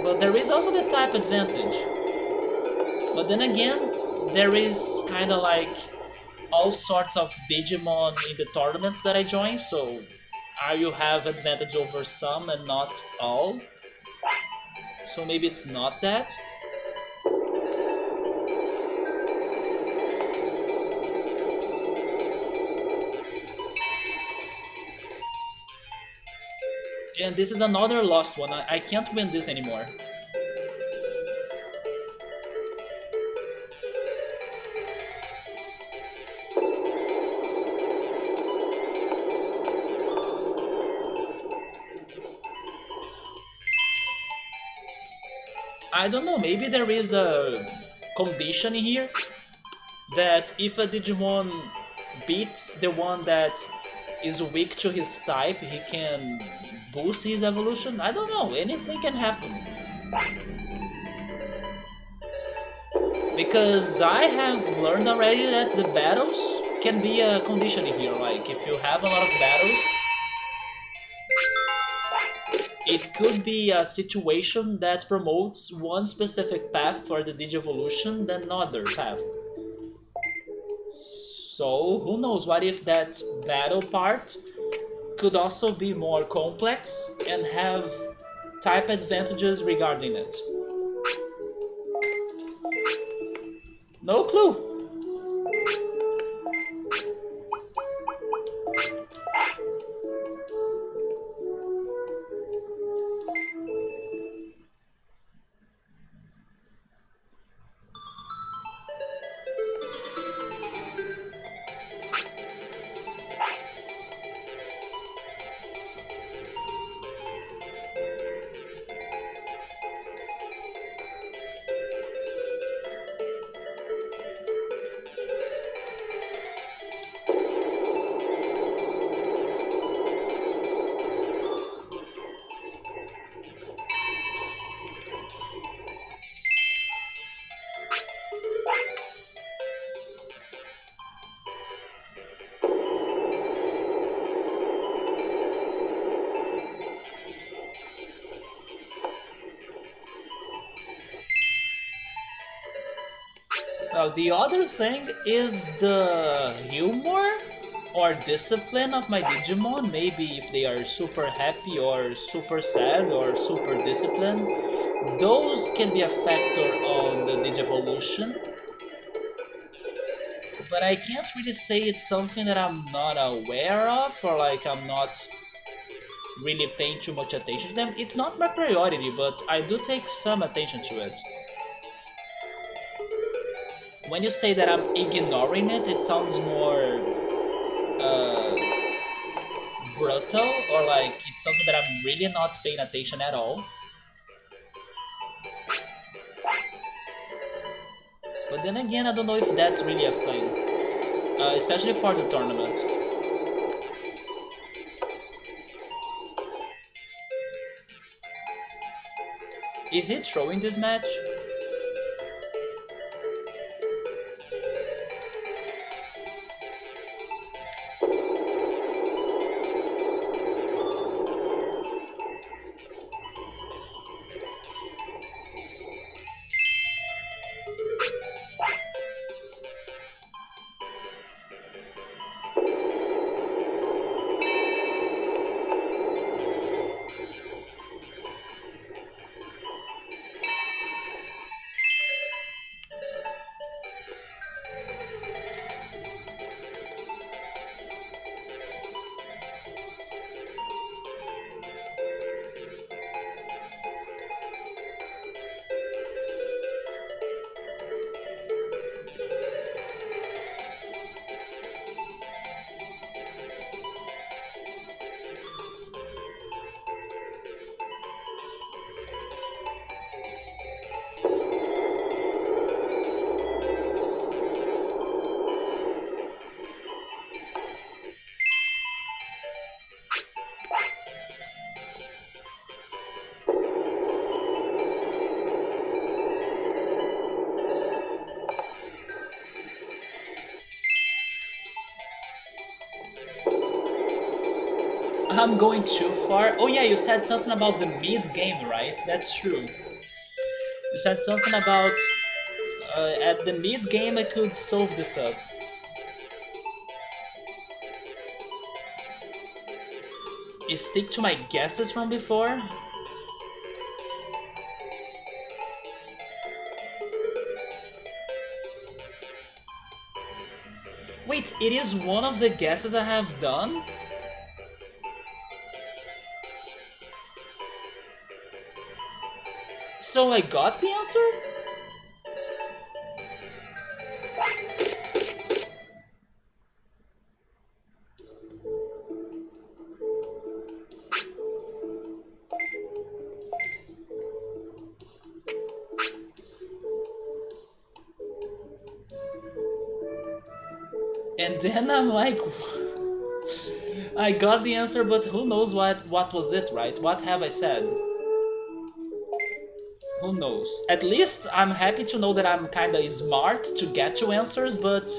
But there is also the type advantage. But then again, there is kind of like all sorts of Digimon in the tournaments that I join, so you have advantage over some and not all. So maybe it's not that. And this is another lost one. I can't win this anymore. I don't know, maybe there is a condition here that if a Digimon beats the one that is weak to his type, he can boost his evolution. I don't know, anything can happen. Because I have learned already that the battles can be a condition here. Like, if you have a lot of battles, it could be a situation that promotes one specific path for the Digivolution than another path. So, who knows, what if that battle part could also be more complex and have type advantages regarding it? No clue. Now, the other thing is the humor or discipline of my Digimon. Maybe if they are super happy or super sad or super disciplined, those can be a factor on the Digivolution, but I can't really say it's something that I'm not aware of, or like I'm not really paying too much attention to them. It's not my priority, but I do take some attention to it. When you say that I'm ignoring it, it sounds more uh, brutal, or like it's something that I'm really not paying attention at all. But then again, I don't know if that's really a thing, especially for the tournament. Is he throwing this match? I'm going too far. Oh yeah, you said something about the mid game, right? That's true. You said something about at the mid game I could solve this up. Stick to my guesses from before. Wait, it is one of the guesses I have done? So I got the answer? And then I'm like, I got the answer, but who knows what was it, right? What have I said? Who knows? At least I'm happy to know that I'm kinda smart to get to answers, but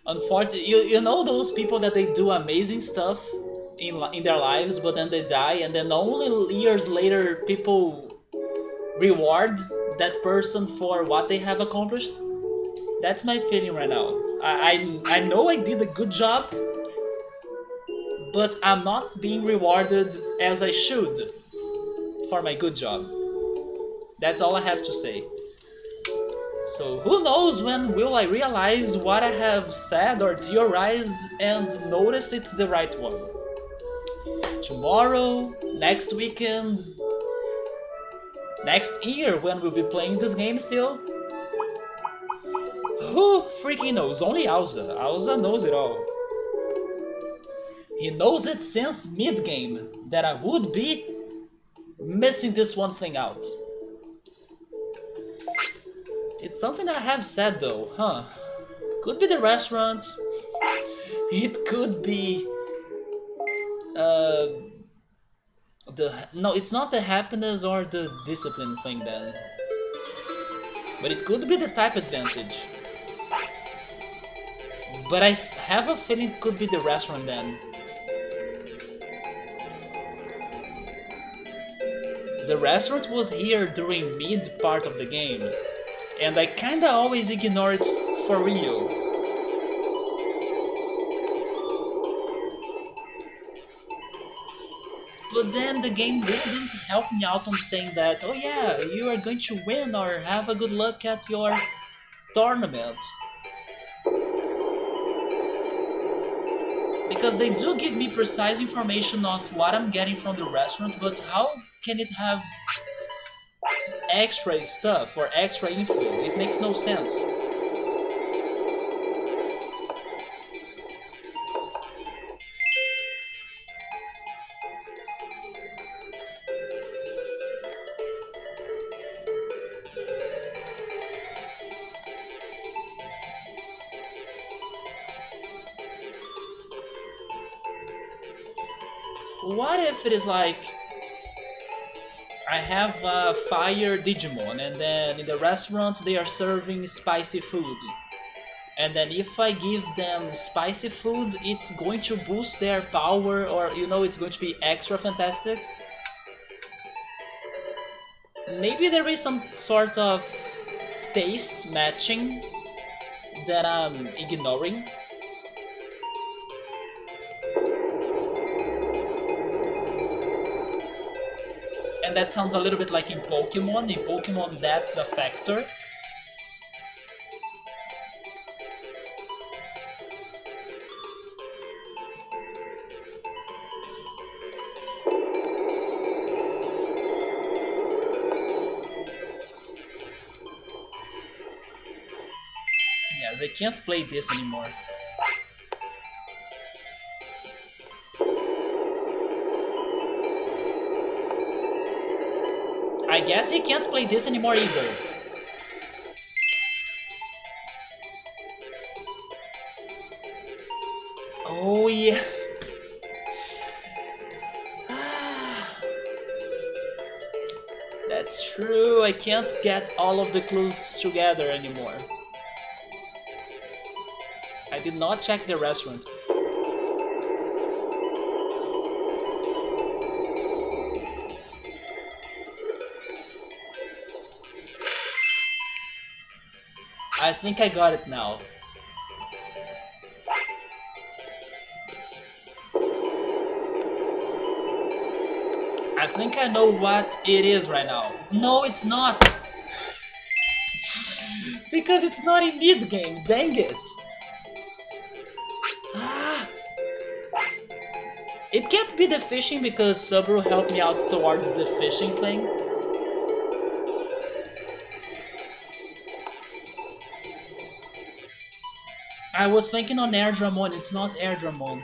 unfortunately, you know those people that they do amazing stuff in their lives, but then they die, and then only years later people reward that person for what they have accomplished? That's my feeling right now. I know I did a good job, but I'm not being rewarded as I should for my good job. That's all I have to say. So who knows when will I realize what I have said or theorized and notice it's the right one. Tomorrow, next weekend, next year when we'll be playing this game still? Who freaking knows? Only Auza. Auza knows it all. He knows it since mid-game that I would be missing this one thing out. It's something that I have said though, huh? Could be the restaurant. It could be no, it's not the happiness or the discipline thing then. But it could be the type advantage. But I have a feeling it could be the restaurant then. The restaurant was here during mid part of the game, and I kinda always ignore it for real. but then the game really doesn't help me out on saying that, oh yeah, you are going to win or have a good luck at your tournament. Because they do give me precise information of what I'm getting from the restaurant, but how can it have extra stuff or extra info? It makes no sense. What if it is like I have a fire Digimon and then in the restaurant they are serving spicy food, and then if I give them spicy food it's going to boost their power, or you know, it's going to be extra fantastic? Maybe there is some sort of taste matching that I'm ignoring. And that sounds a little bit like in Pokemon. In Pokemon, that's a factor. Yes, I can't play this anymore. I guess he can't play this anymore either. Oh yeah. That's true, I can't get all of the clues together anymore. I did not check the restaurant. I think I got it now. I think I know what it is right now. No, it's not! Because it's not in mid-game, dang it! Ah. It can't be the fishing because Subaru helped me out towards the fishing thing. I was thinking on Air Dramon, it's not Air Dramon.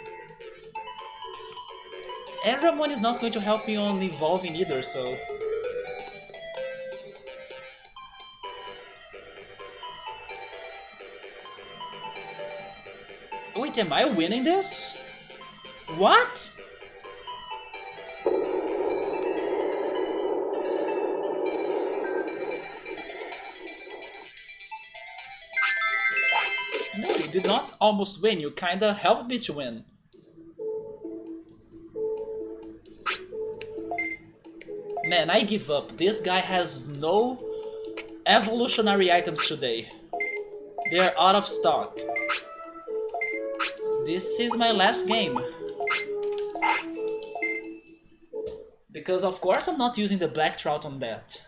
Air Dramon is not going to help me on evolving either, so... Wait, am I winning this? What? No, you did not almost win, you kinda helped me to win. Man, I give up. This guy has no evolutionary items today. They are out of stock. This is my last game. Because of course I'm not using the black trout on that.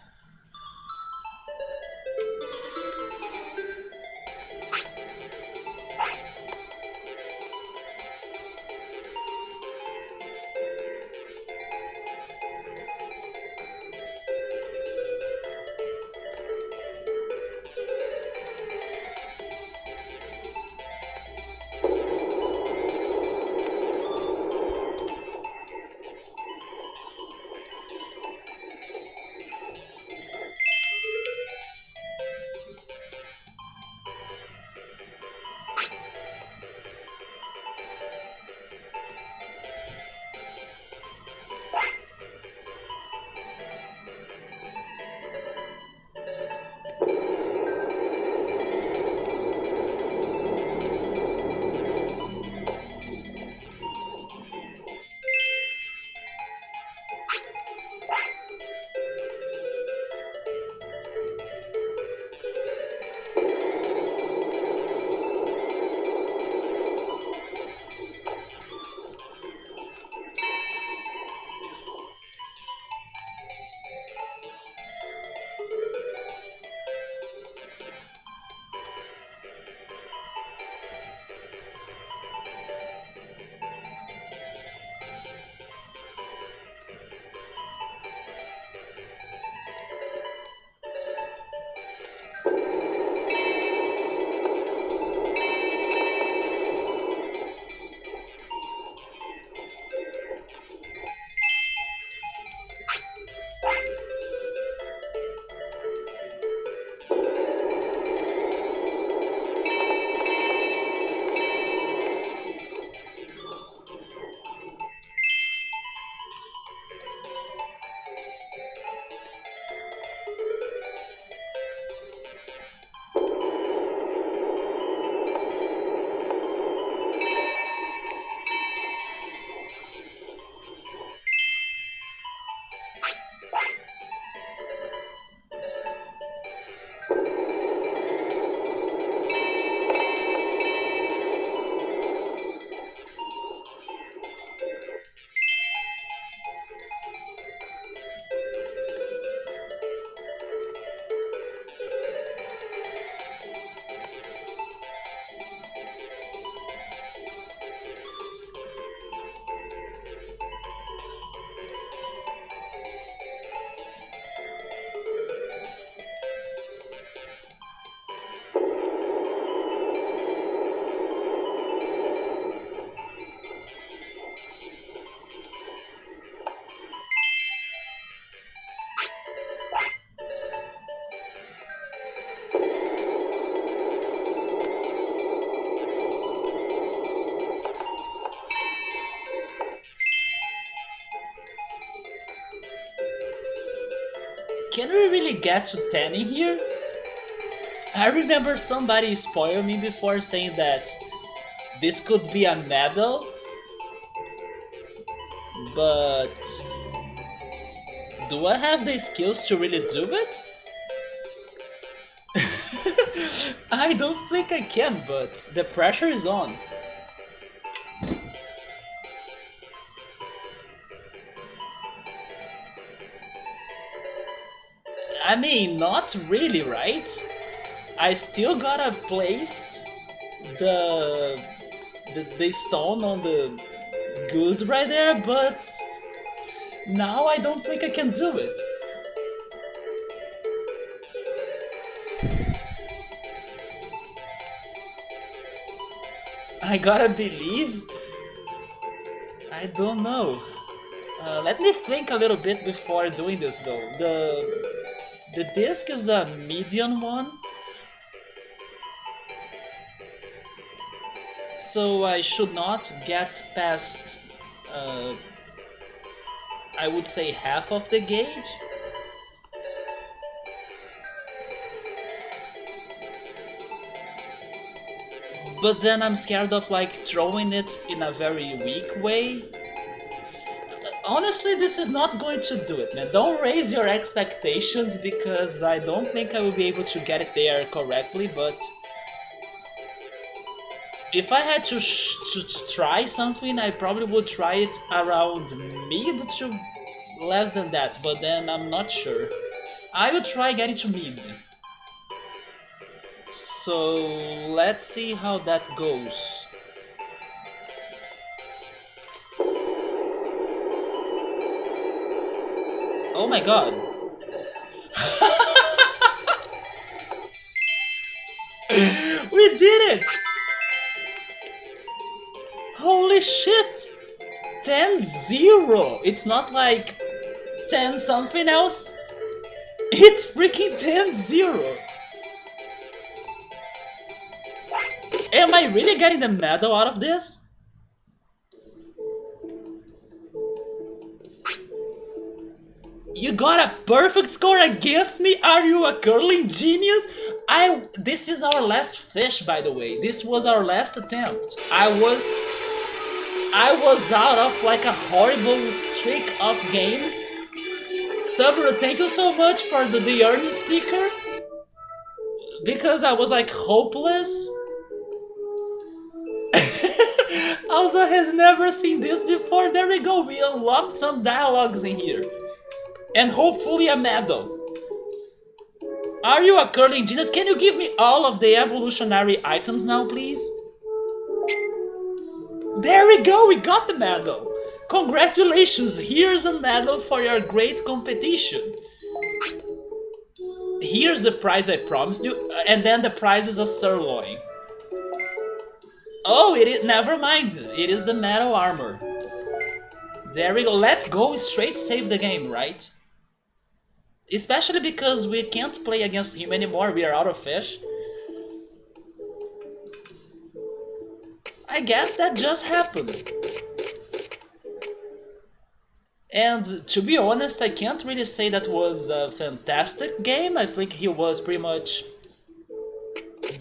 Can we really get to 10 in here? I remember somebody spoiled me before saying that this could be a medal, but do I have the skills to really do it? I don't think I can, but the pressure is on. I mean, not really, right? I still gotta place the the stone on the good right there, but now I don't think I can do it. I gotta believe. I don't know. Let me think a little bit before doing this though. The disc is a medium one, so I should not get past, I would say, half of the gauge. But then I'm scared of like throwing it in a very weak way. Honestly, this is not going to do it, man. Don't raise your expectations because I don't think I will be able to get it there correctly, but if I had to try something, I probably would try it around mid to less than that, but then I'm not sure. I will try getting to mid. So let's see how that goes. Oh my god. We did it! Holy shit! 10-0! It's not like 10 something else. It's freaking 10-0! Am I really getting the medal out of this? You got a perfect score against me? Are you a curling genius? This is our last fish, by the way. This was our last attempt. I was out of like a horrible streak of games. Saburo, thank you so much for the earn sticker. Because I was like hopeless. Also has never seen this before. There we go. We unlocked some dialogues in here. And hopefully a medal. Are you a curling genius? Can you give me all of the evolutionary items now, please? There we go, we got the medal. Congratulations, here's a medal for your great competition. Here's the prize I promised you, and then the prize is a sirloin. Oh, never mind, it is the metal armor. There we go, let's go straight save the game, right? Especially because we can't play against him anymore, we are out of fish. I guess that just happened. And to be honest, I can't really say that was a fantastic game. I think he was pretty much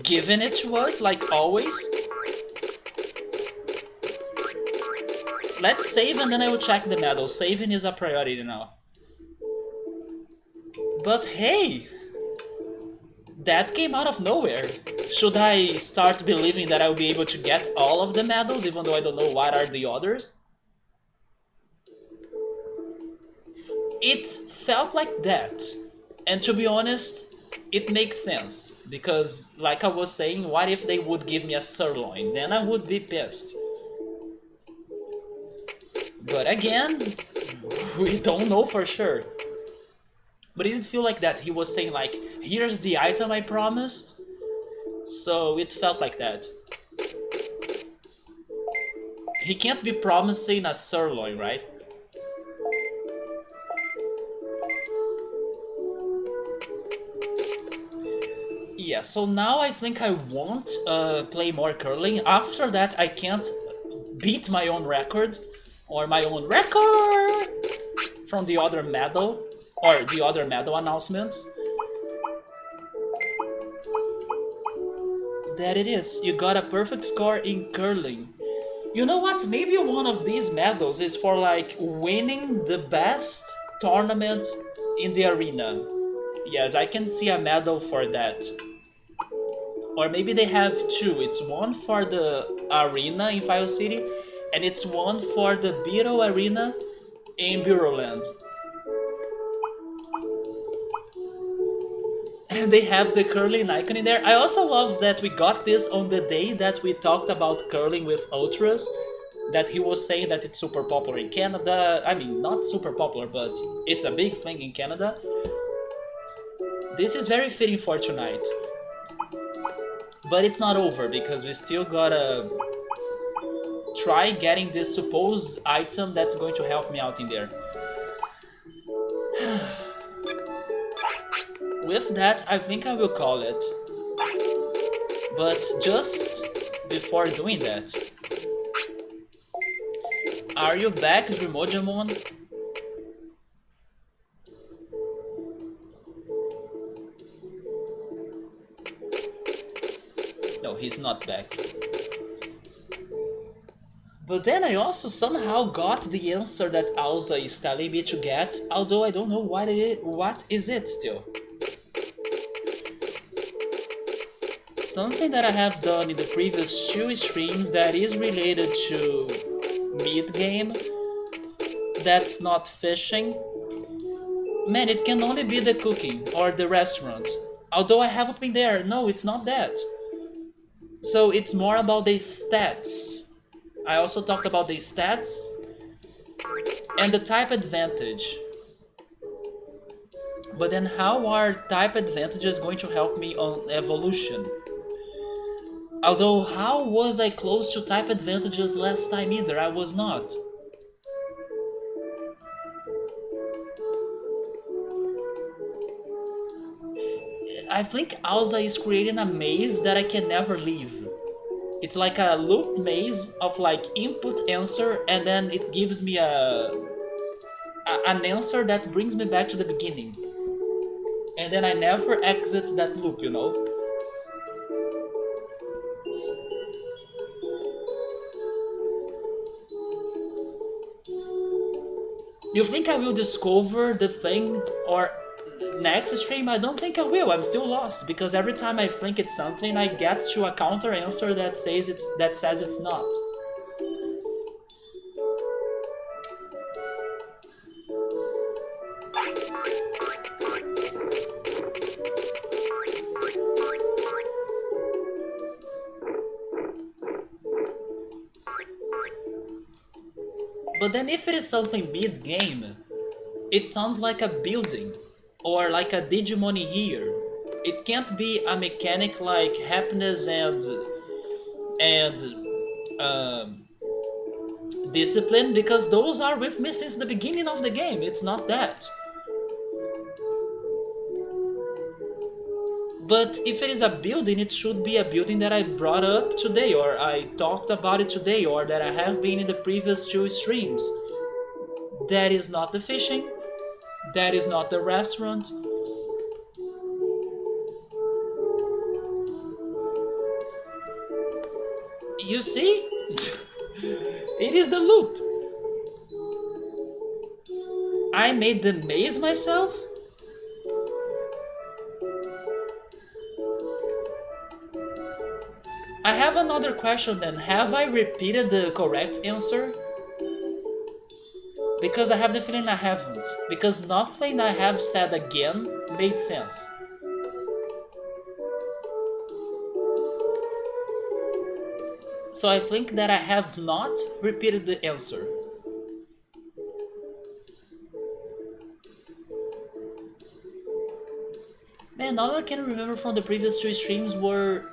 giving it to us, like always. Let's save and then I will check the medal. Saving is a priority now. But hey, that came out of nowhere. Should I start believing that I will be able to get all of the medals, even though I don't know what are the others? It felt like that. And to be honest, it makes sense. Because, like I was saying, what if they would give me a sirloin? Then I would be pissed. But again, we don't know for sure. But it didn't feel like that. He was saying like, here's the item I promised. So it felt like that. He can't be promising a sirloin, right? Yeah, so now I think I won't play more curling. After that I can't beat my own record. Or my own record from the other medal. or the other medal announcements. That it is. You got a perfect score in curling. You know what? Maybe one of these medals is for like winning the best tournament in the arena. Yes, I can see a medal for that. Or maybe they have two. It's one for the arena in File City, and it's one for the Beetle Arena in Bureauland. And they have the curling icon in there. I also love that we got this on the day that we talked about curling with Ultras. That he was saying that it's super popular in Canada. I mean, not super popular, but it's a big thing in Canada. This is very fitting for tonight. But it's not over because we still gotta try getting this supposed item that's going to help me out in there. With that, I think I will call it. But just before doing that, are you back, Dremojamon? No, he's not back. But then I also somehow got the answer that Alza is telling me to get, although I don't know what is it still. Something that I have done in the previous 2 streams that is related to mid-game, that's not fishing. Man, it can only be the cooking or the restaurant. Although I haven't been there, no, it's not that. So it's more about the stats. I also talked about the stats and the type advantage. But then how are type advantages going to help me on evolution? Although how was I close to type advantages last time either? I was not. I think Alza is creating a maze that I can never leave. It's like a loop maze of like input answer, and then it gives me an answer that brings me back to the beginning. And then I never exit that loop, you know? You think I will discover the thing or next stream? I don't think I will. I'm still lost because every time I think it's something, I get to a counter answer that says it's not. But then if it is something mid-game, it sounds like a building, or like a Digimon here. It can't be a mechanic like happiness and discipline, because those are with me since the beginning of the game. It's not that. But if it is a building, it should be a building that I brought up today, or I talked about it today, or that I have been in the previous 2 streams. That is not the fishing. That is not the restaurant. You see? It is the loop. I made the maze myself? I have another question then. Have I repeated the correct answer? Because I have the feeling I haven't. Because nothing I have said again made sense. So I think that I have not repeated the answer. Man, all I can remember from the previous 2 streams were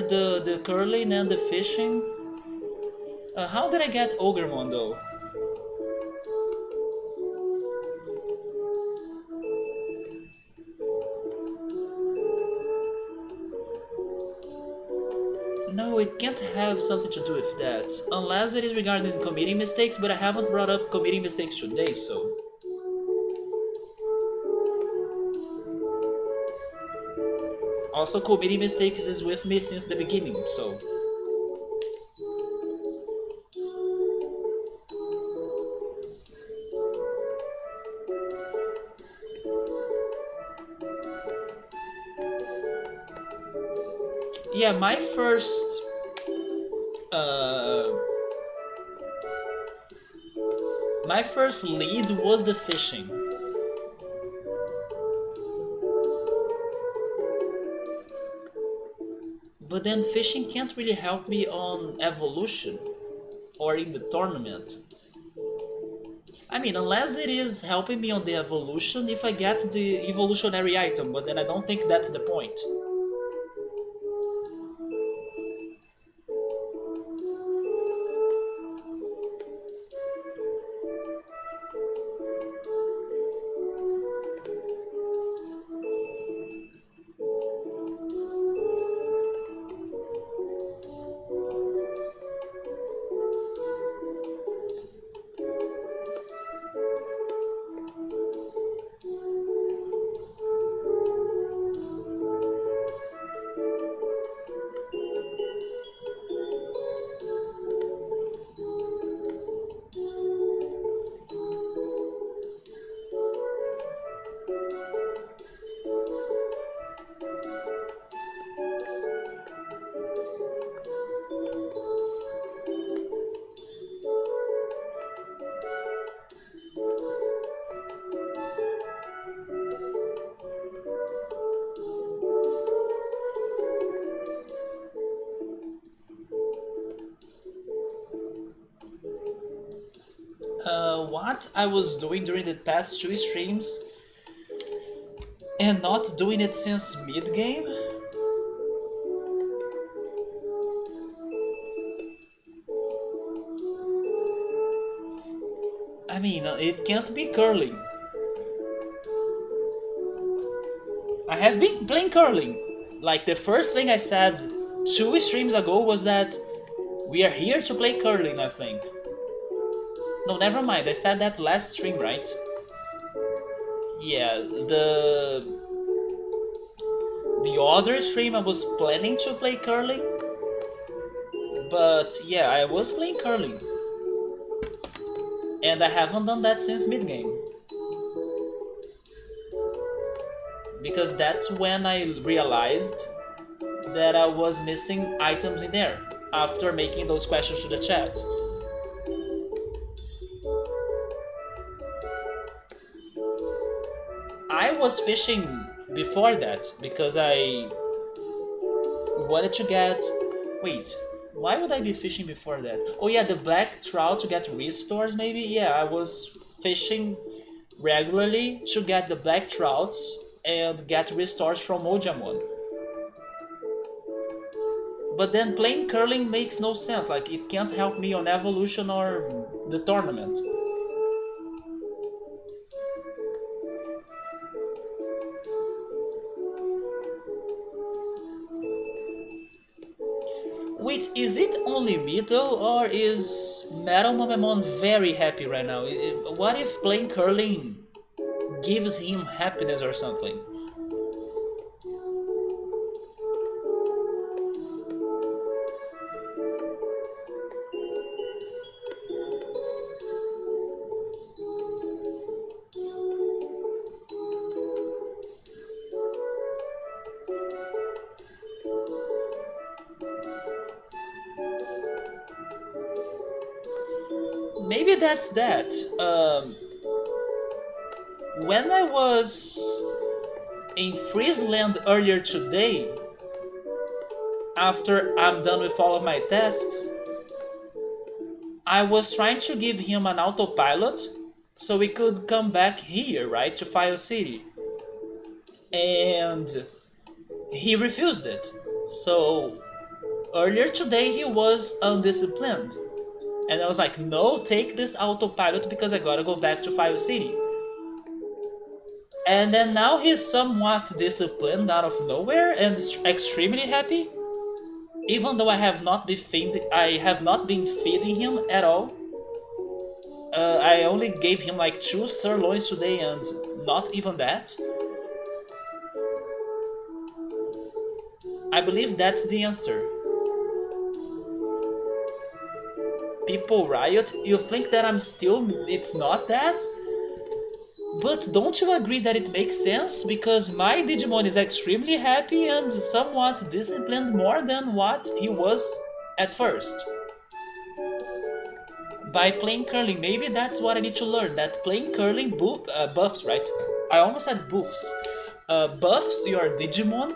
the curling and the fishing. How did I get Ogremon though? No, it can't have something to do with that. Unless it is regarding committing mistakes, but I haven't brought up committing mistakes today, so... Also, committing mistakes is with me since the beginning, so... Yeah, my first... my first lead was the fishing. But then fishing can't really help me on evolution or in the tournament. I mean, unless it is helping me on the evolution if I get the evolutionary item, but then I don't think that's the point. What I was doing during the past 2 streams and not doing it since mid-game? I mean, it can't be curling. I have been playing curling. Like, the first thing I said 2 streams ago was that we are here to play curling, I think. No, never mind, I said that last stream, right? Yeah, the other stream I was planning to play curling, but yeah, I was playing curling. And I haven't done that since mid-game. Because that's when I realized that I was missing items in there, after making those questions to the chat. I was fishing before that, because I wanted to get... Wait, why would I be fishing before that? Oh yeah, the black trout to get restores maybe? Yeah, I was fishing regularly to get the black trouts and get restores from Mojamon. But then playing curling makes no sense, like it can't help me on evolution or the tournament. Wait, is it only me though, or is Metal Momemon very happy right now? What if playing curling gives him happiness or something? Maybe that's that. When I was in Friesland earlier today, after I'm done with all of my tasks, I was trying to give him an autopilot so we could come back here, right, to File City. And he refused it. So earlier today he was undisciplined. And I was like, no, take this autopilot because I gotta go back to File City. And then now he's somewhat disciplined out of nowhere and extremely happy. Even though I have not been feeding him at all. I only gave him like 2 sirloins today and not even that. I believe that's the answer. People riot, you think that it's not that? But don't you agree that it makes sense? Because my Digimon is extremely happy and somewhat disciplined more than what he was at first. By playing curling, maybe that's what I need to learn, that playing curling buffs, right? I almost said buffs. Buffs your Digimon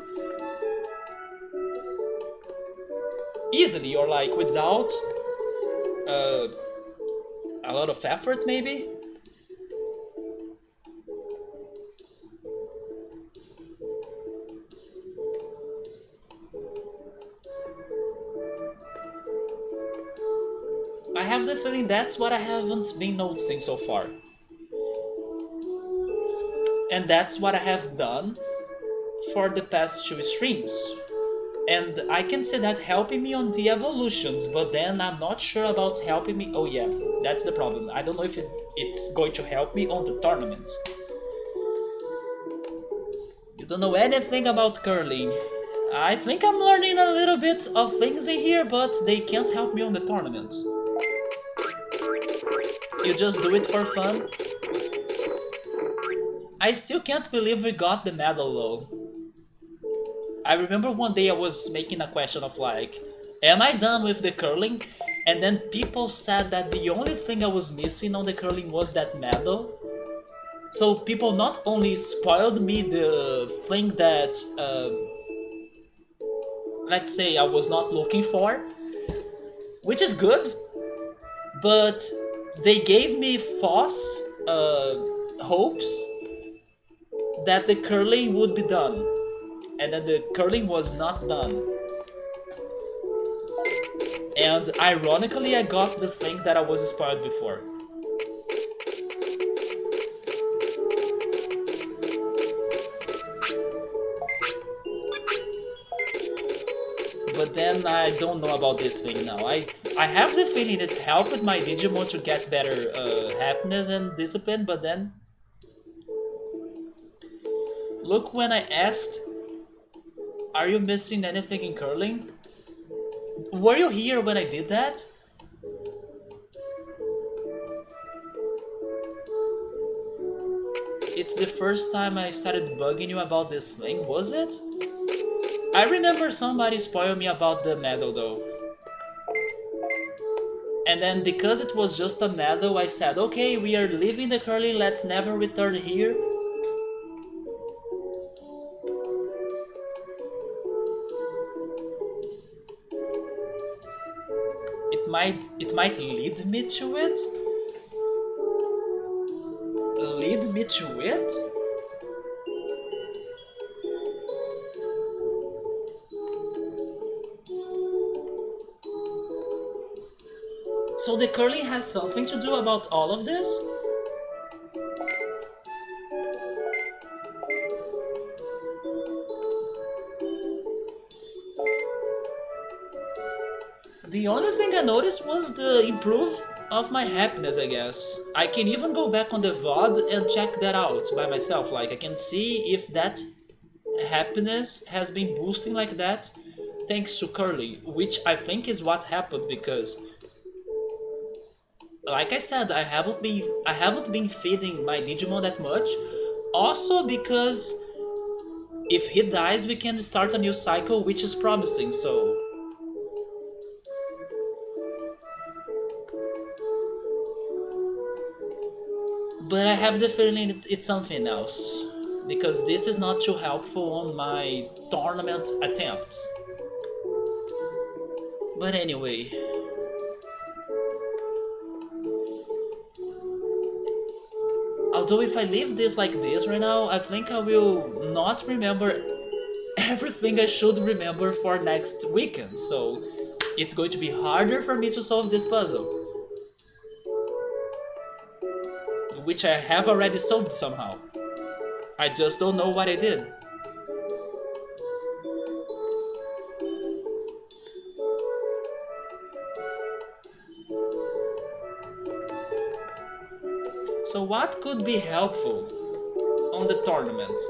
easily, or like without uh, a lot of effort, maybe? I have the feeling that's what I haven't been noticing so far. And that's what I have done for the past 2 streams. And I can say that helping me on the evolutions, but then I'm not sure about helping me. Oh yeah, that's the problem. I don't know if it's going to help me on the tournaments. You don't know anything about curling. I think I'm learning a little bit of things in here, but they can't help me on the tournaments. You just do it for fun. I still can't believe we got the medal though. I remember one day I was making a question of like, am I done with the curling? And then people said that the only thing I was missing on the curling was that medal. So people not only spoiled me the thing that, let's say, I was not looking for, which is good, but they gave me false hopes that the curling would be done. And then the curling was not done. And ironically, I got the thing that I was spoiled before. But then I don't know about this thing now. I have the feeling it helped my Digimon to get better happiness and discipline, but then... Look, when I asked, are you missing anything in curling? Were you here when I did that? It's the first time I started bugging you about this thing, was it? I remember somebody spoiled me about the medal though. And then because it was just a medal, I said, okay, we are leaving the curling, let's never return here. It might lead me to it? Lead me to it? So the curling has something to do about all of this? The only thing I noticed was the improve of my happiness, I guess. I can even go back on the VOD and check that out by myself. Like, I can see if that happiness has been boosting like that thanks to curling, which I think is what happened because, like I said, I haven't been feeding my Digimon that much. Also because if he dies, we can start a new cycle, which is promising, so... But I have the feeling it's something else, because this is not too helpful on my tournament attempts. But anyway... Although if I leave this like this right now, I think I will not remember everything I should remember for next weekend, so it's going to be harder for me to solve this puzzle. Which I have already solved somehow. I just don't know what I did. So what could be helpful on the tournament?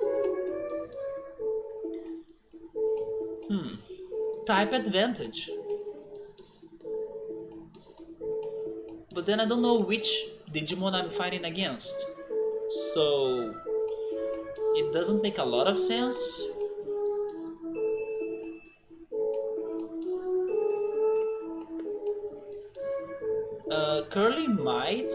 Type advantage. But then I don't know which Digimon I'm fighting against. So it doesn't make a lot of sense. Curly Might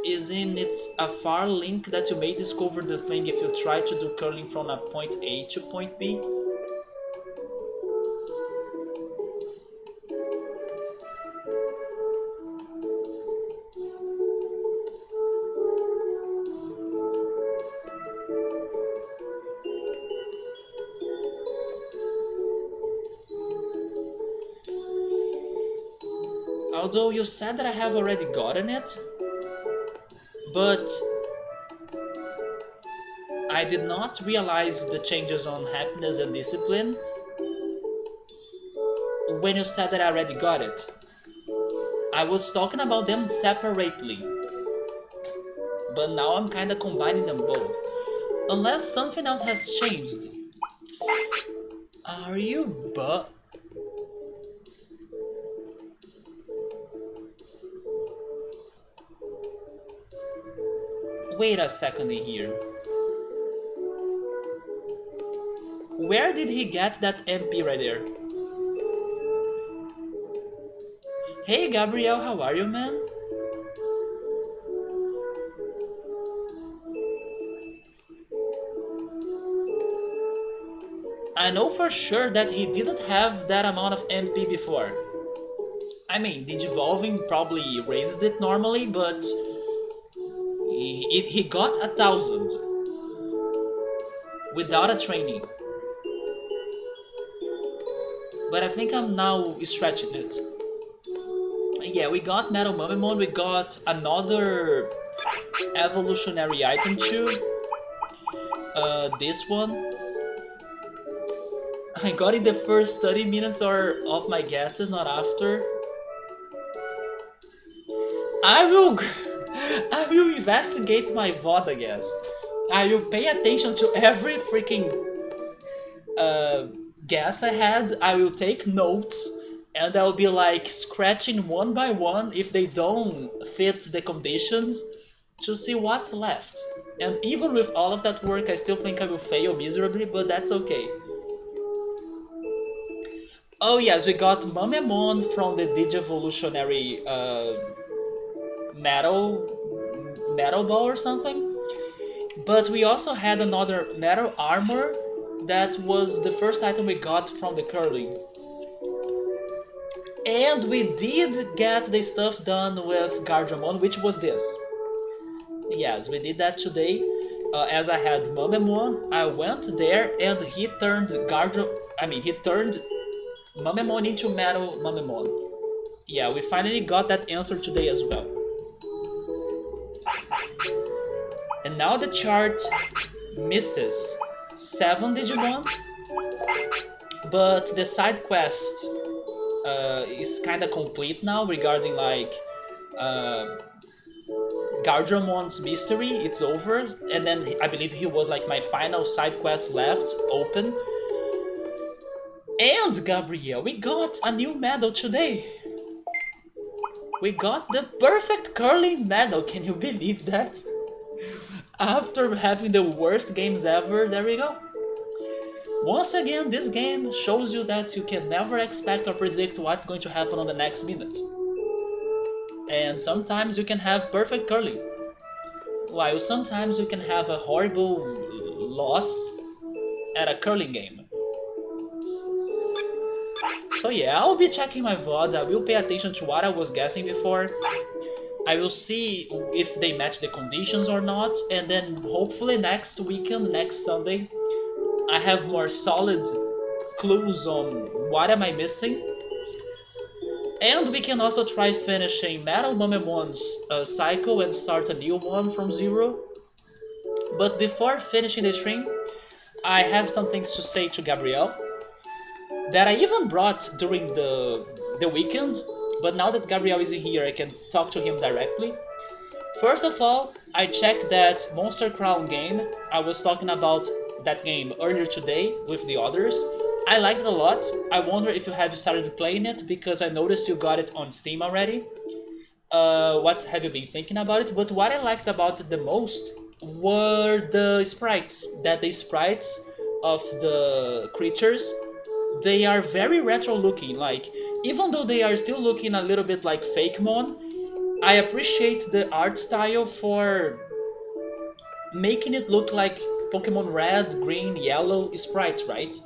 is in its a far link that you may discover the thing if you try to do curling from a point A to point B. Although you said that I have already gotten it, but I did not realize the changes on happiness and discipline when you said that I already got it. I was talking about them separately, but now I'm kinda combining them both. Unless something else has changed. Are you Wait a second in here. Where did he get that MP right there? Hey Gabriel, how are you, man? I know for sure that he didn't have that amount of MP before. I mean, Digivolving probably raised it normally, but he got 1,000 without a training. But I think I'm now stretching it. Yeah, we got Metal Mumemon, we got another evolutionary item too. This one. I got in the first 30 minutes or of my guesses, not after. I will I will investigate my VOD, I guess. I will pay attention to every freaking guess I had. I will take notes and I'll be like scratching one by one if they don't fit the conditions to see what's left. And even with all of that work, I still think I will fail miserably, but that's okay. Oh yes, we got Mumemon from the Digivolutionary metal ball or something. But we also had another metal armor that was the first item we got from the curling. And we did get the stuff done with Gardramon, which was this. Yes, we did that today. As I had Mumemon, I went there and he turned Mumemon into Metal Mumemon. Yeah, we finally got that answer today as well. And now the chart misses 7 Digimon, but the side quest is kinda complete now regarding like Gardramon's mystery. It's over, and then I believe he was like my final side quest left open. And Gabriel, we got a new medal today. We got the perfect curling medal. Can you believe that? After having the worst games ever, there we go. Once again, this game shows you that you can never expect or predict what's going to happen on the next minute. And sometimes you can have perfect curling, while sometimes you can have a horrible loss at a curling game. So yeah, I'll be checking my VOD, I will pay attention to what I was guessing before. I will see if they match the conditions or not, and then hopefully next weekend, next Sunday, I have more solid clues on what am I missing. And we can also try finishing Metal Mumemon's cycle and start a new one from zero. But before finishing the stream, I have some things to say to Gabriel that I even brought during the weekend but now that Gabriel is here, I can talk to him directly. First of all, I checked that Monster Crown game. I was talking about that game earlier today with the others. I liked it a lot. I wonder if you have started playing it because I noticed you got it on Steam already. What have you been thinking about it? But what I liked about it the most were the sprites. That the sprites of the creatures, they are very retro looking. Like, even though they are still looking a little bit like Fakemon, I appreciate the art style for making it look like Pokemon Red, Green, Yellow sprites, right?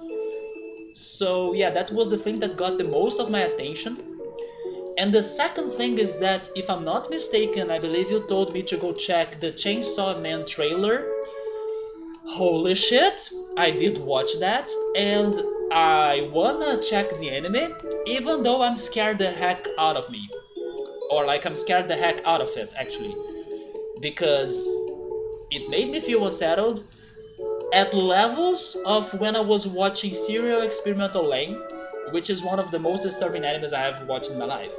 So yeah, that was the thing that got the most of my attention. And the second thing is that, if I'm not mistaken, I believe you told me to go check the Chainsaw Man trailer. Holy shit, I did watch that, and I wanna check the anime, even though I'm scared the heck out of me. Or like I'm scared the heck out of it, actually. Because it made me feel unsettled at levels of when I was watching Serial Experimental Lane, which is one of the most disturbing animes I have watched in my life.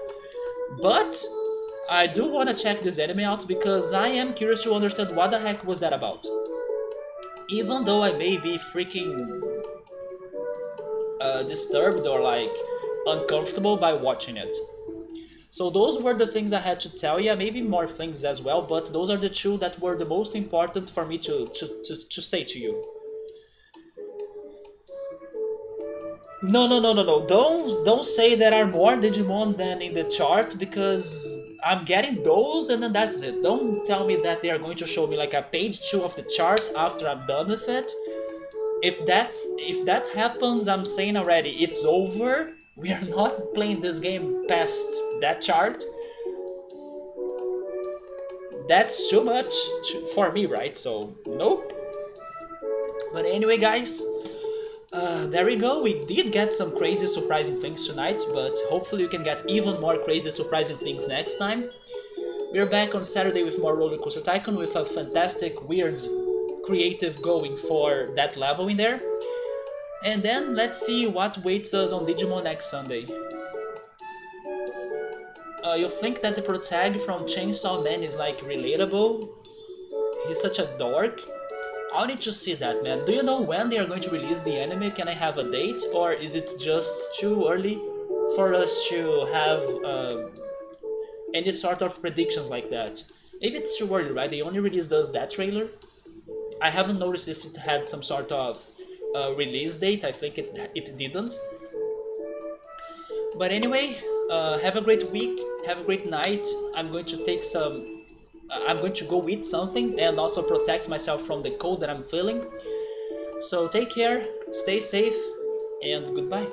But I do want to check this anime out because I am curious to understand what the heck was that about. Even though I may be freaking disturbed or like uncomfortable by watching it. So those were the things I had to tell you, maybe more things as well, but those are the two that were the most important for me to say to you. No. Don't say there are more Digimon than in the chart because I'm getting those and then that's it. Don't tell me that they are going to show me like a page 2 of the chart after I'm done with it. If that happens, I'm saying already, it's over. We are not playing this game past that chart. That's too much for me, right? So, nope. But anyway, guys, there we go. We did get some crazy surprising things tonight, but hopefully we can get even more crazy surprising things next time. We're back on Saturday with more Roller Coaster Tycoon with a fantastic, weird, creative going for that level in there. And then let's see what waits us on Digimon next Sunday. You think that the protag from Chainsaw Man is like relatable? He's such a dork. I'll need to see that, man. Do you know when they are going to release the anime? Can I have a date? Or is it just too early for us to have any sort of predictions like that? Maybe it's too early, right? They only released us that trailer. I haven't noticed if it had some sort of release date. I think it didn't. But anyway, have a great week. Have a great night. I'm going to go eat something and also protect myself from the cold that I'm feeling. So take care, stay safe, and goodbye.